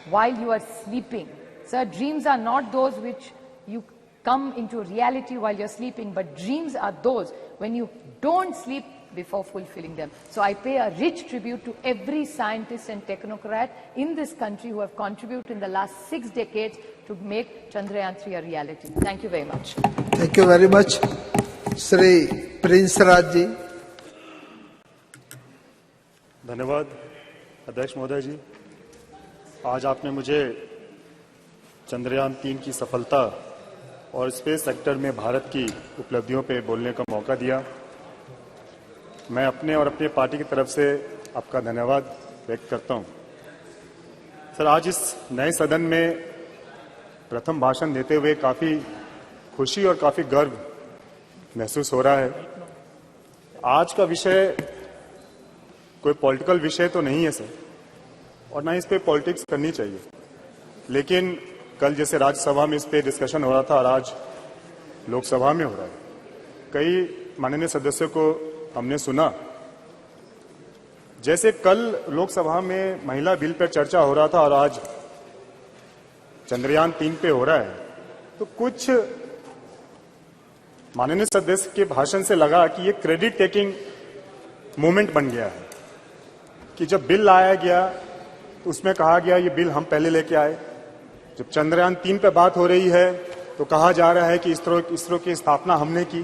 [SPEAKER 18] while you are sleeping." Sir, dreams are not those which you come into reality while you're sleeping, but dreams are those when you don't sleep before fulfilling them. So I pay a rich tribute to every scientist and technocrat in this country who have contributed in the last 6 decades to make Chandrayaan-3 a reality. Thank you very much.
[SPEAKER 3] Thank you very much. Shri Prince Raj ji.
[SPEAKER 15] धन्यवाद अध्यक्ष महोदय जी। आज आपने मुझे चंद्रयान-3 की सफलता और space sector में भारत की उपलब्धियों पे बोलने का मौका दिया। मैं अपने और अपनी पार्टी की तरफ से आपका धन्यवाद व्यक्त करता हूं। सर, आज इस नए सदन में प्रथम भाषण देते हुए काफी खुशी और काफी गर्व महसूस हो रहा है। आज का विषय कोई पॉलिटिकल विषय तो नहीं है सर, और ना इस पे पॉलिटिक्स करनी चाहिए, लेकिन कल जैसे राज्यसभा में इस पे डिस्कशन हो रहा था और आज लोकसभा में हो रहा है। कई माननीय सदस्यों को हमने सुना, जैसे कल लोकसभा में महिला बिल पर चर्चा हो रहा था और आज चंद्रयान-3 पे हो रहा है, तो कुछ माननीय सदस्य के भाषण से लगा कि ये क्रेडिट टेकिंग मूवमेंट बन गया है, कि जब बिल लाया गया तो उसमें कहा गया ये बिल हम पहले लेके आए। जब चंद्रयान-3 पे बात हो रही है तो कहा जा रहा है कि इसरो की स्थापना हमने की।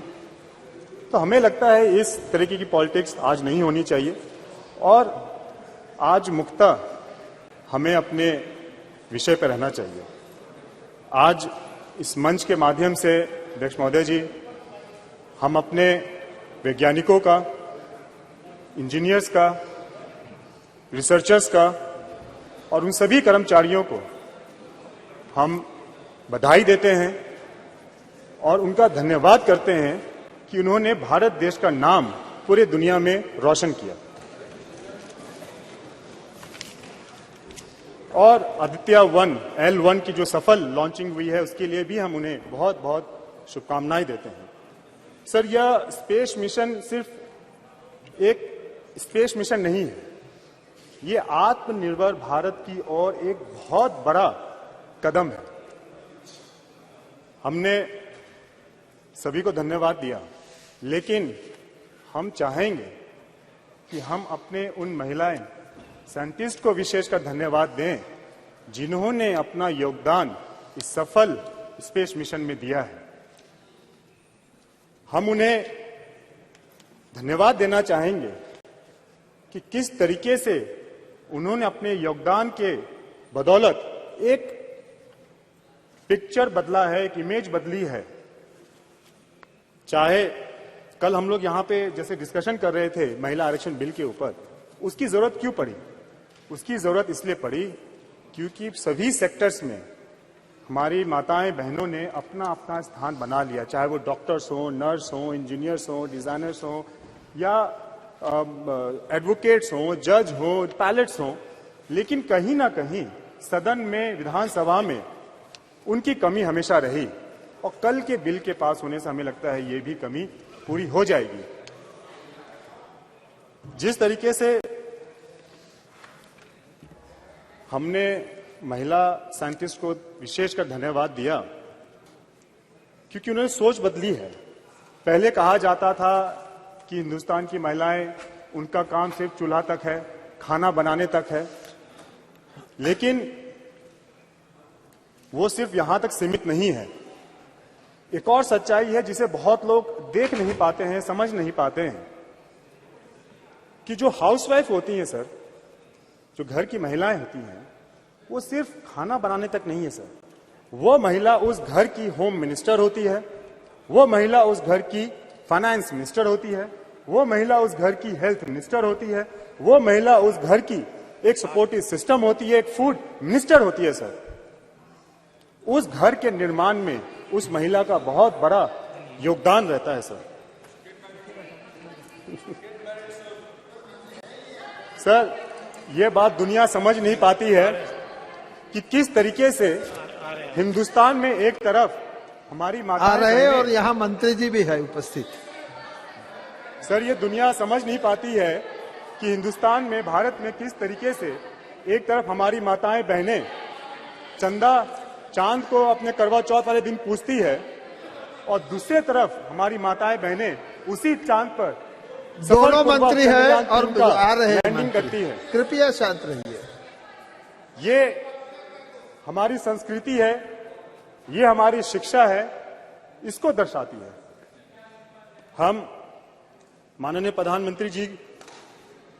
[SPEAKER 15] तो हमें लगता है इस तरीके की पॉलिटिक्स आज नहीं होनी चाहिए, और आज मुक्तः हमें अपने विषय पर रहना चाहिए। आज इस मंच के माध्यम से अध्यक्ष महोदय जी, हम अपने वैज्ञानिकों का, इंजीनियर्स का, रिसर्चर्स का और उन सभी कर्मचारियों को हम बधाई देते हैं और उनका धन्यवाद करते हैं कि उन्होंने भारत देश का नाम पूरे दुनिया में रोशन किया। और आदित्य 1 L1 की जो सफल लॉन्चिंग हुई है उसके लिए भी हम उन्हें बहुत बहुत शुभकामनाएं देते हैं। सर, यह स्पेस मिशन सिर्फ एक स्पेस मिशन नहीं है, ये आत्मनिर्भर भारत की ओर एक बहुत बड़ा कदम है। हमने सभी को धन्यवाद दिया, लेकिन हम चाहेंगे कि हम अपने उन महिलाएं साइंटिस्ट को विशेषकर धन्यवाद दें जिन्होंने अपना योगदान इस सफल स्पेस मिशन में दिया है। हम उन्हें धन्यवाद देना चाहेंगे कि किस तरीके से उन्होंने अपने योगदान के बदौलत एक पिक्चर बदला है, एक इमेज बदली है। चाहे कल हम लोग यहां पे जैसे डिस्कशन कर रहे थे महिला आरक्षण बिल के ऊपर, उसकी जरूरत क्यों पड़ी? उसकी जरूरत इसलिए पड़ी क्योंकि सभी सेक्टर्स में हमारी माताएं बहनों ने अपना अपना स्थान बना लिया, चाहे वो डॉक्टर्स हो, नर्स हो, इंजीनियर्स हो, डिजाइनर्स हो, या एडवोकेट्स हो, जज हो, पायलट्स हो, लेकिन कहीं ना कहीं सदन में, विधानसभा में उनकी कमी हमेशा रही, और कल के बिल के पास होने से हमें लगता है ये भी कमी पूरी हो जाएगी। जिस तरीके से हमने महिला साइंटिस्ट को विशेषकर धन्यवाद दिया क्योंकि उन्होंने सोच बदली है। पहले कहा जाता था कि हिंदुस्तान की महिलाएं, उनका काम सिर्फ चूल्हा तक है, खाना बनाने तक है, लेकिन वो सिर्फ यहां तक सीमित नहीं है। एक और सच्चाई है जिसे बहुत लोग देख नहीं पाते हैं, समझ नहीं पाते हैं, कि जो हाउसवाइफ होती हैं सर, जो घर की महिलाएं होती हैं, वो सिर्फ खाना बनाने तक नहीं है सर। वो महिला उस घर की होम मिनिस्टर होती है, वो महिला उस घर की फाइनेंस मिनिस्टर होती है, वो महिला उस घर की हेल्थ मिनिस्टर होती है, वो महिला उस घर की एक सपोर्टिव सिस्टम होती है, एक फूड मिनिस्टर होती है सर। उस घर के निर्माण में उस महिला का बहुत बड़ा योगदान रहता है सर। सर, ये बात दुनिया समझ नहीं पाती है कि किस तरीके से हिंदुस्तान में एक तरफ हमारी
[SPEAKER 3] आ
[SPEAKER 15] माताएं
[SPEAKER 3] रहे
[SPEAKER 15] बहनें,
[SPEAKER 3] और यहाँ मंत्री जी भी है उपस्थित।
[SPEAKER 15] सर ये दुनिया समझ नहीं पाती है कि हिंदुस्तान में, भारत में किस तरीके से एक तरफ हमारी माताएं बहनें चंदा चांद को अपने करवा चौथ वाले दिन पूजती है और दूसरी तरफ हमारी माताएं बहनें उसी चांद पर
[SPEAKER 3] दोनों मंत्री हैं और आ रहे हैं
[SPEAKER 15] लैंडिंग करती है।
[SPEAKER 3] कृपया शांत रहिए।
[SPEAKER 15] ये हमारी संस्कृति है, ये हमारी शिक्षा है, इसको दर्शाती है। हम माननीय प्रधानमंत्री जी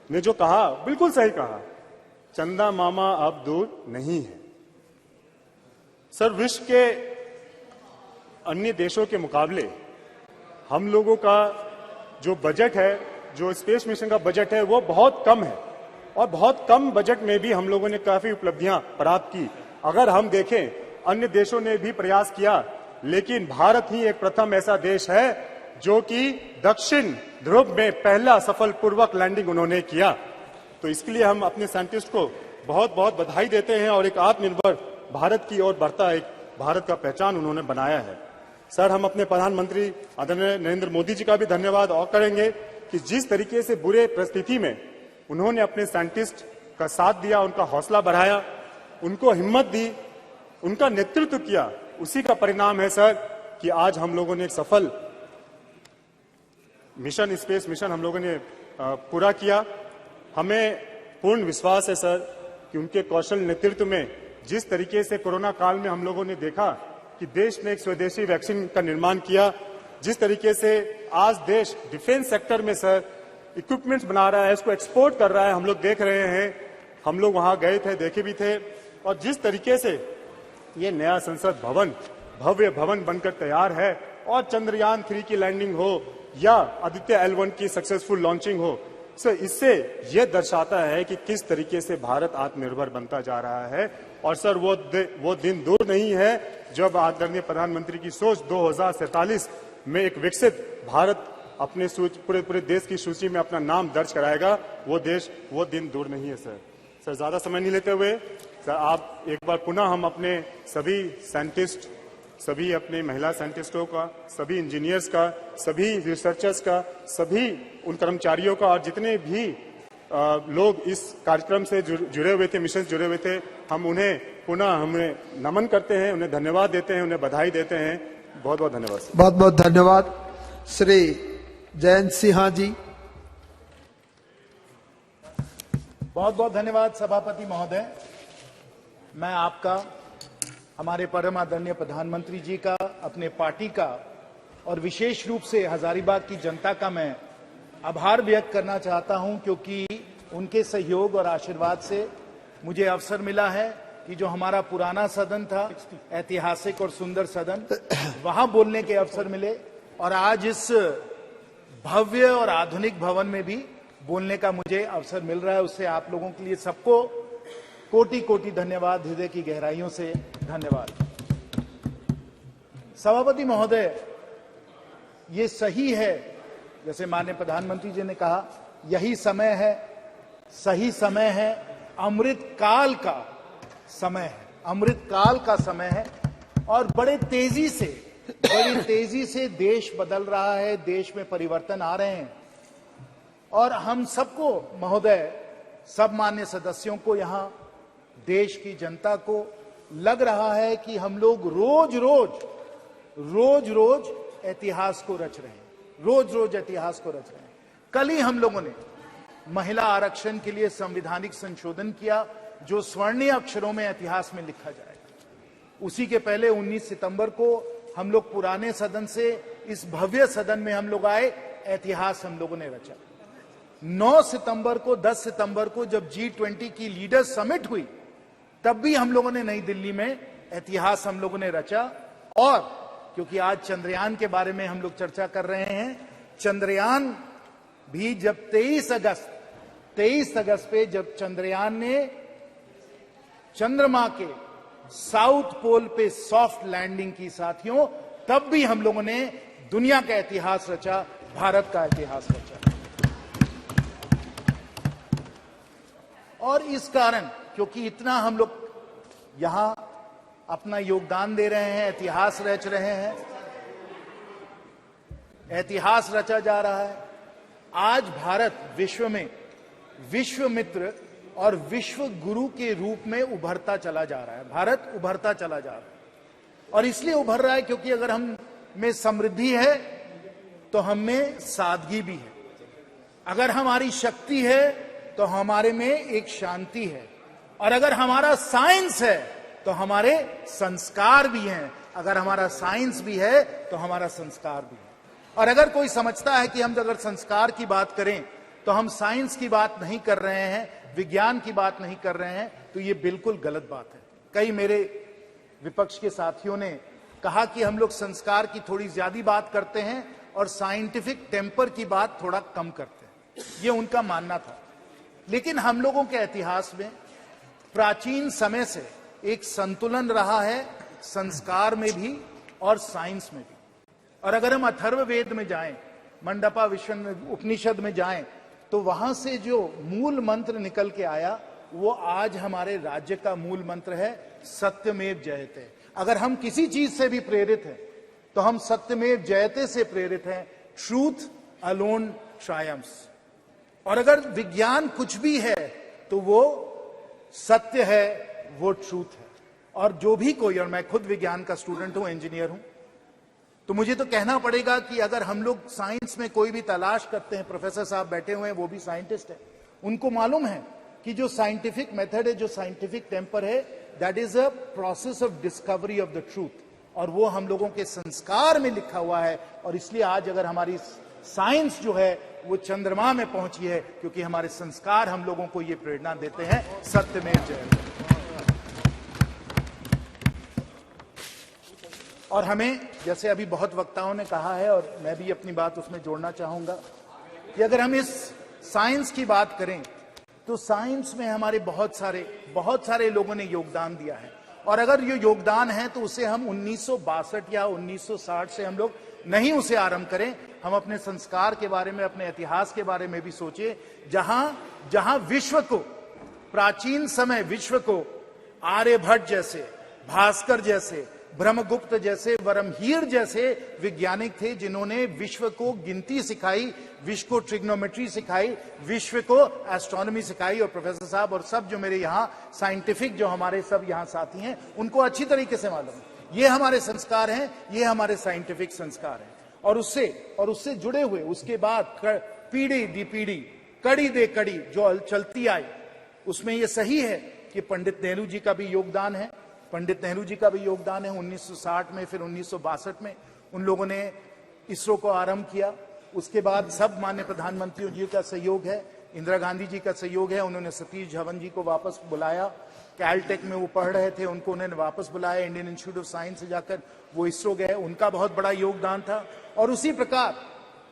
[SPEAKER 15] ने जो कहा बिल्कुल सही कहा, चंदा मामा अब दूर नहीं है। सर, विश्व के अन्य देशों के मुकाबले हम लोगों का जो बजट है, जो स्पेस मिशन का बजट है, वो बहुत कम है और बहुत कम बजट में भी हम लोगों ने काफी उपलब्धियां प्राप्त की। अगर हम देखें, अन्य देशों ने भी प्रयास किया, लेकिन भारत ही एक प्रथम ऐसा देश है जो कि दक्षिण ध्रुव में पहला सफलपूर्वक लैंडिंग उन्होंने किया। तो इसके लिए हम अपने साइंटिस्ट को बहुत बहुत बधाई देते हैं और एक आत्मनिर्भर भारत की ओर बढ़ता एक भारत का पहचान उन्होंने बनाया है। सर, हम अपने प्रधानमंत्री आदरणीय नरेंद्र मोदी जी का भी धन्यवाद और करेंगे कि जिस तरीके से बुरे परिस्थिति में उन्होंने अपने साइंटिस्ट का साथ दिया, उनका हौसला बढ़ाया, उनको हिम्मत दी, उनका नेतृत्व किया, उसी का परिणाम है सर कि आज हम लोगों ने एक सफल मिशन, स्पेस मिशन हम लोगों ने पूरा किया। हमें पूर्ण विश्वास है सर कि उनके कौशल नेतृत्व में जिस तरीके से कोरोना काल में हम लोगों ने देखा कि देश ने एक स्वदेशी वैक्सीन का निर्माण किया, जिस तरीके से आज देश डिफेंस सेक्टर में सर इक्विपमेंट्स बना रहा है, इसको एक्सपोर्ट कर रहा है, हम लोग देख रहे हैं। हम लोग वहां गए थे, देखे भी थे। और जिस तरीके से ये नया संसद भवन भव्य भवन बनकर तैयार है और चंद्रयान 3 की लैंडिंग हो या आदित्य L1 की सक्सेसफुल लॉन्चिंग हो, सर इससे यह दर्शाता है कि किस तरीके से भारत आत्मनिर्भर बनता जा रहा है। और सर वो दिन दूर नहीं है जब आदरणीय प्रधानमंत्री की सोच 2047 में एक विकसित भारत अपने पूरे देश की सूची में अपना नाम दर्ज कराएगा। वो दिन दूर नहीं है सर। सर, ज्यादा समय नहीं लेते हुए सर, आप एक बार पुनः हम अपने सभी साइंटिस्ट, सभी अपने महिला साइंटिस्टों का, सभी इंजीनियर्स का, सभी रिसर्चर्स का, सभी उन कर्मचारियों का और जितने भी लोग इस कार्यक्रम से जुड़े हुए थे, मिशन से जुड़े हुए थे, हम उन्हें पुनः हमें नमन करते हैं, उन्हें धन्यवाद देते हैं, उन्हें बधाई देते हैं। बहुत बहुत धन्यवाद सर।
[SPEAKER 3] बहुत बहुत धन्यवाद। श्री जयंत सिन्हा जी।
[SPEAKER 14] बहुत बहुत धन्यवाद सभापति महोदय। मैं आपका, हमारे परम आदरणीय प्रधानमंत्री जी का, अपने पार्टी का और विशेष रूप से हजारीबाग की जनता का मैं आभार व्यक्त करना चाहता हूं, क्योंकि उनके सहयोग और आशीर्वाद से मुझे अवसर मिला है कि जो हमारा पुराना सदन था, ऐतिहासिक और सुंदर सदन, वहां बोलने के अवसर मिले और आज इस भव्य और आधुनिक भवन में भी बोलने का मुझे अवसर मिल रहा है। उससे आप लोगों के लिए सबको कोटि कोटि धन्यवाद, हृदय की गहराइयों से धन्यवाद। सभापति महोदय, ये सही है, जैसे माननीय प्रधानमंत्री जी ने कहा, यही समय है, सही समय है, अमृत काल का समय है, अमृत काल का समय है और बड़ी तेजी से देश बदल रहा है, देश में परिवर्तन आ रहे हैं और हम सबको महोदय, सब मान्य सदस्यों को, यहाँ देश की जनता को लग रहा है कि हम लोग रोज रोज इतिहास को रच रहे हैं, रोज इतिहास को रच रहे हैं। कल ही हम लोगों ने महिला आरक्षण के लिए संवैधानिक संशोधन किया जो स्वर्णीय अक्षरों में इतिहास में लिखा जाएगा। उसी के पहले 19 सितंबर को हम लोग पुराने सदन से इस भव्य सदन में हम लोग आए, इतिहास हम लोगों ने रचा। 9 सितंबर को, 10 सितंबर को जब G20 की लीडर्स समिट हुई, तब भी हम लोगों ने नई दिल्ली में इतिहास हम लोगों ने रचा। और क्योंकि आज चंद्रयान के बारे में हम लोग चर्चा कर रहे हैं, चंद्रयान भी जब 23 अगस्त पे जब चंद्रयान ने चंद्रमा के साउथ पोल पे सॉफ्ट लैंडिंग की साथियों, तब भी हम लोगों ने दुनिया का इतिहास रचा, भारत का इतिहास रचा। और इस कारण, क्योंकि इतना हम लोग यहां अपना योगदान दे रहे हैं, इतिहास रच रहे हैं, इतिहास रचा जा रहा है, आज भारत विश्व में विश्व मित्र और विश्व गुरु के रूप में उभरता चला जा रहा है। भारत उभरता चला जा रहा है, और इसलिए उभर रहा है क्योंकि अगर हम में समृद्धि है तो हम में सादगी भी है, अगर हमारी शक्ति है तो हमारे में एक शांति है, और अगर हमारा साइंस है तो हमारे संस्कार भी हैं, अगर हमारा साइंस भी है तो हमारा संस्कार भी है। और अगर कोई समझता है कि हम अगर संस्कार की बात करें तो हम साइंस की बात नहीं कर रहे हैं, विज्ञान की बात नहीं कर रहे हैं, तो ये बिल्कुल गलत बात है। कई मेरे विपक्ष के साथियों ने कहा कि हम लोग संस्कार की थोड़ी ज्यादा बात करते हैं और साइंटिफिक टेम्पर की बात थोड़ा कम करते हैं, ये उनका मानना था। लेकिन हम लोगों के इतिहास में प्राचीन समय से एक संतुलन रहा है, संस्कार में भी और साइंस में भी। और अगर हम अथर्ववेद में जाएं, मंडपा उपनिषद में जाएं, तो वहां से जो मूल मंत्र निकल के आया वो आज हमारे राज्य का मूल मंत्र है, सत्यमेव जयते। अगर हम किसी चीज से भी प्रेरित हैं तो हम सत्यमेव जयते से प्रेरित हैं, ट्रूथ अलोन ट्रायम्फ्स। और अगर विज्ञान कुछ भी है तो वो सत्य है, वो ट्रूथ है। और जो भी कोई, और मैं खुद विज्ञान का स्टूडेंट हूं, इंजीनियर हूं, तो मुझे तो कहना पड़ेगा कि अगर हम लोग साइंस में कोई भी तलाश करते हैं, प्रोफेसर साहब बैठे हुए हैं, वो भी साइंटिस्ट हैं, उनको मालूम है कि जो साइंटिफिक मेथड है, जो साइंटिफिक टेम्पर है, that is a process of discovery of the truth, और वो हम लोगों के संस्कार में लिखा हुआ है। और इसलिए आज अगर हमारी साइंस जो है वो चंद्रमा में पहुंची है, क्योंकि हमारे संस्कार हम लोगों को ये प्रेरणा देते हैं, सत्यमेव जयते। और हमें, जैसे अभी बहुत वक्ताओं ने कहा है और मैं भी अपनी बात उसमें जोड़ना चाहूंगा, कि अगर हम इस साइंस की बात करें तो साइंस में हमारे बहुत सारे लोगों ने योगदान दिया है। और अगर ये योगदान है तो उसे हम 1962 या 1960 से हम लोग नहीं उसे आरंभ करें, हम अपने संस्कार के बारे में, अपने इतिहास के बारे में भी सोचिए। जहां विश्व को, प्राचीन समय विश्व को आर्यभट्ट जैसे, भास्कर जैसे, ब्रह्मगुप्त जैसे, वरमहीर जैसे वैज्ञानिक थे, जिन्होंने विश्व को गिनती सिखाई, विश्व को ट्रिग्नोमेट्री सिखाई, विश्व को एस्ट्रोनॉमी सिखाई। और प्रोफेसर साहब और सब जो मेरे यहाँ साइंटिफिक जो हमारे सब यहाँ साथी हैं, उनको अच्छी तरीके से मालूम है ये हमारे संस्कार हैं, ये हमारे साइंटिफिक संस्कार हैं। और उससे जुड़े हुए उसके बाद पीढ़ी दी पीढ़ी, कड़ी दे कड़ी जो चलती आई, उसमें ये सही है कि पंडित नेहरू जी का भी योगदान है। पंडित नेहरू जी का भी योगदान है। 1960 में, फिर 1962 में उन लोगों ने इसरो को आरंभ किया। उसके बाद सब माननीय प्रधानमंत्रियों जी का सहयोग है, इंदिरा गांधी जी का सहयोग है। उन्होंने सतीश धवन जी को वापस बुलाया, कैलटेक में वो पढ़ रहे थे, उनको उन्होंने वापस बुलाया, इंडियन इंस्टीट्यूट ऑफ साइंस से जाकर वो इसरो गए, उनका बहुत बड़ा योगदान था। और उसी प्रकार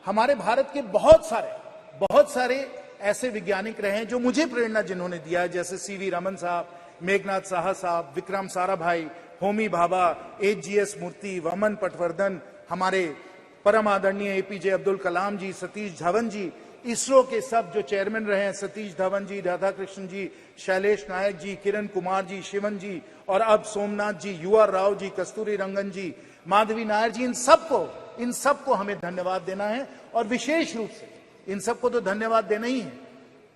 [SPEAKER 14] हमारे भारत के बहुत सारे ऐसे वैज्ञानिक रहे हैं जो मुझे प्रेरणा जिन्होंने दिया है, जैसे सीवी रमन साहब, मेघनाथ साहा साहब, विक्रम साराभाई, होमी भाभा, एचजीएस मूर्ति, वामन पटवर्धन, हमारे परम आदरणीय एपीजे अब्दुल कलाम जी, सतीश धवन जी, इसरो के सब जो चेयरमैन रहे हैं, सतीश धवन जी, राधाकृष्णन जी, शैलेश नायक जी, किरण कुमार जी, शिवन जी, और अब सोमनाथ जी, यूआर राव जी, कस्तूरी रंगन जी, माधवी नायर जी, इन सबको हमें धन्यवाद देना है। और विशेष रूप से इन सबको तो धन्यवाद देना ही है,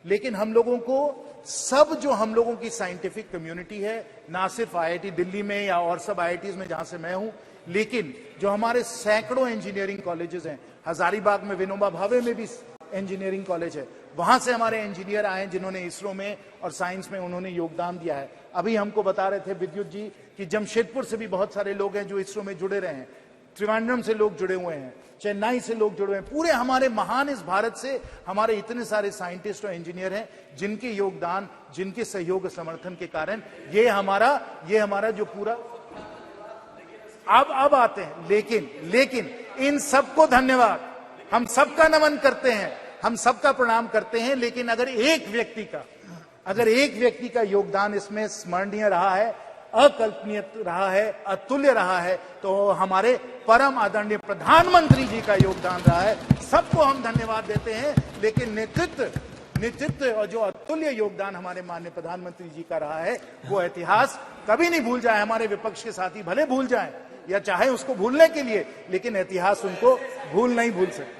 [SPEAKER 14] लेकिन हम लोगों को सब जो हम लोगों की साइंटिफिक कम्युनिटी है, ना सिर्फ आईआईटी दिल्ली में या और सब आईआईटीज में जहां से मैं हूं, लेकिन जो हमारे सैकड़ों इंजीनियरिंग कॉलेजेस हैं, हजारीबाग में विनोबा भावे में भी इंजीनियरिंग कॉलेज है, वहां से हमारे इंजीनियर आए जिन्होंने इसरो में और साइंस में उन्होंने योगदान दिया है। अभी हमको बता रहे थे विद्युत जी कि जमशेदपुर से भी बहुत सारे लोग हैं जो इसरो में जुड़े रहे हैं, त्रिवेंद्रम से लोग जुड़े हुए हैं, चेन्नई से लोग जुड़े हुए हैं। पूरे हमारे महान इस भारत से हमारे इतने सारे साइंटिस्ट और इंजीनियर हैं जिनके योगदान, जिनके सहयोग समर्थन के कारण ये हमारा जो पूरा अब आते हैं। लेकिन इन सबको धन्यवाद, हम सबका नमन करते हैं, हम सबका प्रणाम करते हैं। लेकिन अगर एक व्यक्ति का योगदान इसमें स्मरणीय रहा है अकल्पनीय रहा है, अतुल्य रहा है, तो हमारे परम आदरणीय प्रधानमंत्री जी का योगदान रहा है। सबको हम धन्यवाद देते हैं, लेकिन नेतृत्व और जो अतुल्य योगदान हमारे माननीय प्रधानमंत्री जी का रहा है, वो इतिहास कभी नहीं भूल जाए। हमारे विपक्ष के साथी भले भूल जाएं या चाहे उसको भूलने के लिए, लेकिन इतिहास उनको नहीं भूल सकता।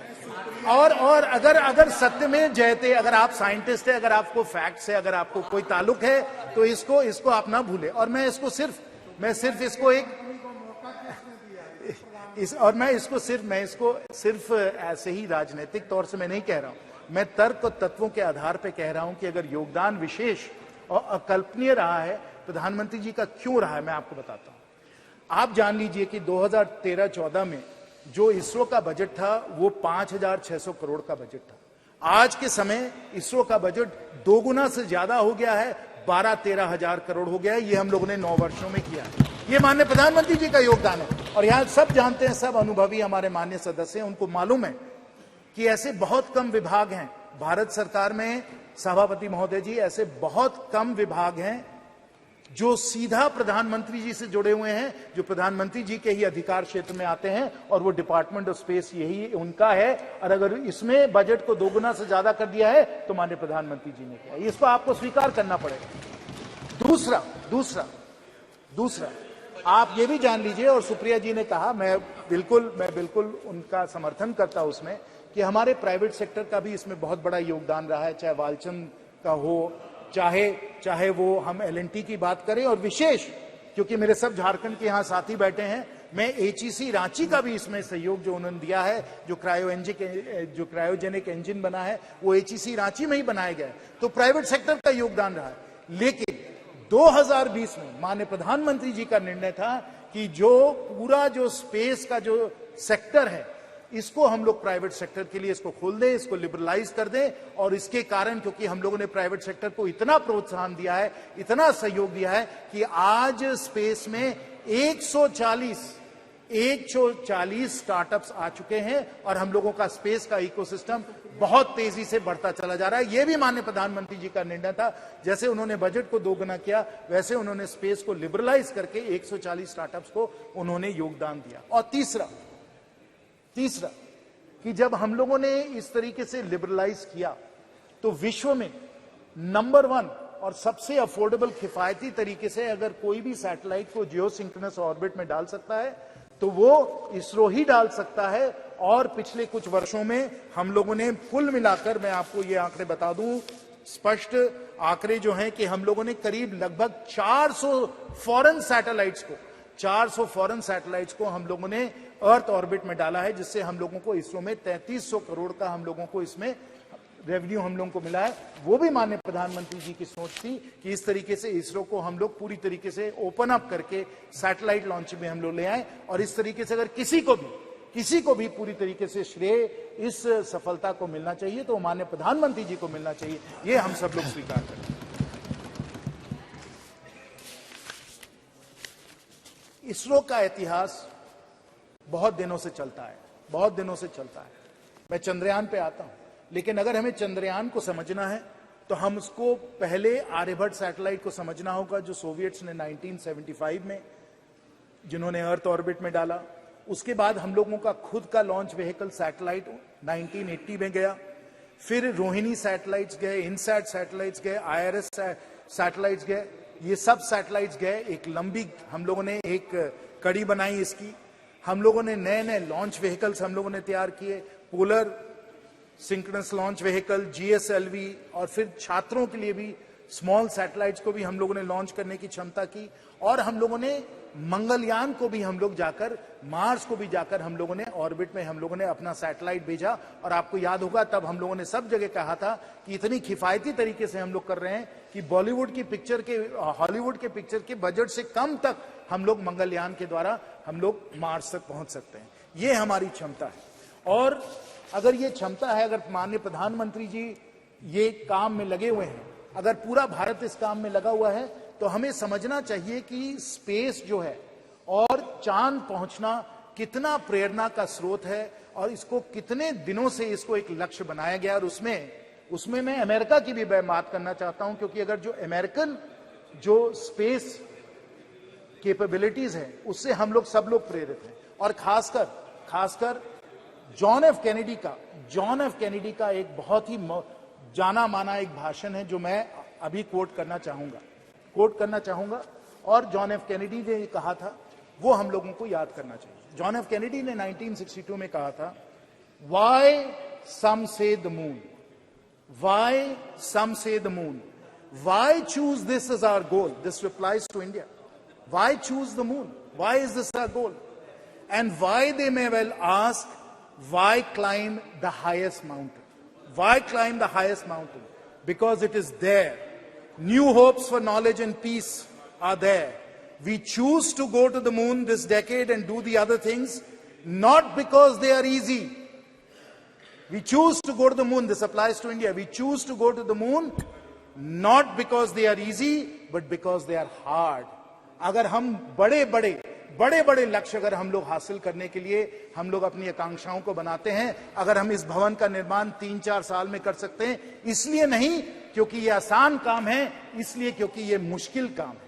[SPEAKER 14] और अगर सत्य में जयते, अगर आप साइंटिस्ट है, अगर आपको फैक्ट से अगर आपको कोई ताल्लुक है, तो इसको आप ना भूले। और मैं इसको सिर्फ ऐसे ही राजनीतिक तौर से मैं नहीं कह रहा हूं, मैं तर्क और तत्वों के आधार पर कह रहा हूं कि अगर योगदान विशेष और अकल्पनीय रहा है प्रधानमंत्री जी का, क्यों रहा है, मैं आपको बताता हूं। आप जान लीजिए कि 2013-14 में जो इसरो का बजट था वो 5,600 करोड़ का बजट था। आज के समय इसरो का बजट 2 गुना से ज्यादा हो गया है, 12-13 हजार करोड़ हो गया है। ये हम लोगों ने 9 वर्षों में किया है। ये माननीय प्रधानमंत्री जी का योगदान है। और यहां सब जानते हैं, सब अनुभवी हमारे माननीय सदस्य हैं, उनको मालूम है कि ऐसे बहुत कम विभाग हैं भारत सरकार में, सभापति महोदय जी, ऐसे बहुत कम विभाग हैं जो सीधा प्रधानमंत्री जी से जुड़े हुए हैं, जो प्रधानमंत्री जी के ही अधिकार क्षेत्र में आते हैं, और वो डिपार्टमेंट ऑफ स्पेस यही उनका है। और अगर इसमें बजट को 2 गुना से ज्यादा कर दिया है तो माननीय प्रधानमंत्री जी ने किया, इसको आपको स्वीकार करना पड़ेगा। दूसरा आप ये भी जान लीजिए, और सुप्रिया जी ने कहा, मैं बिल्कुल उनका समर्थन करता हूं उसमें, कि हमारे प्राइवेट सेक्टर का भी इसमें बहुत बड़ा योगदान रहा है, चाहे वालचंद का हो, चाहे वो हम LNT की बात करें, और विशेष क्योंकि मेरे सब झारखंड के यहाँ साथी बैठे हैं, मैं HEC रांची का भी इसमें सहयोग जो उन्होंने दिया है, जो क्रायोजेनिक इंजन बना है वो HEC रांची में ही बनाया गया है, तो प्राइवेट सेक्टर का योगदान रहा है। लेकिन 2020 में माननीय प्रधानमंत्री जी का निर्णय था कि जो पूरा जो स्पेस का जो सेक्टर है, इसको हम लोग प्राइवेट सेक्टर के लिए इसको खोल दें, इसको लिबरलाइज कर दें। और इसके कारण, क्योंकि हम लोगों ने प्राइवेट सेक्टर को इतना प्रोत्साहन दिया है, इतना सहयोग दिया है, कि आज स्पेस में 140 स्टार्टअप्स आ चुके हैं, और हम लोगों का स्पेस का इकोसिस्टम बहुत तेजी से बढ़ता चला जा रहा है। यह भी माननीय प्रधानमंत्री जी का निर्णय था। जैसे उन्होंने बजट को 2 गुना किया, वैसे उन्होंने स्पेस को लिबरलाइज करके 140 स्टार्टअप्स को उन्होंने योगदान दिया। और तीसरा कि जब हम लोगों ने इस तरीके से लिबरलाइज किया, तो विश्व में नंबर 1 और सबसे अफोर्डेबल किफायती तरीके से अगर कोई भी सैटेलाइट को जियोसिंक्रोनस ऑर्बिट में डाल सकता है, तो वो इसरो ही डाल सकता है। और पिछले कुछ वर्षों में हम लोगों ने कुल मिलाकर, मैं आपको ये आंकड़े बता दूं, स्पष्ट आंकड़े जो हैं, कि हम लोगों ने करीब लगभग 400 फॉरेन सैटेलाइट्स को हम लोगों ने अर्थ ऑर्बिट में डाला है, जिससे हम लोगों को इसरो में 3300 करोड़ का हम लोगों को इसमें रेवेन्यू हम लोगों को मिला है। वो भी माननीय प्रधानमंत्री जी की सोच थी कि इस तरीके से इसरो को हम लोग पूरी तरीके से ओपन अप करके सैटेलाइट लॉन्च में हम लोग ले आए। और इस तरीके से अगर किसी को भी पूरी तरीके से श्रेय इस सफलता को मिलना चाहिए, तो माननीय प्रधानमंत्री जी को मिलना चाहिए, ये हम सब लोग स्वीकार करें। इसरो का इतिहास बहुत दिनों से चलता है। मैं चंद्रयान पे आता हूं, लेकिन अगर हमें चंद्रयान को समझना है, तो हम उसको पहले आर्यभट्ट सैटेलाइट को समझना होगा, जो सोवियट्स ने 1975 में जिन्होंने अर्थ ऑर्बिट में डाला। उसके बाद हम लोगों का खुद का लॉन्च व्हीकल सैटेलाइट 1980 में गया। फिर रोहिणी सैटेलाइट्स गए, इनसैट सैटेलाइट्स गए, IRS सैटेलाइट्स गए। ये सब सैटेलाइट्स गए, एक लंबी हम लोगों ने एक कड़ी बनाई इसकी। हम लोगों ने नए लॉन्च व्हीकल्स हम लोगों ने तैयार किए, polar synchronous launch vehicle, GSLV, और फिर छात्रों के लिए भी स्मॉल सैटेलाइट्स को भी हम लोगों ने लॉन्च करने की क्षमता की। और हम लोगों ने मंगलयान को भी हम लोग जाकर, मार्स को भी जाकर हम लोगों ने ऑर्बिट में हम लोगों ने अपना सैटेलाइट भेजा। और आपको याद होगा, तब हम लोगों ने सब जगह कहा था कि इतनी किफायती तरीके से हम लोग कर रहे हैं कि हॉलीवुड के पिक्चर के बजट से कम तक हम लोग मंगलयान के द्वारा हम लोग मार्स तक पहुंच सकते हैं। ये हमारी क्षमता है। और अगर ये क्षमता है, अगर माननीय प्रधानमंत्री जी ये काम में लगे हुए हैं, अगर पूरा भारत इस काम में लगा हुआ है, तो हमें समझना चाहिए कि स्पेस जो है और चांद पहुंचना कितना प्रेरणा का स्रोत है, और इसको कितने दिनों से इसको एक लक्ष्य बनाया गया। और उसमें मैं अमेरिका की भी बात करना चाहता हूं, क्योंकि अगर जो अमेरिकन जो स्पेस कैपेबिलिटीज हैं, उससे हम लोग सब लोग प्रेरित हैं। और खासकर जॉन एफ कैनेडी का एक बहुत ही जाना माना एक भाषण है जो मैं अभी कोट करना चाहूंगा। और जॉन एफ कैनेडी ने कहा था, वो हम लोगों को याद करना चाहिए। जॉन एफ कैनेडी ने 1962 में कहा था, Why some say the moon? Why some say the moon? Why choose this as our goal? This replies to India. Why choose the moon? Why is this our goal? And why, they may well ask, why climb the highest mountain? Why climb the highest mountain? Because it is there. New hopes for knowledge and peace are there. We choose to go to the moon this decade and do the other things, not because they are easy. We choose to go to the moon. This applies to India. We choose to go to the moon not because they are easy, but because they are hard. अगर हम बड़े लक्ष्य अगर हम लोग हासिल करने के लिए हम लोग अपनी आकांक्षाओं को बनाते हैं, अगर हम इस भवन का निर्माण 3-4 साल में कर सकते हैं, इसलिए नहीं क्योंकि ये आसान काम है, इसलिए क्योंकि ये मुश्किल काम है.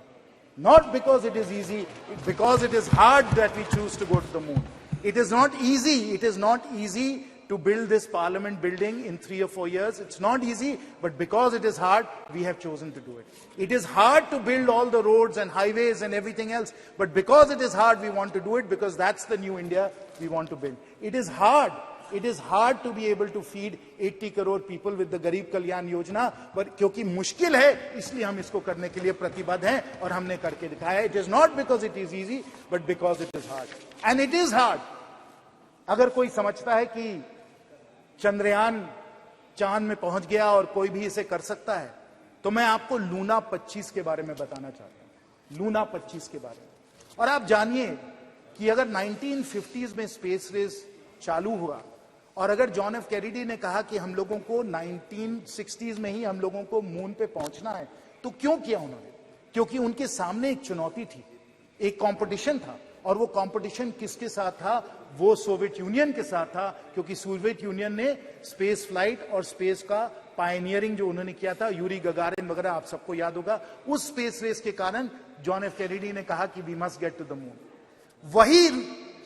[SPEAKER 14] Not because it is easy, because it is hard that we choose to go to the moon. It is not easy to build this parliament building in 3 or 4 years. It's not easy, but because it is hard, we have chosen to do it. It is hard to build all the roads and highways and everything else, but because it is hard, we want to do it, because that's the new India we want to build. It is hard to be able to feed 80 crore people with the Garib Kalyan Yojana, but क्योंकि मुश्किल है, इसलिए हम इसको करने के लिए प्रतिबद्ध हैं और हमने करके दिखाया है. It is not because it is easy, but because it is hard. And it is hard. अगर कोई समझता है कि चंद्रयान चांद में पहुंच गया और कोई भी इसे कर सकता है, तो मैं आपको लूना 25 के बारे में बताना चाहता हूं. लूना 25 के बारे में. और आप जानिए कि अगर 1950s में स्पेस रेस चालू हुआ और अगर जॉन एफ कैनेडी ने कहा कि हम लोगों को 1960s में ही हम लोगों को मून पे पहुंचना है, तो क्यों किया उन्होंने? क्योंकि उनके सामने एक चुनौती थी, एक कंपटीशन था. और वो कंपटीशन किसके साथ था? वो सोवियत यूनियन के साथ था, क्योंकि सोवियत यूनियन ने स्पेस फ्लाइट और स्पेस का पायनियरिंग जो उन्होंने किया था, यूरी गगारिन वगैरह आप सबको याद होगा. उस स्पेस रेस के कारण जॉन एफ कैनेडी ने कहा कि we must get to the moon. वही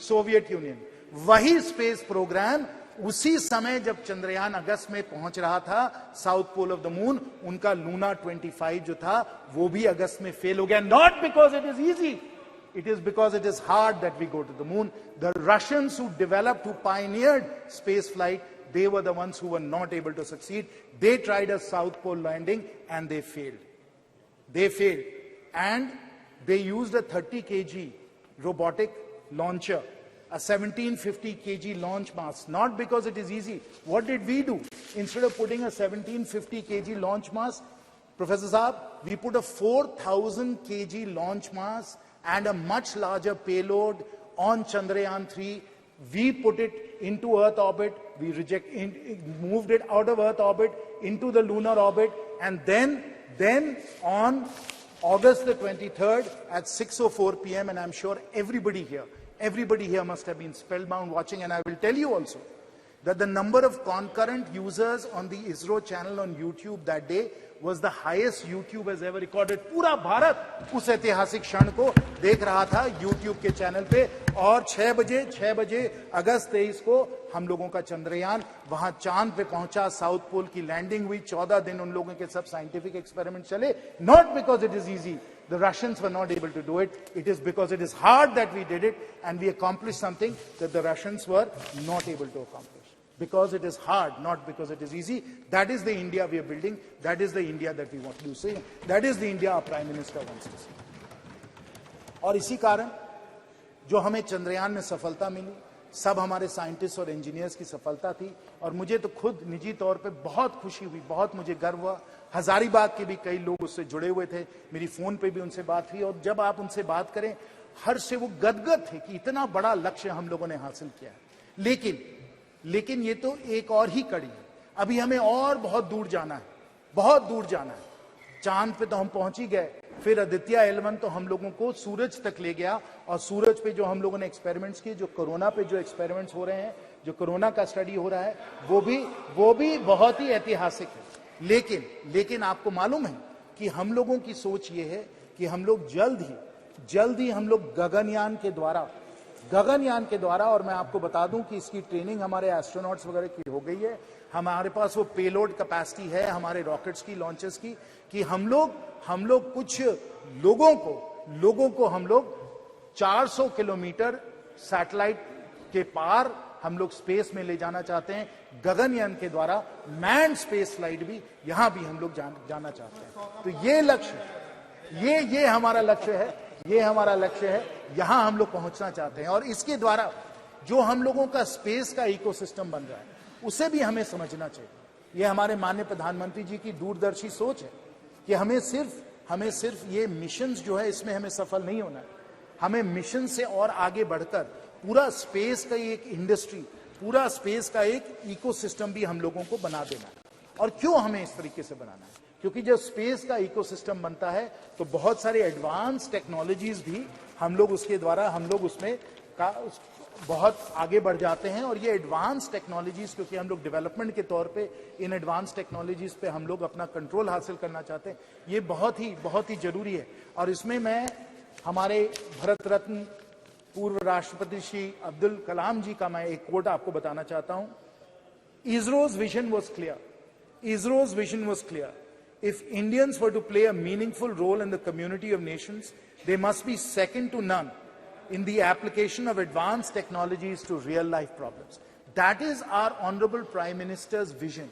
[SPEAKER 14] सोवियत यूनियन, वही स्पेस प्रोग्राम उसी समय जब चंद्रयान अगस्त में पहुंच रहा था south pole of the moon, उनका लूना 25 जो था वो भी अगस्त में फेल हो गया. Not because it is easy, it is because it is hard that we go to the moon. The Russians who developed, who pioneered space flight, they were the ones who were not able to succeed. They tried a South Pole landing and they failed. And they used a 30 kg robotic launcher, a 1750 kg launch mass, not because it is easy. What did we do? Instead of putting a 1750 kg launch mass, Professor Saab, we put a 4000 kg launch mass and a much larger payload on Chandrayaan 3. We put it into Earth orbit, we moved it out of Earth orbit into the lunar orbit, and then on August the 23rd at 6:04 p.m., and I'm sure everybody here must have been spellbound watching, and I will tell you also that the number of concurrent users on the ISRO channel on YouTube that day was the highest YouTube has ever recorded. पूरा भारत उस ऐतिहासिक क्षण को देख रहा था YouTube के channel पे. और 6 बजे अगस्त 23 को हम लोगों का चंद्रयान वहां चांद पे पहुंचा. साउथ पोल की लैंडिंग हुई. 14 दिन उन लोगों के सब साइंटिफिक एक्सपेरिमेंट चले. Not because it is easy, the Russians were not able to do it. It is because it is hard that we did it, and we accomplished something that the Russians were not able to accomplish. Because it is hard, not because it is easy. That is the India we are building. That is the India that we want to see. That is the India our Prime Minister wants to see. और इसी कारण जो हमें चंद्रयान में सफलता मिली, सब हमारे scientist और इंजीनियर्स की सफलता थी. और मुझे तो खुद निजी तौर पे बहुत खुशी हुई, बहुत मुझे गर्व हुआ. हजारीबाग के भी कई लोग उससे जुड़े हुए थे, मेरी फोन पे भी उनसे बात हुई. और जब आप उनसे बात करें, हर से वो गदगद थे कि इतना बड़ा लक्ष्य हम लोगों ने हासिल किया है. लेकिन ये तो एक और ही कड़ी है. अभी हमें और बहुत दूर जाना है. चांद पे तो हम पहुंच ही गए, फिर आदित्य L1 तो हम लोगों को सूरज तक ले गया. और सूरज पे जो हम लोगों ने एक्सपेरिमेंट्स किए, जो कोरोना पे जो एक्सपेरिमेंट्स हो रहे हैं, जो कोरोना का स्टडी हो रहा है, वो भी बहुत ही ऐतिहासिक है. लेकिन आपको मालूम है कि हम लोगों की सोच ये है कि हम लोग जल्द ही जल्द ही हम लोग गगनयान के द्वारा, और मैं आपको बता दूं कि इसकी ट्रेनिंग हमारे एस्ट्रोनॉट्स वगैरह की हो गई है, हमारे पास वो पेलोड कैपेसिटी है हमारे रॉकेट्स की, लॉन्चेस की, कि हम लोग कुछ लोगों को हम लोग 400 किलोमीटर सैटेलाइट के पार हम लोग स्पेस में ले जाना चाहते हैं। गगनयान के द्वारा मैन्ड स्पेस फ्लाइट भी यहां भी हम लोग जाना चाहते हैं। तो ये लक्ष्य, ये हमारा लक्ष्य है, यहां हम लोग पहुंचना चाहते हैं। और इसके द्वारा जो हम लोगों का स्पेस का इकोसिस्टम बन रहा है उसे भी हमें समझना चाहिए। ये हमारे माननीय प्रधानमंत्री जी की दूरदर्शी सोच है कि हमें सिर्फ ये मिशंस जो है इसमें हमें सफल नहीं होना है, हमें मिशन से और आगे बढ़कर पूरा स्पेस का एक इंडस्ट्री, पूरा स्पेस का एक इकोसिस्टम भी हम लोगों को बना देना है। और क्यों हमें इस तरीके से बनाना है? क्योंकि जब स्पेस का इकोसिस्टम बनता है तो बहुत सारे एडवांस टेक्नोलॉजीज भी हम लोग उसके द्वारा उसमें बहुत आगे बढ़ जाते हैं। और ये एडवांस टेक्नोलॉजीज, क्योंकि हम लोग डेवलपमेंट के तौर पे इन एडवांस टेक्नोलॉजीज पे हम लोग अपना कंट्रोल हासिल करना चाहते हैं, ये बहुत ही जरूरी है। और इसमें मैं हमारे भारत रत्न पूर्व राष्ट्रपति श्री अब्दुल कलाम जी का मैं एक कोट आपको बताना चाहता हूं। ISRO's vision was clear. If Indians were to play a meaningful role in the community of nations, they must be second to none in the application of advanced technologies to real-life problems. That is our Honorable Prime Minister's vision.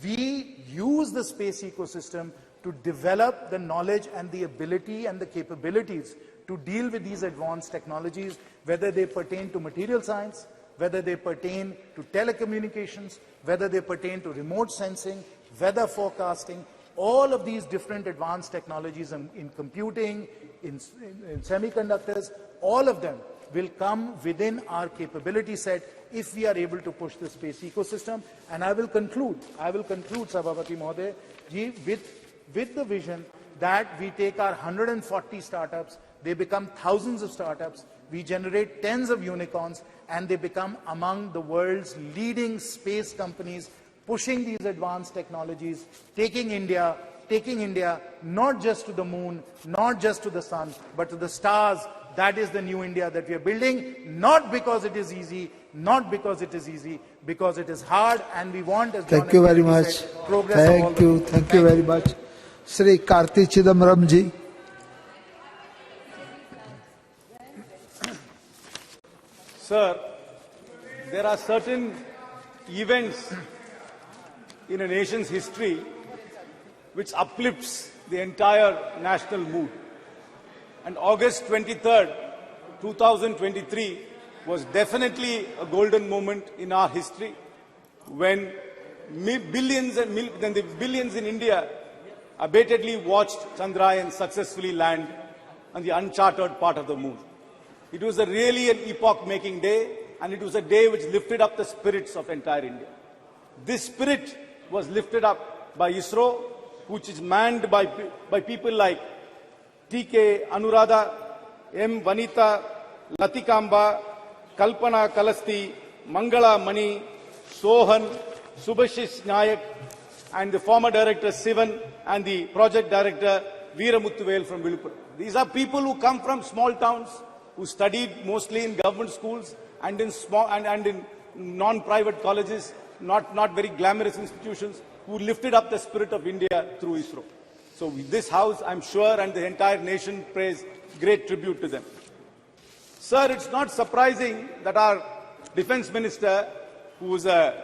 [SPEAKER 14] We use the space ecosystem to develop the knowledge and the ability and the capabilities to deal with these advanced technologies, whether they pertain to material science, whether they pertain to telecommunications, whether they pertain to remote sensing, weather forecasting. All of these different advanced technologies in computing, in semiconductors, all of them will come within our capability set if we are able to push the space ecosystem. And I will conclude, Sabhavati Mahoday ji, with the vision that we take our 140 startups, they become thousands of startups, we generate tens of unicorns, and they become among the world's leading space companies, pushing these advanced technologies, taking India not just to the moon, not just to the sun, but to the stars. That is the new India that we are building, not because it is easy, because it is hard, and we want, as
[SPEAKER 3] Thank you very much.
[SPEAKER 14] said, progress of all the
[SPEAKER 3] Thank you very much. Sri Karti Chidambaram ji.
[SPEAKER 2] Sir, there are certain events in a nation's history which uplifts the entire national mood. And August 23rd, 2023 was definitely a golden moment in our history when billions in India abatedly watched Chandrayaan successfully land on the uncharted part of the moon. It was really an epoch-making day, and it was a day which lifted up the spirits of entire India. This spirit was lifted up by ISRO, which is manned by people like TK Anuradha, M. Vanita, Latikamba, Kalpana Kalasti, Mangala Mani, Sohan, Subhashish Nayak, and the former director Sivan, and the project director Veeramuthuvel from Viluppuram. These are people who come from small towns, who studied mostly in government schools and in in non-private colleges, not very glamorous institutions, who lifted up the spirit of India through ISRO. So this House, I'm sure, and the entire nation pays great tribute to them. Sir, it's not surprising that our Defence Minister, who was a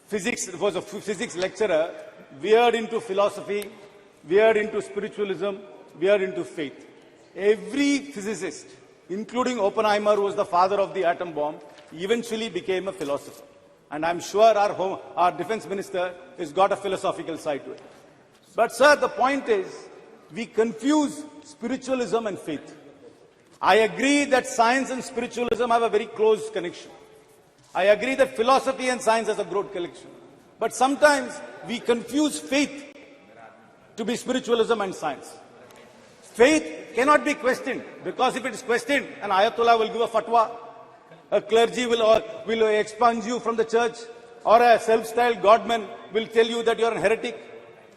[SPEAKER 2] physics lecturer, veered into philosophy, veered into spiritualism, veered into faith. Every physicist, including Oppenheimer, who was the father of the atom bomb, eventually became a philosopher. And I'm sure our Defence Minister has got a philosophical side to it. But sir, the point is, we confuse spiritualism and faith. I agree that science and spiritualism have a very close connection. I agree that philosophy and science has a broad connection. But sometimes we confuse faith to be spiritualism and science. Faith cannot be questioned, because if it is questioned, an Ayatollah will give a fatwa, a clergy will expunge you from the church, or a self-styled godman will tell you that you are a heretic.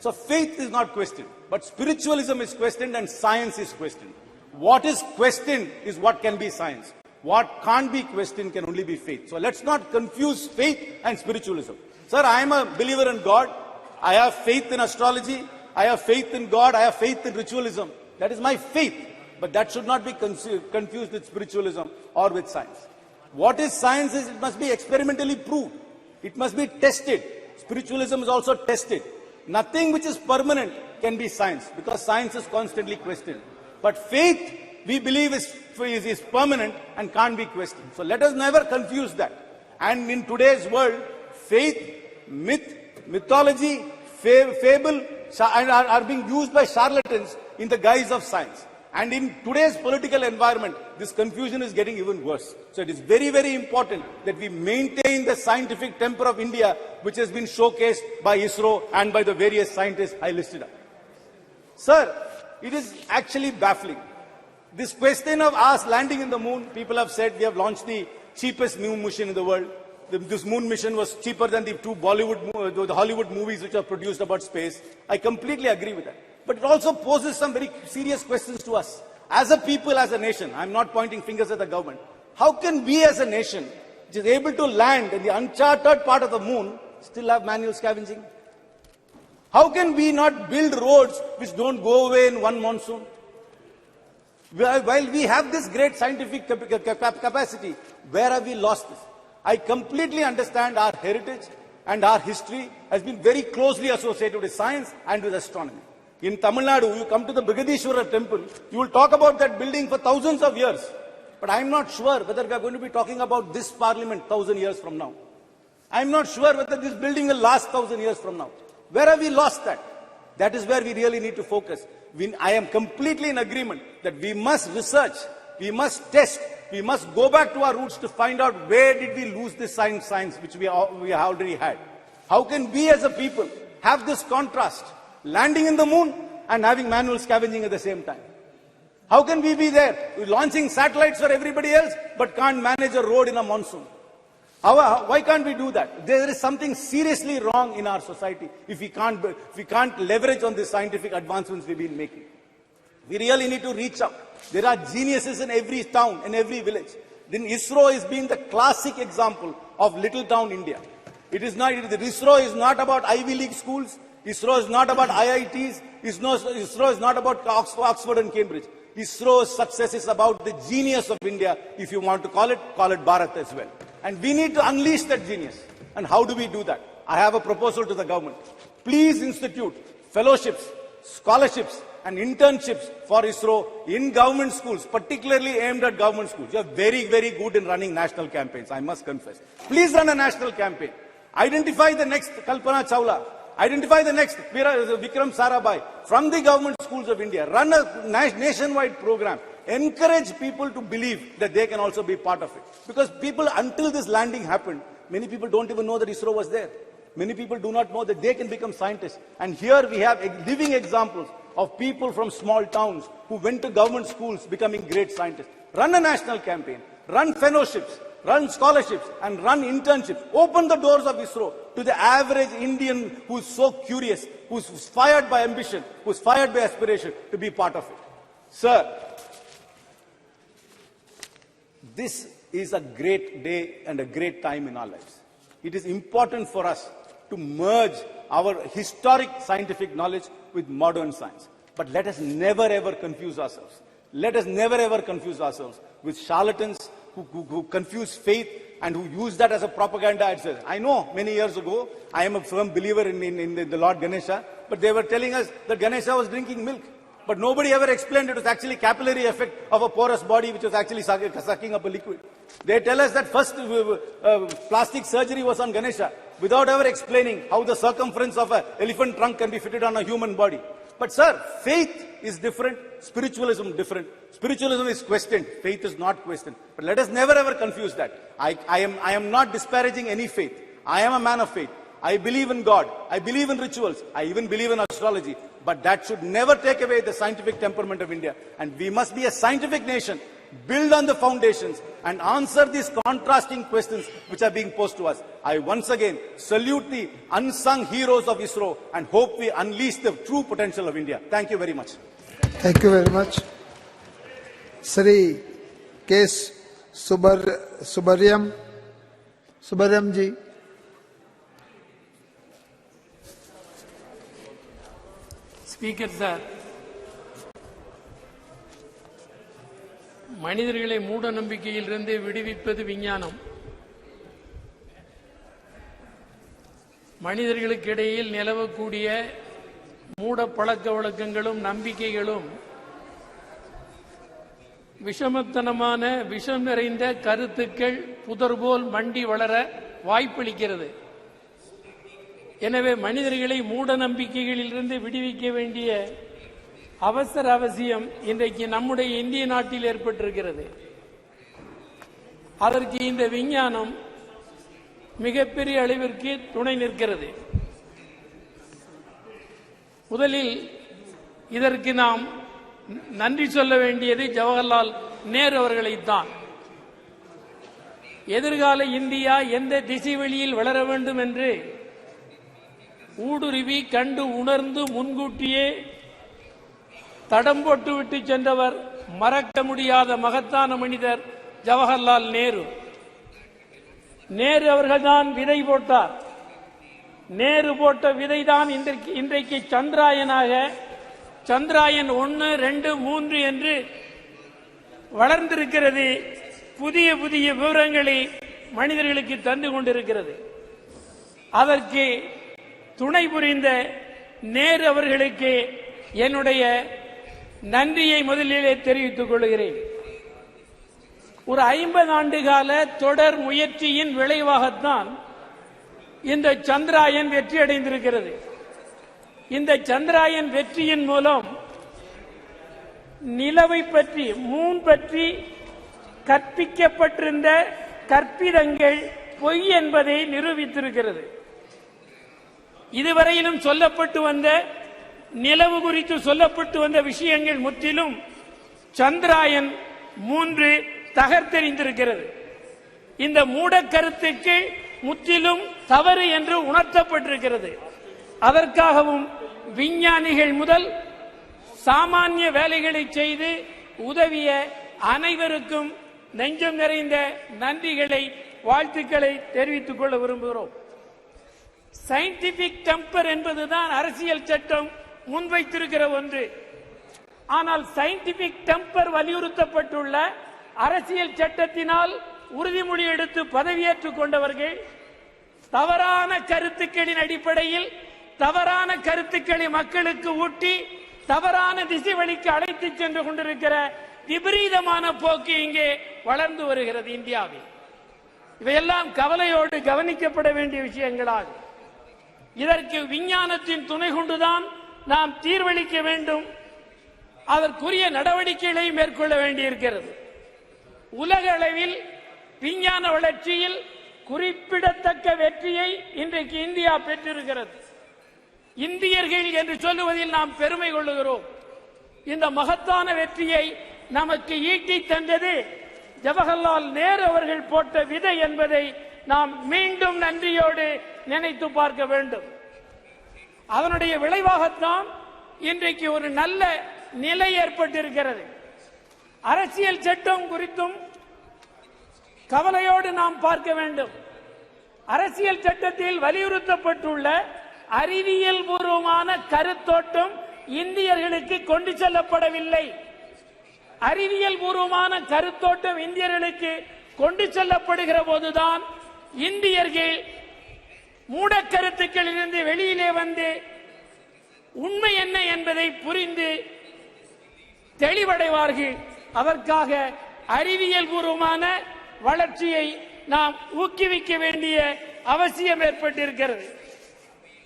[SPEAKER 2] So faith is not questioned, but spiritualism is questioned and science is questioned. What is questioned is what can be science. What can't be questioned can only be faith. So let's not confuse faith and spiritualism. Sir, I am a believer in God. I have faith in astrology. I have faith in God. I have faith in ritualism. That is my faith. But that should not be confused with spiritualism or with science. What is science is it must be experimentally proved. It must be tested. Spiritualism is also tested. Nothing which is permanent can be science because science is constantly questioned. But faith, we believe, is permanent and can't be questioned. So let us never confuse that. And in today's world, faith, myth, mythology, fable are being used by charlatans in the guise of science. And in today's political environment, this confusion is getting even worse. So it is very, very important that we maintain the scientific temper of India, which has been showcased by ISRO and by the various scientists I listed up. Sir, it is actually baffling. This question of us landing in the moon, people have said we have launched the cheapest moon mission in the world. This moon mission was cheaper than the two the Hollywood movies which are produced about space. I completely agree with that. But it also poses some very serious questions to us. As a people, as a nation, I'm not pointing fingers at the government. How can we as a nation, which is able to land in the uncharted part of the moon, still have manual scavenging? How can we not build roads which don't go away in one monsoon? While we have this great scientific capacity, where have we lost this? I completely understand our heritage and our history has been very closely associated with science and with astronomy. In Tamil Nadu, you come to the Brigadishwara temple, you will talk about that building for thousands of years. But I'm not sure whether we are going to be talking about this parliament 1,000 years from now. I'm not sure whether this building will last 1,000 years from now. Where have we lost that? That is where we really need to focus. I am completely in agreement that we must research, we must test, we must go back to our roots to find out where did we lose this science which we already had. How can we as a people have this contrast, landing in the moon and having manual scavenging at the same time? How can we be there? We're launching satellites for everybody else, but can't manage a road in a monsoon. Why can't we do that? There is something seriously wrong in our society if we can't leverage on the scientific advancements we've been making. We really need to reach out. There are geniuses in every town, in every village. Then ISRO is being the classic example of little town India. ISRO is not about Ivy League schools. ISRO is not about IITs. ISRO is not about Oxford and Cambridge. ISRO's success is about the genius of India. If you want to call it Bharat as well. And we need to unleash that genius. And how do we do that? I have a proposal to the government. Please institute fellowships, scholarships, and internships for ISRO in government schools, particularly aimed at government schools. You are very, very good in running national campaigns, I must confess. Please run a national campaign. Identify the next Kalpana Chawla. Identify the next Vikram Sarabhai from the government schools of India. Run a nationwide program. Encourage people to believe that they can also be part of it. Because people, until this landing happened, many people don't even know that ISRO was there. Many people do not know that they can become scientists. And here we have living examples of people from small towns who went to government schools becoming great scientists. Run a national campaign. Run fellowships. Run scholarships and run internships. Open the doors of ISRO to the average Indian who's so curious, who's fired by ambition, who's fired by aspiration to be part of it. Sir, this is a great day and a great time in our lives. It is important for us to merge our historic scientific knowledge with modern science. But let us never ever confuse ourselves. Let us never ever confuse ourselves with charlatans who confuse faith and who use that as a propaganda. I know many years ago, I am a firm believer in the Lord Ganesha, but they were telling us that Ganesha was drinking milk. But nobody ever explained it was actually capillary effect of a porous body which was actually sucking up a liquid. They tell us that first plastic surgery was on Ganesha without ever explaining how the circumference of an elephant trunk can be fitted on a human body. But sir, faith is different, spiritualism different. Spiritualism is questioned, faith is not questioned. But let us never ever confuse that. I am not disparaging any faith. I am a man of faith. I believe in God. I believe in rituals. I even believe in astrology. But that should never take away the scientific temperament of India. And we must be a scientific nation, build on the foundations and answer these contrasting questions which are being posed to us. I once again salute the unsung heroes of ISRO and hope we unleash the true potential of India. Thank you very much.
[SPEAKER 3] Thank you very much. Shri के सुब्रह्मण्यम जी।
[SPEAKER 9] Speaker sir, மனிதர்களை மூட நம்பிக்கையிலிருந்து விடுவிப்பது விஞ்ஞானம். மனிதர்களுக்கு இடையில் நிலவக்கூடிய மூட பழக்க வழக்கங்களும் நம்பிக்கைகளும் விஷமத்தனமான விஷம் நிறைந்த கருத்துக்கள் புதர்போல் மண்டி வளர வாய்ப்பளிக்கிறது. எனவே மனிதர்களை மூட நம்பிக்கைகளிலிருந்து விடுவிக்க வேண்டிய அவசியம் இன்றைக்கு நம்முடைய இந்திய நாட்டில் ஏற்பட்டிருக்கிறது. அதற்கு இந்த விஞ்ஞானம் மிகப்பெரிய அளவிற்கு துணை நிற்கிறது. முதலில் இதற்கு நாம் நன்றி சொல்ல வேண்டியது ஜவஹர்லால் நேரு அவர்களைத்தான். எதிர்கால இந்தியா எந்த திசை வழியில் வளர வேண்டும் என்று ஊடுருவி கண்டு உணர்ந்து முன்கூட்டியே தடம் போட்டு விட்டு சென்றவர், மறக்க முடியாத மகத்தான மனிதர் ஜவஹர்லால் நேரு. நேரு அவர்கள்தான் விதை போட்டார். நேரு போட்ட விதைதான் இன்றைக்கு சந்திராயனாக சந்திராயன் 1, 2, 3 என்று வளர்ந்திருக்கிறது. புதிய புதிய விவரங்களை மனிதர்களுக்கு தந்து கொண்டிருக்கிறது. அதற்கு துணை புரிந்த நேரு அவர்களுக்கு என்னுடைய நன்றியை முதலிலே தெரிவித்துக் கொள்கிறேன். ஒரு 50 ஆண்டு கால தொடர் முயற்சியின் விளைவாகத்தான் இந்த சந்திராயன் வெற்றி அடைந்திருக்கிறது. இந்த சந்திராயன் வெற்றியின் மூலம் நிலவை பற்றி, மூன் பற்றி கற்பிக்கப்பட்டிருந்த கற்பிதங்கள் பொய் என்பதை நிரூபித்திருக்கிறது. இதுவரையிலும் சொல்லப்பட்டு வந்த நிலவு குறித்து சொல்லப்பட்டு வந்த விஷயங்கள் முற்றிலும் சந்திராயன் 3 தகர்த்தெறிந்திருக்கிறது. இந்த மூட கருத்துக்கு முற்றிலும் தவறு என்று உணர்த்தப்பட்டிருக்கிறது. அதற்காகவும் விஞ்ஞானிகள் முதல் சாமானிய வேலைகளை செய்து உதவிய அனைவருக்கும் நெஞ்சம் நிறைந்த நன்றிகளை, வாழ்த்துக்களை தெரிவித்துக் கொள்ள விரும்புகிறோம். சயின்டிபிக் டெம்பர் என்பதுதான் அரசியல் சட்டம் முன்வைத்திருக்கிற ஒன்று. ஆனால் சயின்டிபிக் டெம்பர் வலியுறுத்தப்பட்டுள்ள அரசியல் சட்டத்தினால் உறுதிமொழி எடுத்து பதவியேற்றுக் கொண்டவர்கள் தவறான கருத்துக்களின் அடிப்படையில் தவறான கருத்துக்களை மக்களுக்கு ஊட்டி தவறான திசை வழிக்கு அழைத்து சென்று கொண்டிருக்கிற விபரீதமான போக்கு இங்கே வளர்ந்து வருகிறது இந்தியாவில். இவையெல்லாம் கவலையோடு கவனிக்கப்பட வேண்டிய விஷயங்களாகும். இதற்கு விஞ்ஞானத்தின் துணை கொண்டுதான் நாம் தீர்வளிக்க வேண்டும். அதற்குரிய நடவடிக்கைகளை மேற்கொள்ள வேண்டியிருக்கிறது. உலக அளவில் விஞ்ஞான வளர்ச்சியில் குறிப்பிடத்தக்க வெற்றியை இன்றைக்கு இந்தியா பெற்றிருக்கிறது. இந்தியர்கள் என்று சொல்லுவதில் நாம் பெருமை கொள்ளுகிறோம். இந்த மகத்தான வெற்றியை நமக்கு ஈட்டி தந்தது ஜவஹர்லால் நேரு அவர்கள் போட்ட விதை என்பதை நாம் மீண்டும் நன்றியோடு நினைத்து பார்க்க வேண்டும். அதனுடைய விளைவாகத்தான் இன்றைக்கு ஒரு நல்ல நிலை ஏற்பட்டிருக்கிறது. அரசியல் சட்டம் குறித்தும் கவலையோடு நாம் பார்க்க வேண்டும். அரசியல் சட்டத்தில் வலியுறுத்தப்பட்டுள்ள அறிவியல் பூர்வமான கருத்தோட்டம் இந்தியர்களுக்கு கொண்டு செல்லப்படவில்லை. அறிவியல் பூர்வமான கருத்தோட்டம் இந்தியர்களுக்கு கொண்டு செல்லப்படுகிற போதுதான் இந்தியர்கள் மூடக்கருத்துக்களிலிருந்து வெளியிலே வந்து உண்மை என்ன என்பதை புரிந்து தெளிவடைவார்கள். அதற்காக அறிவியல் பூர்வமான வளர்ச்சியை நாம் ஊக்குவிக்க வேண்டிய அவசியம் ஏற்பட்டிருக்கிறது.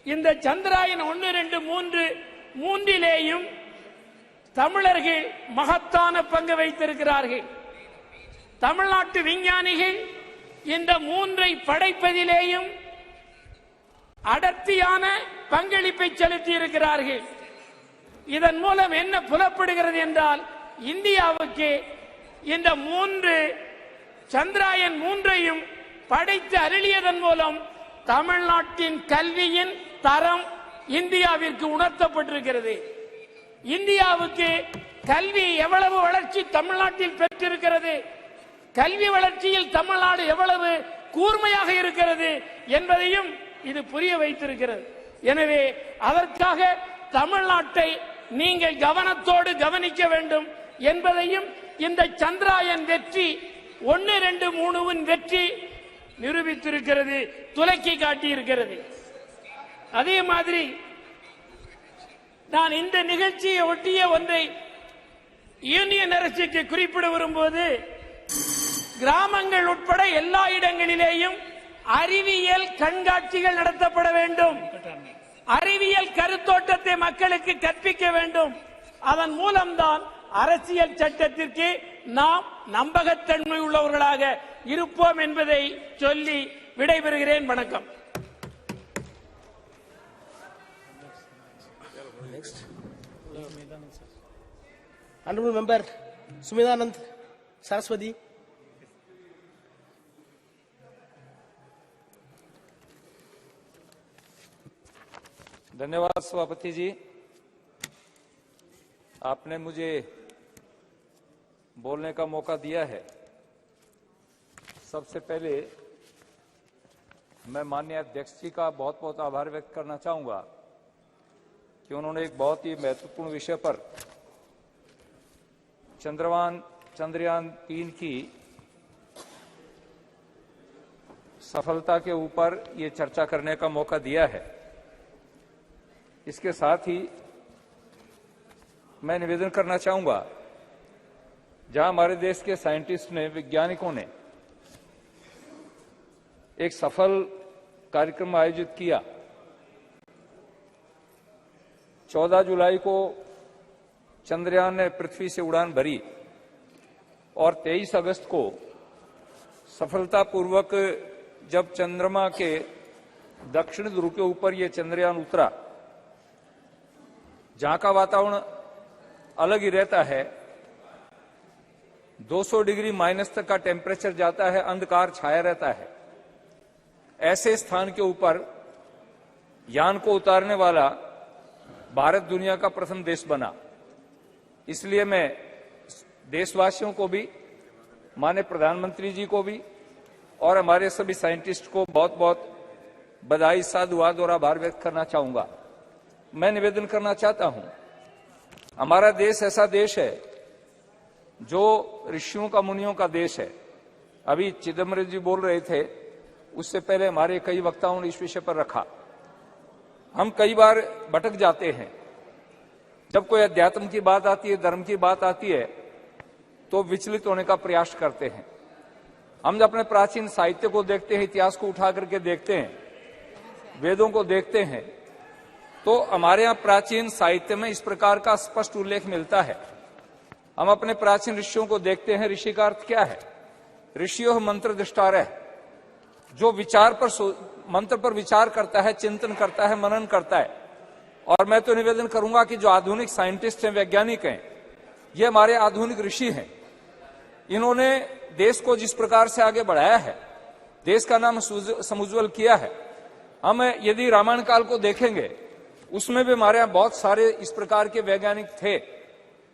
[SPEAKER 9] இந்த சந்திராயன் 1, 2, 3 மூன்றிலேயும் தமிழர்கள் மகத்தான பங்கு வைத்திருக்கிறார்கள். தமிழ்நாட்டு விஞ்ஞானிகள் இந்த 3ஐ படைப்பதிலேயும் அடர்த்தியான பங்களிப்பை செலுத்தி இருக்கிறார்கள். இதன் மூலம் என்ன புலப்படுகிறது என்றால், இந்தியாவுக்கு இந்த 3 சந்திராயன் 3ஐயும் படைத்து அருளியதன் மூலம் தமிழ்நாட்டின் கல்வியின் தரம் இந்தியாவிற்கு உணர்த்தப்பட்டிருக்கிறது. இந்தியாவுக்கு
[SPEAKER 10] கல்வி எவ்வளவு வளர்ச்சி தமிழ்நாட்டில் பெற்றிருக்கிறது, கல்வி வளர்ச்சியில் தமிழ்நாடு எவ்வளவு கூர்மையாக இருக்கிறது என்பதையும் இது புரிய வைத்திருக்கிறது. எனவே அதற்காக தமிழ்நாட்டை நீங்கள் கவனத்தோடு கவனிக்க வேண்டும் என்பதையும் இந்த சந்திராயன் வெற்றி 1, 2, 3 வெற்றி நிரூபித்திருக்கிறது, துலக்கி காட்டியிருக்கிறது. அதே மாதிரி நான் இந்த நிகழ்ச்சியை ஒட்டிய ஒன்றை யூனியன் அரசுக்கு குறிப்பிட விரும்புவது, கிராமங்கள் உட்பட எல்லா இடங்களிலேயும் அறிவியல் கண்காட்சிகள் நடத்தப்பட வேண்டும். அறிவியல் கருத்தோட்டத்தை மக்களுக்கு கற்பிக்க வேண்டும். அதன் மூலம்தான் அரசியல் சட்டத்திற்கு நாம் நம்பகத்தன்மை உள்ளவர்களாக இருப்போம் என்பதை சொல்லி விடைபெறுகிறேன். வணக்கம்.
[SPEAKER 19] Honorable Member Sumidanand Saraswati.
[SPEAKER 17] धन्यवाद सभापति जी, आपने मुझे बोलने का मौका दिया है। सबसे पहले मैं माननीय अध्यक्ष जी का बहुत बहुत आभार व्यक्त करना चाहूंगा कि उन्होंने एक बहुत ही महत्वपूर्ण विषय पर चंद्रयान 3 की सफलता के ऊपर ये चर्चा करने का मौका दिया है। इसके साथ ही मैं निवेदन करना चाहूंगा, जहां हमारे देश के साइंटिस्ट ने, वैज्ञानिकों ने एक सफल कार्यक्रम आयोजित किया। 14 जुलाई को चंद्रयान ने पृथ्वी से उड़ान भरी और 23 अगस्त को सफलतापूर्वक जब चंद्रमा के दक्षिण ध्रुव के ऊपर ये चंद्रयान उतरा, जहां का वातावरण अलग ही रहता है, 200 डिग्री माइनस तक का टेम्परेचर जाता है, अंधकार छाया रहता है, ऐसे स्थान के ऊपर यान को उतारने वाला भारत दुनिया का प्रथम देश बना। इसलिए मैं देशवासियों को भी, माननीय प्रधानमंत्री जी को भी और हमारे सभी साइंटिस्ट को बहुत बहुत बधाई, साधुवाद और आभार व्यक्त करना चाहूंगा। मैं निवेदन करना चाहता हूं, हमारा देश ऐसा देश है जो ऋषियों का, मुनियों का देश है। अभी चिदम्बरम जी बोल रहे थे, उससे पहले हमारे कई वक्ताओं ने इस विषय पर रखा। हम कई बार भटक जाते हैं, जब कोई अध्यात्म की बात आती है, धर्म की बात आती है, तो विचलित होने का प्रयास करते हैं। हम जब अपने प्राचीन साहित्य को देखते हैं, इतिहास को उठा करके देखते हैं, वेदों को देखते हैं, तो हमारे यहाँ प्राचीन साहित्य में इस प्रकार का स्पष्ट उल्लेख मिलता है। हम अपने प्राचीन ऋषियों को देखते हैं, ऋषि का अर्थ क्या है? ऋषियों मंत्र दृष्टारः, जो मंत्र पर विचार करता है, चिंतन करता है, मनन करता है। और मैं तो निवेदन करूंगा कि जो आधुनिक साइंटिस्ट हैं, वैज्ञानिक हैं, ये हमारे आधुनिक ऋषि हैं। इन्होंने देश को जिस प्रकार से आगे बढ़ाया है, देश का नाम समुज्ज्वल किया है। हम यदि रामायण काल को देखेंगे, उसमें भी हमारे यहाँ बहुत सारे इस प्रकार के वैज्ञानिक थे।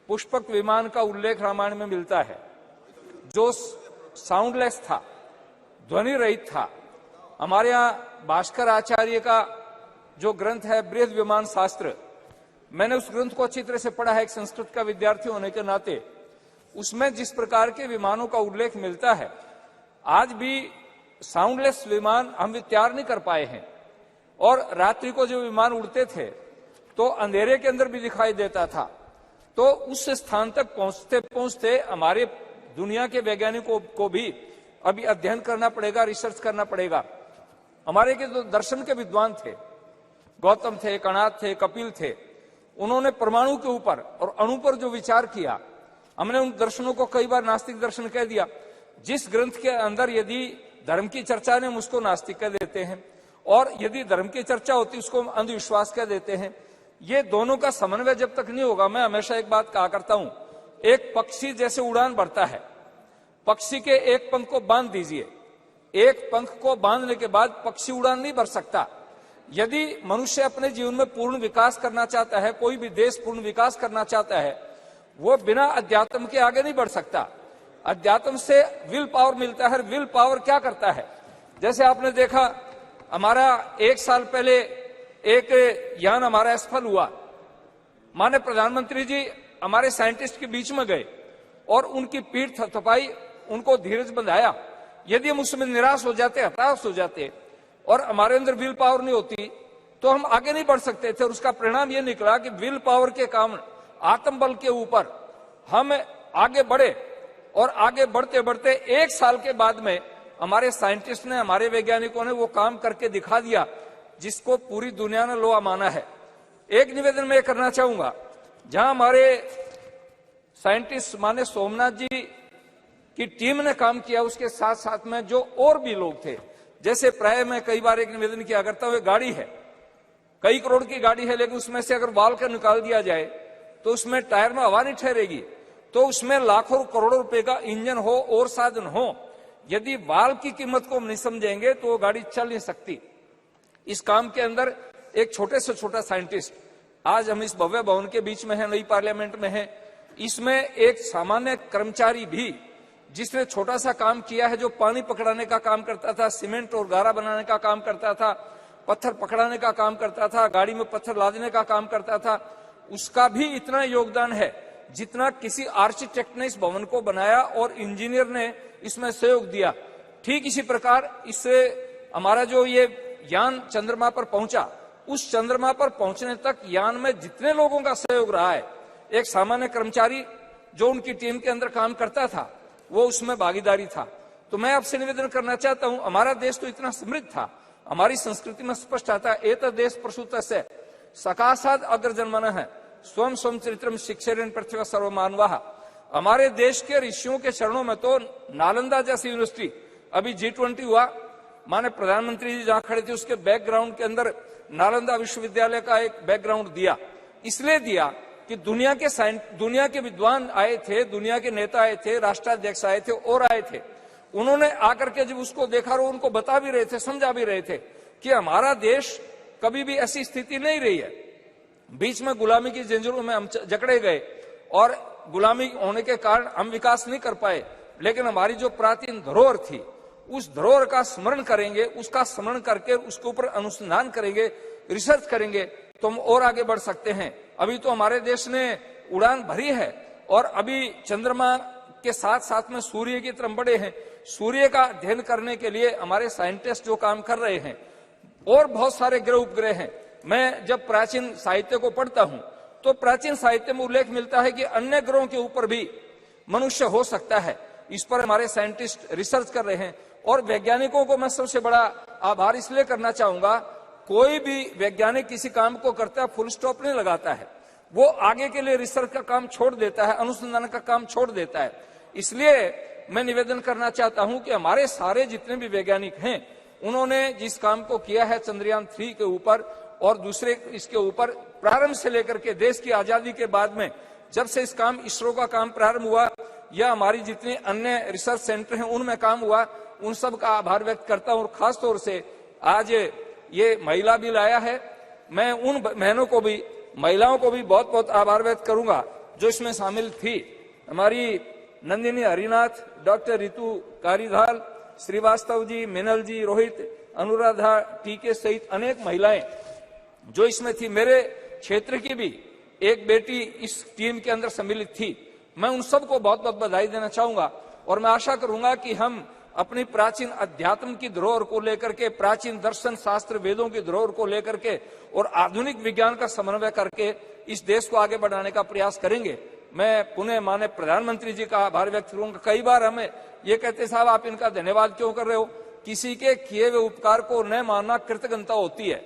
[SPEAKER 17] पुष्पक विमान का उल्लेख रामायण में मिलता है, जो साउंडलेस था, ध्वनि रहित था। हमारे यहाँ भास्कर आचार्य का जो ग्रंथ है बृहद विमान शास्त्र, मैंने उस ग्रंथ को अच्छी तरह से पढ़ा है एक संस्कृत का विद्यार्थी होने के नाते। उसमें जिस प्रकार के विमानों का उल्लेख मिलता है, आज भी साउंडलेस विमान हम तैयार नहीं कर पाए हैं। और रात्रि को जो विमान उड़ते थे तो अंधेरे के अंदर भी दिखाई देता था। तो उस स्थान तक पहुंचते पहुंचते हमारे दुनिया के वैज्ञानिकों को भी अभी अध्ययन करना पड़ेगा, रिसर्च करना पड़ेगा। हमारे के जो दर्शन के विद्वान थे, गौतम थे, कणाद थे, कपिल थे, उन्होंने परमाणु के ऊपर और अणु पर जो विचार किया, हमने उन दर्शनों को कई बार नास्तिक दर्शन कह दिया। जिस ग्रंथ के अंदर यदि धर्म की चर्चा ने, हम उसको नास्तिक कह देते हैं, और यदि धर्म की चर्चा होती उसको अंधविश्वास कह देते हैं। ये दोनों का समन्वय जब तक नहीं होगा, मैं हमेशा एक बात कहा करता हूं, एक पक्षी जैसे उड़ान भरता है, पक्षी के एक पंख को बांध दीजिए, एक पंख को बांधने के बाद पक्षी उड़ान नहीं भर सकता। यदि मनुष्य अपने जीवन में पूर्ण विकास करना चाहता है, कोई भी देश पूर्ण विकास करना चाहता है, वो बिना अध्यात्म के आगे नहीं बढ़ सकता। अध्यात्म से विल पावर मिलता है। विल पावर क्या करता है? जैसे आपने देखा, हमारा 1 साल पहले एक यान हमारा असफल हुआ। माननीय प्रधानमंत्री जी हमारे साइंटिस्ट के बीच में गए और उनकी पीठ थपथपाई, उनको धीरज बंधाया। यदि हम उसमें निराश हो जाते, हताश हो जाते और हमारे अंदर विल पावर नहीं होती तो हम आगे नहीं बढ़ सकते थे। और उसका परिणाम यह निकला कि विल पावर के कारण, आत्मबल के ऊपर हम आगे बढ़े और आगे बढ़ते बढ़ते 1 साल के बाद में हमारे साइंटिस्ट ने, हमारे वैज्ञानिकों ने वो काम करके दिखा दिया जिसको पूरी दुनिया ने लोहा माना है। एक निवेदन मैं करना चाहूंगा, जहां हमारे साइंटिस्ट माने सोमनाथ जी की टीम ने काम किया, उसके साथ साथ में जो और भी लोग थे, जैसे प्राय मैं कई बार एक निवेदन किया करता हूं, गाड़ी है, कई करोड़ की गाड़ी है, लेकिन उसमें से अगर वाल्व का निकाल दिया जाए तो उसमें टायर में हवा नहीं ठहरेगी। तो उसमें लाखों करोड़ों रुपए का इंजन हो और साधन हो, यदि वाल्व की कीमत को हम नहीं समझेंगे तो वो गाड़ी चल नहीं सकती। इस काम के अंदर एक छोटे से छोटा साइंटिस्ट, आज हम इस भव्य भवन के बीच में है, नई पार्लियामेंट में है, इसमें एक सामान्य कर्मचारी भी जिसने छोटा सा काम किया है, जो पानी पकड़ाने का काम करता था, सीमेंट और गारा बनाने का काम करता था, पत्थर पकड़ाने का काम करता था, गाड़ी में पत्थर लादने का काम करता था, उसका भी इतना योगदान है जितना किसी आर्किटेक्ट ने इस भवन को बनाया और इंजीनियर ने इसमें सहयोग दिया। ठीक इसी प्रकार इससे हमारा जो ये यान चंद्रमा पर पहुंचा, उस चंद्रमा पर पहुंचने तक यान में जितने लोगों का सहयोग रहा है, एक सामान्य कर्मचारी जो उनकी टीम के अंदर काम करता था वो उसमें भागीदारी था। तो मैं आपसे निवेदन करना चाहता हूं, हमारा देश तो इतना समृद्ध था, हमारी संस्कृति में स्पष्ट आता है, एत देश प्रसूतस्य सकाशाद अग्रजन्मनः है स्वयं स्वयं चरित्रम शिक्षेरन पृथ्वी सर्वमानवाः। हमारे देश के ऋषियों के चरणों में तो नालंदा जैसी यूनिवर्सिटी, अभी G20 हुआ, माने प्रधानमंत्री जी जहां खड़े थे उसके बैकग्राउंड के अंदर नालंदा विश्वविद्यालय का एक बैकग्राउंड दिया, इसलिए दिया कि दुनिया के विद्वान आए थे, दुनिया के नेता आए थे, राष्ट्राध्यक्ष आए थे और आए थे। उन्होंने आकर के जब उसको देखा और उनको बता भी रहे थे, समझा भी रहे थे कि हमारा देश कभी भी ऐसी स्थिति नहीं रही है। बीच में गुलामी की जंजीरों में हम जकड़े गए और गुलामी होने के कारण हम विकास नहीं कर पाए, लेकिन हमारी जो प्राचीन धरोहर थी, उस धरोहर का स्मरण करेंगे, उसका स्मरण करके उसके ऊपर अनुसंधान करेंगे, रिसर्च करेंगे तो हम और आगे बढ़ सकते हैं। अभी तो हमारे देश ने उड़ान भरी है और अभी चंद्रमा के साथ साथ में सूर्य की तरफ बढ़े हैं। सूर्य का अध्ययन करने के लिए हमारे साइंटिस्ट जो काम कर रहे हैं, और बहुत सारे ग्रह उपग्रह हैं। मैं जब प्राचीन साहित्य को पढ़ता हूं तो प्राचीन साहित्य में उल्लेख मिलता है कि अन्य ग्रहों के ऊपर भी मनुष्य हो सकता है। इस पर हमारे साइंटिस्ट रिसर्च कर रहे हैं और वैज्ञानिकों को मैं सबसे बड़ा आभार इसलिए करना चाहूंगा, कोई भी वैज्ञानिक किसी काम को करता है फुल स्टॉप नहीं लगाता है, वो आगे के लिए रिसर्च का काम छोड़ देता है, अनुसंधान का काम छोड़ देता है। इसलिए मैं निवेदन करना चाहता हूं कि हमारे सारे जितने भी वैज्ञानिक हैं, उन्होंने जिस काम को किया है चंद्रयान 3 के ऊपर और दूसरे इसके ऊपर, प्रारंभ से लेकर के देश की आजादी के बाद में जब से इस काम इसरो का काम प्रारंभ हुआ या हमारी जितने अन्य रिसर्च सेंटर हैं उनमें काम हुआ, उन सब का आभार व्यक्त करता हूं। और खास तौर से आज ये महिला बिल आया है, मैं उन बहनों को भी, महिलाओं को भी बहुत बहुत आभार व्यक्त करूंगा जो इसमें शामिल थी। हमारी नंदिनी हरिनाथ, डॉक्टर रितु कारीधाल, श्रीवास्तव जी, मिनल जी, रोहित, अनुराधा टीके सहित अनेक महिलाएं जो इसमें थी। मेरे क्षेत्र की भी एक बेटी इस टीम के अंदर सम्मिलित थी। मैं उन सबको बहुत बहुत बधाई देना चाहूंगा और मैं आशा करूंगा कि हम अपनी प्राचीन अध्यात्म की धरोहर को लेकर के, प्राचीन दर्शन शास्त्र वेदों की धरोहर को लेकर के और आधुनिक विज्ञान का समन्वय करके इस देश को आगे बढ़ाने का प्रयास करेंगे। मैं पुनः माननीय प्रधानमंत्री जी का आभार व्यक्त करूंगा। कई बार हमें ये कहते साहब आप इनका धन्यवाद क्यों कर रहे हो, किसी के किए हुए उपकार को न मानना कृतज्ञता होती है।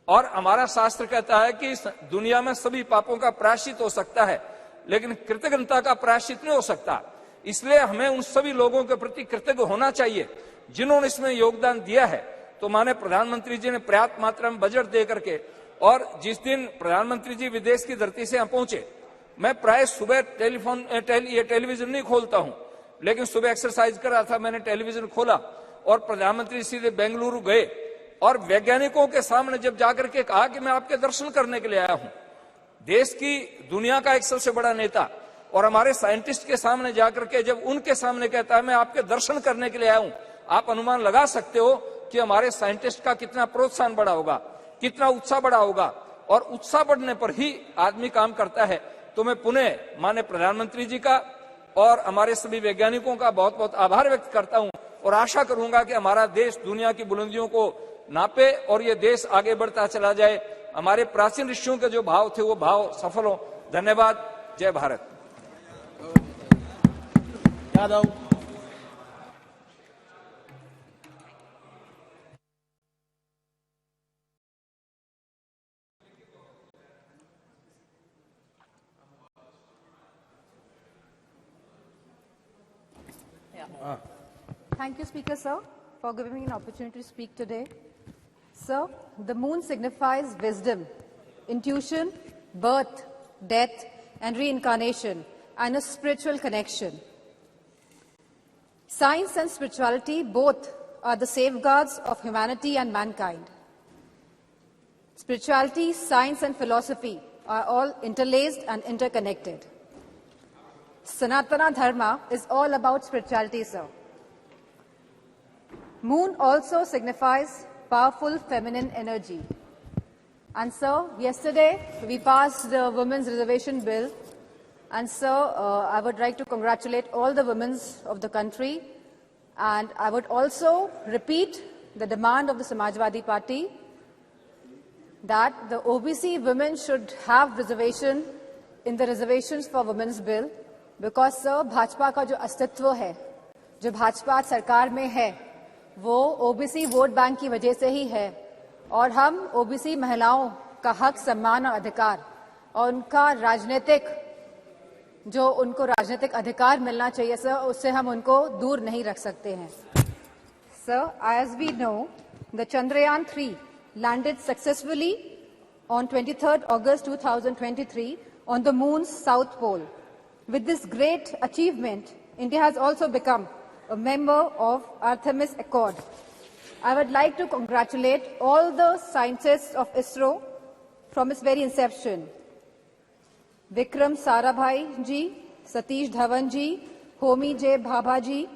[SPEAKER 17] और हमारा शास्त्र कहता है कि दुनिया में सभी पापों का प्रायश्चित हो सकता है, लेकिन कृतज्ञता का प्रायश्चित नहीं हो सकता। इसलिए हमें उन सभी लोगों के प्रति कृतज्ञ होना चाहिए जिन्होंने इसमें योगदान दिया है। तो माननीय प्रधानमंत्री जी ने पर्याप्त मात्रा में बजट दे करके, और जिस दिन प्रधानमंत्री जी विदेश की धरती से यहाँ पहुंचे, मैं प्राय सुबह टेलीविजन नहीं खोलता हूं, लेकिन सुबह एक्सरसाइज कर रहा था, मैंने टेलीविजन खोला और प्रधानमंत्री सीधे बेंगलुरु गए और वैज्ञानिकों के सामने जब जाकर के कहा कि मैं आपके दर्शन करने के लिए आया हूं, देश की दुनिया का एक सबसे बड़ा नेता और हमारे साइंटिस्ट के सामने जाकर के जब उनके सामने कहता है मैं आपके दर्शन करने के लिए आया हूं, आप अनुमान लगा सकते हो कि हमारे साइंटिस्ट का कितना प्रोत्साहन बढ़ा होगा, कितना उत्साह बढ़ा होगा। और उत्साह बढ़ने पर ही आदमी काम करता है। तो मैं पुनः माननीय प्रधानमंत्री जी का और हमारे सभी वैज्ञानिकों का बहुत बहुत आभार व्यक्त करता हूं और आशा करूंगा कि हमारा देश दुनिया की बुलंदियों को नापे और ये देश आगे बढ़ता चला जाए। हमारे प्राचीन ऋषियों के जो भाव थे वो भाव सफल हो। धन्यवाद। जय Bharat.
[SPEAKER 19] Yadav.
[SPEAKER 18] Thank you, Speaker, sir, for giving me an opportunity to speak today. Sir, the moon signifies wisdom, intuition, birth, death, and reincarnation, and a spiritual connection. Science and spirituality both are the safeguards of humanity and mankind. Spirituality, science, and philosophy are all interlaced and interconnected. Sanatana Dharma is all about spirituality, sir. Moon also signifies powerful feminine energy. And sir, yesterday we passed the Women's Reservation Bill. And sir, I would like to congratulate all the women of the country. And I would also repeat the demand of the Samajwadi Party that the OBC women should have reservation in the reservations for Women's Bill. Because sir, Bhajpa का जो अस्तित्व है, जो भाजपा सरकार में है, वो OBC vote bank की वजह से ही है। और हम ओबीसी महिलाओं का हक, सम्मान और अधिकार और उनका राजनीतिक जो उनको राजनीतिक अधिकार मिलना चाहिए सर, उससे हम उनको दूर नहीं रख सकते हैं। Sir, as we know, the Chandrayaan 3 landed successfully on 23rd August 2023 on the moon's south pole. With this great achievement, India has also become a member of Artemis Accord. I would like to congratulate all the scientists of ISRO from its very inception. Vikram Sarabhai ji, Satish Dhawan ji, Homi J. Bhabha ji,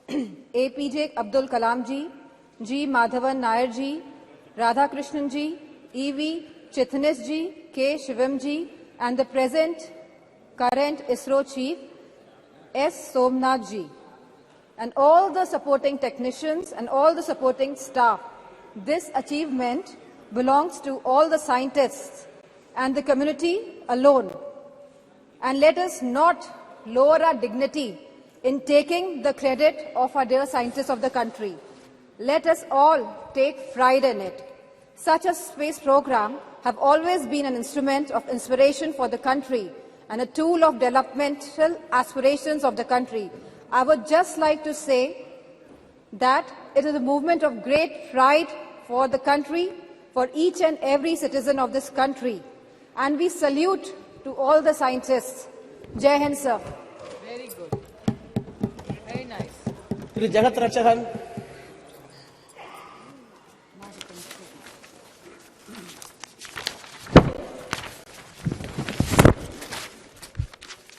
[SPEAKER 18] APJ Abdul Kalam ji, G. Madhavan Nair ji, Radha Krishnan ji, E.V. Chitnis ji, K. Shivam ji, and the current ISRO chief, S. Somnath ji, and all the supporting technicians and all the supporting staff. This achievement belongs to all the scientists and the community alone. And let us not lower our dignity in taking the credit of our dear scientists of the country. Let us all take pride in it. Such a space program have always been an instrument of inspiration for the country and a tool of developmental aspirations of the country. I would just like to say that it is a movement of great pride for the country, for each and every citizen of this country. And we salute to all the scientists. Jai Hind, sir. Very good. Very nice.
[SPEAKER 19] Jagat Rachahan.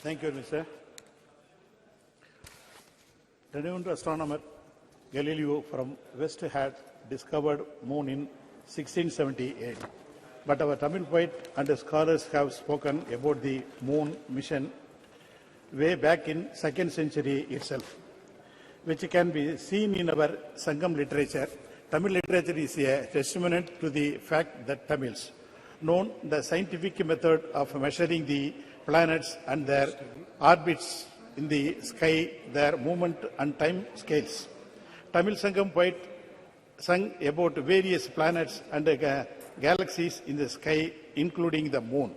[SPEAKER 11] Thank you, Mr. Renowned astronomer Galileo from West had discovered moon in 1678. But our Tamil poet and scholars have spoken about the moon mission way back in 2nd century itself, which can be seen in our Sangam literature. Tamil literature is a testimony to the fact that Tamils know the scientific method of measuring the planets and their orbits in the sky, their movement and time scales. Tamil Sangam poet sung about various planets and galaxies in the sky, including the moon.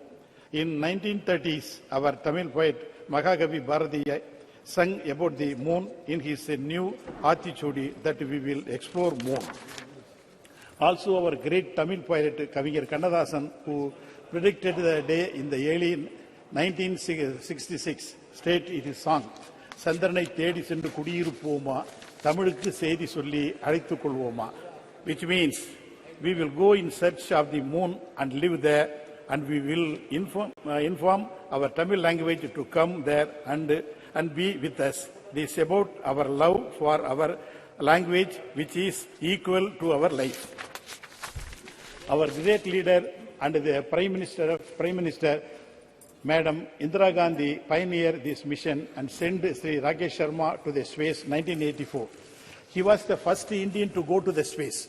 [SPEAKER 11] In 1930s, our Tamil poet Mahagavi Bharatiya sung about the moon in his new Aathithudi that we will explore more. Also, our great Tamil poet Kaviyar Kannadasan, who predicted the day in the early 1966, stated in his song, Sandranai Thedi Sendu Kudiyirupoma, Tamilukku Seidi Solli Alizhuthu Kolvoma, which means we will go in search of the moon and live there and we will inform our Tamil language to come there and be with us. This is about our love for our language, which is equal to our life. Our great leader and the Prime Minister, Madam Indira Gandhi, pioneered this mission and sent Sri Rakesh Sharma to the space in 1984. He was the first Indian to go to the space.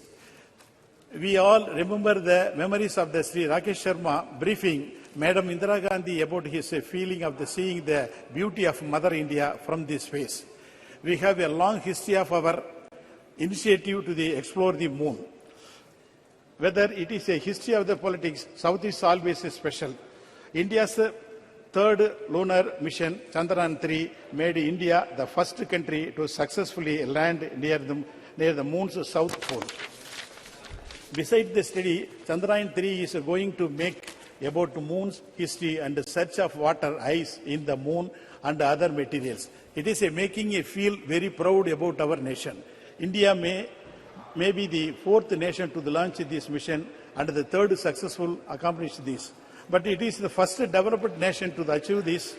[SPEAKER 11] We all remember the memories of the Sri Rakesh Sharma briefing Madam Indira Gandhi about his feeling of seeing the beauty of Mother India from this space. We have a long history of our initiative to explore the moon. Whether it is a history of the politics, South is always special. India's third lunar mission, Chandrayaan-3, made India the first country to successfully land near the moon's south pole. Besides the study, Chandrayaan-3 is going to make about the moon's history and the search of water, ice in the moon and other materials. It is making me feel very proud about our nation. India may be the fourth nation to launch this mission and the third successful accomplish this. But it is the first developed nation to achieve this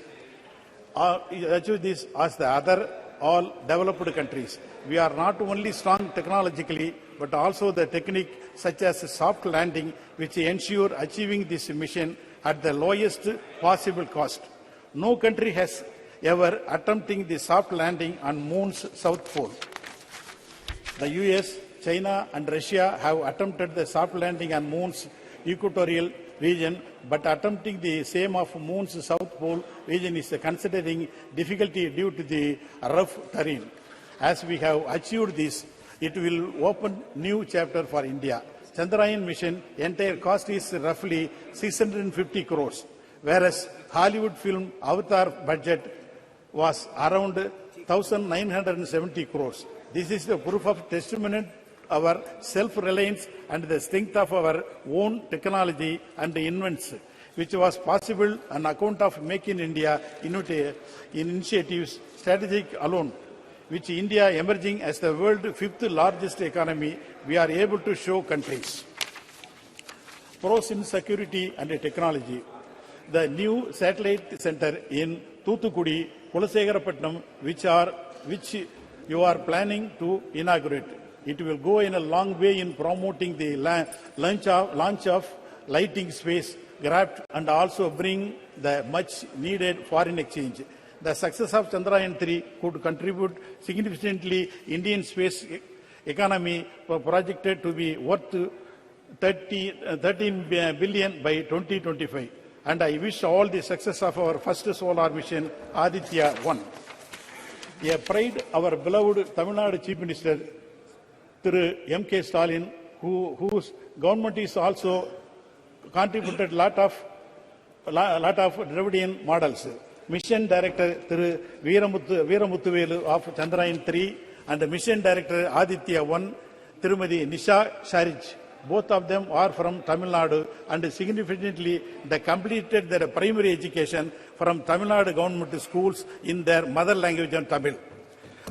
[SPEAKER 11] as the other all developed countries. We are not only strong technologically, but also the technique such as soft landing, which ensure achieving this mission at the lowest possible cost. No country has ever attempted the soft landing on moon's south pole. The US, China and Russia have attempted the soft landing on moon's equatorial region, but attempting the same of moon's south pole region is considering difficulty due to the rough terrain. As we have achieved this, it will open new chapter for India. Chandrayaan mission entire cost is roughly 650 crores, whereas Hollywood film Avatar budget was around 1,970 crores. This is the proof of testimony our self-reliance and the strength of our own technology and invents, which was possible on account of Make in India initiatives strategic alone, which India emerging as the world's fifth largest economy, we are able to show countries. Pros in security and technology. The new satellite center in Thoothukudi, Kulasegarapatnam, which you are planning to inaugurate. It will go in a long way in promoting the launch of lighting space craft and also bring the much needed foreign exchange. The success of Chandrayaan-3 could contribute significantly Indian space economy projected to be worth 13 billion by 2025. And I wish all the success of our first solar mission, Aditya 1. A pride, our beloved Tamil Nadu Chief Minister, Thiru M.K. Stalin, whose government is also contributed lot of Dravidian models. Mission Director Thiru Veeramuthuvel of Chandrayaan-3 and Mission Director Aditya 1, Tirumadi Nisha Sharij. Both of them are from Tamil Nadu and significantly they completed their primary education from Tamil Nadu government schools in their mother language and Tamil,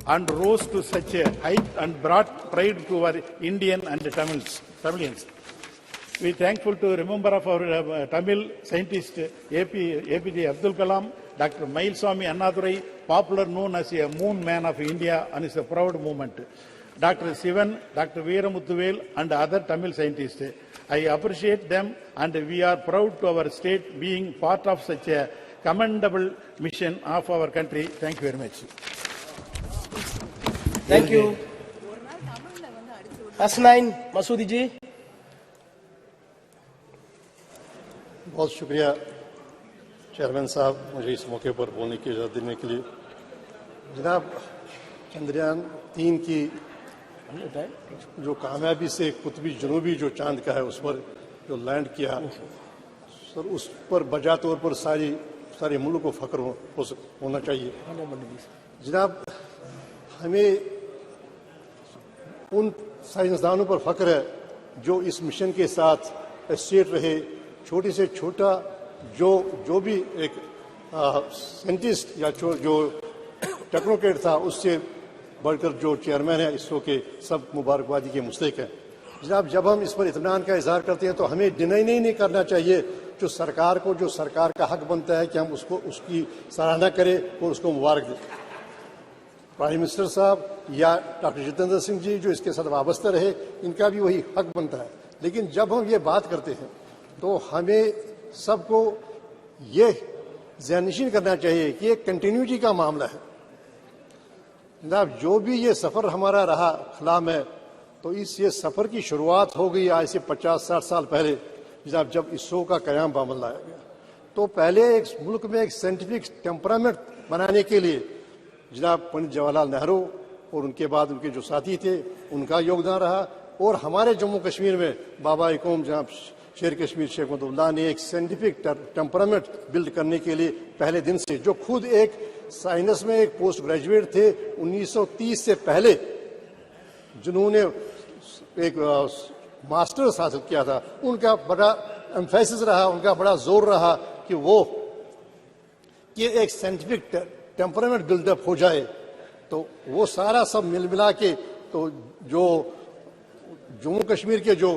[SPEAKER 11] and rose to such a height and brought pride to our Indian and Tamilians. We are thankful to remember of our Tamil scientist APJ Abdul Kalam, Dr. Mailswamy Annadurai, popular known as a moon man of India, and is a proud moment. Dr. Sivan, Dr. Veeramuthuvel and other Tamil scientists. I appreciate them and we are proud to our state being part of such a commendable mission of our country. Thank you very much.
[SPEAKER 19] Thank you. S9 Masoodi ji.
[SPEAKER 4] बहुत शुक्रिया chairman साहब मुझे इस मौके पर बोलने की इजाज़त देने के लिए। जनाब, चंद्रयान 3 की जो कामयाबी से कुतबी जनूबी जो चांद का है उस पर जो लैंड किया सर, उस पर बजा तौर पर सारे मुल्क को फख्र होना चाहिए। जनाब, हमें उन साइंसदानों पर फख्र है जो इस मिशन के साथ एसोसिएट रहे, छोटे से छोटा जो भी एक साइंटिस्ट या जो टेक्नोक्रेट था उससे बढ़कर जो चेयरमैन है इसरो के, सब मुबारकबादी के मुस्तहिक हैं। जनाब, जब हम इस पर इत्मीनान का इजहार करते हैं तो हमें डिनाई नहीं करना चाहिए जो सरकार का हक बनता है कि हम उसको उसकी सराहना करें और उसको मुबारक दें। प्राइम मिनिस्टर साहब या डॉक्टर जितेंद्र सिंह जी जो इसके साथ वाबस्ता रहे, इनका भी वही हक बनता है। लेकिन जब हम ये बात करते हैं तो हमें सबको ये ज़हननशीन करना चाहिए कि एक कंटिन्यूटी का मामला है। जनाब, जो भी ये सफ़र हमारा रहा खला में, तो ये सफ़र की शुरुआत हो गई आज से 50-60 साल पहले, जनाब, जब इसरो का क़याम बामल लाया गया। तो पहले एक मुल्क में एक साइंटिफिक टेम्परामेंट बनाने के लिए जनाब पंडित जवाहरलाल नेहरू और उनके बाद उनके जो साथी थे उनका योगदान रहा, और हमारे जम्मू कश्मीर में बाबा कौम जनाब शेर कश्मीर शेख महमूदुल्लाह ने एक साइंटिफिक टेम्परामेंट बिल्ड करने के लिए पहले दिन से, जो खुद एक साइंस में एक पोस्ट ग्रेजुएट थे 1930 से पहले, जिन्होंने एक मास्टर्स हासिल किया था, उनका बड़ा एम्फेसिस रहा, उनका बड़ा जोर रहा कि एक साइंटिफिक टेम्परामेंट बिल्डअप हो जाए। तो वो सारा सब मिल मिला के तो जो जम्मू कश्मीर के जो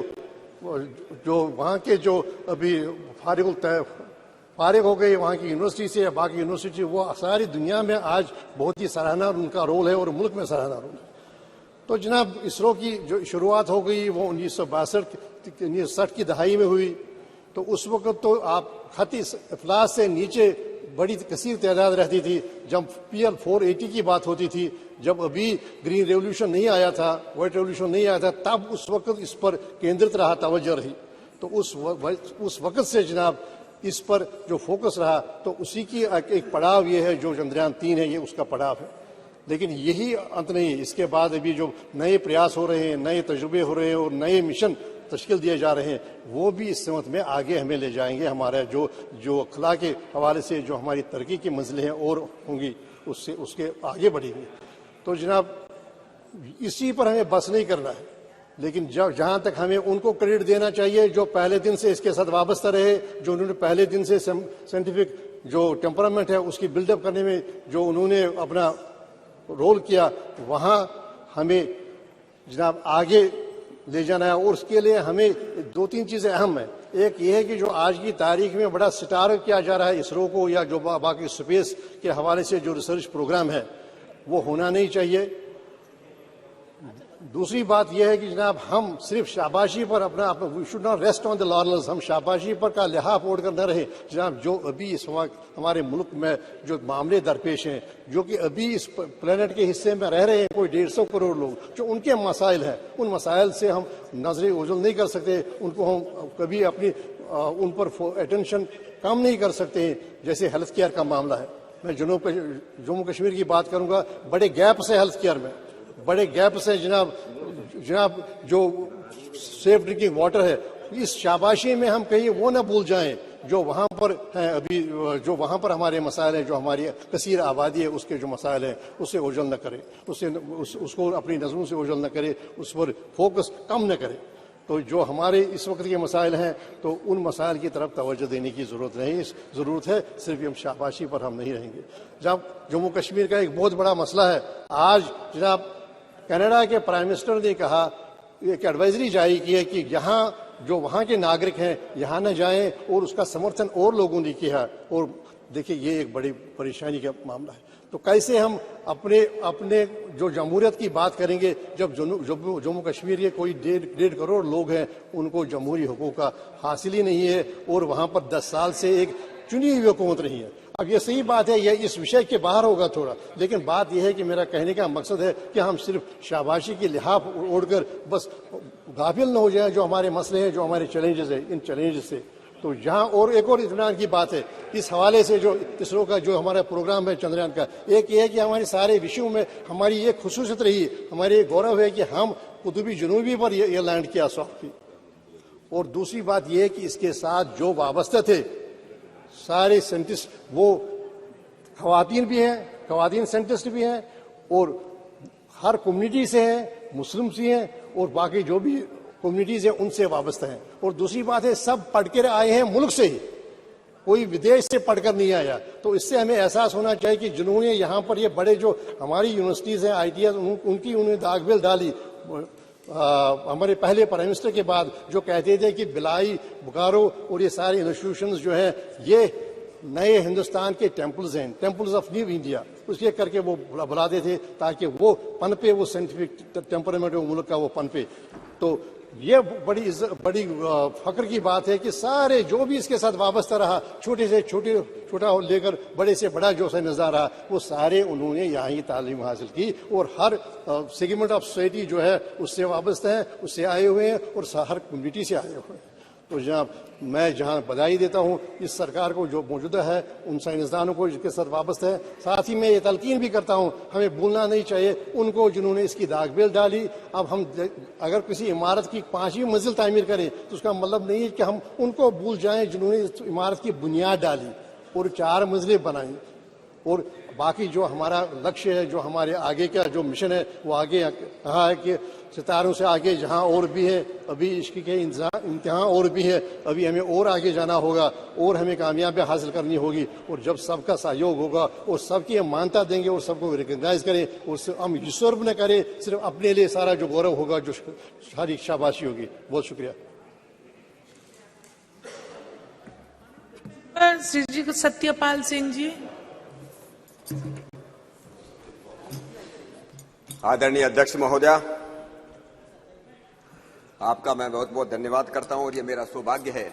[SPEAKER 4] वहाँ के जो अभी फारिग हो गए वहाँ की यूनिवर्सिटी से या बाकी यूनिवर्सिटी, वो सारी दुनिया में आज बहुत ही सराहना उनका रोल है और मुल्क में सराहना रोल है। तो जनाब, इसरो की जो शुरुआत हो गई वो 1962 की दहाई में हुई। तो उस वक्त तो आप खती अफलास से नीचे बड़ी कसीर तादाद रहती थी। जब PL 480 की बात होती थी, जब अभी ग्रीन रेवोल्यूशन नहीं आया था, व्हाइट रेवोल्यूशन नहीं आया था, तब उस वक्त इस पर केंद्रित रहा, तवज्जो रही। तो उस वक्त से जनाब इस पर जो फोकस रहा, तो उसी की एक पड़ाव ये है जो चंद्रयान 3 है, ये उसका पड़ाव है। लेकिन यही अंत नहीं, इसके बाद अभी जो नए प्रयास हो रहे हैं, नए तजुर्बे हो रहे हैं और नए मिशन तश्कील दिए जा रहे हैं, वो भी इस समत में आगे हमें ले जाएंगे। हमारा जो अखला के हवाले से जो हमारी तरक्की की मंजिलें हैं और होंगी, उससे उसके आगे बढ़ेंगी। तो जनाब, इसी पर हमें बस नहीं करना है, लेकिन जहाँ तक हमें उनको क्रेडिट देना चाहिए जो पहले दिन से इसके साथ वाबस्ता रहे, जो उन्होंने पहले दिन से साइंटिफिक जो टेम्परामेंट है उसकी बिल्डअप करने में जो उन्होंने अपना रोल किया, वहाँ हमें जनाब आगे ले जाना है। और उसके लिए हमें 2-3 चीज़ें अहम हैं। एक ये है कि जो आज की तारीख में बड़ा स्टार किया जा रहा है इसरो को, या जो बाकी स्पेस के हवाले से जो रिसर्च प्रोग्राम है, वो होना नहीं चाहिए। दूसरी बात यह है कि जनाब, हम सिर्फ शाबाशी पर अपना we should not rest on the laurels, हम शाबाशी पर का लिहाफ ओढ़ कर न रहे। जनाब, जो अभी इस वक्त हमारे मुल्क में जो मामले दरपेश हैं, जो कि अभी इस प्लेनेट के हिस्से में रह रहे हैं कोई 150 करोड़ लोग, जो उनके मसाइल हैं, उन मसाइल से हम नजरें ओझल नहीं कर सकते, उनको हम कभी अपनी उन पर अटेंशन कम नहीं कर सकते। जैसे हेल्थ केयर का मामला है, मैं जम्मू कश्मीर की बात करूंगा, बड़े गैप से हेल्थ केयर में बड़े गैप से जनाब जो सेफ ड्रिंकिंग वाटर है, इस शाबाशी में हम कहीं वो ना भूल जाएं जो वहाँ पर हैं अभी, जो वहाँ पर हमारे मसाइल हैं, जो हमारी कसीर आबादी है उसके जो मसाइल हैं, उससे ओझल न करें, उसको अपनी नज़रों से ओझल न करें, उस पर फोकस कम न करें। तो जो हमारे इस वक्त के मसाइल हैं, तो उन मसाइल की तरफ तवज्जो देने की ज़रूरत नहीं, ज़रूरत है सिर्फ हम शाबाशी पर हम नहीं रहेंगे। जब जम्मू कश्मीर का एक बहुत बड़ा मसला है, आज जनाब कनाडा के प्राइम मिनिस्टर ने कहा, एक एडवाइजरी जारी की है कि यहाँ जो वहाँ के नागरिक हैं यहाँ न जाएं, और उसका समर्थन और लोगों ने किया। और देखिए, ये एक बड़ी परेशानी का मामला है। तो कैसे हम अपने जो जमहूरियत की बात करेंगे, जब जम्मू कश्मीर के कोई 1.5 करोड़ लोग हैं, उनको जमहूरी हुकूक का हासिल ही नहीं है, और वहाँ पर 10 साल से एक चुनी हुई हुकूमत नहीं है। अब ये सही बात है, यह इस विषय के बाहर होगा थोड़ा, लेकिन बात यह है कि मेरा कहने का मकसद है कि हम सिर्फ शाबाशी की लिहाफ ओढ़कर बस गाफिल न हो जाए जो हमारे मसले हैं, जो हमारे चैलेंजेस हैं, इन चैलेंजेस से। तो यहाँ और एक और इत्मीनान की बात है इस हवाले से, जो इसरो का जो हमारा प्रोग्राम है चंद्रयान का, एक ये है कि हमारे सारे विषयों में हमारी ये खुसूसियत रही, हमारे ये गौरव है कि हम कुतुबी जनूबी पर ये लैंड किया सॉफ्ट। और दूसरी बात यह है कि इसके साथ जो वाबस्ते थे सारे साइंटिस्ट, वो खवातीन भी हैं, खवातीन साइंटिस्ट भी हैं, और हर कम्युनिटी से हैं, मुस्लिम से हैं, और बाकी जो भी कम्युनिटीज हैं उनसे वाबस्ता हैं। और दूसरी बात है, सब पढ़कर आए हैं मुल्क से ही, कोई विदेश से पढ़कर नहीं आया। तो इससे हमें एहसास होना चाहिए कि जिन्होंने यहाँ पर ये बड़े जो हमारी यूनिवर्सिटीज़ हैं, ITS, उनकी उन्होंने दागबेल डाली, हमारे पहले प्राइम मिनिस्टर के बाद जो कहते थे कि बिलाई बुकारो और ये सारे इंस्टीट्यूशंस जो हैं ये नए हिंदुस्तान के टेम्पल्स हैं, टेम्पल्स ऑफ न्यू इंडिया, उसके करके वो बुलाते थे ताकि वो पनपे, वो साइंटिफिक टेम्परामेंट मुल्क का वो पनपे। तो ये बड़ी फख्र की बात है कि सारे जो भी इसके साथ वाबस्ता रहा, छोटे से छोटा लेकर बड़े से बड़ा जो साइंसदान रहा, वो सारे उन्होंने यहाँ ही तालीम हासिल की और हर सेगमेंट ऑफ सोसाइटी जो है उससे वाबस्ता है, उससे आए हुए हैं और हर कम्युनिटी से आए हुए हैं। तो मैं जहाँ बधाई देता हूँ इस सरकार को जो मौजूदा है, उन साइंसदानों को जिसके साथ वाबस्ता है, साथ ही मैं ये तलकीन भी करता हूँ हमें भूलना नहीं चाहिए उनको जिन्होंने इसकी दागबेल डाली। अब हम अगर किसी इमारत की 5वीं मंजिल तामीर करें तो उसका मतलब नहीं है कि हम उनको भूल जाएं जिन्होंने इस इमारत की बुनियाद डाली और 4 मंजिलें बनाई। और बाकी जो हमारा लक्ष्य है, जो हमारे आगे का जो मिशन है, वो आगे कहा है कि सितारों से आगे जहाँ और भी है, अभी इश्क के इम्तिहान और भी है, अभी हमें और आगे जाना होगा और हमें कामयाबी हासिल करनी होगी। और जब सबका सहयोग होगा और सबकी हम मान्यता देंगे और सबको रिकग्नाइज करें और हम यूसर्व न करें, सिर्फ अपने लिए सारा जो गौरव होगा, जो सारी शाबाशी होगी। बहुत शुक्रिया।
[SPEAKER 21] श्री जी सत्यपाल सिंह जी।
[SPEAKER 22] आदरणीय अध्यक्ष महोदया, आपका मैं बहुत बहुत धन्यवाद करता हूं और ये मेरा सौभाग्य है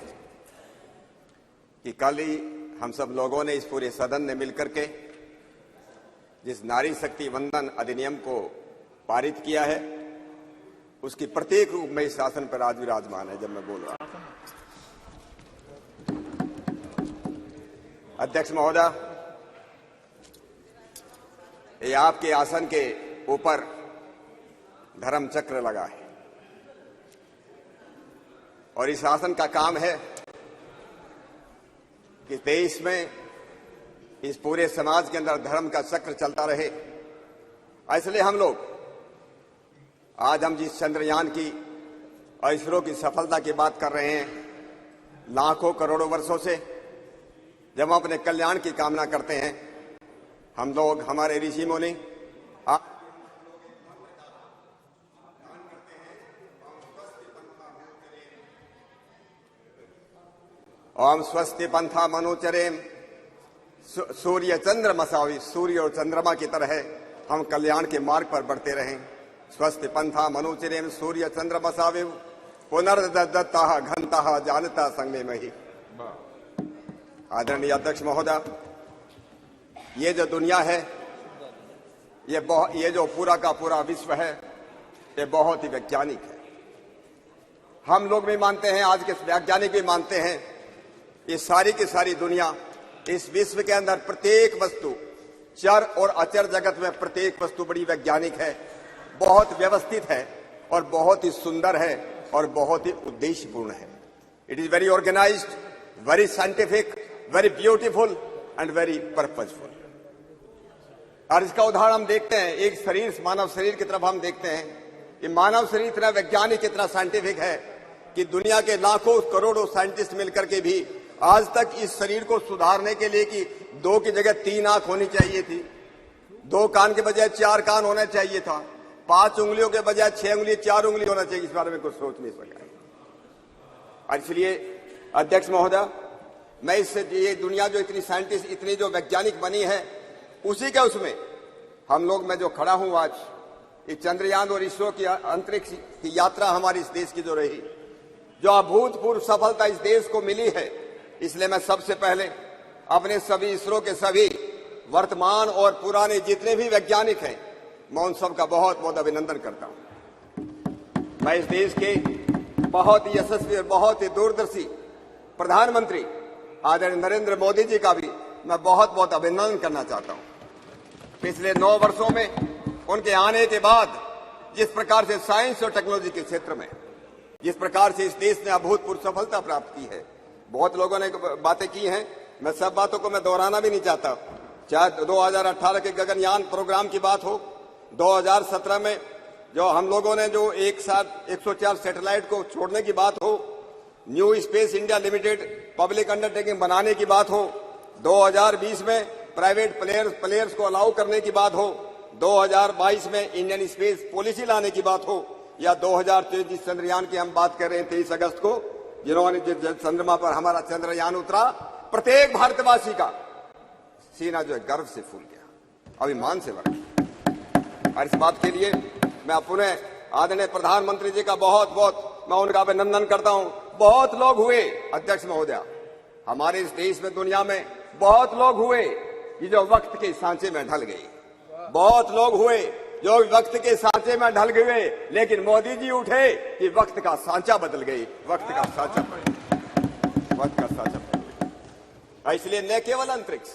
[SPEAKER 22] कि कल ही हम सब लोगों ने, इस पूरे सदन ने मिलकर के जिस नारी शक्ति वंदन अधिनियम को पारित किया है, उसकी प्रत्येक रूप में इस शासन पर आज विराजमान है। जब मैं बोल रहा हूं, अध्यक्ष महोदया, ये आपके आसन के ऊपर धर्म चक्र लगा है और इस आसन का काम है कि देश में, इस पूरे समाज के अंदर धर्म का चक्र चलता रहे। इसलिए हम लोग आज हम जिस चंद्रयान की और इसरो की सफलता की बात कर रहे हैं, लाखों करोड़ों वर्षों से जब हम अपने कल्याण की कामना करते हैं, हम लोग, हमारे ऋषि मुनि ओम स्वस्ति पंथा मनोचरेम, सूर्य चंद्र मसावी, सूर्य और चंद्रमा की तरह हम कल्याण के मार्ग पर बढ़ते रहें। स्वस्ति पंथा मनोचरेम सूर्य चंद्र मसावे पुनर्दत्ता घंता जानता संगे मही। आदरणीय अध्यक्ष महोदय, ये जो दुनिया है, ये जो पूरा का पूरा विश्व है, ये बहुत ही वैज्ञानिक है। हम लोग भी मानते हैं, आज के वैज्ञानिक भी मानते हैं, ये सारी की सारी दुनिया, इस विश्व के अंदर प्रत्येक वस्तु, चर और अचर जगत में प्रत्येक वस्तु बड़ी वैज्ञानिक है, बहुत व्यवस्थित है और बहुत ही सुंदर है और बहुत ही उद्देश्यपूर्ण है। It is very organised, very scientific, very beautiful and very purposeful. और इसका उदाहरण हम देखते हैं, एक शरीर, मानव शरीर की तरफ हम देखते हैं कि मानव शरीर इतना वैज्ञानिक, इतना साइंटिफिक है कि दुनिया के लाखों करोड़ों साइंटिस्ट मिलकर के भी आज तक इस शरीर को सुधारने के लिए कि 2 की जगह 3 आंख होनी चाहिए थी, 2 कान के बजाय 4 कान होना चाहिए था, 5 उंगलियों के बजाय 6 उंगली 4 उंगली होना चाहिए, इस बारे में कुछ सोच नहीं सका। इसलिए अध्यक्ष महोदय, मैं इससे, ये दुनिया जो इतनी साइंटिस्ट, इतनी जो वैज्ञानिक बनी है, उसी के उसमें हम लोग, मैं जो खड़ा हूं आज, इस चंद्रयान और इसरो की अंतरिक्ष की यात्रा हमारी इस देश की जो रही, जो अभूतपूर्व सफलता इस देश को मिली है, इसलिए मैं सबसे पहले अपने सभी इसरो के सभी वर्तमान और पुराने जितने भी वैज्ञानिक हैं, मैं उन सबका बहुत बहुत अभिनंदन करता हूं। मैं इस देश के बहुत ही यशस्वी और बहुत ही दूरदर्शी प्रधानमंत्री आदरणीय नरेंद्र मोदी जी का भी मैं बहुत बहुत अभिनंदन करना चाहता हूं। पिछले 9 वर्षों में उनके आने के बाद जिस प्रकार से साइंस और टेक्नोलॉजी के क्षेत्र में जिस प्रकार से इस देश ने अभूतपूर्व सफलता प्राप्त की है, बहुत लोगों ने बातें की हैं, मैं सब बातों को मैं दोहराना भी नहीं चाहता। चाहे 2018 के गगनयान प्रोग्राम की बात हो, 2017 में जो हम लोगों ने जो एक साथ 104 सैटेलाइट को छोड़ने की बात हो, new space India limited public undertaking बनाने की बात हो, 2020 में प्राइवेट प्लेयर्स को अलाउ करने की बात हो, 2022 में इंडियन स्पेस पॉलिसी लाने की बात हो, या 2023 जिस चंद्रयान की हम बात कर रहे हैं 23 अगस्त को, जिन्होंने जिस चंद्रमा पर हमारा चंद्रयान उतरा, प्रत्येक भारतवासी का सीना जो है गर्व से फूल गया, अभिमान से भर गया। और इस बात के लिए मैं अपने आदरणीय प्रधानमंत्री जी का बहुत बहुत मैं उनका अभिनंदन करता हूं। बहुत लोग हुए अध्यक्ष महोदया, हमारे इस देश में, दुनिया में बहुत लोग हुए कि जो वक्त के सांचे में ढल गए, बहुत लोग हुए जो वक्त के सांचे में ढल गए, लेकिन मोदी जी उठे कि वक्त का सांचा बदल गई, वक्त का सांचा बदल गई। इसलिए न केवल अंतरिक्ष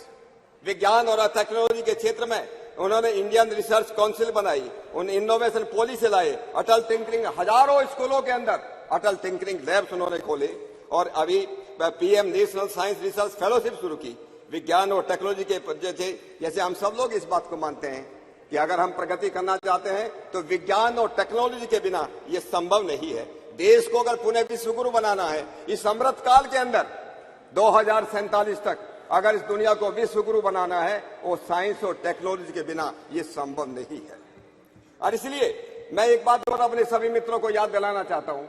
[SPEAKER 22] विज्ञान और टेक्नोलॉजी के क्षेत्र में उन्होंने इंडियन रिसर्च काउंसिल बनाई, उन इनोवेशन पॉलिसी लाए, अटल टिंकरिंग, हजारों स्कूलों के अंदर अटल टिंकरिंग लैब्स उन्होंने खोले, और अभी PM national science research fellowship शुरू की। विज्ञान और टेक्नोलॉजी के जैसे हम सब लोग इस बात को मानते हैं कि अगर हम प्रगति करना चाहते हैं तो विज्ञान और टेक्नोलॉजी के बिना ये संभव नहीं है। देश को अगर पुनः विश्व गुरु बनाना है इस अमृत काल के अंदर 2047 तक, अगर इस दुनिया को विश्व गुरु बनाना है, वो साइंस और टेक्नोलॉजी के बिना ये संभव नहीं है। और इसलिए मैं एक बात और अपने सभी मित्रों को याद दिलाना चाहता हूं,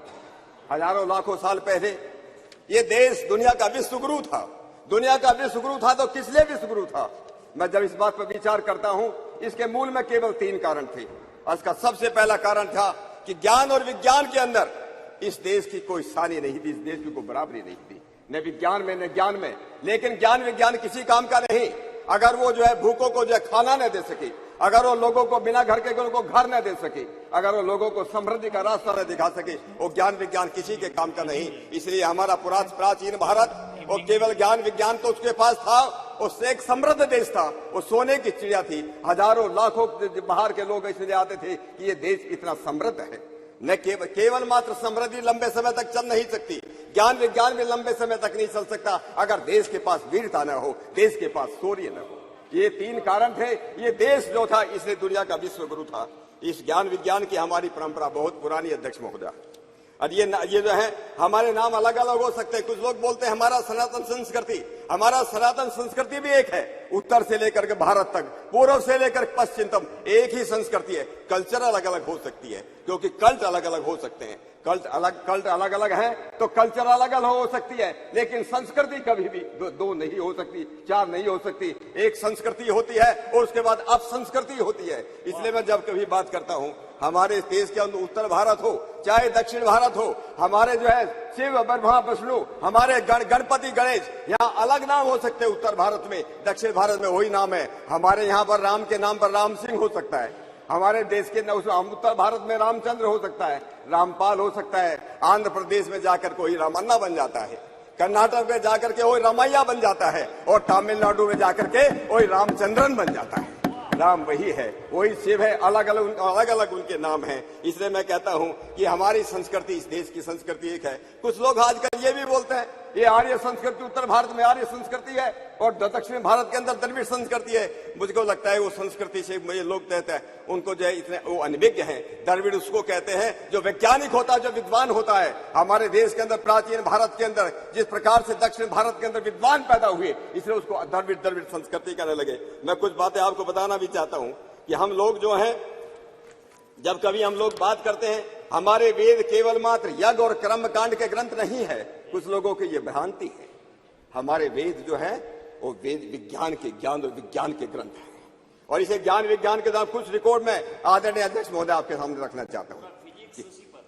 [SPEAKER 22] हजारों लाखों साल पहले ये देश दुनिया का विश्व गुरु था। दुनिया का विश्व गुरु था तो किस लिए विश्व गुरु था? मैं जब इस बात पर विचार करता हूं, इसके मूल में केवल 3 कारण थे। इसका सबसे पहला कारण था कि ज्ञान और विज्ञान के अंदर इस देश की कोई सानी नहीं थी, इस देश की कोई बराबरी नहीं थी, न विज्ञान में न ज्ञान में। लेकिन ज्ञान विज्ञान किसी काम का नहीं अगर वो जो है भूखों को जो है खाना न दे सके, अगर वो लोगों को बिना घर के को घर न दे सके, अगर वो लोगों को समृद्धि का रास्ता न दिखा सके, वो ज्ञान विज्ञान किसी के काम का नहीं। इसलिए हमारा प्राचीन भारत वो केवल ज्ञान विज्ञान तो उसके पास था, उससे एक समृद्ध देश था, वो सोने की चिड़िया थी। हजारों लाखों बाहर के लोग इसलिए आते थे कि ये देश इतना समृद्ध है। न केवल मात्र समृद्धि लंबे समय तक चल नहीं सकती, ज्ञान विज्ञान भी लंबे समय तक नहीं चल सकता अगर देश के पास वीरता न हो, देश के पास शौर्य न हो। ये 3 कारण थे। ये देश जो था इसलिए दुनिया का विश्व गुरु था। इस ज्ञान विज्ञान की हमारी परंपरा बहुत पुरानी अध्यक्ष महोदय। और ये जो है हमारे नाम अलग अलग हो सकते हैं। कुछ लोग बोलते हैं हमारा सनातन संस्कृति, हमारा सनातन संस्कृति भी एक है। उत्तर से लेकर के भारत तक, पूर्व से लेकर पश्चिम तक एक ही संस्कृति है। कल्चर अलग अलग हो सकती है क्योंकि कल्ट अलग अलग हो सकते हैं। कल्ट अलग अलग है तो कल्चर अलग अलग हो सकती है, लेकिन संस्कृति कभी भी दो नहीं हो सकती, 4 नहीं हो सकती। एक संस्कृति होती है और उसके बाद अपसंस्कृति होती है। इसलिए मैं जब कभी बात करता हूं हमारे देश के अंदर उत्तर भारत हो चाहे दक्षिण भारत हो, हमारे जो है शिव ब्रह्मा विष्णु, हमारे गणपति गणेश, यहाँ अलग नाम हो सकते हैं। उत्तर भारत में, दक्षिण भारत में वही नाम है। हमारे यहाँ पर राम के नाम पर राम सिंह हो सकता है, हमारे देश के उत्तर भारत में रामचंद्र हो सकता है, रामपाल हो सकता है। आंध्र प्रदेश में जाकर कोई रामन्ना बन जाता है, कर्नाटक में जाकर के वही रामैया बन जाता है, और तमिलनाडु में जाकर के वही रामचंद्रन बन जाता है। राम वही है, वही शिव है, अलग अलग उनके नाम हैं। इसलिए मैं कहता हूं कि हमारी संस्कृति, इस देश की संस्कृति एक है। कुछ लोग आजकल ये भी बोलते हैं ये आर्य संस्कृति, उत्तर भारत में आर्य संस्कृति है और दक्षिण भारत के अंदर द्रविड़ संस्कृति है। मुझको लगता है वो संस्कृति से ये लोग कहते हैं उनको जो है इतने वो अनभिज्ञ हैं। द्रविड़ उसको कहते हैं जो वैज्ञानिक होता है, जो विद्वान होता है। हमारे देश के अंदर, प्राचीन भारत के अंदर जिस प्रकार से दक्षिण भारत के अंदर विद्वान पैदा हुए, इसलिए उसको द्रविड़ संस्कृति कहने लगे। मैं कुछ बातें आपको बताना भी चाहता हूं कि हम लोग जो है जब कभी हम लोग बात करते हैं हमारे वेद केवल मात्र यज्ञ और कर्म कांड के ग्रंथ नहीं है। कुछ लोगों की ये भ्रांति है। हमारे वेद जो है वो वेद विज्ञान के ज्ञान और विज्ञान के ग्रंथ हैं, और इसे ज्ञान विज्ञान के साथ कुछ रिकॉर्ड में आदरणीय अध्यक्ष महोदय आपके सामने रखना चाहता हूं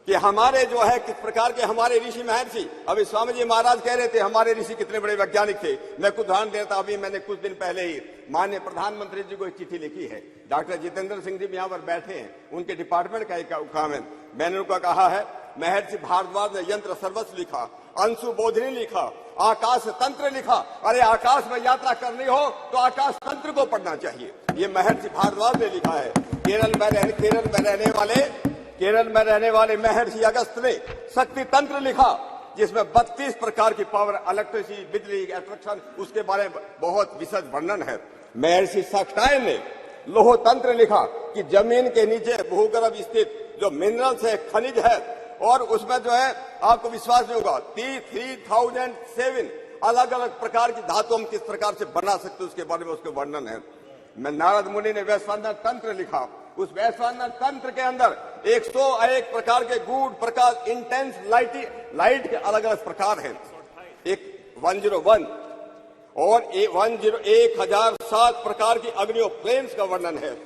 [SPEAKER 22] कि हमारे जो है किस प्रकार के हमारे ऋषि महर्षि। अभी स्वामी जी महाराज कह रहे थे हमारे ऋषि कितने बड़े वैज्ञानिक थे। मैं कुछ उदाहरण देता, अभी मैंने कुछ दिन पहले ही माननीय प्रधानमंत्री जी को एक चिट्ठी लिखी है। डॉक्टर जितेंद्र सिंह जी भी यहाँ पर बैठे हैं, उनके डिपार्टमेंट का एक काम है। मैंने उनको कहा है महर्षि भारद्वाज ने यंत्र सर्वस्व लिखा, अंशु बोधिनी लिखा, आकाश तंत्र लिखा। अरे आकाश में यात्रा करनी हो तो आकाश तंत्र को पढ़ना चाहिए, ये महर्षि भारद्वाज ने लिखा है। केरल में रहने वाले महर्षि अगस्त ने शक्ति तंत्र लिखा, जिसमें 32 प्रकार की पावर, इलेक्ट्रिसिटी, बिजली, अट्रैक्शन, उसके बारे में बहुत विशद वर्णन है। महर्षि शाक्टायन ने लोह तंत्र लिखा कि जमीन के नीचे भूगर्भ स्थित जो मिनरल्स है, खनिज है, और उसमें जो है आपको विश्वास नहीं होगा 3007 अलग अलग प्रकार की धातु हम किस प्रकार से बना सकते उसके बारे में उसके वर्णन है। मैं नारद मुनि ने वैश्वानर तंत्र लिखा, उस वैश्वानर तंत्र के अंदर 101 प्रकार के गूढ़ प्रकाश, इंटेंस लाइट के अलग अलग प्रकार हैं। एक 101 और 1007 प्रकार की अग्नियों फ्लेम्स का वर्णन है।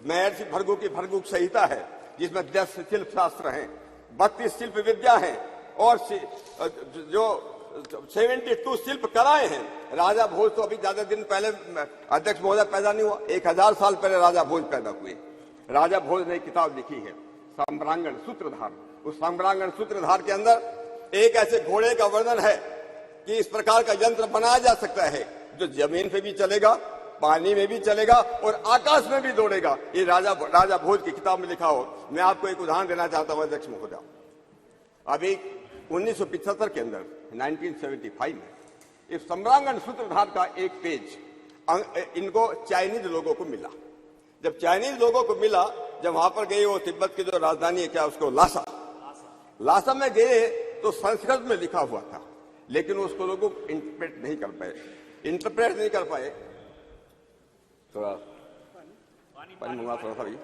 [SPEAKER 22] महर्षि भृगु की भृगु संहिता है जिसमें 10 शिल्प शास्त्र हैं, 32 शिल्प विद्या हैं और जो 72 शिल्प कलाएं हैं। राजा भोज तो अभी ज्यादा दिन पहले अध्यक्ष महोदय पैदा नहीं हुआ, 1000 साल पहले राजा भोज पैदा हुए। राजा भोज ने एक किताब लिखी है सम्रांगण सूत्रधार। उस सम्रांगण सूत्रधार के अंदर एक ऐसे घोड़े का वर्णन है कि इस प्रकार का यंत्र बनाया जा सकता है जो जमीन पे भी चलेगा, पानी में भी चलेगा और आकाश में भी दौड़ेगा। ये राजा भोज की किताब में लिखा हो। मैं आपको एक उदाहरण देना चाहता हूं अध्यक्ष महोदय। अभी 1975 के अंदर 1975 में इस सम्रांगण सूत्रधार का एक पेज इनको चाइनीज लोगों को मिला। जब चाइनीज लोगों को मिला, जब वहां पर गए, वो तिब्बत की जो राजधानी है क्या उसको लासा में गए तो संस्कृत में लिखा हुआ था, लेकिन उसको लोगों इंटरप्रेट नहीं कर पाए। थोड़ा पानी मंगा थोड़ा सा भी।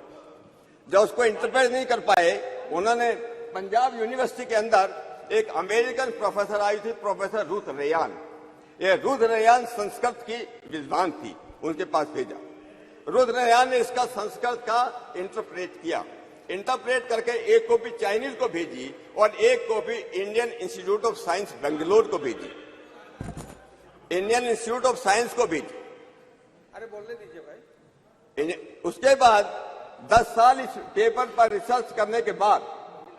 [SPEAKER 22] जब उसको इंटरप्रेट नहीं कर पाए, उन्होंने पंजाब यूनिवर्सिटी के अंदर एक अमेरिकन प्रोफेसर आई थी, प्रोफेसर रूथ रेयान। ये रूथ रेयान संस्कृत की विद्वान थी, उनके पास भेजा। रूथ रेयान ने इसका संस्कृत का इंटरप्रेट किया। इंटरप्रेट करके एक कॉपी चाइनीज को भेजी और एक copy Indian institute of science Bangalore को भेजी। इंडियन इंस्टीट्यूट ऑफ साइंस को भेजी। अरे बोलने दीजिए भाई। उसके बाद 10 साल इस पेपर पर रिसर्च करने के बाद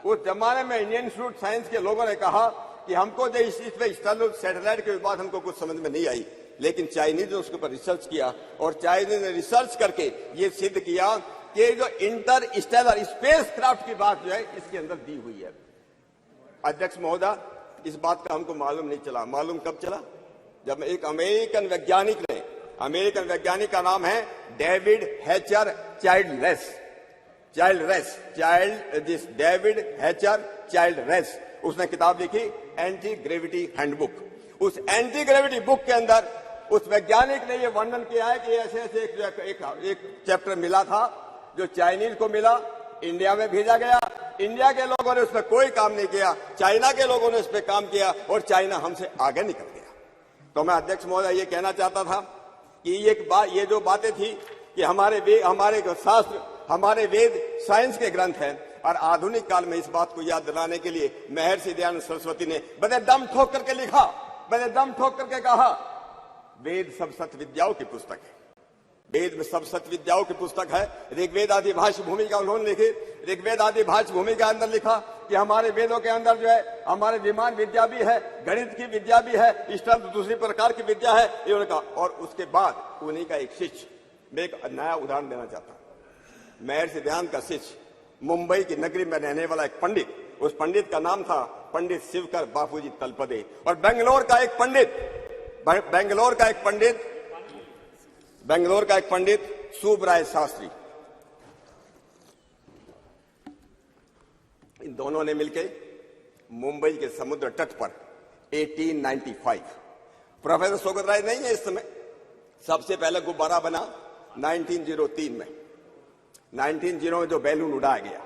[SPEAKER 22] उस जमाने में इंडियन इंस्टीट्यूट साइंस के लोगों ने कहा कि हमको जो इस पे सैटेलाइट के बाद हमको कुछ समझ में नहीं आई, लेकिन चाइनीज ने उसके ऊपर रिसर्च किया और चाइनीज ने रिसर्च करके ये सिद्ध किया कि जो इंटर स्टेलर स्पेस क्राफ्ट की बात जो है इसके अंदर दी हुई है। अध्यक्ष महोदय, इस बात का हमको मालूम नहीं चला। मालूम कब चला? जब एक अमेरिकन वैज्ञानिक का नाम है डेविड हैचर चाइल्डरेस, उसने किताब लिखी एंटी ग्रेविटी हैंडबुक। उस एंटी ग्रेविटी बुक के अंदर उस वैज्ञानिक ने यह वर्णन किया है कि ऐसे ऐसे एक चैप्टर मिला था जो चाइनीज को मिला, इंडिया में भेजा गया। इंडिया के लोगों ने उस पर कोई काम नहीं किया, चाइना के लोगों ने उस पर काम किया और चाइना हमसे आगे निकल गया। तो मैं अध्यक्ष महोदय ये कहना चाहता था कि ये जो बातें थी कि हमारे शास्त्र, हमारे वेद साइंस के ग्रंथ हैं, और आधुनिक काल में इस बात को याद दिलाने के लिए महर्षि दयानंद सरस्वती ने बड़े दम ठोक करके लिखा, बड़े दम ठोक करके कहा, वेद सब सत्य विद्याओं की पुस्तक है। वेद में सब सत्य विद्याओं की पुस्तक है। ऋग्वेद आदि भाष्य भूमि का उन्होंने लिखी। ऋग्वेद आदि भाष्य भूमि के अंदर लिखा कि हमारे वेदों के अंदर जो है हमारे विमान विद्या भी है, गणित की विद्या भी है, इस तरह दूसरी प्रकार की विद्या है, ये उन्होंने कहा। और उसके बाद उन्हीं का एक शिष्य, मैं एक नया उदाहरण देना चाहता हूं। महर्षि दयानंद का शिष्य, मुंबई की नगरी में रहने वाला एक पंडित, उस पंडित का नाम था पंडित शिवकर बापूजी तलपदे। और बेंगलोर का एक पंडित सुबराय शास्त्री, इन दोनों ने मिलकर मुंबई के समुद्र तट पर 1895, प्रोफेसर सोगत राय नहीं है इस समय, सबसे पहले गुब्बारा बना 1903 में, 1900 में जो बैलून उड़ाया गया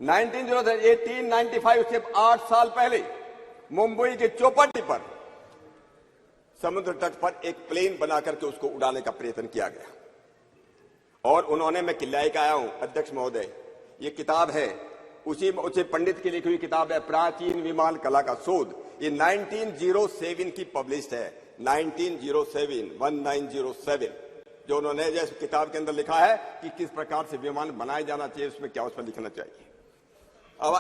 [SPEAKER 22] 1895, उससे 8 साल पहले मुंबई की चौपाटी पर समुद्र तट पर एक प्लेन बना करके उसको उड़ाने का प्रयत्न किया गया। और उन्होंने, मैं किल्लाई का आया हूं अध्यक्ष महोदय, ये किताब है उसी पंडित की लिखी हुई किताब है, प्राचीन विमान कला का शोध। ये 1907 की पब्लिश्ड है, 1907 जो उन्होंने जैसे किताब के अंदर लिखा है कि किस प्रकार से विमान बनाया जाना चाहिए, उसमें क्या उसमें लिखना चाहिए। अब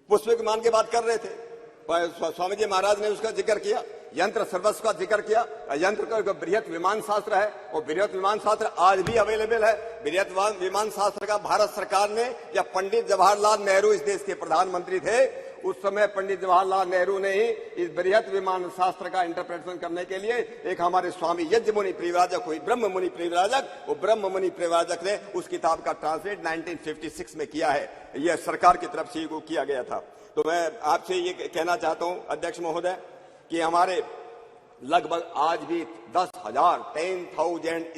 [SPEAKER 22] पुष्प विमान की बात कर रहे थे, स्वामी जी महाराज ने उसका जिक्र किया, यंत्र सर्वस्व का जिक्र किया। यंत्र का बृहत विमान शास्त्र है और बृहत विमान शास्त्र आज भी अवेलेबल है। बृहत विमान शास्त्र का भारत सरकार ने, या पंडित जवाहरलाल नेहरू इस देश के प्रधानमंत्री थे, उस समय पंडित जवाहरलाल नेहरू ने ही इस बृहत विमान शास्त्र का इंटरप्रिटेशन करने के लिए एक हमारे स्वामी यज्ञ मुनि परिव्राजक हुई, ब्रह्म मुनि परिव्राजक, वो ब्रह्म मुनि परिव्राजक ने उस किताब का ट्रांसलेट 1956 में किया है। यह सरकार की तरफ से किया गया था। तो मैं आपसे ये कहना चाहता हूं अध्यक्ष महोदय कि हमारे लगभग आज भी 10,000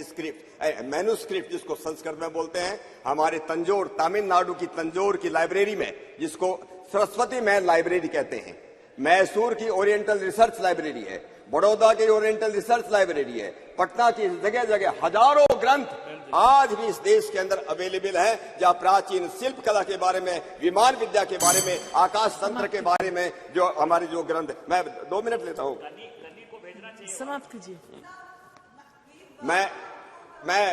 [SPEAKER 22] स्क्रिप्ट मैन्यूस्क्रिप्ट जिसको संस्कृत में बोलते हैं, हमारे तमिलनाडु की तंजौर की लाइब्रेरी में, जिसको सरस्वती महल लाइब्रेरी कहते हैं, मैसूर की ओरिएंटल रिसर्च लाइब्रेरी है, बड़ौदा की ओरिएंटल रिसर्च लाइब्रेरी है, पटना की जगह जगह हजारों ग्रंथ आज भी इस देश के अंदर अवेलेबल है, जहां प्राचीन शिल्प कला के बारे में, विमान विद्या के बारे में, आकाश तंत्र के बारे में जो हमारे जो ग्रंथ, मैं 2 मिनट लेता हूं,
[SPEAKER 21] समाप्त कीजिए।
[SPEAKER 22] मैं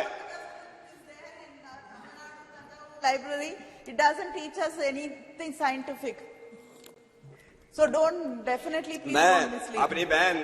[SPEAKER 7] library, it doesn't teach us anything scientific. So don't definitely please don't
[SPEAKER 22] मैं
[SPEAKER 7] mislead.
[SPEAKER 22] अपनी बहन